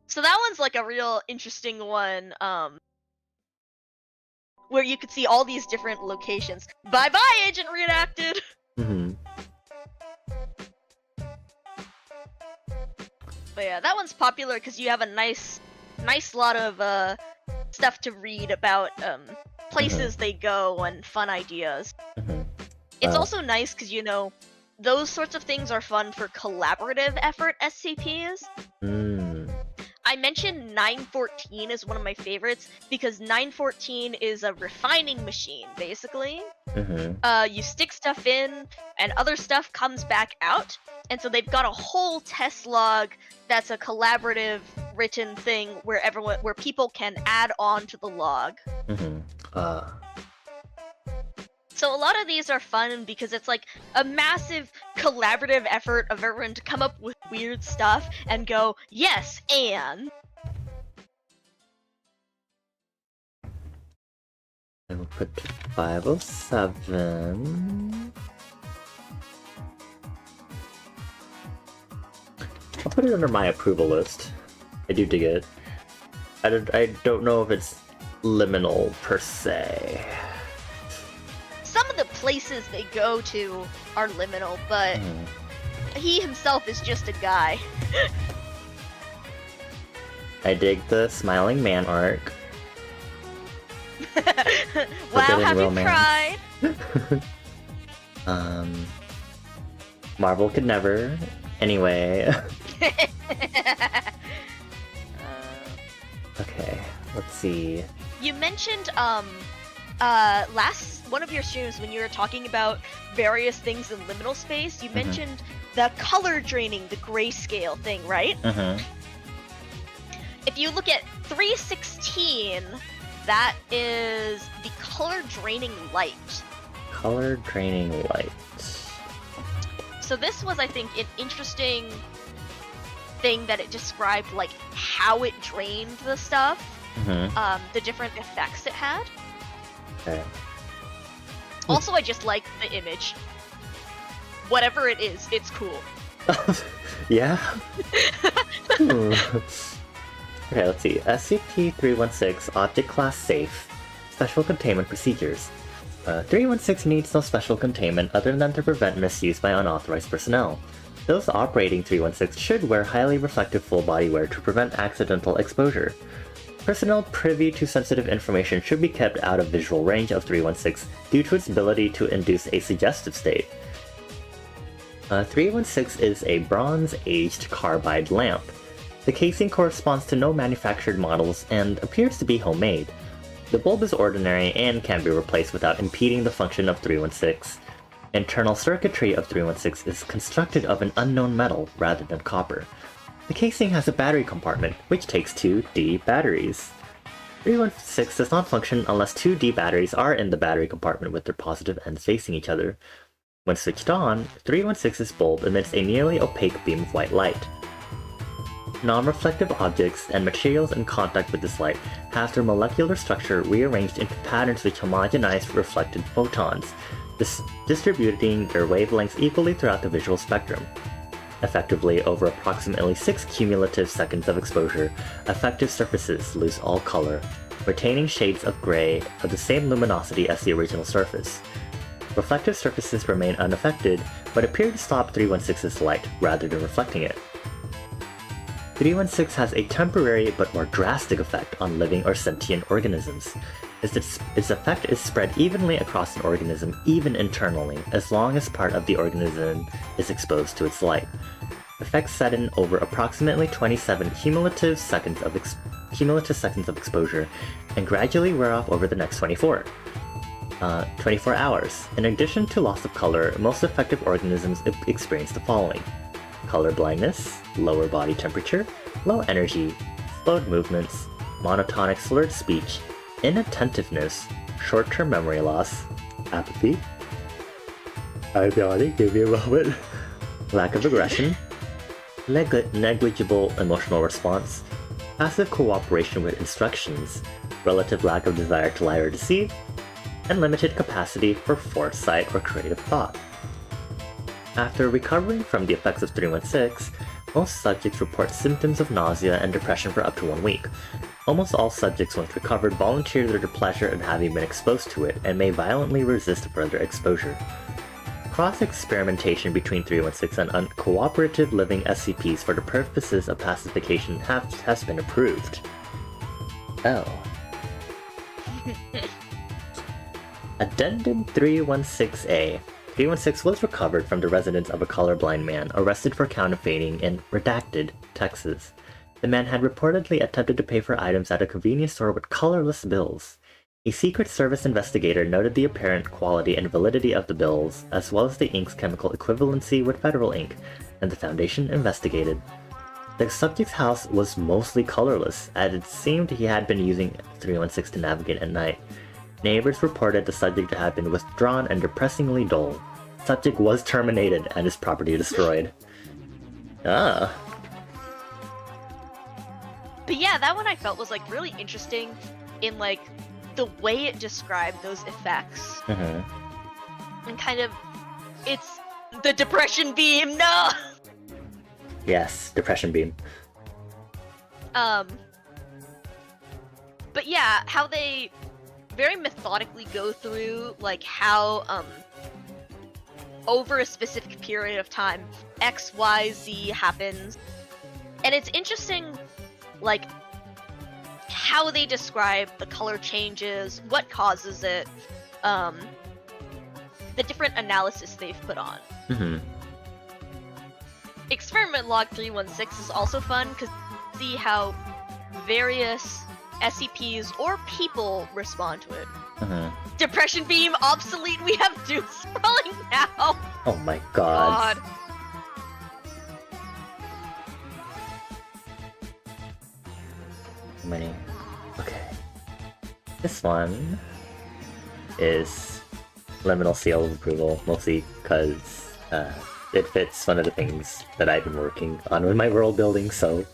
So that one's like a real interesting one, where you could see all these different locations. Bye-bye, Agent Redacted! But yeah, that one's popular because you have a nice lot of, stuff to read about, places they go and fun ideas. It's also nice because, you know, those sorts of things are fun for collaborative effort SCPs. I mentioned 914 is one of my favorites because 914 is a refining machine, basically. You stick stuff in, and other stuff comes back out, and so they've got a whole test log that's a collaborative written thing where people can add on to the log. So a lot of these are fun because it's like a massive collaborative effort of everyone to come up with weird stuff and go, yes, and. I will put 507. I'll put it under my approval list. I do dig it. I don't know if it's liminal per se. Some of the places they go to are liminal, but he himself is just a guy. I dig the smiling man arc. Wow, have you cried? Marvel could never. Anyway. Okay, let's see. You mentioned last one of your streams when you were talking about various things in liminal space, you mentioned the color draining, the grayscale thing, right? If you look at 316, that is the color draining light. Color draining light. So this was, I think, an interesting thing that it described, like how it drained the stuff, the different effects it had. Okay. Also, I just like the image. Whatever it is, it's cool. Yeah? Okay, let's see. SCP-316 Object Class Safe. Special Containment Procedures. 316 needs no special containment other than to prevent misuse by unauthorized personnel. Those operating 316 should wear highly reflective full body wear to prevent accidental exposure. Personnel privy to sensitive information should be kept out of visual range of 316 due to its ability to induce a suggestive state. 316 is a bronze-aged carbide lamp. The casing corresponds to no manufactured models and appears to be homemade. The bulb is ordinary and can be replaced without impeding the function of 316. Internal circuitry of 316 is constructed of an unknown metal rather than copper. The casing has a battery compartment, which takes 2 D batteries. 316 does not function unless 2 D batteries are in the battery compartment with their positive ends facing each other. When switched on, 316's bulb emits a nearly opaque beam of white light. Non-reflective objects and materials in contact with this light have their molecular structure rearranged into patterns which homogenize reflected photons, distributing their wavelengths equally throughout the visual spectrum. Effectively, over approximately 6 cumulative seconds of exposure, affected surfaces lose all color, retaining shades of gray of the same luminosity as the original surface. Reflective surfaces remain unaffected, but appear to stop 316's light rather than reflecting it. 316 has a temporary but more drastic effect on living or sentient organisms. Its effect is spread evenly across an organism, even internally, as long as part of the organism is exposed to its light. Effects set in over approximately 27 cumulative seconds of exposure, and gradually wear off over the next 24 hours. In addition to loss of color, most affected organisms experience the following: color blindness, lower body temperature, low energy, slowed movements, monotonic slurred speech, inattentiveness, short-term memory loss, apathy, give me a moment, lack of aggression, negligible emotional response, passive cooperation with instructions, relative lack of desire to lie or deceive, and limited capacity for foresight or creative thought. After recovering from the effects of 316, most subjects report symptoms of nausea and depression for up to 1 week. Almost all subjects, once recovered, volunteer their pleasure at having been exposed to it and may violently resist further exposure. Cross-experimentation between 316 and uncooperative living SCPs for the purposes of pacification has been approved. Oh. Addendum 316A. 316 was recovered from the residence of a colorblind man arrested for counterfeiting in Redacted, Texas. The man had reportedly attempted to pay for items at a convenience store with colorless bills. A Secret Service investigator noted the apparent quality and validity of the bills, as well as the ink's chemical equivalency with federal ink, and the Foundation investigated. The subject's house was mostly colorless, as it seemed he had been using 316 to navigate at night. Neighbors reported the subject had been withdrawn and depressingly dull. Subject was terminated and his property destroyed. Ah. But yeah, that one I felt was like really interesting in like the way it described those effects. And kind of, it's the depression beam, no! Yes, depression beam. But yeah, how they very methodically go through like how over a specific period of time X, Y, Z happens. And it's interesting like how they describe the color changes, what causes it, the different analysis they've put on. Experiment log 316 is also fun because you see how various SCPs or people respond to it. Depression beam obsolete. We have doom scrolling now. Oh my god. How many? Okay. This one is liminal seal of approval, mostly because it fits one of the things that I've been working on with my world building, so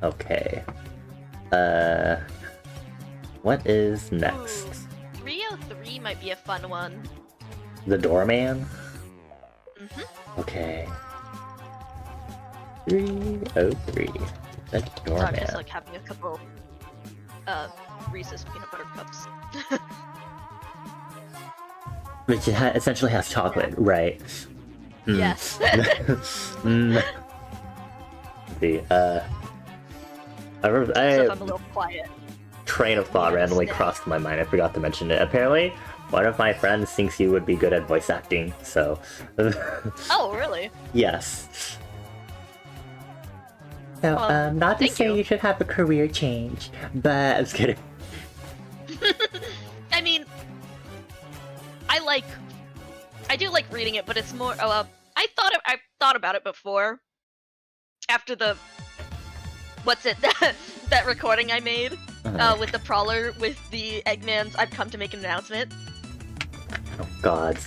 okay. What is next? Ooh, 303 might be a fun one. The doorman? Okay. 303. The doorman. I'm just like having a couple Reese's peanut butter cups. Which essentially has chocolate, right? Yes. Let's see, So if I'm a little quiet. Train of thought randomly crossed my mind. I forgot to mention it. Apparently, one of my friends thinks you would be good at voice acting, so... Oh, really? Yes. So, not to say you should have a career change, but... I'm just kidding. I mean... I do like reading it, but it's more... I thought about it before. After the... What's it? That recording I made with the Prowler with the Eggman's I've come to make an announcement. Oh god.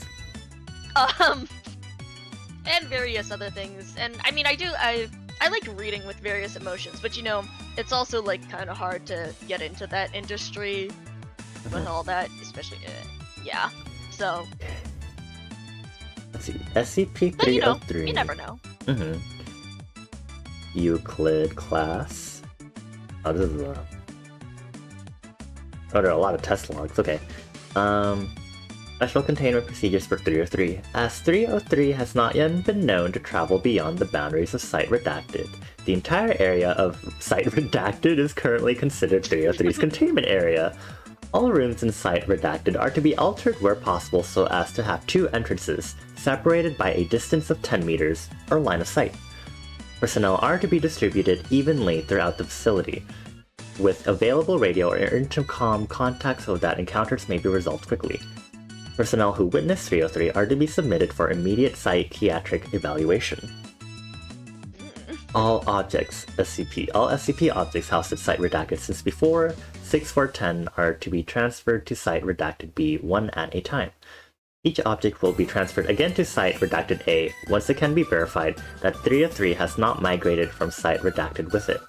And various other things. And I mean I like reading with various emotions, but you know, it's also like kind of hard to get into that industry with all that, especially yeah. So let's see. SCP-303. But, you never know. Euclid class. Oh, this is a... Oh, there are a lot of test logs. Okay. Special containment procedures for 303. As 303 has not yet been known to travel beyond the boundaries of Site Redacted, the entire area of Site Redacted is currently considered 303's containment area. All rooms in Site Redacted are to be altered where possible so as to have two entrances, separated by a distance of 10 meters, or line of sight. Personnel are to be distributed evenly throughout the facility, with available radio or intercom contact so that encounters may be resolved quickly. Personnel who witness 303 are to be submitted for immediate psychiatric evaluation. All SCP objects housed at Site Redacted since before 6410 are to be transferred to Site Redacted B one at a time. Each object will be transferred again to Site Redacted A once it can be verified that 303 has not migrated from Site Redacted with it.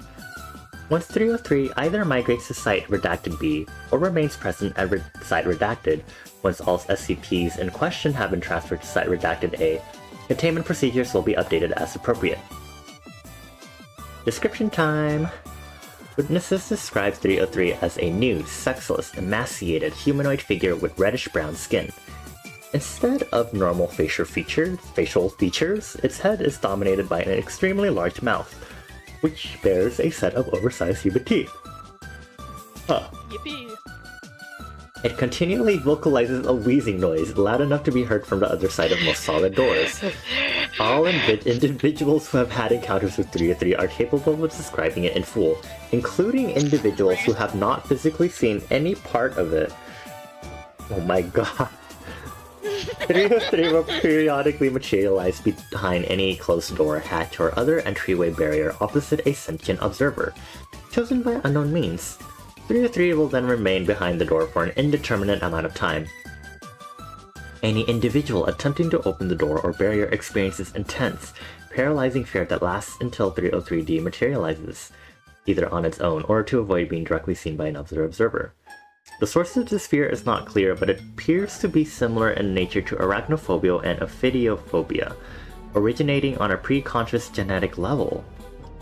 Once 303 either migrates to Site Redacted B or remains present at Site Redacted, once all SCPs in question have been transferred to Site Redacted A, containment procedures will be updated as appropriate. Description time! Witnesses describe 303 as a nude, sexless, emaciated humanoid figure with reddish-brown skin. Instead of normal facial features, its head is dominated by an extremely large mouth, which bears a set of oversized human teeth. Huh. Yippee! It continually vocalizes a wheezing noise, loud enough to be heard from the other side of most solid doors. All individuals who have had encounters with 303 are capable of describing it in full, including individuals who have not physically seen any part of it. Oh my god. 303 will periodically materialize behind any closed door, hatch, or other entryway barrier opposite a sentient observer, chosen by unknown means. 303 will then remain behind the door for an indeterminate amount of time. Any individual attempting to open the door or barrier experiences intense, paralyzing fear that lasts until 303 dematerializes, either on its own or to avoid being directly seen by another observer. The source of this fear is not clear, but it appears to be similar in nature to arachnophobia and ophidiophobia, originating on a pre-conscious genetic level.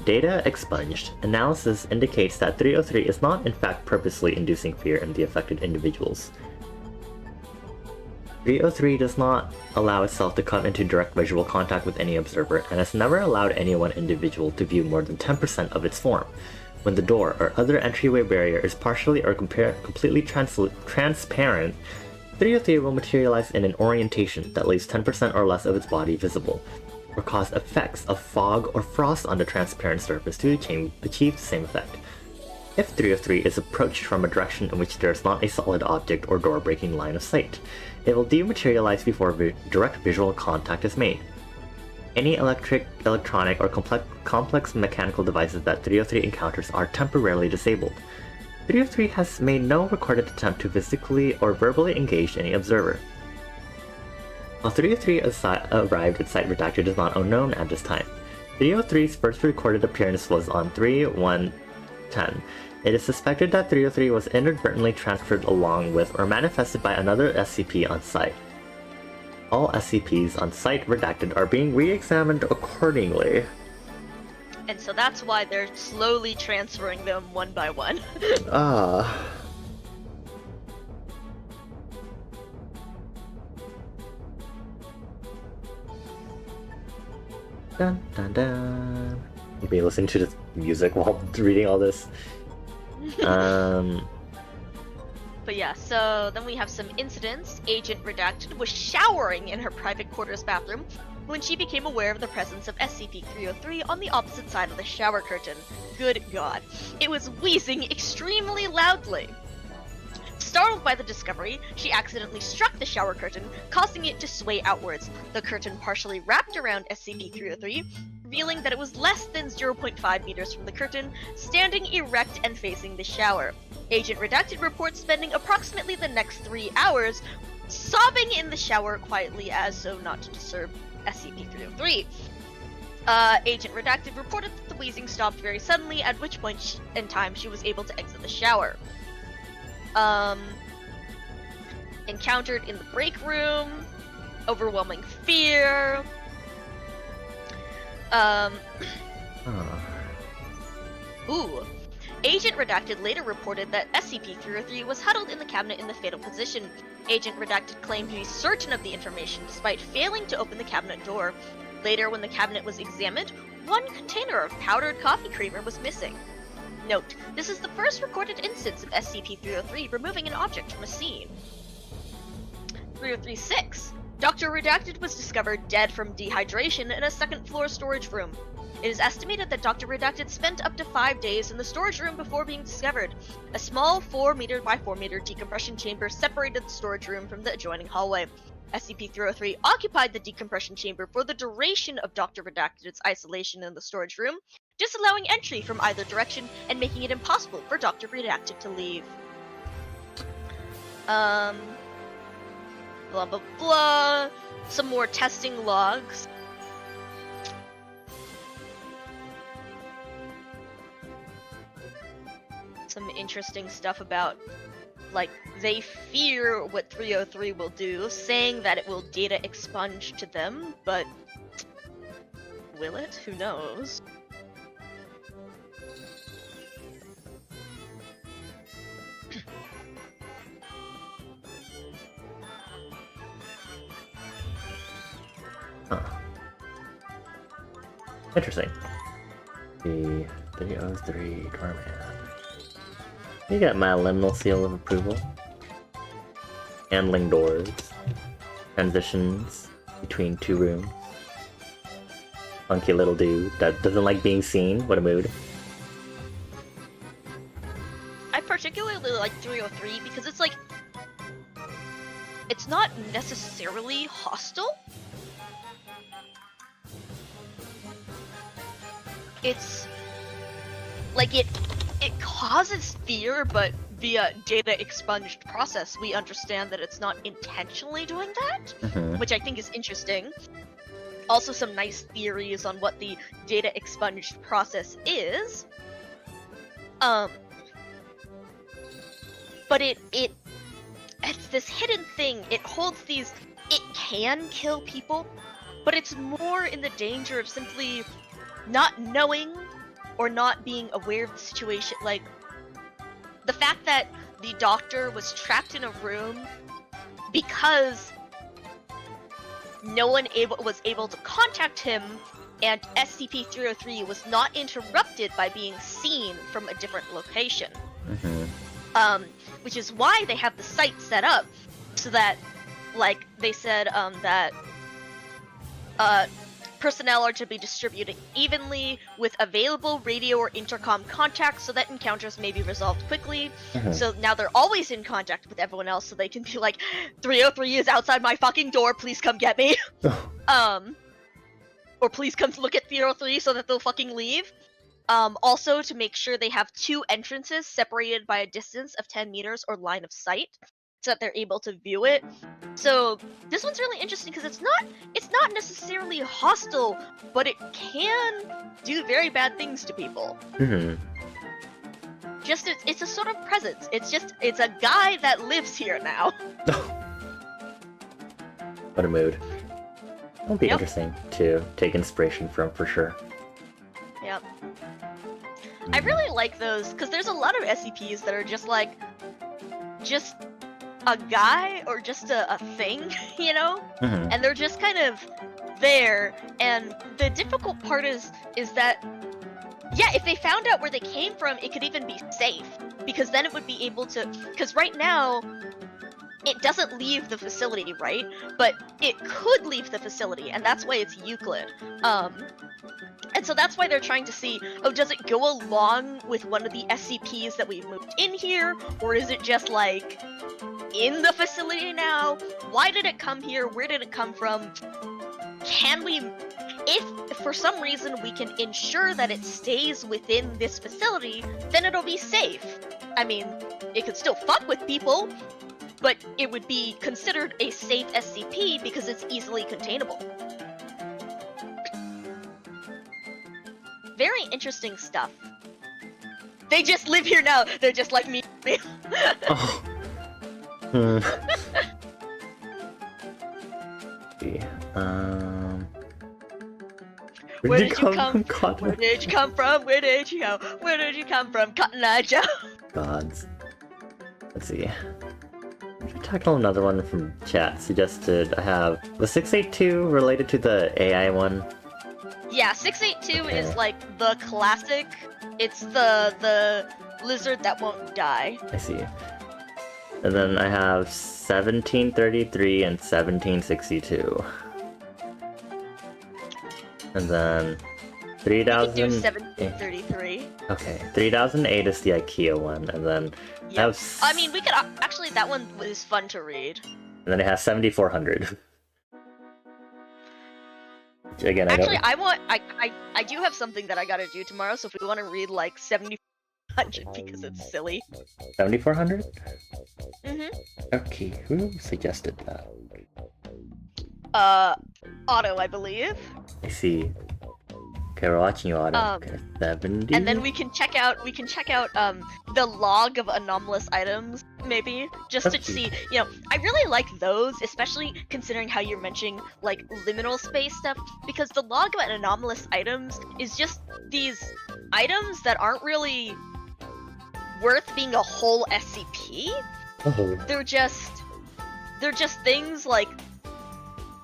Data expunged. Analysis indicates that 303 is not in fact purposely inducing fear in the affected individuals. 303 does not allow itself to come into direct visual contact with any observer, and has never allowed any one individual to view more than 10% of its form. When the door or other entryway barrier is partially or completely transparent, 303 will materialize in an orientation that leaves 10% or less of its body visible, or cause effects of fog or frost on the transparent surface to achieve the same effect. If 303 is approached from a direction in which there is not a solid object or door-breaking line of sight, it will dematerialize before direct visual contact is made. Any electronic, or complex mechanical devices that 303 encounters are temporarily disabled. 303 has made no recorded attempt to physically or verbally engage any observer. While 303 arrived at Site Redacted is not unknown at this time. 303's first recorded appearance was on 3/1/10. It is suspected that 303 was inadvertently transferred along with or manifested by another SCP on site. All SCPs on Site Redacted are being re-examined accordingly. And so that's why they're slowly transferring them one by one. Ah. Dun dun dun. You'll be listening to this music while reading all this. But yeah, so then we have some incidents. Agent Redacted was showering in her private quarters bathroom when she became aware of the presence of SCP-303 on the opposite side of the shower curtain. Good God. It was wheezing extremely loudly. Startled by the discovery, she accidentally struck the shower curtain, causing it to sway outwards. The curtain partially wrapped around SCP-303, revealing that it was less than 0.5 meters from the curtain, standing erect and facing the shower. Agent Redacted reports spending approximately the next 3 hours sobbing in the shower quietly as so not to disturb SCP-303. Agent Redacted reported that the wheezing stopped very suddenly, at which point in time she was able to exit the shower. Encountered in the break room, overwhelming fear. Ooh. Agent Redacted later reported that SCP-303 was huddled in the cabinet in the fatal position. Agent Redacted claimed to be certain of the information despite failing to open the cabinet door. Later, when the cabinet was examined, one container of powdered coffee creamer was missing. Note, this is the first recorded instance of SCP-303 removing an object from a scene. 303-6. Dr. Redacted was discovered dead from dehydration in a second-floor storage room. It is estimated that Dr. Redacted spent up to 5 days in the storage room before being discovered. A small 4 meter by 4 meter decompression chamber separated the storage room from the adjoining hallway. SCP-303 occupied the decompression chamber for the duration of Dr. Redacted's isolation in the storage room, disallowing entry from either direction and making it impossible for Dr. Redacted to leave. Blah blah blah. Some more testing logs. Some interesting stuff about, like, they fear what 303 will do, saying that it will data expunge to them, but will it? Who knows? Huh. Interesting. The 303 Doorman. You got my liminal seal of approval. Handling doors. Transitions between 2 rooms. funky little dude that doesn't like being seen. What a mood. I particularly like 303 because it's like, it's not necessarily hostile. It's like it causes fear, but via data expunged process, we understand that it's not intentionally doing that, which I think is interesting. Also, some nice theories on what the data expunged process is. But it's this hidden thing. It holds these. It can kill people, but it's more in the danger of simply not knowing or not being aware of the situation. Like the fact that the doctor was trapped in a room because no one was able to contact him, and SCP-303 was not interrupted by being seen from a different location. Which is why they have the site set up so that, like they said, that personnel are to be distributed evenly with available radio or intercom contacts so that encounters may be resolved quickly. So now they're always in contact with everyone else, so they can be like, 303 is outside my fucking door, please come get me. Or please come look at 303 so that they'll fucking leave. Also to make sure they have 2 entrances separated by a distance of 10 meters or line of sight, so that they're able to view it. So this one's really interesting because it's not necessarily hostile, but it can do very bad things to people. Just it's a sort of presence. It's a guy that lives here now. What a mood. It'll be interesting to take inspiration from, for sure. Yep. I really like those because there's a lot of SCPs that are just like, just a guy or just a thing, you know? And they're just kind of there, and the difficult part is that, yeah, if they found out where they came from, it could even be safe, because then it would be able to, because right now, it doesn't leave the facility, right? But it could leave the facility, and that's why it's Euclid. And so that's why they're trying to see, oh, does it go along with one of the SCPs that we've moved in here? Or is it just, like, in the facility now? Why did it come here? Where did it come from? Can we, if for some reason we can ensure that it stays within this facility, then it'll be safe. I mean, it could still fuck with people, but it would be considered a safe SCP because it's easily containable. Very interesting stuff. They just live here now. They're just like me. Oh. Where did you come from? Where did you come from? Where did you go? Where did you come from, Cotton Eye Joe? Gods. Let's see. Should we tackle another one from chat? Suggested I have the 682 related to the AI one. Yeah, 682 is like the classic. It's the lizard that won't die. I see. And then I have 1733 and 1762. And then 3000. We can do 1733. Okay, 3008 is the IKEA one, and then I mean, we could actually, that one is fun to read. And then it has 7400. Again, actually, I do have something that I gotta do tomorrow, so if we want to read like 7400 because it's silly. 7400? Okay, who suggested that? Otto, I believe. I see. Okay, we're watching you, Otto. Okay, 70. And then we can check out the log of anomalous items, maybe, just to see, you know, I really like those, especially considering how you're mentioning, like, liminal space stuff, because the log of anomalous items is just these items that aren't really worth being a whole SCP. They're just things like,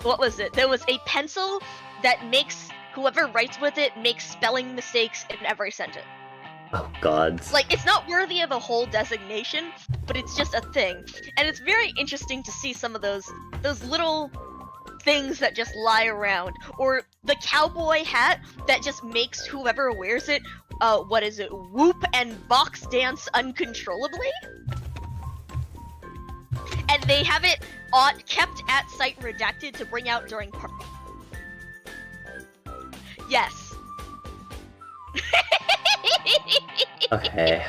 what was it? There was a pencil that makes whoever writes with it makes spelling mistakes in every sentence. Oh gods. Like, it's not worthy of a whole designation, but it's just a thing. And it's very interesting to see some of those little things that just lie around, or the cowboy hat that just makes whoever wears it, whoop and box dance uncontrollably? And they have it kept at site redacted to bring out during Yes. Okay.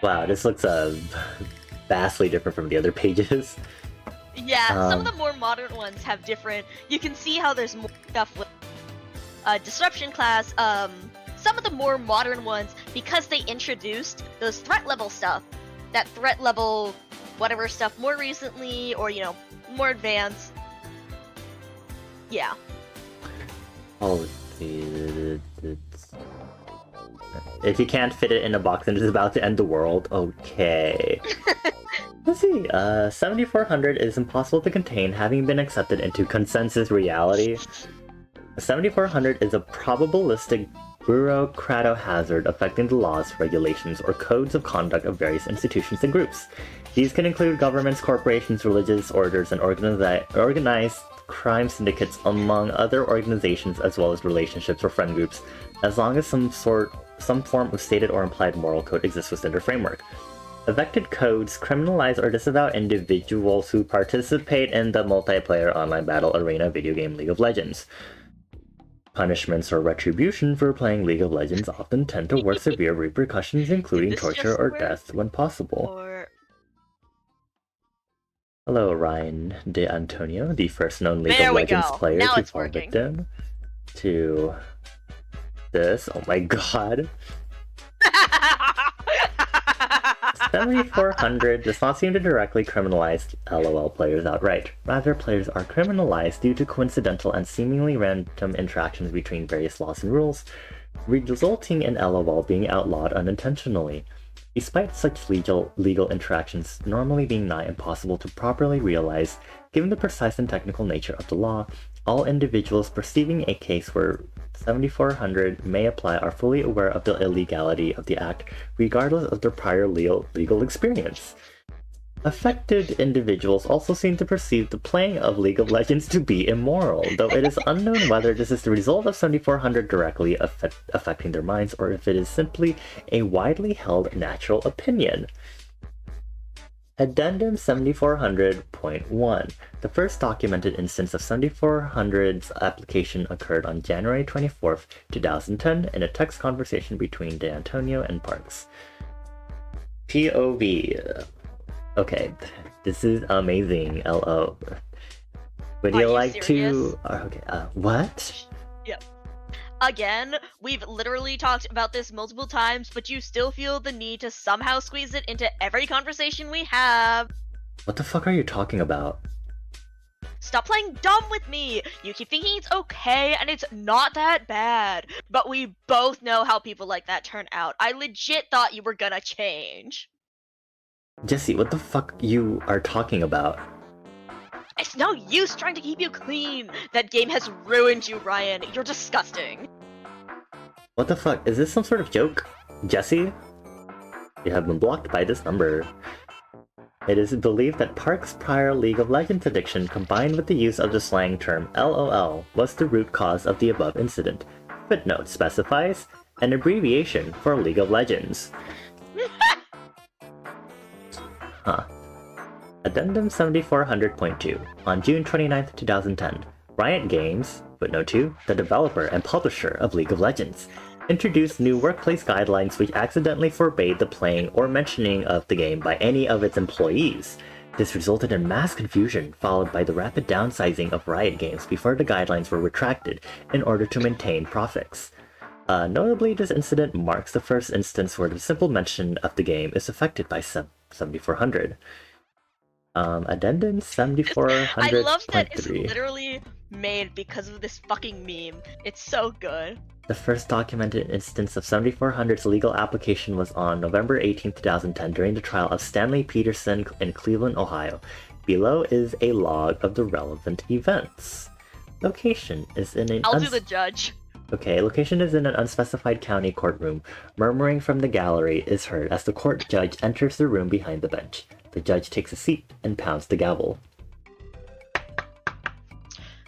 Wow, this looks vastly different from the other pages. Yeah, some of the more modern ones have different. You can see how there's more stuff with disruption class. Some of the more modern ones, because they introduced those threat level stuff, that threat level whatever stuff more recently, or more advanced. Yeah. Oh, if you can't fit it in a box and it's about to end the world, okay. Let's see, 7400 is impossible to contain, having been accepted into consensus reality. 7400 is a probabilistic bureaucratohazard affecting the laws, regulations, or codes of conduct of various institutions and groups. These can include governments, corporations, religious orders, and organized crime syndicates, among other organizations, as well as relationships or friend groups, as long as some form of stated or implied moral code exists within their framework. Affected codes criminalize or disavow individuals who participate in the multiplayer online battle arena video game League of Legends. Punishments or retribution for playing League of Legends often tend toward severe repercussions, including torture or death when possible. Hello, Ryan De Antonio, the first known League of Legends player to fall victim to this. Oh my god. 7400 does not seem to directly criminalize LOL players outright. Rather, players are criminalized due to coincidental and seemingly random interactions between various laws and rules, resulting in LOL being outlawed unintentionally. Despite such legal interactions normally being nigh impossible to properly realize, given the precise and technical nature of the law, all individuals perceiving a case where 7400 may apply are fully aware of the illegality of the act, regardless of their prior legal experience. Affected individuals also seem to perceive the playing of League of Legends to be immoral, though it is unknown whether this is the result of 7400 directly affecting their minds or if it is simply a widely held natural opinion. Addendum 7400.1. The first documented instance of 7400's application occurred on January 24th, 2010 in a text conversation between De Antonio and Parks. POV. Okay, this is amazing, LO. Would you like to... Okay, what? Yep. Again, we've literally talked about this multiple times, but you still feel the need to somehow squeeze it into every conversation we have. What the fuck are you talking about? Stop playing dumb with me! You keep thinking it's okay, and it's not that bad. But we both know how people like that turn out. I legit thought you were gonna change. Jesse, what the fuck you are talking about? It's no use trying to keep you clean! That game has ruined you, Ryan. You're disgusting. What the fuck? Is this some sort of joke? Jesse? You have been blocked by this number. It is believed that Park's prior League of Legends addiction, combined with the use of the slang term LOL, was the root cause of the above incident. Footnote specifies an abbreviation for League of Legends. Huh. Addendum 7400.2. On June 29th, 2010, Riot Games, footnote 2, the developer and publisher of League of Legends, introduced new workplace guidelines which accidentally forbade the playing or mentioning of the game by any of its employees. This resulted in mass confusion, followed by the rapid downsizing of Riot Games before the guidelines were retracted in order to maintain profits. Notably, this incident marks the first instance where the simple mention of the game is affected by 7400. Addendum 7400.3. I love that it's literally made because of this fucking meme. It's so good. The first documented instance of 7400's legal application was on November 18, 2010 during the trial of Stanley Peterson in Cleveland, Ohio. Below is a log of the relevant events. Location is in an... I'll do the judge. Okay, location is in an unspecified county courtroom. Murmuring from the gallery is heard as the court judge enters the room behind the bench. The judge takes a seat and pounds the gavel.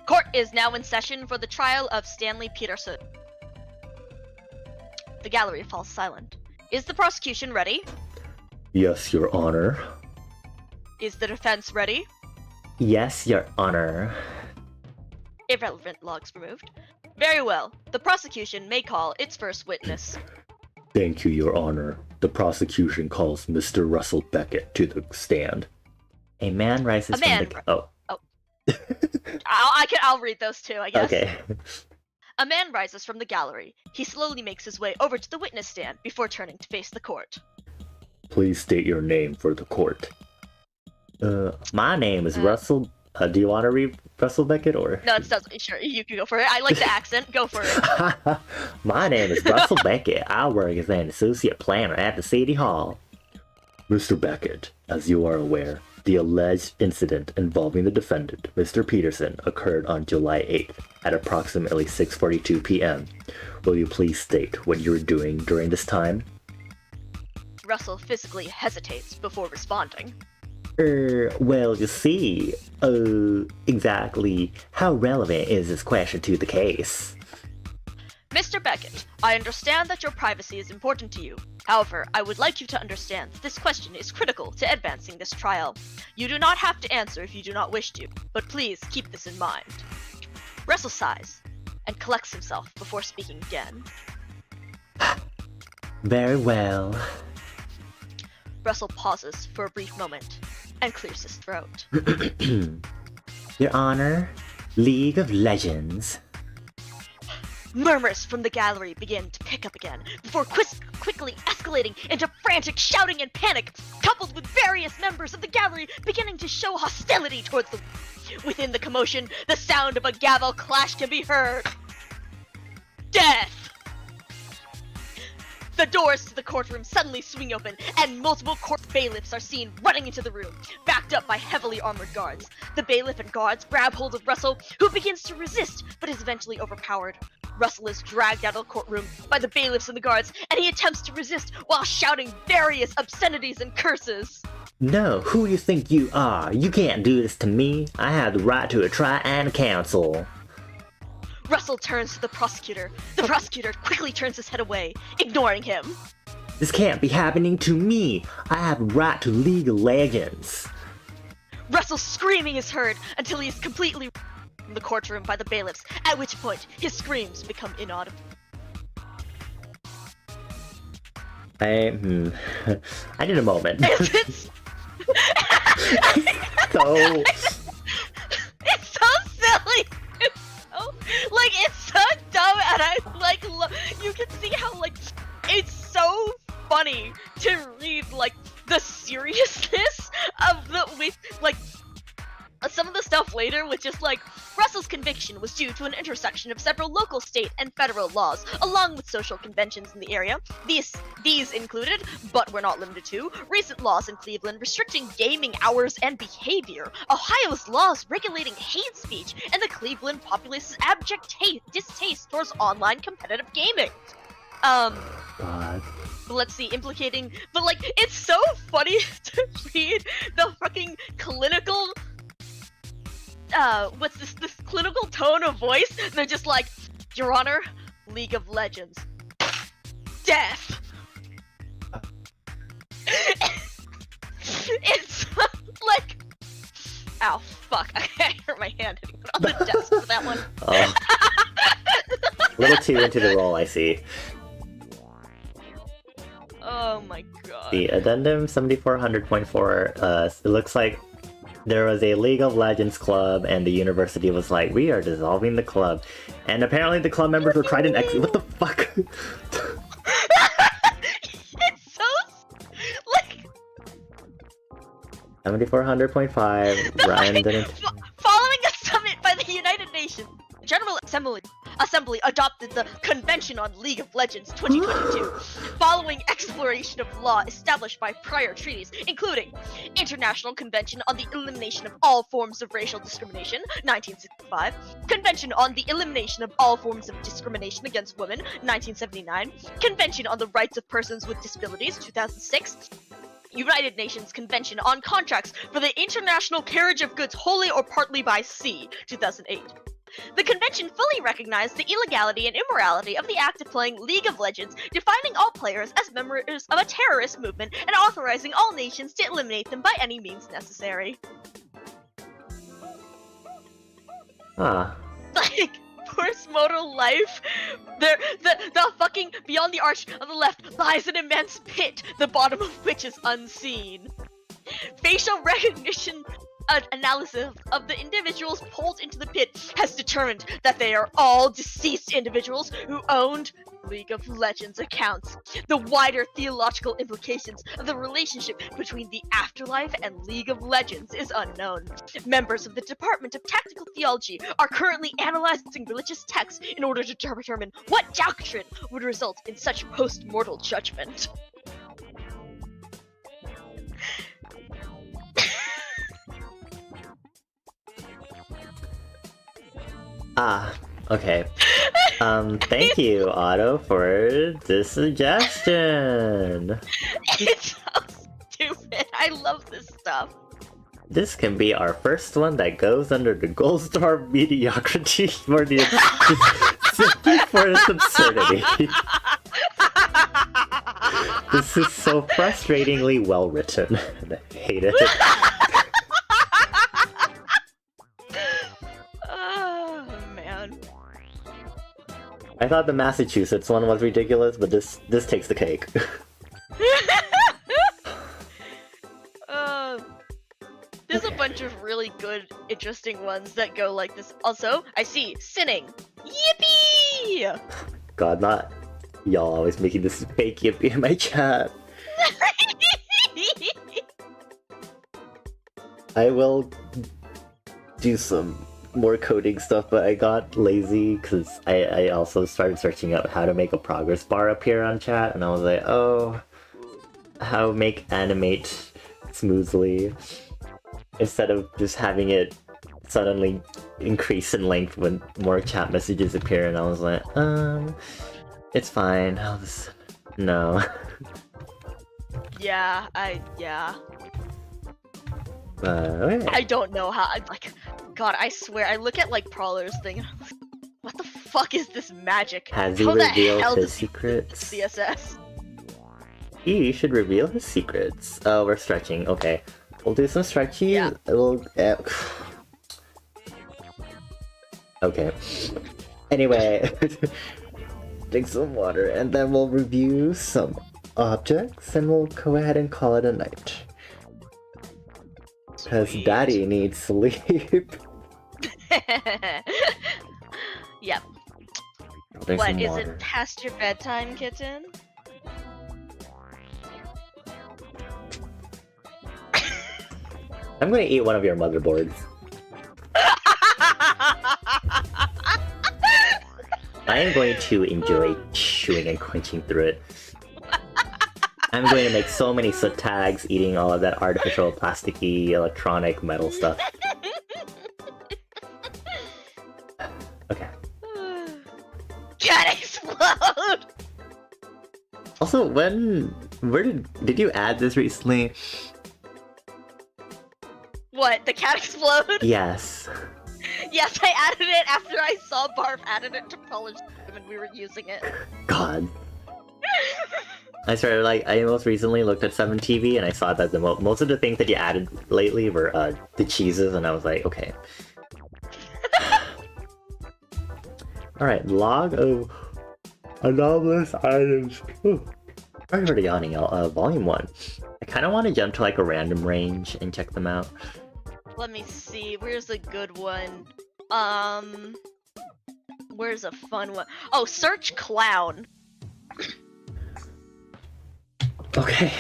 Court is now in session for the trial of Stanley Peterson. The gallery falls silent. Is the prosecution ready? Yes, Your Honor. Is the defense ready? Yes, Your Honor. Irrelevant logs removed. Very well. The prosecution may call its first witness. Thank you, Your Honor. The prosecution calls Mr. Russell Beckett to the stand. A man rises from the... Oh. I'll read those too, I guess. Okay. A man rises from the gallery. He slowly makes his way over to the witness stand before turning to face the court. Please state your name for the court. My name is Russell... do you want to read Russell Beckett, or...? No, it's sure, you can go for it. I like the accent. Go for it. My name is Russell Beckett. I work as an associate planner at the City Hall. Mr. Beckett, as you are aware, the alleged incident involving the defendant, Mr. Peterson, occurred on July 8th at approximately 6:42 p.m. Will you please state what you were doing during this time? Russell physically hesitates before responding. Well, you see, exactly how relevant is this question to the case? Mr. Beckett, I understand that your privacy is important to you. However, I would like you to understand that this question is critical to advancing this trial. You do not have to answer if you do not wish to, but please keep this in mind. Russell sighs and collects himself before speaking again. Very well. Russell pauses for a brief moment and clears his throat. Your Honor, League of Legends. Murmurs from the gallery begin to pick up again, before quickly escalating into frantic shouting and panic, coupled with various members of the gallery beginning to show hostility towards them. Within the commotion, the sound of a gavel clash can be heard. Death! The doors to the courtroom suddenly swing open, and multiple court bailiffs are seen running into the room, backed up by heavily armored guards. The bailiff and guards grab hold of Russell, who begins to resist, but is eventually overpowered. Russell is dragged out of the courtroom by the bailiffs and the guards, and he attempts to resist while shouting various obscenities and curses. No, who do you think you are? You can't do this to me. I have the right to a trial and counsel. Russell turns to the prosecutor. The prosecutor quickly turns his head away, ignoring him. This can't be happening to me. I have the right to League of Legends. Russell's screaming is heard until he is completely from the courtroom by the bailiffs, at which point his screams become inaudible. I need a moment. It's So... It's so silly! It's so dumb, and I you can see how it's so funny to read the seriousness of some of the stuff later, which is Russell's conviction was due to an intersection of several local, state, and federal laws, along with social conventions in the area. These included, but were not limited to, recent laws in Cleveland restricting gaming hours and behavior, Ohio's laws regulating hate speech, and the Cleveland populace's abject distaste towards online competitive gaming. God. Let's see, implicating, but it's so funny to read the fucking clinical this clinical tone of voice. They're just Your Honor, League of Legends. Death. It's ow, fuck. I hurt my hand hitting on the desk for that one. Oh. A little too into the role, I see. Oh my god. The addendum 7400.4, it looks like there was a League of Legends club, and the university was like, we are dissolving the club. And apparently the club members were trying to exit. What the fuck? It's so 7400.5, Ryan didn't... Following a summit by the United Nations General Assembly Assembly adopted the Convention on League of Legends 2022, following exploration of law established by prior treaties, including International Convention on the Elimination of All Forms of Racial Discrimination, 1965, Convention on the Elimination of All Forms of Discrimination Against Women, 1979, Convention on the Rights of Persons with Disabilities, 2006, United Nations Convention on Contracts for the International Carriage of Goods Wholly or Partly by Sea, 2008. The convention fully recognized the illegality and immorality of the act of playing League of Legends, defining all players as members of a terrorist movement and authorizing all nations to eliminate them by any means necessary. Huh. Like, post-mortal life, the fucking beyond the arch on the left lies an immense pit, the bottom of which is unseen. Facial recognition analysis of the individuals pulled into the pit has determined that they are all deceased individuals who owned League of Legends accounts. The wider theological implications of the relationship between the afterlife and League of Legends is unknown. Members of the Department of Tactical Theology are currently analyzing religious texts in order to determine what doctrine would result in such post-mortal judgment. Okay. Thank you, Otto, for this suggestion. It's so stupid. I love this stuff. This can be our first one that goes under the gold star mediocrity for the simply for its absurdity. This is so frustratingly well written. I hate it. I thought the Massachusetts one was ridiculous, but this takes the cake. There's a bunch of really good, interesting ones that go like this. Also, I see sinning. Yippee! God, not y'all always making this fake yippee in my chat. I will do some more coding stuff, but I got lazy because I also started searching up how to make a progress bar appear on chat, and I was like, oh, how make animate smoothly instead of just having it suddenly increase in length when more chat messages appear, and I was like, it's fine, I'll just... no. Yeah. Okay. I don't know how, like, God, I swear, I look at, like, Prowler's thing, and I'm like, what the fuck is this magic? Has he How the revealed hell his does he secrets? CSS? He should reveal his secrets. Oh, we're stretching. Okay. We'll do some stretchy. Yeah. Okay. Anyway. Drink some water, and then we'll review some objects, and we'll go ahead and call it a night. Because Daddy needs sleep. Yep. Drink What, some is water. it past your bedtime, kitten? I'm gonna eat one of your motherboards. I am going to enjoy chewing and crunching through it. I'm going to make so many soot tags eating all of that artificial, plasticky, electronic, metal stuff. Okay. Can't explode! Also, where did you add this recently? What, the cat explode? Yes. Yes, I added it after I saw Barf added it to Polish and we were using it. God. I started, like, I most recently looked at 7TV and I saw that most of the things that you added lately were the cheeses, and I was like, okay. Alright, log of anomalous items. Ooh. I'm already yawning, y'all. Volume 1. I kind of want to jump to, like, a random range and check them out. Let me see, where's a good one? Where's a fun one? Oh, search clown. Okay.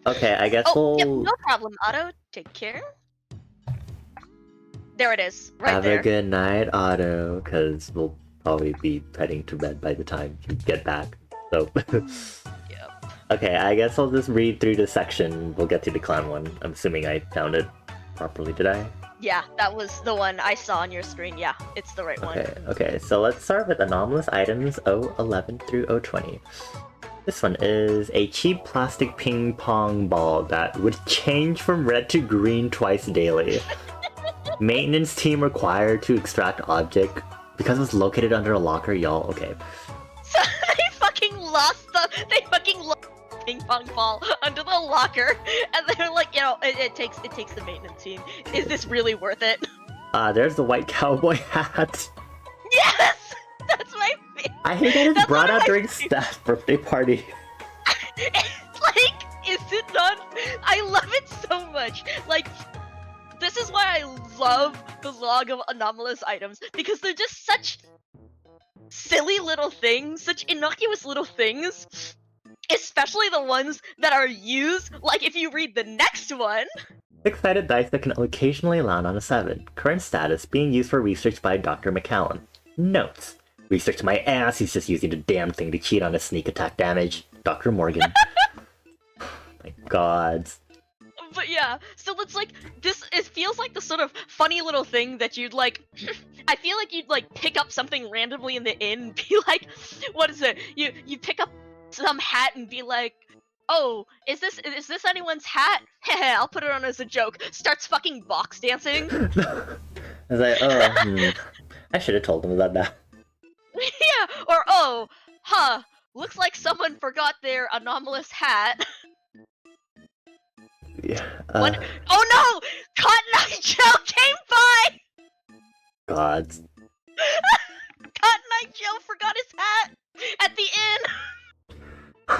Okay, I guess Oh, we'll... yep, no problem, Otto. Take care. There it is, right Have there. a good night, Otto, because we'll probably be heading to bed by the time you get back. So, Yep. okay, I guess I'll just read through the section. We'll get to the clown one. I'm assuming I found it properly, did I? Yeah, that was the one I saw on your screen. Yeah, it's the right one. Okay, so let's start with anomalous items 011 through 020. This one is a cheap plastic ping pong ball that would change from red to green twice daily. Maintenance team required to extract object because it was located under a locker, y'all. Okay. So they fucking lost the ping pong ball under the locker, and they're like, you know, it takes the maintenance team. Is this really worth it? There's the white cowboy hat. Yes, that's my favorite. I hate that it's That's brought one of out my during staff's birthday party. It's like, is it not? I love it so much. Like, this is why I love the log of anomalous items, because they're just such silly little things, such innocuous little things, especially the ones that are used. Like, if you read the next one. 6-sided dice that can occasionally land on a 7. Current status being used for research by Dr. McCallum. Notes. Research my ass, he's just using the damn thing to cheat on his sneak attack damage. Dr. Morgan. My god. But yeah, so it's like, it feels like the sort of funny little thing that you'd like, I feel like you'd like pick up something randomly in the inn and be like, what is it? You pick up some hat and be like, oh, is this anyone's hat? Heh, I'll put it on as a joke. Starts fucking box dancing. I was like, oh, I should have told him about that. Yeah, or oh, huh, looks like someone forgot their anomalous hat. Yeah. What? Oh no! Cotton Eye Joe came by! God. Cotton Eye Joe forgot his hat at the inn!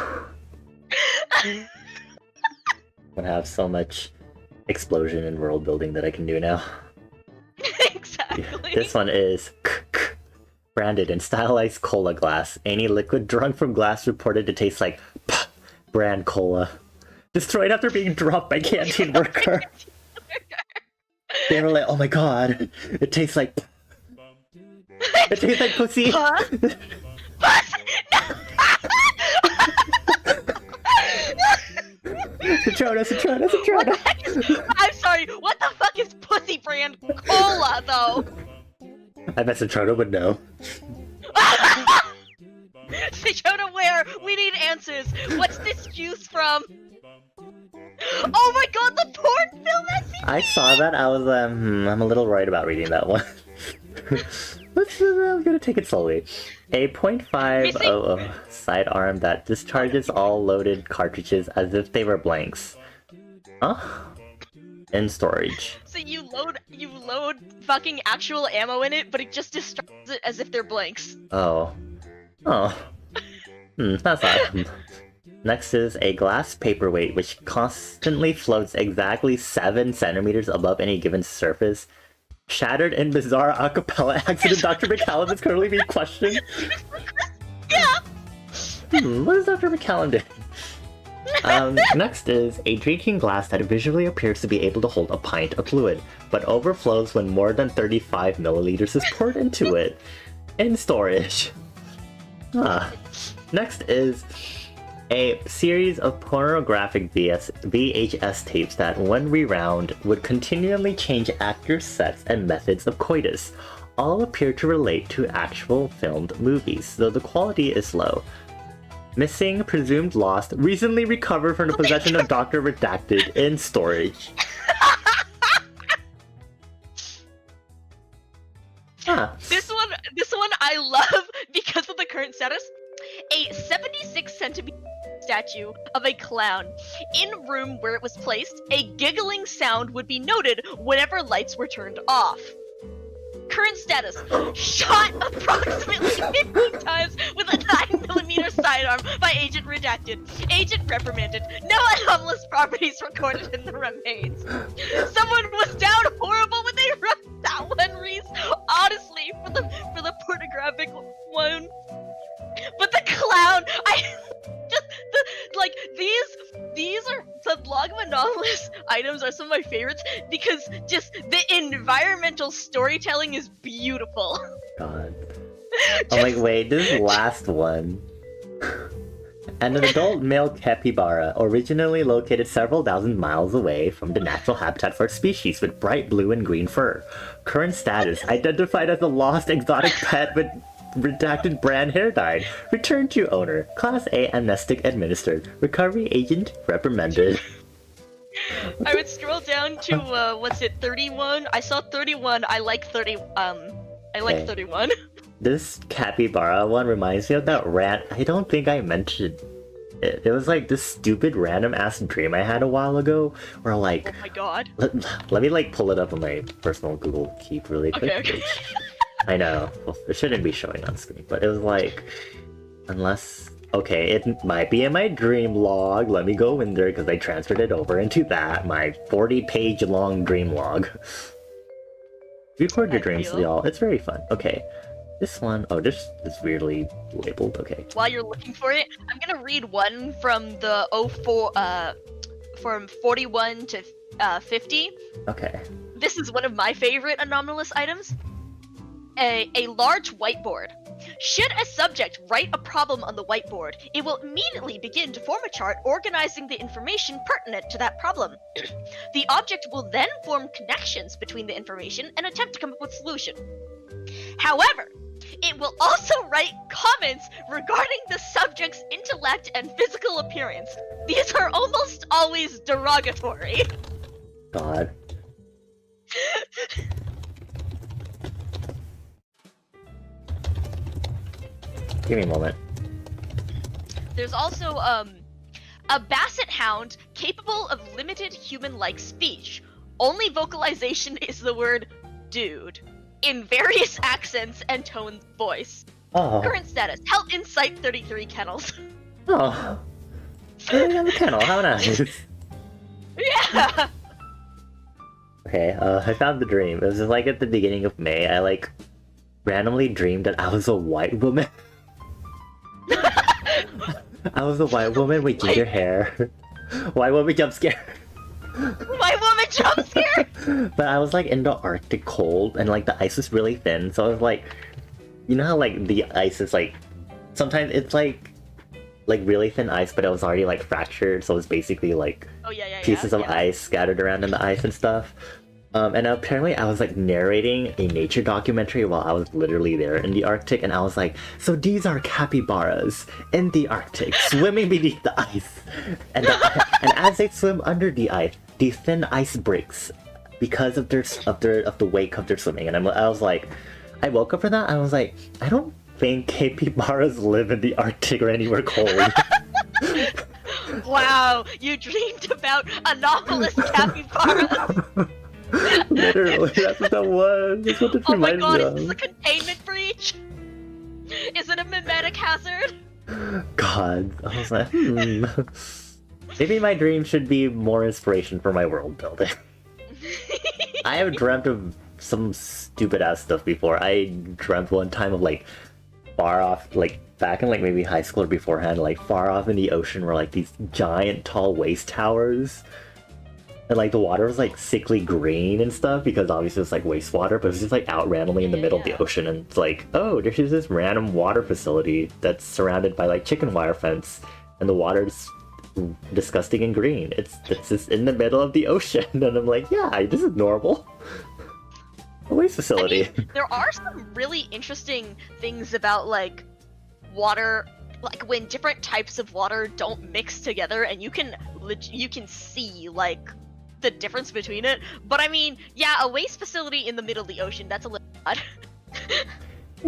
I'm gonna have so much explosion and world building that I can do now. Exactly. This one is branded in stylized cola glass. Any liquid drunk from glass reported to taste like brand cola. Destroyed after being dropped by canteen worker. They were like, oh my god, it tastes like... It tastes like pussy. Huh? Citrona. I'm sorry, what the fuck is pussy brand cola, though? I bet Citrona would know. Citrona where? We need answers. What's this juice from? Oh my god, the porn film SCP! I saw that, I was I'm a little worried about reading that one. I'm gonna take it slowly. A .500 sidearm that discharges all loaded cartridges as if they were blanks. Huh? In storage. So you load fucking actual ammo in it, but it just discharges it as if they're blanks. Oh. Oh. That's awesome. Next is a glass paperweight which constantly floats exactly 7 centimeters above any given surface. Shattered in bizarre a cappella accident, Dr. McCallum is currently being questioned. Yeah! What is Dr. McCallum doing? Next is a drinking glass that visually appears to be able to hold a pint of fluid, but overflows when more than 35 milliliters is poured into it. In storage. Next is a series of pornographic VHS tapes that, when rewound, would continually change actors' sets and methods of coitus. All appear to relate to actual filmed movies, though the quality is low. Missing, presumed lost, recently recovered from the possession of Dr. Redacted in storage. This one I love because of the current status. A 76 centimeter statue of a clown. In room where it was placed, a giggling sound would be noted whenever lights were turned off. Current status: shot approximately 15 times with a 9mm sidearm by Agent Redacted. Agent reprimanded. No anomalous properties recorded in the remains. Someone was down horrible when they wrote that one, Reese. Honestly, for the pornographic one. But the clown, these are the log of anomalous items are some of my favorites because is just the environmental storytelling is beautiful. God. I'm like, wait, this last one. An adult male capybara, originally located several thousand miles away from the natural habitat for its species with bright blue and green fur. Current status, identified as a lost exotic pet with redacted brand hair dyed. Returned to owner. Class A amnestic administered. Recovery agent reprimanded. I would scroll down to, what's it, 31? I saw 31, I like 30, I like Okay. 31. This capybara one reminds me of that rant. I don't think I mentioned it. It was like this stupid random ass dream I had a while ago where like, Oh my god. let me like pull it up on my personal Google Keep really quick. Okay. I know, well, it shouldn't be showing on screen, but it was like, unless, okay, it might be in my dream log. Let me go in there because I transferred it over into that, my 40-page long dream log. Record your dreams, Ideal. y'all. It's very fun. Okay. This one, oh, this is weirdly labeled. Okay. While you're looking for it, I'm gonna read one from the 04, from 41 to 50. Okay. This is one of my favorite anomalous items. A large whiteboard. Should a subject write a problem on the whiteboard, it will immediately begin to form a chart organizing the information pertinent to that problem. The object will then form connections between the information and attempt to come up with a solution. However, it will also write comments regarding the subject's intellect and physical appearance. These are almost always derogatory. God. Give me a moment. There's also a basset hound capable of limited human-like speech. Only vocalization is the word dude in various accents and tones of voice. Oh. Current status: Health Insight 33 kennels. Oh. I have a kennel. How nice. Yeah. Okay, I found the dream. It was just like at the beginning of May, I like randomly dreamed that I was a white woman. I was a white woman with ginger hair. White woman jump scare. White woman jump scare. But I was like in the Arctic cold and like the ice was really thin, so I was like, you know how like the ice is like, sometimes it's like really thin ice, but it was already like fractured, so it's basically like Oh yeah. pieces of ice scattered around in the ice and stuff. And apparently I was like narrating a nature documentary while I was literally there in the Arctic, and I was like, so these are capybaras in the Arctic, swimming beneath the ice. And as they swim under the ice, the thin ice breaks because of the wake of their swimming. And I was like, I woke up for that, I was like, I don't think capybaras live in the Arctic or anywhere cold. Wow, you dreamed about anomalous capybaras. Literally, that's what that was. That's what this Oh my reminded god, me is of. this a containment breach? Is it a mimetic hazard? God, I was like, maybe my dream should be more inspiration for my world building. I have dreamt of some stupid ass stuff before. I dreamt one time of like far off, like back in like maybe high school or beforehand, like far off in the ocean were like these giant tall waste towers. And like the water was like sickly green and stuff because obviously it's like wastewater, but it's just like out randomly in the middle of the ocean, and it's like, oh, there's just this random water facility that's surrounded by like chicken wire fence, and the water's disgusting and green. It's just in the middle of the ocean, and I'm like, yeah, this is normal. A waste facility. I mean, there are some really interesting things about like water, like when different types of water don't mix together, and you can see like the difference between it. But I mean, yeah, a waste facility in the middle of the ocean, that's a little odd.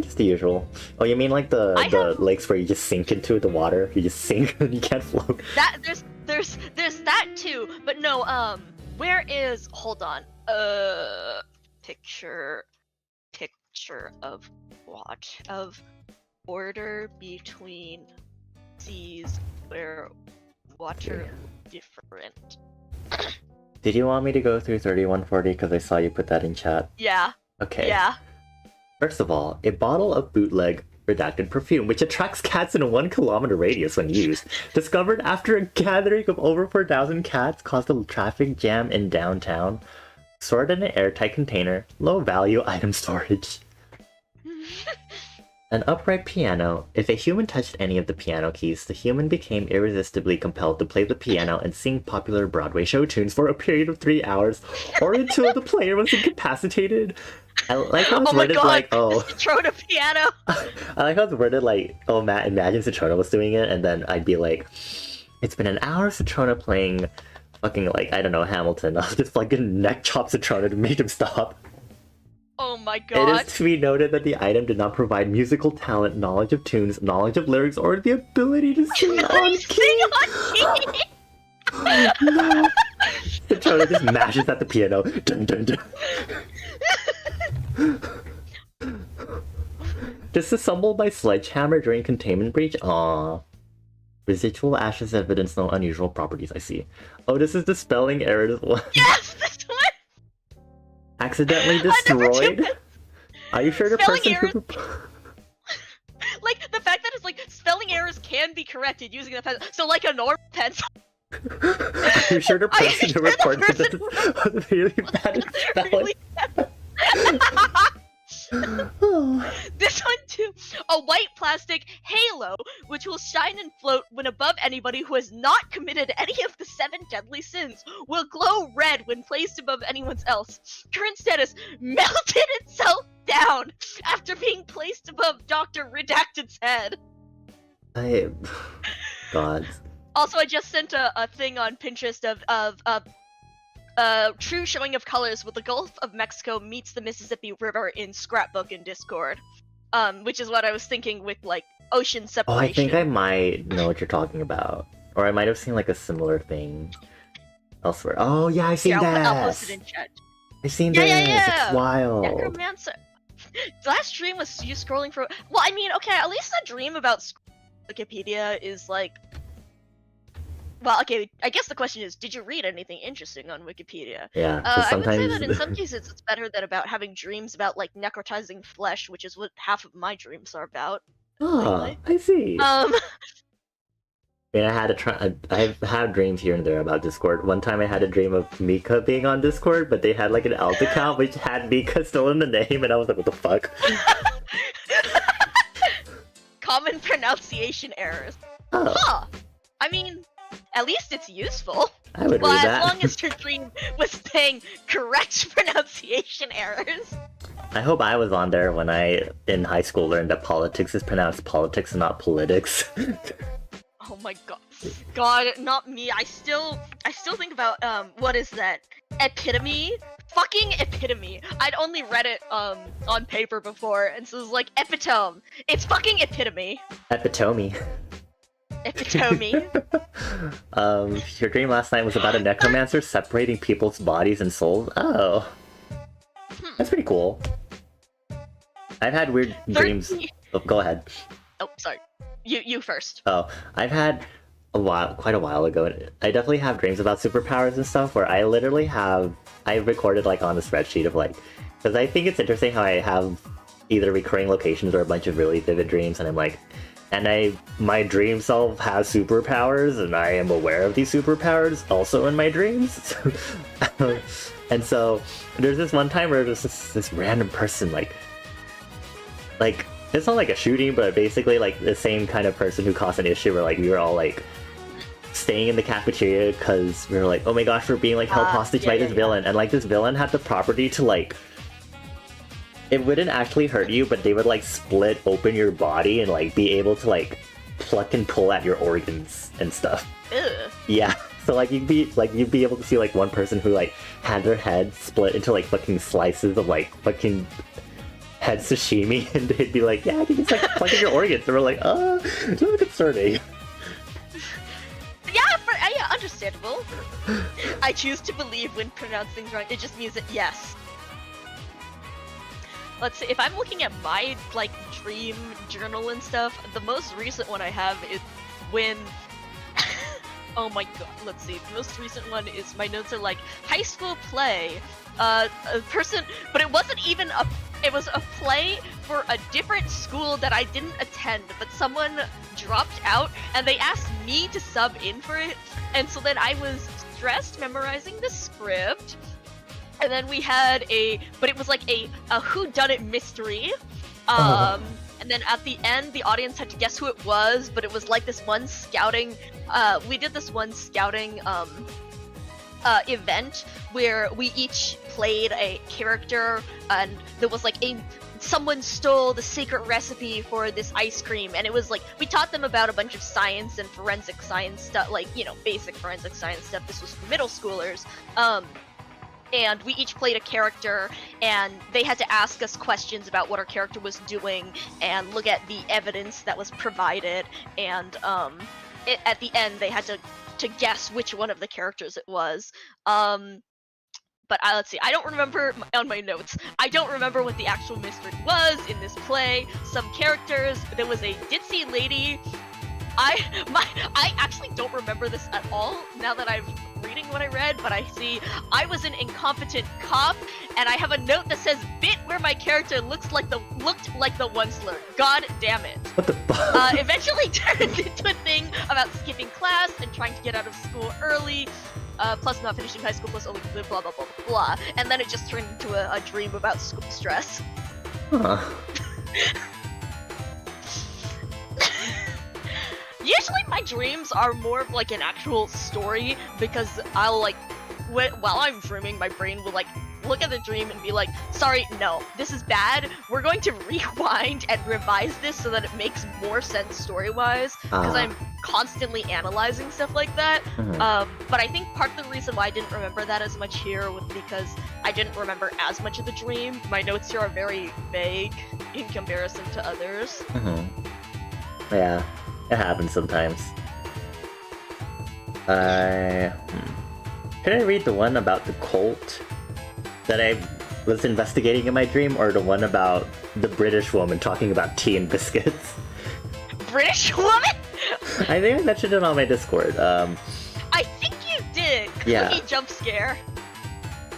Just the usual. Oh, you mean like the lakes where you just sink into the water? You just sink and you can't float. That there's that too. But no, where is, hold on. Picture of border between seas where water different. Did you want me to go through 3140 because I saw you put that in chat? Yeah. Okay. Yeah. First of all, a bottle of bootleg redacted perfume, which attracts cats in a 1 kilometer radius when used, discovered after a gathering of over 4,000 cats caused a traffic jam in downtown. Stored in an airtight container. Low value item storage. An upright piano. If a human touched any of the piano keys, the human became irresistibly compelled to play the piano and sing popular Broadway show tunes for a period of 3 hours, or until the player was incapacitated. I like how it's worded like, oh. Citrona piano! I like how it's worded like, oh, Matt, imagine Citrona was doing it, and then I'd be like, it's been an hour of Citrona playing fucking, like, I don't know, Hamilton. I'll just fucking neck chop Citrona to make him stop. Oh my god. It is to be noted that the item did not provide musical talent, knowledge of tunes, knowledge of lyrics, or the ability to sing on key. No. Citrona just mashes at the piano. Dun, dun, dun. Disassembled by sledgehammer during containment breach? Aww. Residual ashes evidence no unusual properties, I see. Oh, this is the spelling error as well. Yes, this one! Accidentally destroyed? Are you sure the person who... Like, the fact that it's like, spelling errors can be corrected using the pencil. So like a normal pencil. Are you sure the person who reported this was really bad at spelling? This one too. A white plastic halo, which will shine and float when above anybody who has not committed any of the 7 deadly sins, will glow red when placed above anyone else. Current status: melted itself down after being placed above Dr. Redacted's head. God. Also, I just sent a thing on Pinterest of true showing of colors with the Gulf of Mexico meets the Mississippi River in Scrapbook in Discord. Which is what I was thinking with, like, ocean separation. Oh, I think I might know what you're talking about. Or I might have seen, like, a similar thing elsewhere. Oh, yeah, I've seen that! I'll post it in chat. I've seen this! Yeah. It's wild! Necromancer. Last dream was you scrolling for... Well, I mean, okay, at least that dream about Wikipedia is, like... Well, okay, I guess the question is, did you read anything interesting on Wikipedia? Yeah, sometimes... I would say that in some cases it's better than about having dreams about, like, necrotizing flesh, which is what half of my dreams are about. Oh, anyway. I see. I mean, I've had dreams here and there about Discord. One time I had a dream of Mika being on Discord, but they had, like, an alt account which had Mika still in the name, and I was like, what the fuck? Common pronunciation errors. Oh. Huh! I mean... At least it's useful. I would read that. As long as your dream was saying correct pronunciation errors. I hope I was on there when I, in high school, learned that politics is pronounced politics and not politics. Oh my god. God, not me. I still think about, what is that? Epitome? Fucking epitome. I'd only read it, on paper before, and so it was like, epitome. It's fucking epitome. Epitome. Epitome. Your dream last night was about a necromancer separating people's bodies and souls? Oh. That's pretty cool. I've had weird dreams... Oh, go ahead. Oh, sorry. You first. Oh, I've had quite a while ago. I definitely have dreams about superpowers and stuff where I literally I recorded, like, on the spreadsheet of, like... Because I think it's interesting how I have either recurring locations or a bunch of really vivid dreams, and I'm like... And my dream self has superpowers, and I am aware of these superpowers also in my dreams. And so, there's this one time where there's this random person, like, it's not like a shooting, but basically, like, the same kind of person who caused an issue where, like, we were all, like, staying in the cafeteria because we were like, oh my gosh, we're being, like, held hostage by this villain. And, like, this villain had the property to, like... It wouldn't actually hurt you, but they would, like, split open your body and, like, be able to, like, pluck and pull at your organs and stuff. Ugh. Yeah. So, like, you'd be able to see, like, one person who, like, had their head split into, like, fucking slices of, like, fucking head sashimi, and they'd be like, yeah, I can just, like, pluck at your organs. And we're like, it's a little concerning. Yeah, understandable. I choose to believe when pronouncing things wrong, it just means that, yes. Let's see, if I'm looking at my, like, dream journal and stuff, the most recent one I have is when... oh my god, let's see, the most recent one is, my notes are like, high school play, a person, but it wasn't even it was a play for a different school that I didn't attend, but someone dropped out, and they asked me to sub in for it, and so then I was stressed memorizing the script, And then we had but it was like a whodunit mystery. And then at the end, the audience had to guess who it was, but it was like this one scouting, we did this one scouting, event where we each played a character, and there was like someone stole the secret recipe for this ice cream, and it was like, we taught them about a bunch of science and forensic science stuff, like, you know, basic forensic science stuff. This was for middle schoolers. And we each played a character, and they had to ask us questions about what our character was doing, and look at the evidence that was provided, and at the end they had to guess which one of the characters it was. But let's see, I don't remember on my notes. I don't remember what the actual mystery was in this play. Some characters, there was a ditzy lady. I actually don't remember this at all now that I'm reading what I read, but I see I was an incompetent cop, and I have a note that says bit where my character looked like the one slur. God damn it. What the fuck? Eventually turned into a thing about skipping class and trying to get out of school early, plus not finishing high school, plus only blah blah blah blah blah. And then it just turned into a dream about school stress. Huh. Usually my dreams are more of like an actual story, because I'll like, while I'm dreaming, my brain will like look at the dream and be like, sorry, no, this is bad. We're going to rewind and revise this so that it makes more sense story-wise, because I'm constantly analyzing stuff like that. But I think part of the reason why I didn't remember that as much here was because I didn't remember as much of the dream. My notes here are very vague in comparison to others. Yeah. It happens sometimes. Should I read the one about the cult that I was investigating in my dream, or the one about the British woman talking about tea and biscuits? British woman? I think I mentioned it on my Discord. I think you did. Yeah. Cookie jump scare.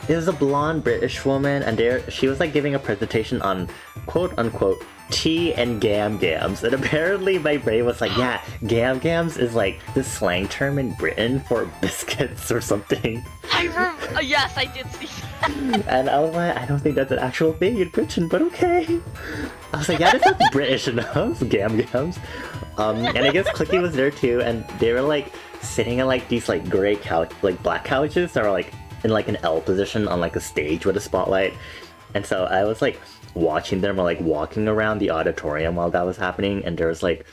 It was a blonde British woman, and she was like giving a presentation on quote unquote tea and gam-gams, and apparently my brain was like, yeah, gam-gams is like the slang term in Britain for biscuits or something. Yes, I did see that. And I was like, I don't think that's an actual thing in Britain, but okay. I was like, yeah, that's not British enough, gam-gams. And I guess Clicky was there too, and they were like sitting in like these like gray couch, like black couches that were like in like an L position on like a stage with a spotlight. And so I was like watching them, or like walking around the auditorium while that was happening, and there was like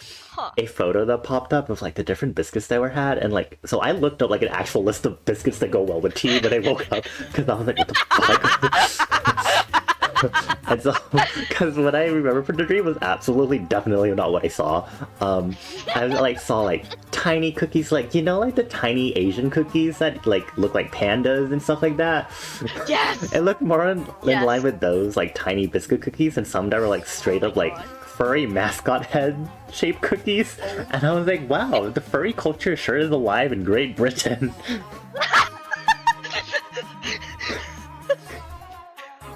a photo that popped up of like the different biscuits that were had, and like, so I looked up like an actual list of biscuits that go well with tea when I woke up, because I was like, what the fuck? And so, because what I remember from the dream was absolutely definitely not what I saw. I like saw like tiny cookies, like, you know, like the tiny Asian cookies that like look like pandas and stuff like that. Yes! It looked more in line with those like tiny biscuit cookies, and some that were like straight up like furry mascot head shaped cookies. And I was like, wow, the furry culture sure is alive in Great Britain.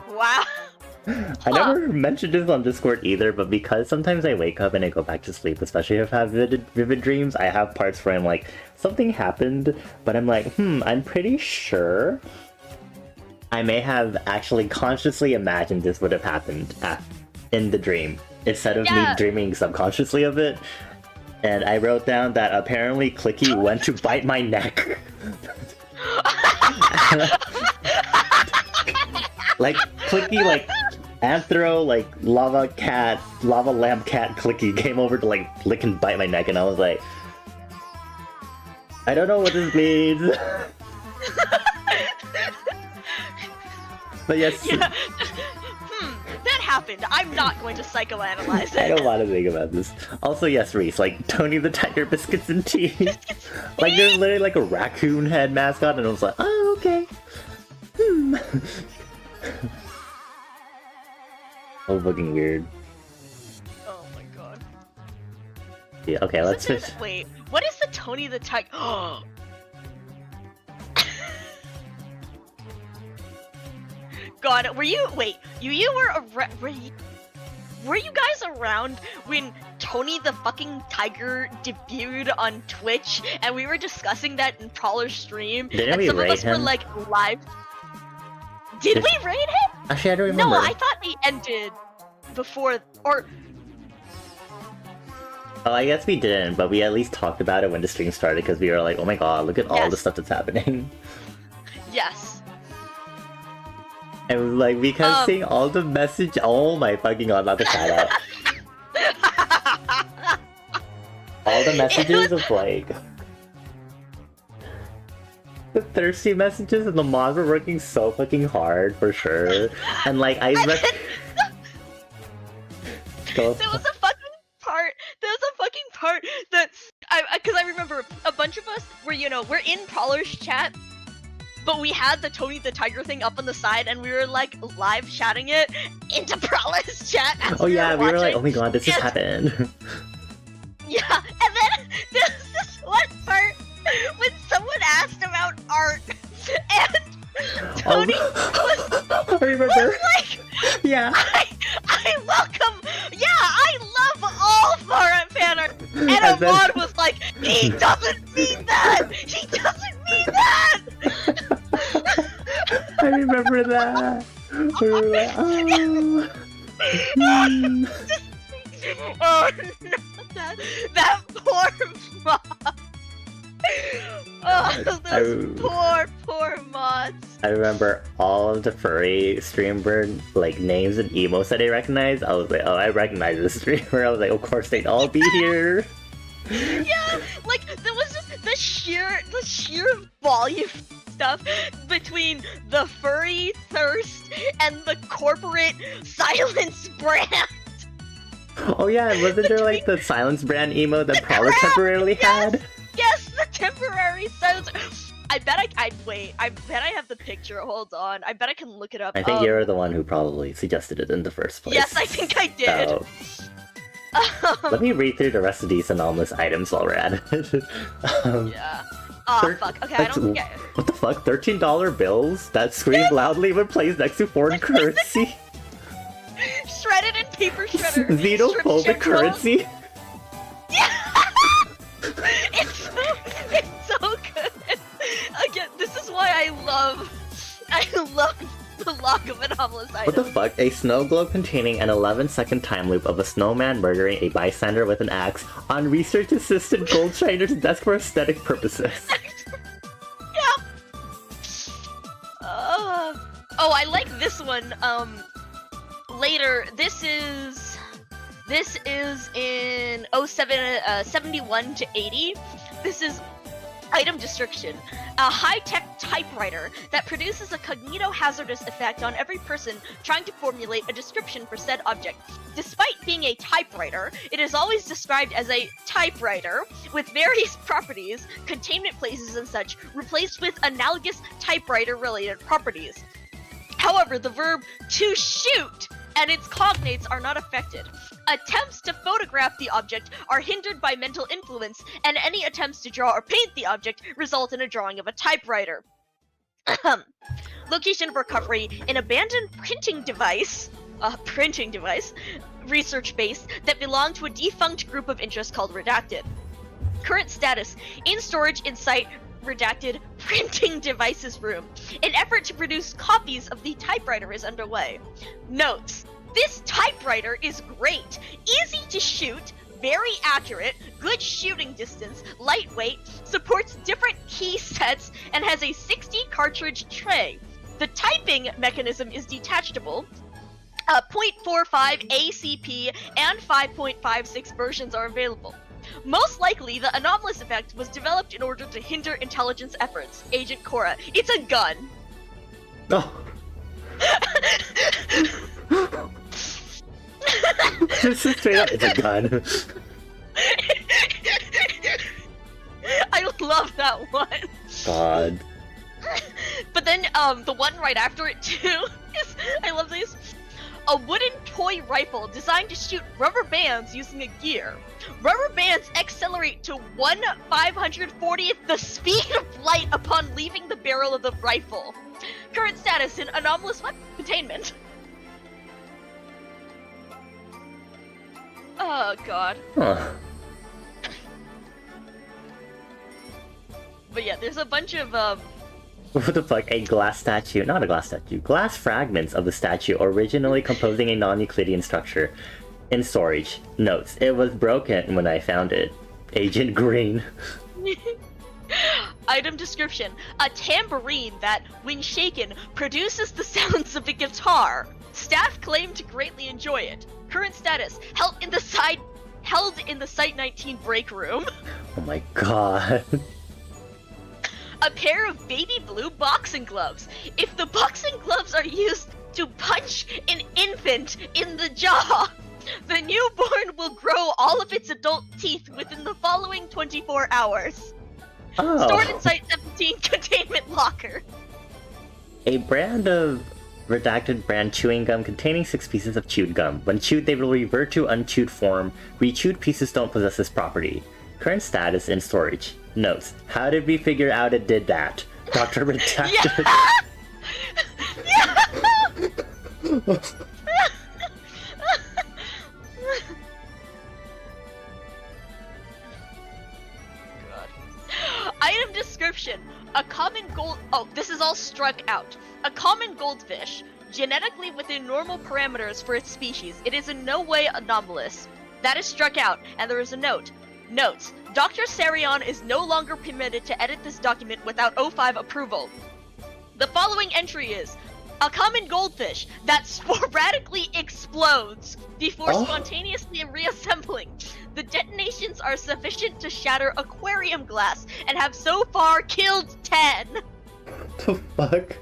Wow. I never mentioned this on Discord either, but because sometimes I wake up and I go back to sleep, especially if I have vivid dreams, I have parts where I'm like, something happened, but I'm like, I'm pretty sure I may have actually consciously imagined this would have happened in the dream, instead of me dreaming subconsciously of it. And I wrote down that apparently Clicky went to bite my neck. Like, Clicky, like, Anthro, like, lava lamp cat Clicky came over to, like, lick and bite my neck, and I was like, I don't know what this means. But yes. Yeah. That happened. I'm not going to psychoanalyze it. I don't want to think about this. Also, yes, Reese, like, Tony the Tiger biscuits and tea. Like, there's literally, like, a raccoon head mascot, and I was like, oh, okay. So fucking weird. Oh my god. Yeah, okay, let's just... Wait, what is the Tony the Tiger? God, were you guys around when Tony the fucking Tiger debuted on Twitch, and we were discussing that in Prowler's stream, Didn't and we some of rate us were him? like live. Did we raid him? Actually, I don't remember. No, I thought we ended before, or Oh, I guess we didn't, but we at least talked about it when the stream started because we were like, oh my god, look at all the Yes. stuff that's happening. yes. And like, we kept seeing all the message. Oh my fucking god, not the shout out. All the messages of like the thirsty messages, and the mods were working so fucking hard for sure. And like I Go. There was a fucking part that because I remember a bunch of us were, we're in Prowler's chat, but we had the Tony the Tiger thing up on the side, and we were like live chatting it into Prowler's chat. As Oh yeah, we were like, watching. oh my god, this just happened. Yeah, and then there's this one part when someone asked about art, and Tony I remember. was like, Yeah. I welcome, I love all foreign fan art. And And then- Ahmad was like, he doesn't mean that! He doesn't mean that! I remember that. We were like, oh. Hmm. Oh no, that poor mod. Oh, those poor mods. I remember all of the furry streamer like names and emotes that I recognized. I was like, oh, I recognize this streamer. I was like, of course they'd all be here. Yeah, like there was just the sheer volume stuff between the furry thirst and the corporate silence brand. Oh yeah, wasn't there like the silence brand emote that Prowler temporarily had? Yes, the temporary silence. I bet I bet I have the picture. Hold on. I bet I can look it up. I think you're the one who probably suggested it in the first place. Yes, I think I did. So, let me read through the rest of these anomalous items while we're at it. Yeah. Oh fuck. Okay, I don't get it. What the fuck? $13 bills that scream loudly when placed next to foreign currency? Shredded in paper shredder. Xenophobic Strip currency? Yeah. it's so good. Again, this is why I love the log of anomalous items. What the fuck? A snow globe containing an 11-second time loop of a snowman murdering a bystander with an axe on research assistant Goldshiner's desk for aesthetic purposes. Yeah. Oh, I like this one. Later, this is in 71 to 80. This is item description. A high-tech typewriter that produces a cognito-hazardous effect on every person trying to formulate a description for said object. Despite being a typewriter, it is always described as a typewriter with various properties, containment places and such, replaced with analogous typewriter-related properties. However, the verb to shoot and its cognates are not affected. Attempts to photograph the object are hindered by mental influence, and any attempts to draw or paint the object result in a drawing of a typewriter. Location of recovery: an abandoned printing device, research base that belonged to a defunct group of interest called Redacted. Current status: in storage in site redacted printing devices room. An effort to produce copies of the typewriter is underway. Notes: this typewriter is great, easy to shoot, very accurate, good shooting distance, lightweight, supports different key sets, and has a 60 cartridge tray. The typing mechanism is detachable. 0.45 ACP and 5.56 versions are available. Most likely, the anomalous effect was developed in order to hinder intelligence efforts. Agent Cora. It's a gun. Oh. This is straight up, it's a gun. I love that one. God. But then, the one right after it too is, I love these. A wooden toy rifle designed to shoot rubber bands using a gear. Rubber bands accelerate to 1/540th the speed of light upon leaving the barrel of the rifle. Current status in anomalous weapon containment. Oh god. Huh. But yeah, there's a bunch of What the fuck? A glass statue. Not a glass statue. Glass fragments of the statue originally composing a non-Euclidean structure. In storage. Notes. It was broken when I found it. Agent Green. Item description. A tambourine that, when shaken, produces the sounds of a guitar. Staff claim to greatly enjoy it. Current status. Held in the Site 19 break room. Oh my god. A pair of baby blue boxing gloves. If the boxing gloves are used to punch an infant in the jaw, the newborn will grow all of its adult teeth within the following 24 hours. Oh. Stored in Site 17 containment locker. A brand of redacted brand chewing gum containing 6 pieces of chewed gum. When chewed, they will revert to unchewed form. Rechewed pieces don't possess this property. Current status in storage. Notes. How did we figure out it did that? Dr. Redacted. Yeah! Item description. A common gold... Oh, this is all struck out. A common goldfish. Genetically within normal parameters for its species. It is in no way anomalous. That is struck out, and there is a note. Notes. Dr. Sarion is no longer permitted to edit this document without O5 approval. The following entry is... A common goldfish that sporadically explodes before spontaneously reassembling. The detonations are sufficient to shatter aquarium glass and have so far killed 10. The fuck?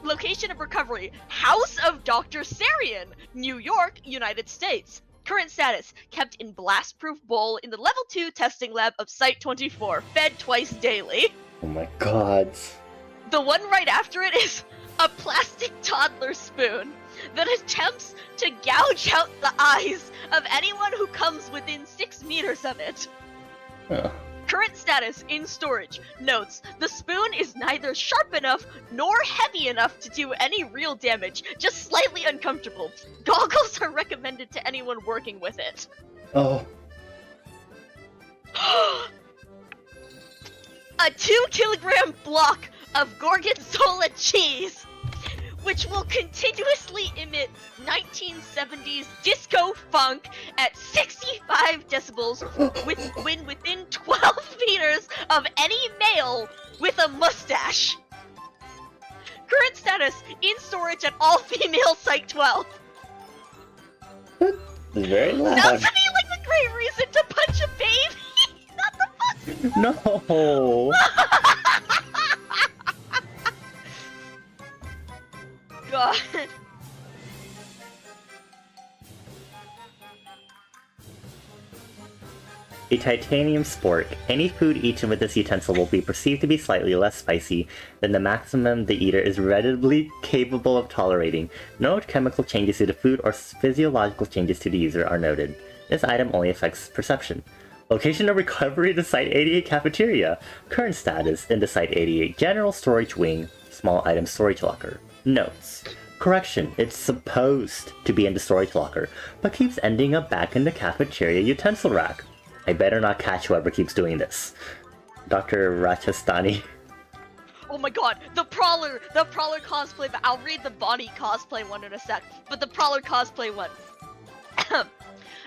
Location of recovery: House of Dr. Sarion, New York, United States. Current status: kept in blast-proof bowl in the Level 2 testing lab of Site 24, fed twice daily. Oh my god. The one right after it is a plastic toddler spoon that attempts to gouge out the eyes of anyone who comes within 6 meters of it. Oh. Current status in storage. Notes. The spoon is neither sharp enough nor heavy enough to do any real damage, just slightly uncomfortable. Goggles are recommended to anyone working with it. Oh. A 2-kilogram block of Gorgonzola cheese, which will continuously emit 1970s disco funk at 65 decibels when within 12 meters of any male with a mustache. Current status: in storage at all female Site 12. It's very loud. Sounds to me like a great reason to punch a baby. Not the fuck. No. God. A titanium spork. Any food eaten with this utensil will be perceived to be slightly less spicy than the maximum the eater is readily capable of tolerating. No chemical changes to the food or physiological changes to the user are noted. This item only affects perception. Location of recovery to Site 88 cafeteria. Current status in the Site 88 general storage wing. Small item storage locker. Notes. Correction, it's supposed to be in the storage locker, but keeps ending up back in the cafeteria utensil rack. I better not catch whoever keeps doing this. Dr. Rachastani. Oh my god, the Prowler cosplay, but I'll read the Bonnie cosplay one in a sec, but the Prowler cosplay one.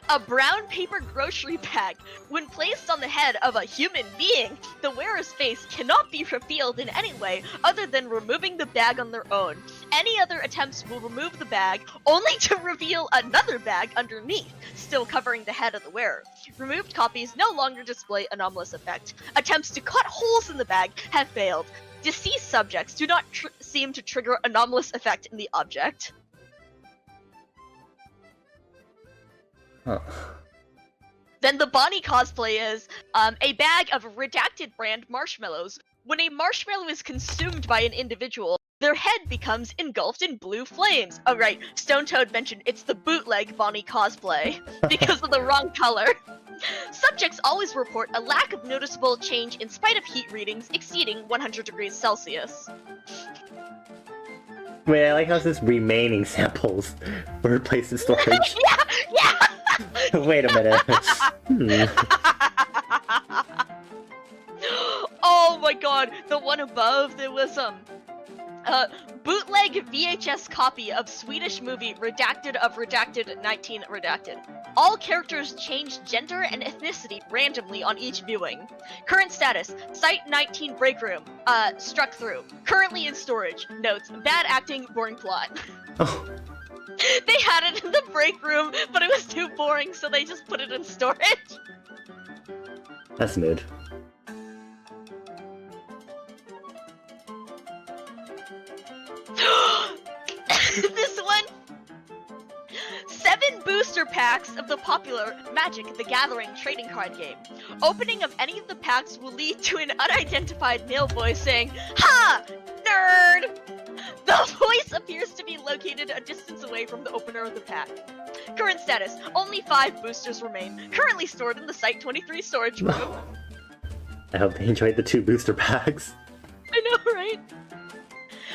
A brown paper grocery bag. When placed on the head of a human being, the wearer's face cannot be revealed in any way other than removing the bag on their own. Any other attempts will remove the bag, only to reveal another bag underneath, still covering the head of the wearer. Removed copies no longer display anomalous effect. Attempts to cut holes in the bag have failed. Deceased subjects do not seem to trigger anomalous effect in the object. Huh. Then the Bonnie cosplay is a bag of redacted brand marshmallows. When a marshmallow is consumed by an individual, their head becomes engulfed in blue flames. Oh right, Stone Toad mentioned it's the bootleg Bonnie cosplay because of the wrong color. Subjects always report a lack of noticeable change in spite of heat readings exceeding 100 degrees Celsius. Wait, I like how it says remaining samples were placed in storage. Yeah! Wait a minute. Oh my god, the one above, there was bootleg VHS copy of Swedish movie Redacted of Redacted 19 Redacted. All characters change gender and ethnicity randomly on each viewing. Current status, Site 19 break room, struck through. Currently in storage. Notes, bad acting, boring plot. Oh, They had it in the break room, but it was too boring, so they just put it in storage. that's mid. This one! 7 booster packs of the popular Magic the Gathering trading card game. Opening of any of the packs will lead to an unidentified male voice saying, "Ha! Nerd!" The voice appears to be located a distance away from the opener of the pack. Current status, only 5 boosters remain, currently stored in the Site 23 storage room. I hope they enjoyed the 2 booster packs. I know, right?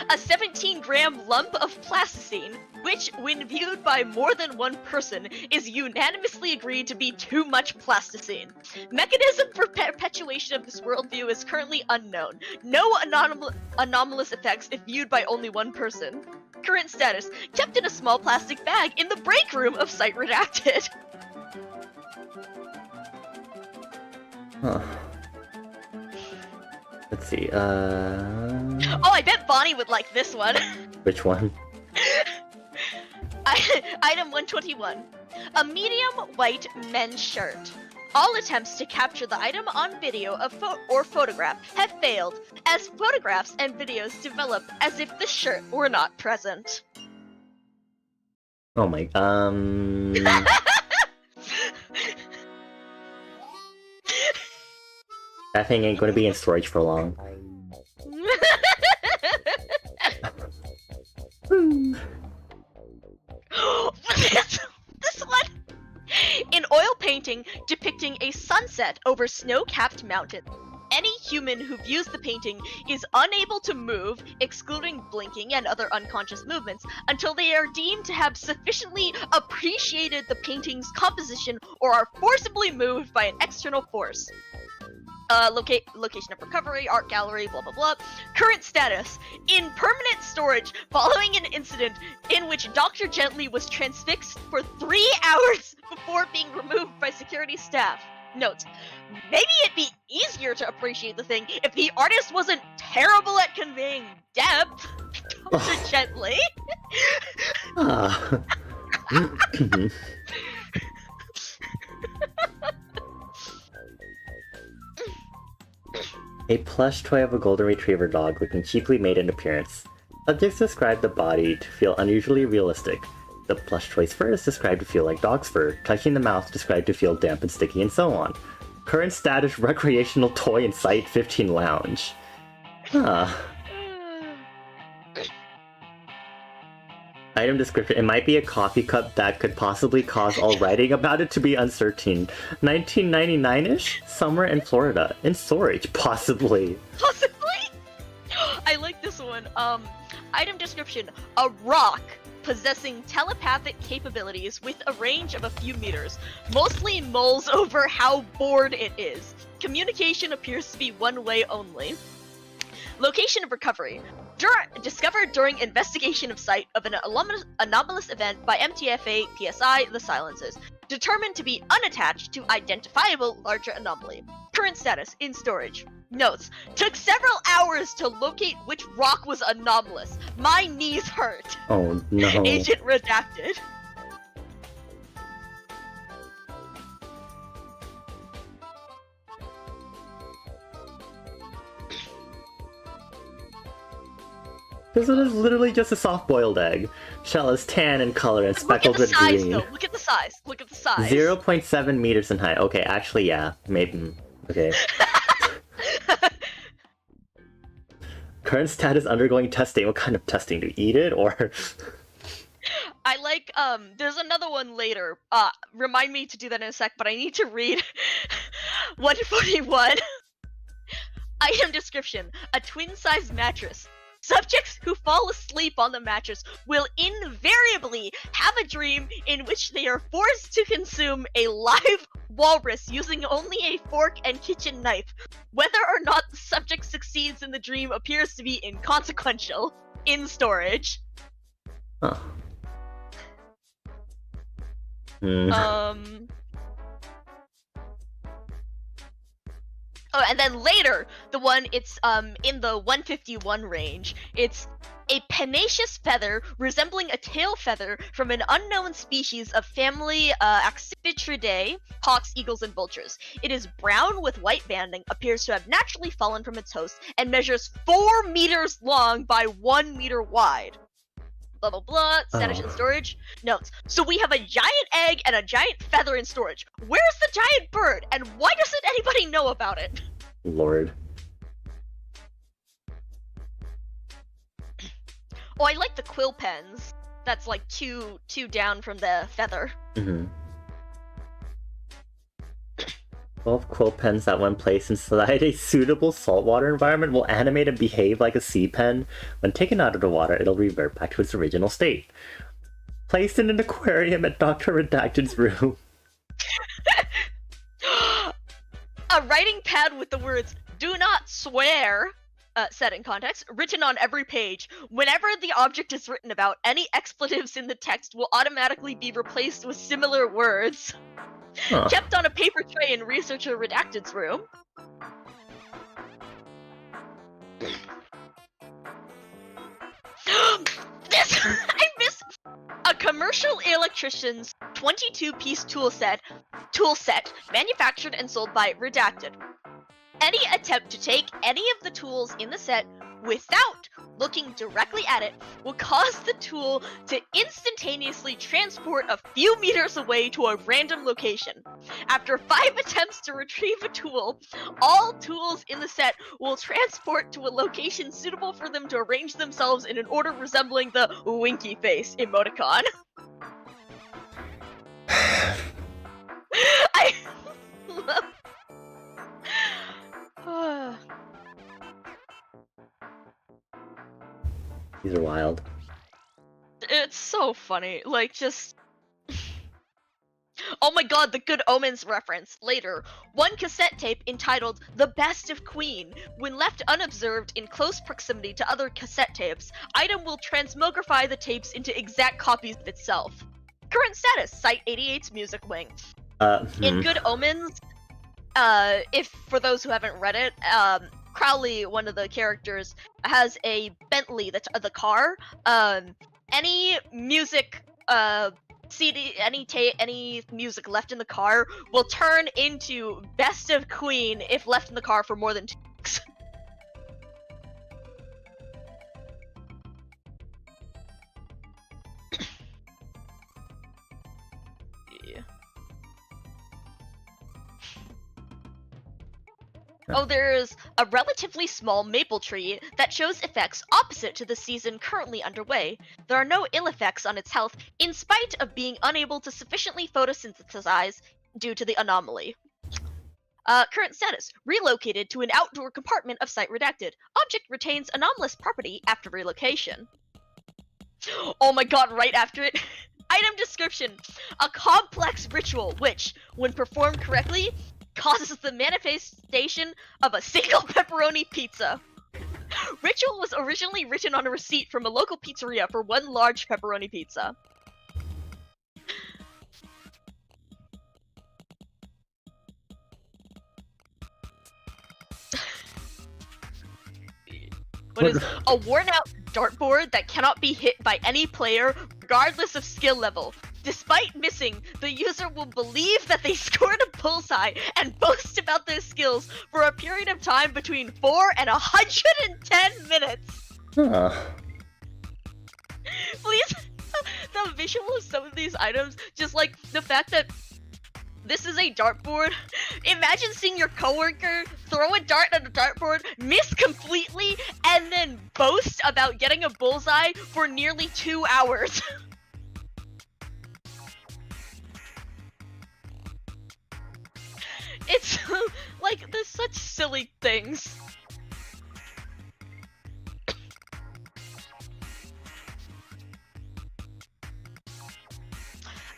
A 17-gram lump of plasticine, which, when viewed by more than one person, is unanimously agreed to be too much plasticine. Mechanism for perpetuation of this worldview is currently unknown. No anomalous effects if viewed by only one person. Current status, kept in a small plastic bag in the break room of Site Redacted. Huh. Let's see, Oh, I bet Bonnie would like this one. which one? Item 121. A medium white men's shirt. All attempts to capture the item on video or photograph have failed, as photographs and videos develop as if the shirt were not present. Oh my, that thing ain't gonna be in storage for long. This one! An oil painting depicting a sunset over snow-capped mountains. Any human who views the painting is unable to move, excluding blinking and other unconscious movements, until they are deemed to have sufficiently appreciated the painting's composition or are forcibly moved by an external force. Location of recovery, art gallery, blah blah blah. Current status, in permanent storage following an incident in which Dr. Gently was transfixed for 3 hours before being removed by security staff. Notes, maybe it'd be easier to appreciate the thing if the artist wasn't terrible at conveying depth. Dr. Gently. Ah. A plush toy of a golden retriever dog looking cheaply made an appearance. Subjects described the body to feel unusually realistic. The plush toy's fur is described to feel like dog's fur. Touching the mouth described to feel damp and sticky, and so on. Current status, recreational toy in Site 15 lounge. Huh. Item description. It might be a coffee cup that could possibly cause all writing about it to be uncertain. 1999-ish? Somewhere in Florida. In storage, possibly. Possibly? I like this one. Item description. A rock possessing telepathic capabilities with a range of a few meters. Mostly mulls over how bored it is. Communication appears to be one way only. Location of recovery. Discovered during investigation of site of an anomalous event by MTFA PSI The Silences. Determined to be unattached to identifiable larger anomaly. Current status, in storage. Notes, took several hours to locate which rock was anomalous. My knees hurt. Oh no. Agent redacted. This one is literally just a soft-boiled egg. Shell is tan in color and speckled with Look at the size, green. though. Look at the size. Look at the size. 0.7 meters in height. Okay, actually, yeah. Maybe. Okay. Current status undergoing testing. What kind of testing? To eat it, or...? I like, there's another one later. Remind me to do that in a sec, but I need to read 141. Item description. A twin-size mattress. subjects who fall asleep on the mattress will invariably have a dream in which they are forced to consume a live walrus using only a fork and kitchen knife. Whether or not the subject succeeds in the dream appears to be inconsequential. In storage. Huh. Oh, and then later, the one it's in the 151 range. It's a pennaceous feather resembling a tail feather from an unknown species of family Accipitridae, hawks, eagles, and vultures. It is brown with white banding, appears to have naturally fallen from its host, and measures 4 meters long by 1 meter wide. Blah blah blah, status in storage. Notes. So we have a giant egg and a giant feather in storage. Where's the giant bird? And why doesn't anybody know about it? Lord. Oh, I like the quill pens. That's like two down from the feather. 12 quill pens that when placed inside a suitable saltwater environment will animate and behave like a sea pen. When taken out of the water, it'll revert back to its original state. Placed in an aquarium at Dr. Redacted's room. A writing pad with the words, "Do not swear," set in context, written on every page. Whenever the object is written about, any expletives in the text will automatically be replaced with similar words. Huh. Kept on a paper tray in Researcher Redacted's room. I miss a commercial electrician's 22-piece tool set manufactured and sold by Redacted. Any attempt to take any of the tools in the set without looking directly at it will cause the tool to instantaneously transport a few meters away to a random location. After 5 attempts to retrieve a tool, all tools in the set will transport to a location suitable for them to arrange themselves in an order resembling the winky face emoticon. I love... These are wild. It's so funny, like, just... Oh my god, the Good Omens reference. Later, one cassette tape entitled The Best of Queen. When left unobserved in close proximity to other cassette tapes, item will transmogrify the tapes into exact copies of itself. Current status, Site 88's Music Wing. In Good Omens, if for those who haven't read it, Crowley, one of the characters, has a Bentley, that's the car. Any music, CD, any music left in the car will turn into Best of Queen if left in the car for more than 2 weeks. Yeah. Oh, there's a relatively small maple tree that shows effects opposite to the season currently underway. There are no ill effects on its health, in spite of being unable to sufficiently photosynthesize due to the anomaly. Current status, relocated to an outdoor compartment of Site Redacted. Object retains anomalous property after relocation. Oh my god, right after it. Item description, a complex ritual which, when performed correctly, causes the manifestation of a single pepperoni pizza. Ritual was originally written on a receipt from a local pizzeria for 1 large pepperoni pizza. What is a worn-out dartboard that cannot be hit by any player, regardless of skill level. Despite missing, the user will believe that they scored a bullseye and boast about their skills for a period of time between 4 and 110 minutes. Huh. Please, the visual of some of these items, just like the fact that this is a dartboard. Imagine seeing your coworker throw a dart at a dartboard, miss completely, and then boast about getting a bullseye for nearly 2 hours. It's like, there's such silly things.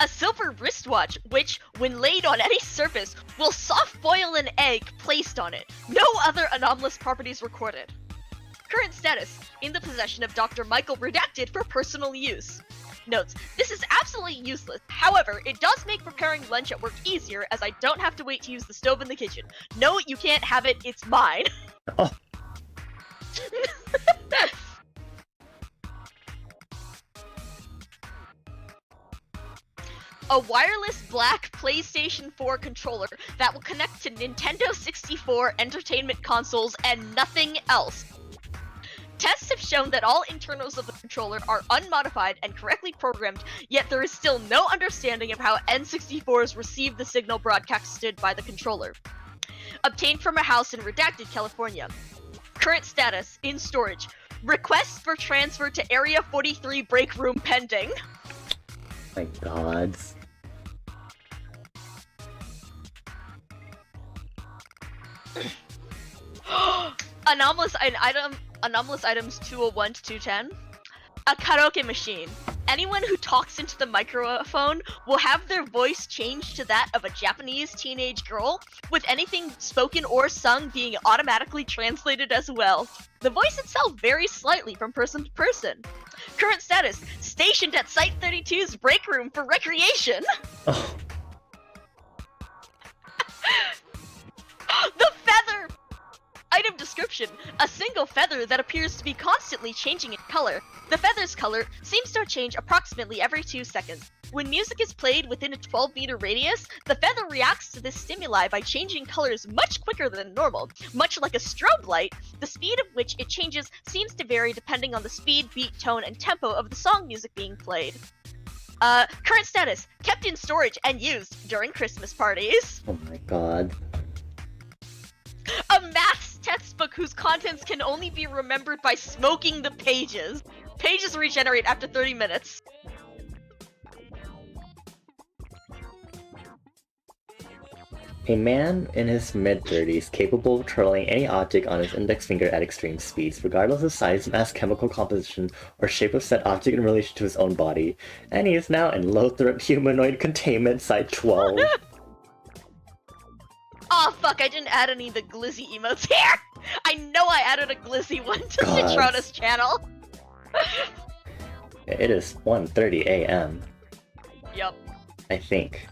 A silver wristwatch, which, when laid on any surface, will soft boil an egg placed on it. No other anomalous properties recorded. Current status, in the possession of Dr. Michael Redacted for personal use. Notes, this is absolutely useless. However, it does make preparing lunch at work easier as I don't have to wait to use the stove in the kitchen. No, you can't have it, it's mine. Oh. A wireless black PlayStation 4 controller that will connect to Nintendo 64 entertainment consoles and nothing else. Tests have shown that all internals of the controller are unmodified and correctly programmed, yet there is still no understanding of how N64s receive the signal broadcasted by the controller. Obtained from a house in Redacted, California. Current status, in storage. Requests for transfer to Area 43 break room pending. My god. Anomalous items 201 to 210. A karaoke machine. Anyone who talks into the microphone will have their voice changed to that of a Japanese teenage girl, with anything spoken or sung being automatically translated as well. The voice itself varies slightly from person to person. Current status, stationed at Site 32's break room for recreation. Oh. The feather! Item description, a single feather that appears to be constantly changing in color. The feather's color seems to change approximately every 2 seconds. When music is played within a 12-meter radius, the feather reacts to this stimuli by changing colors much quicker than normal. Much like a strobe light, the speed of which it changes seems to vary depending on the speed, beat, tone, and tempo of the song music being played. Current status, kept in storage and used during Christmas parties. Oh my god. A maths textbook whose contents can only be remembered by smoking the pages. Pages regenerate after 30 minutes. A man in his mid-30s capable of twirling any object on his index finger at extreme speeds, regardless of size, mass, chemical composition, or shape of said object in relation to his own body. And he is now in low-threat humanoid containment site 12. Oh fuck, I didn't add any of the glizzy emotes here! I know I added a glizzy one to God. Citrona's channel! It is 1:30 a.m. Yup. I think.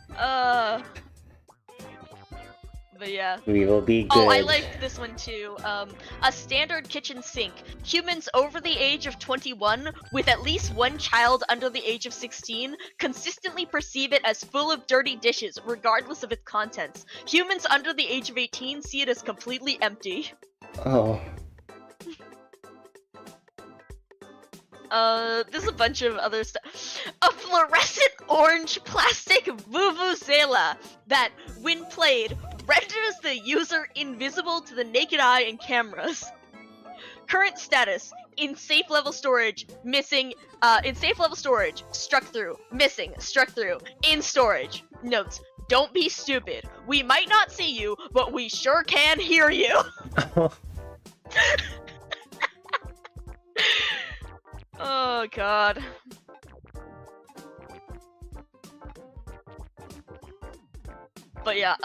But yeah. We will be good. Oh, I liked this one too. A standard kitchen sink. Humans over the age of 21, with at least one child under the age of 16, consistently perceive it as full of dirty dishes, regardless of its contents. Humans under the age of 18 see it as completely empty. Oh. There's a bunch of other stuff. A fluorescent orange plastic vuvuzela that, when played, renders the user invisible to the naked eye and cameras. Current status, in safe level storage, missing, in safe level storage, struck through, missing, struck through, in storage. Notes, don't be stupid. We might not see you, but we sure can hear you. Oh god. But yeah,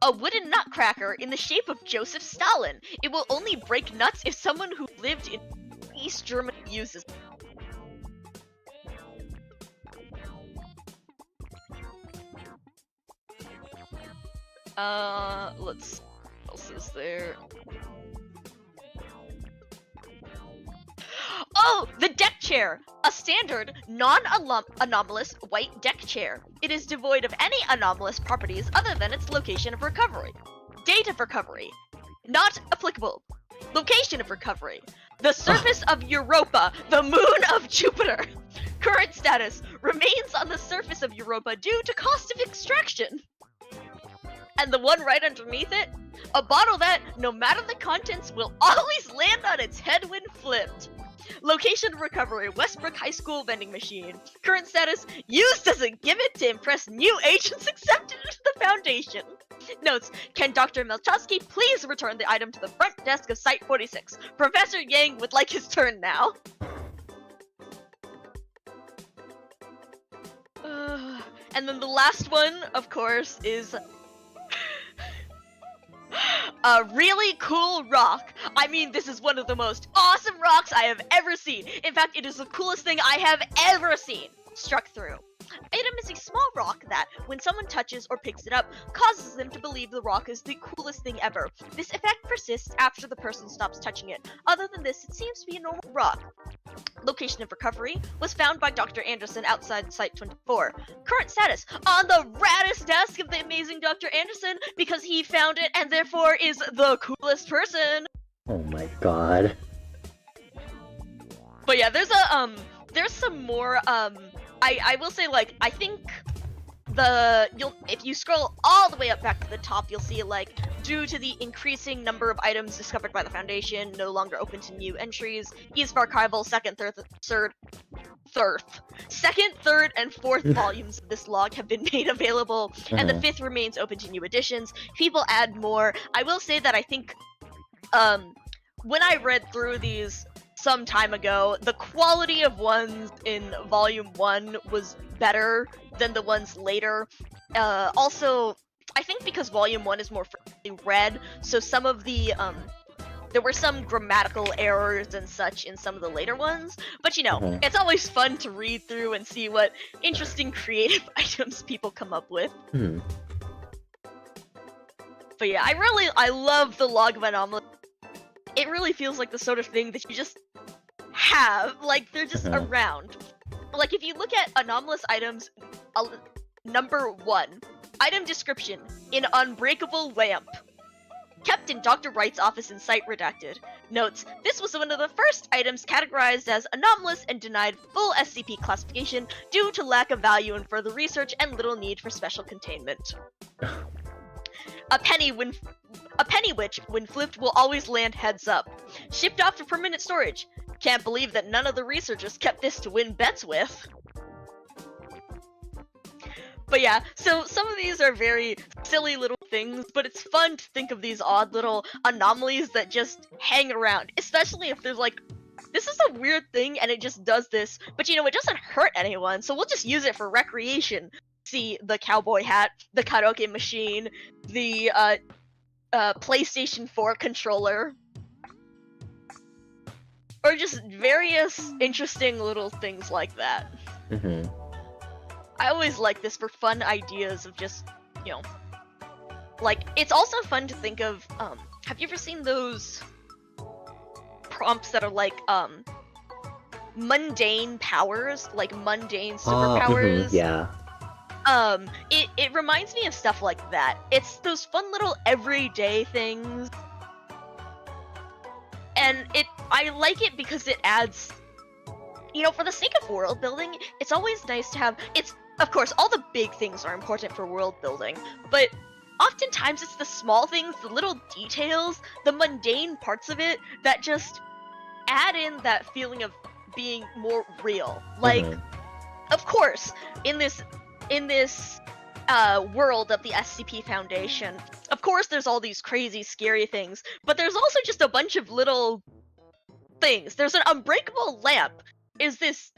a wooden nutcracker in the shape of Joseph Stalin. It will only break nuts if someone who lived in East Germany uses it. Let's see what else is there. Oh, the deck chair! A standard, non-anomalous white deck chair. It is devoid of any anomalous properties other than its location of recovery. Date of recovery. Not applicable. Location of recovery. The surface of Europa, the moon of Jupiter. Current status, remains on the surface of Europa due to cost of extraction. And the one right underneath it, a bottle that, no matter the contents, will always land on its head when flipped. Location of recovery, Westbrook High School vending machine. Current status, used as a gimmick to impress new agents accepted into the Foundation. Notes, can Dr. Melchowski please return the item to the front desk of Site 46? Professor Yang would like his turn now. And then the last one, of course, is a really cool rock. I mean, this is one of the most awesome rocks I have ever seen. In fact, it is the coolest thing I have ever seen. Struck through. Item is a small rock that, when someone touches or picks it up, causes them to believe the rock is the coolest thing ever. This effect persists after the person stops touching it. Other than this, it seems to be a normal rock. Location of recovery was found by Dr. Anderson outside Site-24. Current status, on the raddest desk of the amazing Dr. Anderson, because he found it and therefore is the coolest person. Oh my god. But yeah, there's some more, I will say, like, I think if you scroll all the way up back to the top, you'll see, like, due to the increasing number of items discovered by the Foundation, no longer open to new entries, ESP Archival, second, third, and fourth volumes of this log have been made available, and the fifth remains open to new additions. People add more. I will say that I think, when I read through these some time ago, the quality of ones in Volume 1 was better than the ones later. Also, I think because Volume 1 is more frequently read, so some of the, there were some grammatical errors and such in some of the later ones, but you know, it's always fun to read through and see what interesting creative items people come up with. But yeah, I love the Log of Anomaly. It really feels like the sort of thing that you just have, like, they're just around. Like, if you look at anomalous items, number 1, item description, an unbreakable lamp. Kept in Dr. Wright's office in Site Redacted. Notes, this was one of the first items categorized as anomalous and denied full SCP classification due to lack of value in further research and little need for special containment. A penny which, when flipped, will always land heads up. Shipped off to permanent storage. Can't believe that none of the researchers kept this to win bets with. But yeah, so some of these are very silly little things, but it's fun to think of these odd little anomalies that just hang around. Especially if there's like, this is a weird thing and it just does this, but you know, it doesn't hurt anyone, so we'll just use it for recreation. See the cowboy hat, the karaoke machine, the PlayStation 4 controller, or just various interesting little things like that. I always like this for fun ideas of just, you know, like, it's also fun to think of, have you ever seen those prompts that are like, mundane powers, like mundane superpowers? Yeah. It reminds me of stuff like that. It's those fun little everyday things. And I like it because it adds, you know, for the sake of world building, it's always nice to have, of course, all the big things are important for world building, but oftentimes it's the small things, the little details, the mundane parts of it that just add in that feeling of being more real. Like, of course, in this world of the SCP Foundation, of course there's all these crazy, scary things, but there's also just a bunch of little things. There's an unbreakable lamp. Is this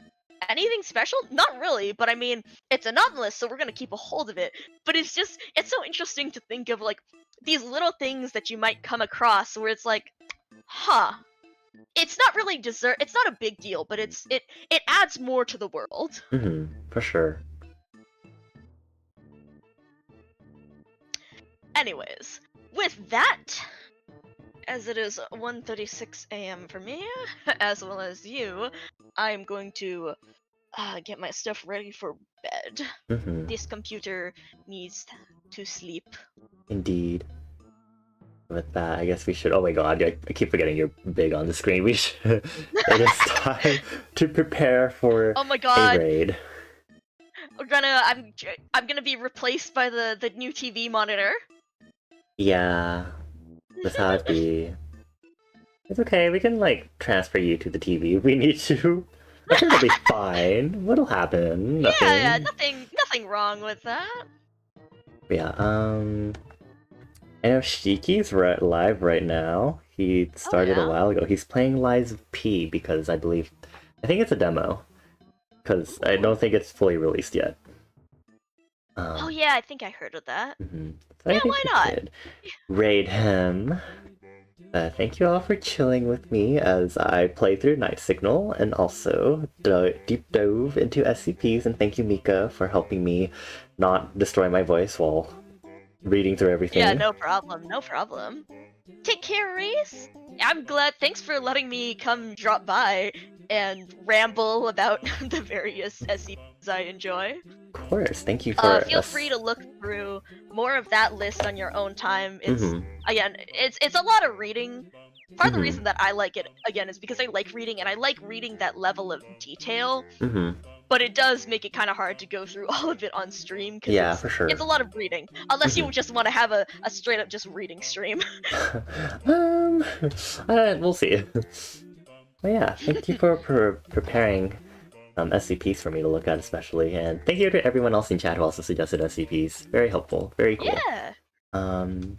anything special? Not really, but I mean, it's anomalous, so we're gonna keep a hold of it. But it's so interesting to think of, like, these little things that you might come across where it's like, huh, it's not really it's not a big deal, but it adds more to the world. For sure. Anyways, with that, as it is 1:36 a.m. for me, as well as you, I'm going to get my stuff ready for bed. This computer needs to sleep. Indeed. With that, I guess we should. Oh my god, I keep forgetting you're big on the screen. We should. It is time to prepare for oh my god. a raid. I'm gonna be replaced by the new TV monitor. Yeah, that's how it be. It's okay, we can, like, transfer you to the TV if we need to. I think it'll be fine. What'll happen? Nothing. Yeah, nothing wrong with that. Yeah, I know Shiki's live right now. He started a while ago. He's playing Lies of P because I think it's a demo. Because I don't think it's fully released yet. Oh yeah, I think I heard of that. So Yeah, I think why we not? could raid him. Thank you all for chilling with me as I play through Night Signal and also deep dove into SCPs, and thank you Mika for helping me not destroy my voice while reading through everything. Yeah, no problem, no problem. Take care, Reese. I'm glad. Thanks for letting me come drop by and ramble about the various SCPs I enjoy. Of course, thank you for Feel free to look through more of that list on your own time. It's again, it's a lot of reading. Part of the reason that I like it again is because I like reading, and I like reading that level of detail. But it does make it kind of hard to go through all of it on stream because Yeah, for sure. it's a lot of reading. Unless you just want to have a straight up just reading stream. We'll see. Well, yeah, thank you for preparing SCPs for me to look at especially, and thank you to everyone else in chat who also suggested SCPs. Very helpful, very cool. Yeah.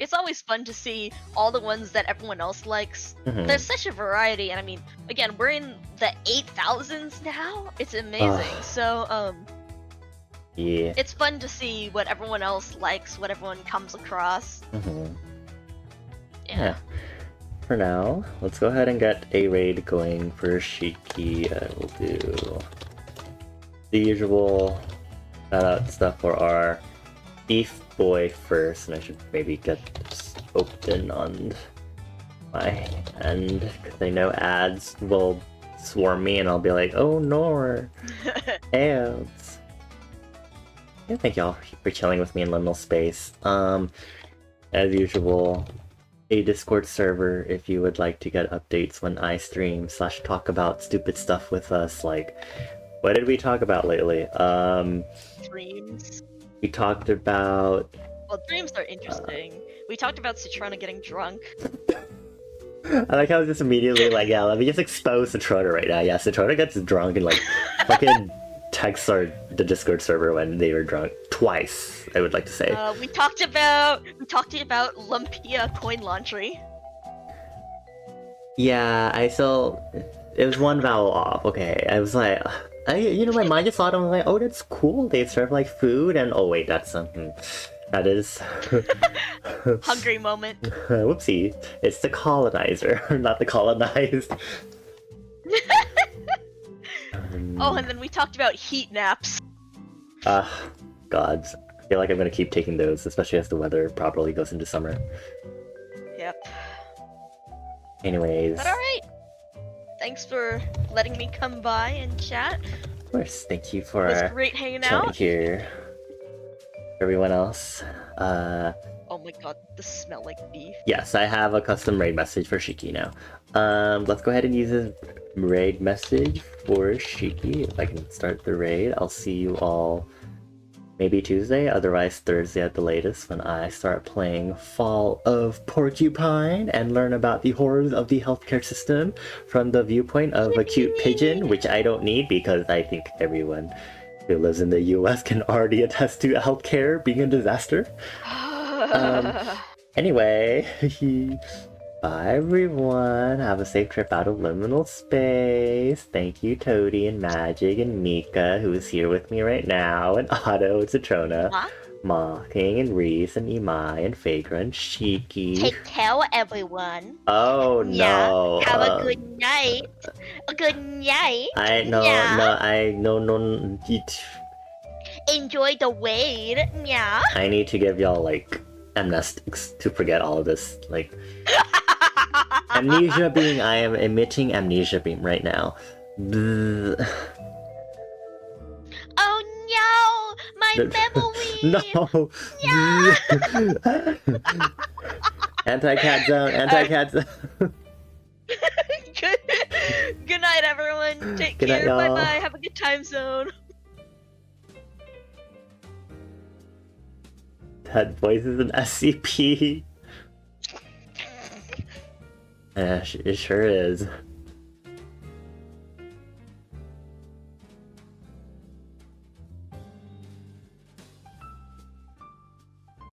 It's always fun to see all the ones that everyone else likes. There's such a variety, and I mean, again, we're in the 8,000s now. It's amazing. So, yeah, it's fun to see what everyone else likes, what everyone comes across. Yeah. For now, let's go ahead and get a raid going for Shiki. I will do the usual shout-out stuff for our Beef Boy first, and I should maybe get this open on my end, because I know ads will swarm me and I'll be like, oh no, ads. Yeah, thank y'all for chilling with me in liminal space. As usual, a Discord server if you would like to get updates when I stream / talk about stupid stuff with us. Like, what did we talk about lately? Dreams. We talked about... Well, dreams are interesting. We talked about Citrona getting drunk. I like how I was just immediately like, yeah, let me just expose Citrona right now. Yeah, Citrona gets drunk and like fucking texts the Discord server when they were drunk. Twice, I would like to say. We talked about Lumpia coin laundry. Yeah, it was one vowel off. Okay, I was like, my mind just thought, I was like, oh, that's cool. They serve like food, and oh wait, that's something. That is hungry moment. Whoopsie! It's the colonizer, not the colonized. Oh, and then we talked about heat naps. Gods. I feel like I'm gonna keep taking those, especially as the weather probably goes into summer. Yep. Anyways. But alright. Thanks for letting me come by and chat. Of course, thank you for it was great hanging out here. Everyone else. Oh my god, the smell like beef. Yes, I have a custom raid message for Shiki now. Let's go ahead and use this raid message for Shiki. If I can start the raid, I'll see you all maybe Tuesday, otherwise Thursday at the latest, when I start playing Fall of Porcupine and learn about the horrors of the healthcare system from the viewpoint of a cute pigeon, which I don't need because I think everyone who lives in the US can already attest to healthcare being a disaster. Anyway, bye everyone. Have a safe trip out of liminal space. Thank you, Toady and Magic and Mika, who is here with me right now, and Otto and Citrona, Mocking and Reese and Imai and Phaedra and Shiki. Take care, everyone. Oh yeah. no. Have a good night. A good night. No. Enjoy the raid. Yeah. I need to give y'all like amnestics to forget all of this. Like amnesia beam. I am emitting amnesia beam right now. Oh no, my memory. No. Anti-cat zone. Anti-cat zone. Good night, everyone. Take Good care. Night, bye bye. Have a good time zone. That voice is an SCP. Yeah, it sure is.